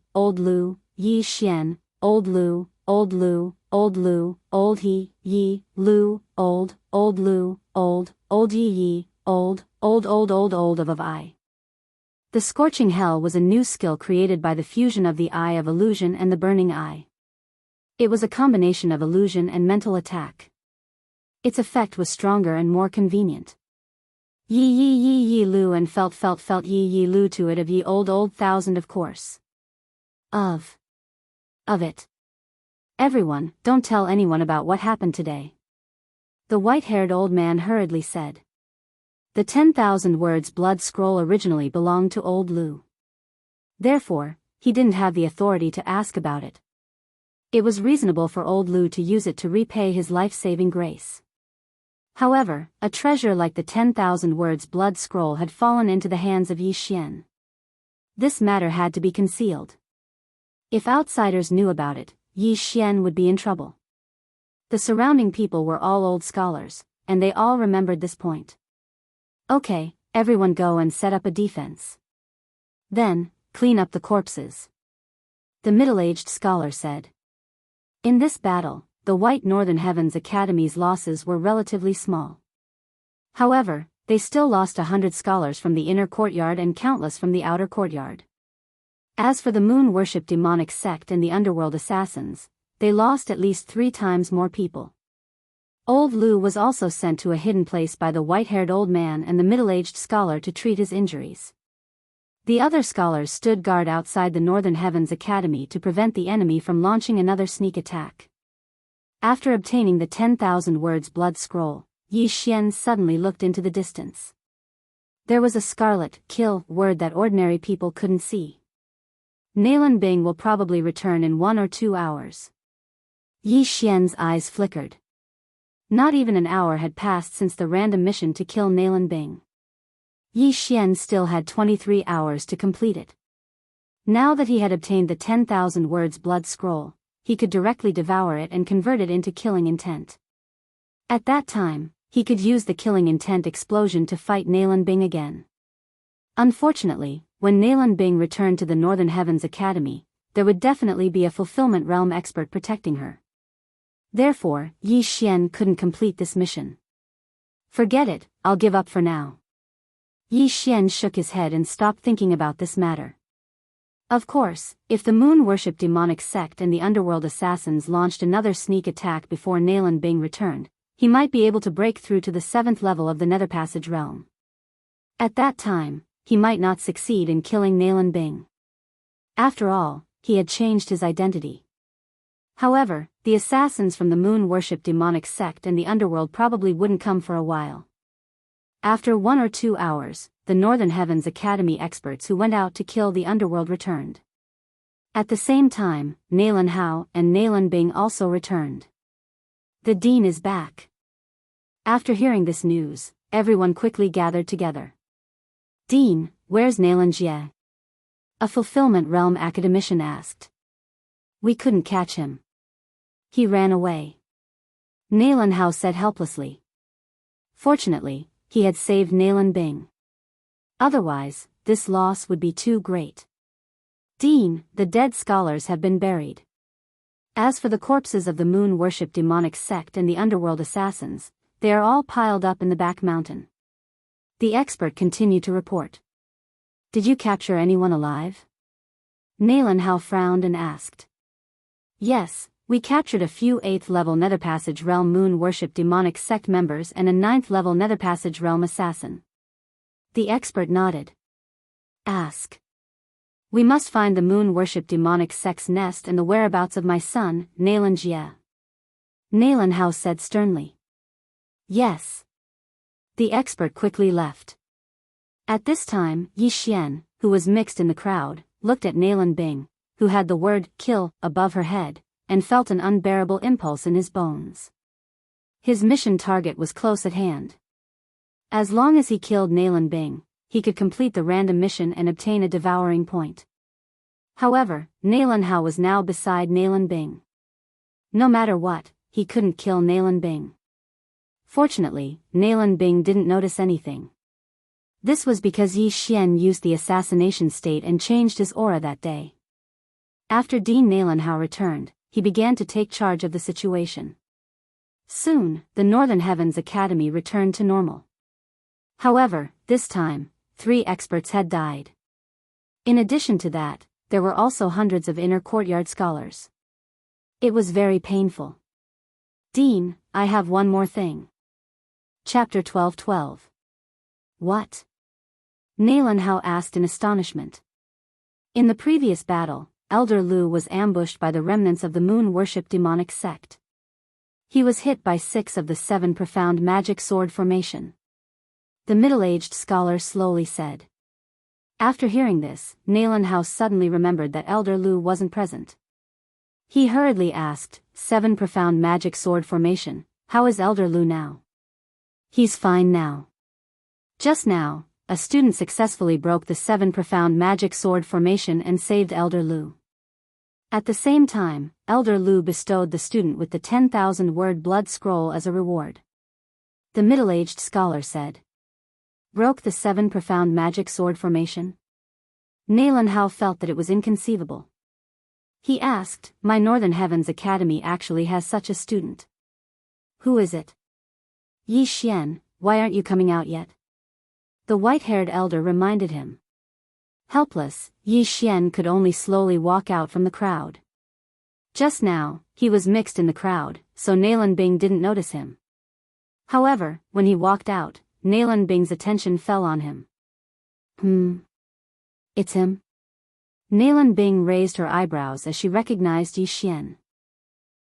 Yi Xian, Old Lu, Old Lu, Old Lu, Old He, Yi, Lu, Old Lu, Old Yi, Old of I. The Scorching Hell was a new skill created by the fusion of the Eye of Illusion and the Burning Eye. It was a combination of illusion and mental attack. Its effect was stronger and more convenient. Yi Lu and felt Yi Lu to it of ye old thousand of course. Of it. Everyone, don't tell anyone about what happened today. The white-haired old man hurriedly said. The 10,000 words blood scroll originally belonged to Old Lu. Therefore, he didn't have the authority to ask about it. It was reasonable for Old Lu to use it to repay his life-saving grace. However, a treasure like the 10,000 words blood scroll had fallen into the hands of Yi Xian. This matter had to be concealed. If outsiders knew about it, Yi Xian would be in trouble. The surrounding people were all old scholars, and they all remembered this point. Okay, everyone go and set up a defense. Then, clean up the corpses. The middle-aged scholar said. In this battle, the White Northern Heavens Academy's losses were relatively small. However, they still lost 100 scholars from the inner courtyard and countless from the outer courtyard. As for the moon-worship demonic sect and the underworld assassins, they lost at least 3 times more people. Old Lu was also sent to a hidden place by the white-haired old man and the middle-aged scholar to treat his injuries. The other scholars stood guard outside the Northern Heavens Academy to prevent the enemy from launching another sneak attack. After obtaining the 10,000 words blood scroll, Yi Xian suddenly looked into the distance. There was a scarlet kill word that ordinary people couldn't see. Nalan Bing will probably return in 1 or 2 hours. Yi Xian's eyes flickered. Not even an hour had passed since the random mission to kill Nalan Bing. Yi Xian still had 23 hours to complete it. Now that he had obtained the 10,000 words blood scroll, he could directly devour it and convert it into killing intent. At that time, he could use the killing intent explosion to fight Nalan Bing again. Unfortunately, when Nalan Bing returned to the Northern Heavens Academy, there would definitely be a fulfillment realm expert protecting her. Therefore, Yi Xian couldn't complete this mission. Forget it, I'll give up for now. Yi Xian shook his head and stopped thinking about this matter. Of course, if the moon-worship demonic sect and the underworld assassins launched another sneak attack before Nalan Bing returned, he might be able to break through to the 7th level of the Nether Passage realm. At that time, he might not succeed in killing Nalan Bing. After all, he had changed his identity. However, the assassins from the moon-worship demonic sect and the underworld probably wouldn't come for a while. After 1 or 2 hours, the Northern Heavens Academy experts who went out to kill the underworld returned. At the same time, Nalan Hao and Nalan Bing also returned. The Dean is back. After hearing this news, everyone quickly gathered together. "Dean, where's Nalan Jie?" a Fulfillment Realm academician asked. "We couldn't catch him. He ran away," Nalan Hao said helplessly. Fortunately, he had saved Nalan Bing. Otherwise, this loss would be too great. "Dean, the dead scholars have been buried. As for the corpses of the moon-worship demonic sect and the underworld assassins, they are all piled up in the back mountain," the expert continued to report. "Did you capture anyone alive?" Nalan Hao frowned and asked. "Yes, we captured a few 8th-level Netherpassage Realm moon-worship demonic sect members and a 9th-level Netherpassage Realm assassin." The expert nodded. "Ask. We must find the moon-worship demonic sect's nest and the whereabouts of my son, Nalan Jie," Nalan Hao said sternly. "Yes." The expert quickly left. At this time, Yi Xian, who was mixed in the crowd, looked at Nalan Bing, who had the word "kill" above her head, and felt an unbearable impulse in his bones. His mission target was close at hand. As long as he killed Nalan Bing, he could complete the random mission and obtain a devouring point. However, Nalan Hao was now beside Nalan Bing. No matter what, he couldn't kill Nalan Bing. Fortunately, Nalan Bing didn't notice anything. This was because Yi Xian used the assassination state and changed his aura that day. After Dean Nalan Hao returned, he began to take charge of the situation. Soon, the Northern Heavens Academy returned to normal. However, this time, 3 experts had died. In addition to that, there were also hundreds of inner courtyard scholars. It was very painful. "Dean, I have one more thing." Chapter 12:12. "What?" Nalan Hao asked in astonishment. In the previous battle, Elder Lu was ambushed by the remnants of the moon-worship demonic sect. He was hit by 6 of the 7 profound magic sword formation. The middle-aged scholar slowly said. After hearing this, Nalan Hao suddenly remembered that Elder Lu wasn't present. He hurriedly asked, 7 profound magic sword formation, how is Elder Lu now?" "He's fine now. Just now, a student successfully broke the 7 profound magic sword formation and saved Elder Lu. At the same time, Elder Lu bestowed the student with the 10,000-word blood scroll as a reward," the middle-aged scholar said. "Broke the 7 profound magic sword formation?" Nalan Hao felt that it was inconceivable. He asked, "My Northern Heavens Academy actually has such a student. Who is it?" "Yi Xian, why aren't you coming out yet?" the white-haired elder reminded him. Helpless, Yi Xian could only slowly walk out from the crowd. Just now, he was mixed in the crowd, so Nalan Bing didn't notice him. However, when he walked out, Nalan Bing's attention fell on him. It's him?" Nalan Bing raised her eyebrows as she recognized Yi Xian.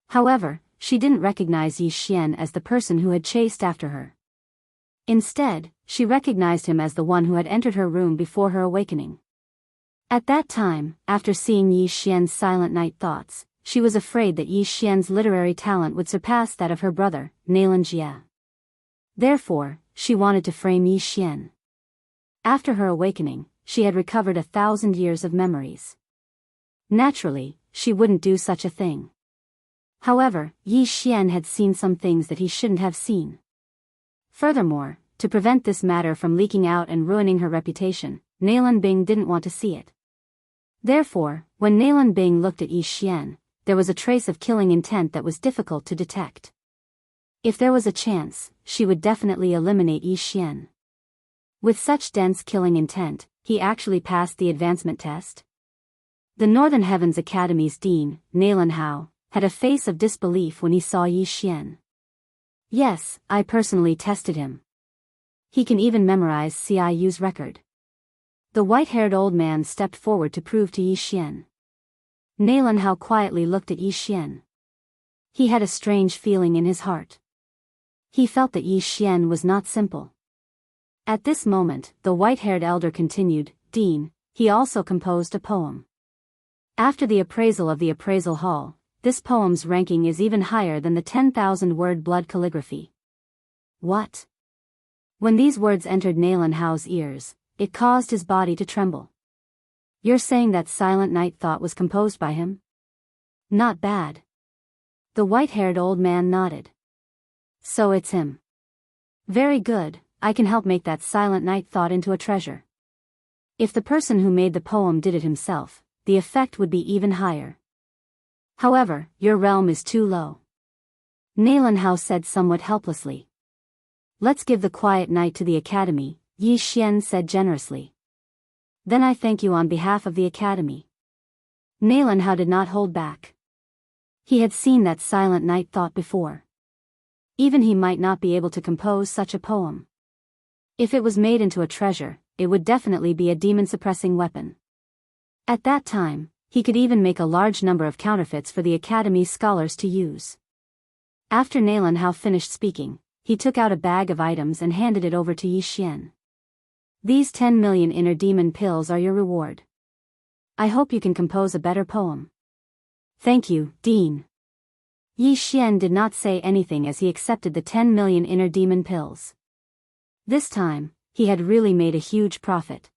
However, she didn't recognize Yi Xian as the person who had chased after her. Instead, she recognized him as the one who had entered her room before her awakening. At that time, after seeing Yi Xian's silent night thoughts, she was afraid that Yi Xian's literary talent would surpass that of her brother, Nalan Jie. Therefore, she wanted to frame Yi Xian. After her awakening, she had recovered 1,000 years of memories. Naturally, she wouldn't do such a thing. However, Yi Xian had seen some things that he shouldn't have seen. Furthermore, to prevent this matter from leaking out and ruining her reputation, Nalan Bing didn't want to see it. Therefore, when Nalan Bing looked at Yi Xian, there was a trace of killing intent that was difficult to detect. If there was a chance, she would definitely eliminate Yi Xian. With such dense killing intent, he actually passed the advancement test. The Northern Heavens Academy's dean, Nalan Hao, had a face of disbelief when he saw Yi Xian. "Yes, I personally tested him. He can even memorize CIU's record." The white-haired old man stepped forward to prove to Yi Xian. Nalan Hao quietly looked at Yi Xian. He had a strange feeling in his heart. He felt that Yi Xian was not simple. At this moment, the white-haired elder continued, "Dean, he also composed a poem. After the appraisal of the appraisal hall, this poem's ranking is even higher than the 10,000-word blood calligraphy." What? When these words entered Nailan Hao's ears, it caused his body to tremble. You're saying that silent night thought was composed by him? Not bad. The white-haired old man nodded. So it's him. Very good, I can help make that silent night thought into a treasure. If the person who made the poem did it himself, the effect would be even higher. However, your realm is too low. Nailan Hao said somewhat helplessly. Let's give the quiet night to the academy, Yi Xian said generously. Then I thank you on behalf of the academy. Nailan Hao did not hold back. He had seen that silent night thought before. Even he might not be able to compose such a poem. If it was made into a treasure, it would definitely be a demon-suppressing weapon. At that time, he could even make a large number of counterfeits for the Academy's scholars to use. After Nailan Hao finished speaking, he took out a bag of items and handed it over to Yi Xian. These 10 million inner demon pills are your reward. I hope you can compose a better poem. Thank you, Dean. Yi Xian did not say anything as he accepted the 10 million inner demon pills. This time, he had really made a huge profit.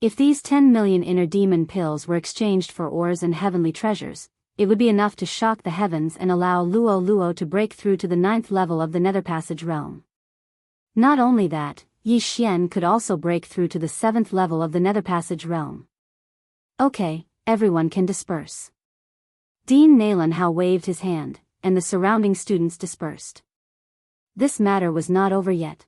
If these 10 million inner demon pills were exchanged for ores and heavenly treasures, it would be enough to shock the heavens and allow Luo Luo to break through to the 9th level of the Nether Passage realm. Not only that, Yi Xian could also break through to the 7th level of the Nether Passage realm. Okay, everyone can disperse. Dean Nailan Hao waved his hand, and the surrounding students dispersed. This matter was not over yet.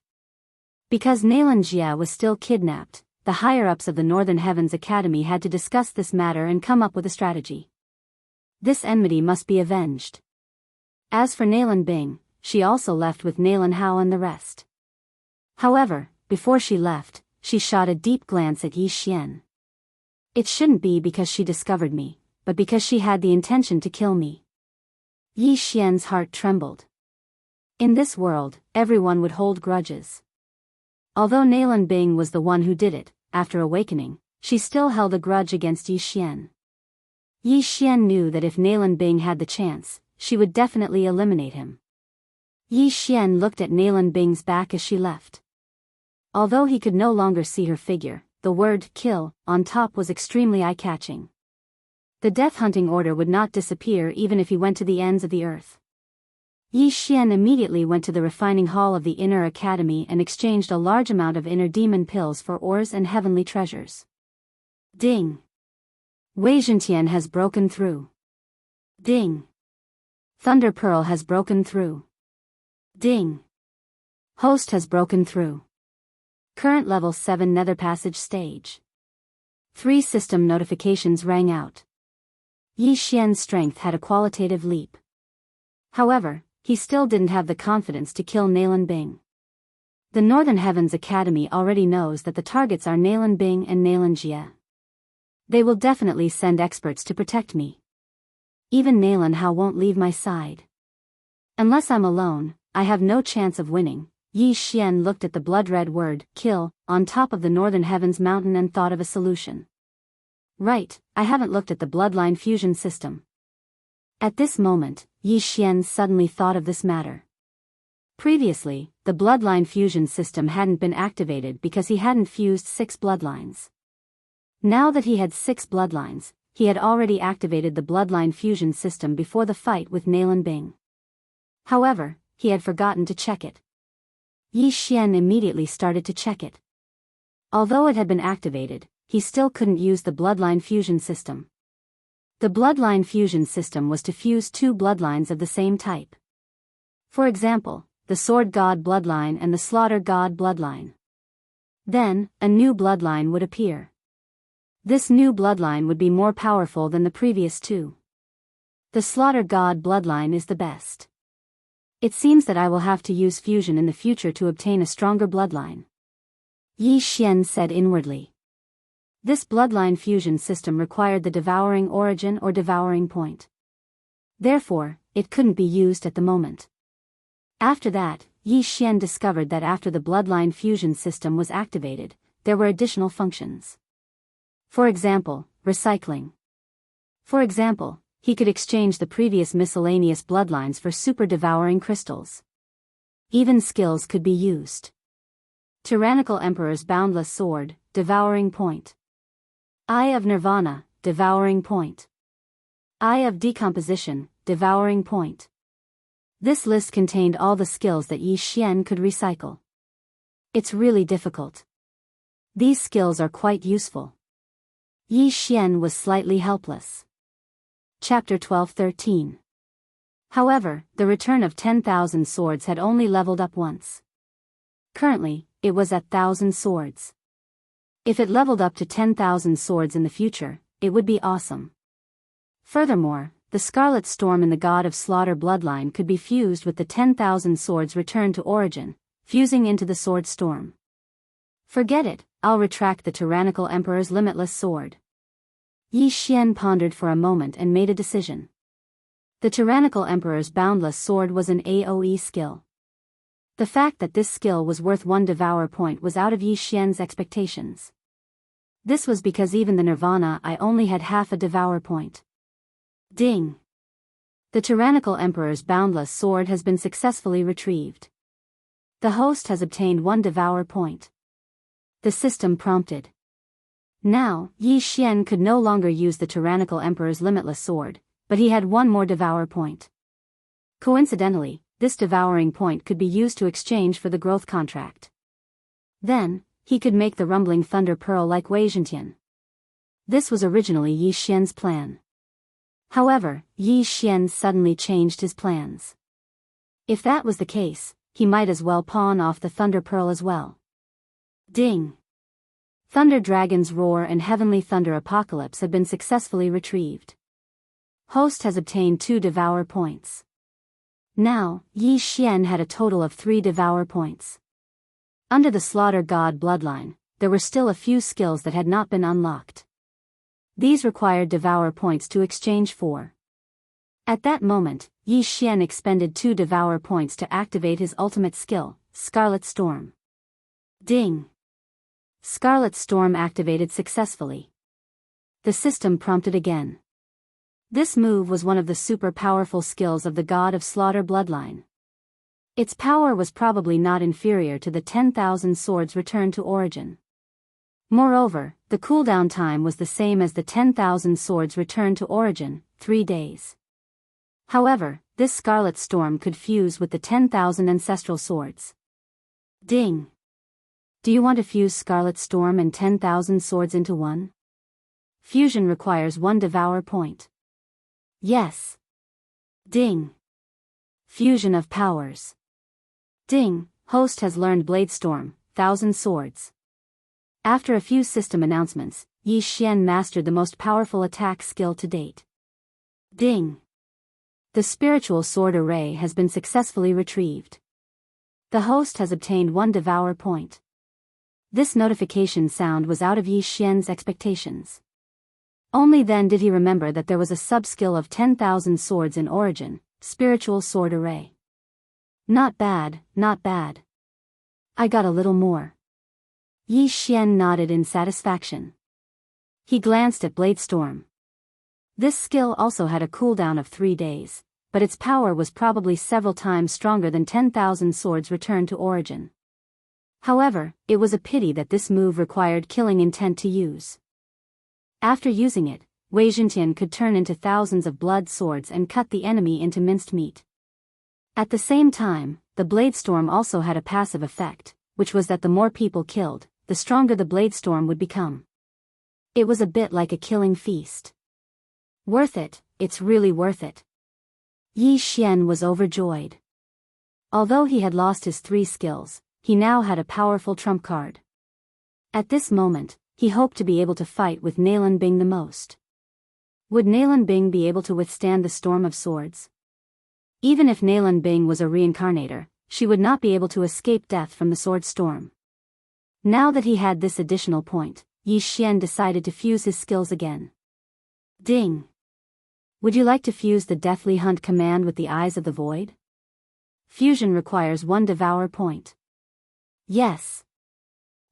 Because Nailan Jia was still kidnapped, the higher-ups of the Northern Heavens Academy had to discuss this matter and come up with a strategy. This enmity must be avenged. As for Nailan Bing, she also left with Nailan Hao and the rest. However, before she left, she shot a deep glance at Yi Xian. It shouldn't be because she discovered me, but because she had the intention to kill me. Yi Xian's heart trembled. In this world, everyone would hold grudges. Although Nailan Bing was the one who did it, after awakening, she still held a grudge against Yi Xian. Yi Xian knew that if Nailan Bing had the chance, she would definitely eliminate him. Yi Xian looked at Nailan Bing's back as she left. Although he could no longer see her figure, the word kill on top was extremely eye-catching. The death hunting order would not disappear even if he went to the ends of the earth. Yi Xian immediately went to the refining hall of the Inner Academy and exchanged a large amount of inner demon pills for ores and heavenly treasures. Ding! Wei Zhentian has broken through. Ding! Thunder Pearl has broken through. Ding! Host has broken through. Current level 7 Nether Passage stage. 3 system notifications rang out. Yi Xian's strength had a qualitative leap. However, he still didn't have the confidence to kill Nailan Bing. The Northern Heavens Academy already knows that the targets are Nailan Bing and Nailan Jia. They will definitely send experts to protect me. Even Nailan Hao won't leave my side. Unless I'm alone, I have no chance of winning. Yi Xian looked at the blood-red word, kill, on top of the Northern Heavens mountain and thought of a solution. Right, I haven't looked at the bloodline fusion system. At this moment, Yi Xian suddenly thought of this matter. Previously, the bloodline fusion system hadn't been activated because he hadn't fused 6 bloodlines. Now that he had 6 bloodlines, he had already activated the bloodline fusion system before the fight with Nailan Bing. However, he had forgotten to check it. Yi Xian immediately started to check it. Although it had been activated, he still couldn't use the bloodline fusion system. The bloodline fusion system was to fuse 2 bloodlines of the same type. For example, the Sword God bloodline and the Slaughter God bloodline. Then, a new bloodline would appear. This new bloodline would be more powerful than the previous 2. The Slaughter God bloodline is the best. It seems that I will have to use fusion in the future to obtain a stronger bloodline. Yi Xian said inwardly. This bloodline fusion system required the devouring origin or devouring point. Therefore, it couldn't be used at the moment. After that, Yi Xian discovered that after the bloodline fusion system was activated, there were additional functions. For example, recycling. For example, he could exchange the previous miscellaneous bloodlines for super devouring crystals. Even skills could be used. Tyrannical Emperor's Boundless Sword, Devouring Point. Eye of Nirvana, Devouring Point. Eye of Decomposition, Devouring Point. This list contained all the skills that Yi Xian could recycle. It's really difficult. These skills are quite useful. Yi Xian was slightly helpless. Chapter 12-13. However, the return of 10,000 swords had only leveled up once. Currently, it was at 1,000 swords. If it leveled up to 10,000 swords in the future, it would be awesome. Furthermore, the Scarlet Storm in the God of Slaughter bloodline could be fused with the 10,000 swords returned to origin, fusing into the Sword Storm. Forget it, I'll retract the Tyrannical Emperor's Limitless Sword. Yi Xian pondered for a moment and made a decision. The Tyrannical Emperor's Boundless Sword was an AoE skill. The fact that this skill was worth 1 Devour point was out of Yi Xian's expectations. This was because even the Nirvana Eye only had half a Devour point. Ding! The Tyrannical Emperor's Boundless Sword has been successfully retrieved. The host has obtained 1 Devour point. The system prompted. Now, Yi Xian could no longer use the Tyrannical Emperor's Limitless Sword, but he had 1 more Devour point. Coincidentally, this devouring point could be used to exchange for the growth contract. Then, he could make the rumbling thunder pearl like Wei Zhentian. This was originally Yi Xian's plan. However, Yi Xian suddenly changed his plans. If that was the case, he might as well pawn off the thunder pearl as well. Ding! Thunder Dragon's Roar and Heavenly Thunder Apocalypse have been successfully retrieved. Host has obtained 2 Devour points. Now, Yi Xian had a total of 3 Devour points. Under the Slaughter God bloodline, there were still a few skills that had not been unlocked. These required Devour points to exchange for. At that moment, Yi Xian expended 2 Devour points to activate his ultimate skill, Scarlet Storm. Ding! Scarlet Storm activated successfully. The system prompted again. This move was one of the super powerful skills of the God of Slaughter bloodline. Its power was probably not inferior to the 10,000 swords returned to origin. Moreover, the cooldown time was the same as the 10,000 swords returned to origin, 3 days. However, this Scarlet Storm could fuse with the 10,000 ancestral swords. Ding! Do you want to fuse Scarlet Storm and 10,000 swords into one? Fusion requires 1 Devour point. Yes. Ding! Fusion of powers. Ding! Host has learned Blade Storm, 1,000 swords. After a few system announcements, Yi Xian mastered the most powerful attack skill to date. Ding! The Spiritual Sword Array has been successfully retrieved. The host has obtained 1 Devour point. This notification sound was out of Yi Xian's expectations. Only then did he remember that there was a sub-skill of 10,000 swords in origin, Spiritual Sword Array. Not bad, not bad. I got a little more. Yi Xian nodded in satisfaction. He glanced at Blade Storm. This skill also had a cooldown of 3 days, but its power was probably several times stronger than 10,000 swords returned to origin. However, it was a pity that this move required killing intent to use. After using it, Wei Zhentian could turn into thousands of blood swords and cut the enemy into minced meat. At the same time, the Blade Storm also had a passive effect, which was that the more people killed, the stronger the Blade Storm would become. It was a bit like a killing feast. Worth it, it's really worth it. Yi Xian was overjoyed. Although he had lost his 3 skills, he now had a powerful trump card. At this moment, he hoped to be able to fight with Nalan Bing the most. Would Nalan Bing be able to withstand the storm of swords? Even if Nalan Bing was a reincarnator, she would not be able to escape death from the sword storm. Now that he had this additional point, Yi Xian decided to fuse his skills again. Ding! Would you like to fuse the Deathly Hunt command with the Eyes of the Void? Fusion requires 1 Devour point. Yes.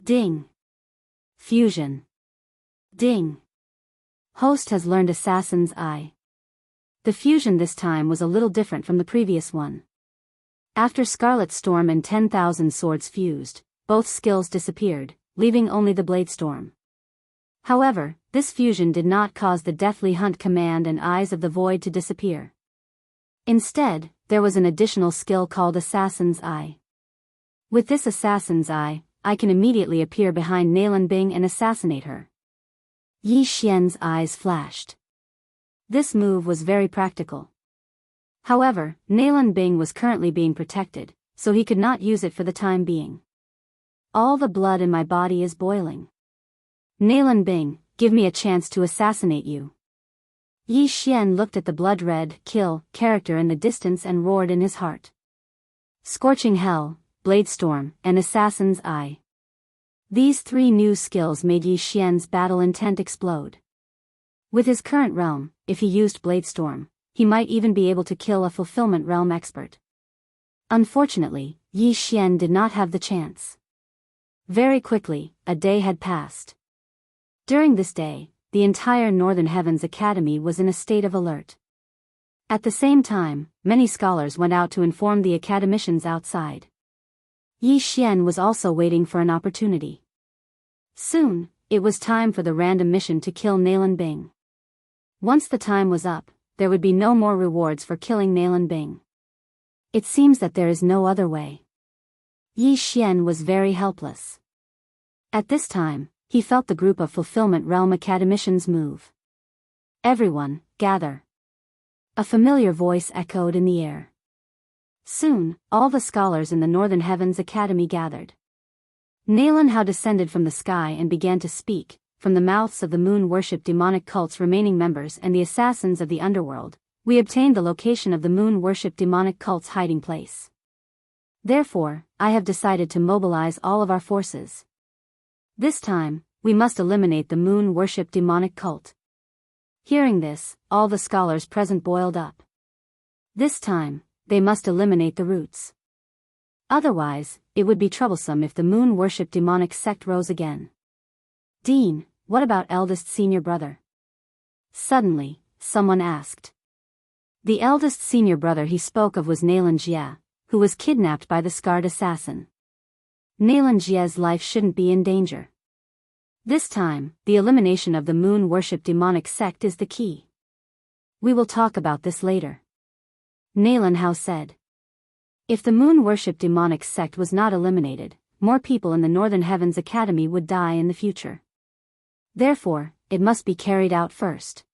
Ding! Fusion. Ding! Host has learned Assassin's Eye. The fusion this time was a little different from the previous one. After Scarlet Storm and 10,000 swords fused, both skills disappeared, leaving only the Blade Storm. However, this fusion did not cause the Deathly Hunt command and Eyes of the Void to disappear. Instead, there was an additional skill called Assassin's Eye. With this Assassin's Eye, I can immediately appear behind Nalan Bing and assassinate her. Yi Xian's eyes flashed. This move was very practical. However, Nalan Bing was currently being protected, so he could not use it for the time being. All the blood in my body is boiling. Nalan Bing, give me a chance to assassinate you. Yi Xian looked at the blood-red kill character in the distance and roared in his heart. Scorching Hell, Blade Storm, and Assassin's Eye. These three new skills made Yi Xian's battle intent explode. With his current realm, if he used Blade Storm, he might even be able to kill a Fulfillment Realm expert. Unfortunately, Yi Xian did not have the chance. Very quickly, a day had passed. During this day, the entire Northern Heavens Academy was in a state of alert. At the same time, many scholars went out to inform the academicians outside. Yi Xian was also waiting for an opportunity. Soon, it was time for the random mission to kill Nalan Bing. Once the time was up, there would be no more rewards for killing Nalan Bing. It seems that there is no other way. Yi Xian was very helpless. At this time, he felt the group of Fulfillment Realm academicians move. Everyone, gather. A familiar voice echoed in the air. Soon, all the scholars in the Northern Heavens Academy gathered. Nalan Hao descended from the sky and began to speak, from the mouths of the moon-worship demonic cult's remaining members and the assassins of the underworld. We obtained the location of the moon-worship demonic cult's hiding place. Therefore, I have decided to mobilize all of our forces. This time, we must eliminate the moon-worship demonic cult. Hearing this, all the scholars present boiled up. This time, they must eliminate the roots. Otherwise, it would be troublesome if the moon-worship demonic sect rose again. Dean, what about eldest senior brother? Suddenly, someone asked. The eldest senior brother he spoke of was Nalan Jie, who was kidnapped by the scarred assassin. Nalan Jie's life shouldn't be in danger. This time, the elimination of the moon-worship demonic sect is the key. We will talk about this later. Nalan Hao said. If the moon-worship demonic sect was not eliminated, more people in the Northern Heavens Academy would die in the future. Therefore, it must be carried out first.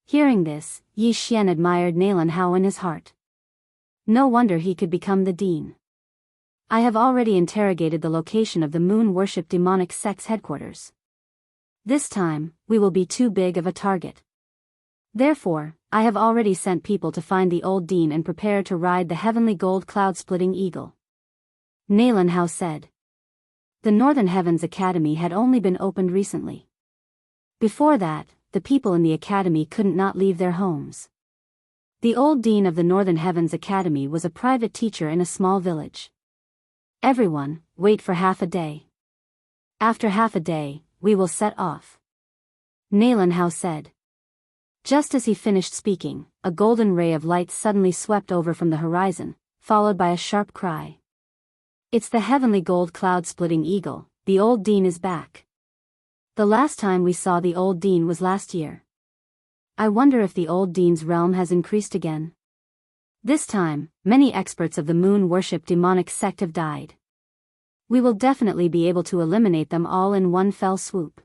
Hearing this, Yi Xian admired Nalan Hao in his heart. No wonder he could become the dean. I have already interrogated the location of the moon-worship demonic sect's headquarters. This time, we will be too big of a target. Therefore, I have already sent people to find the old dean and prepare to ride the heavenly gold cloud-splitting eagle. Nalan Hao said. The Northern Heavens Academy had only been opened recently. Before that, the people in the academy couldn't not leave their homes. The old dean of the Northern Heavens Academy was a private teacher in a small village. Everyone, wait for half a day. After half a day, we will set off. Nalan Hao said. Just as he finished speaking, a golden ray of light suddenly swept over from the horizon, followed by a sharp cry. It's the heavenly gold cloud-splitting eagle, the old dean is back. The last time we saw the old dean was last year. I wonder if the old dean's realm has increased again. This time, many experts of the moon-worship demonic sect have died. We will definitely be able to eliminate them all in one fell swoop.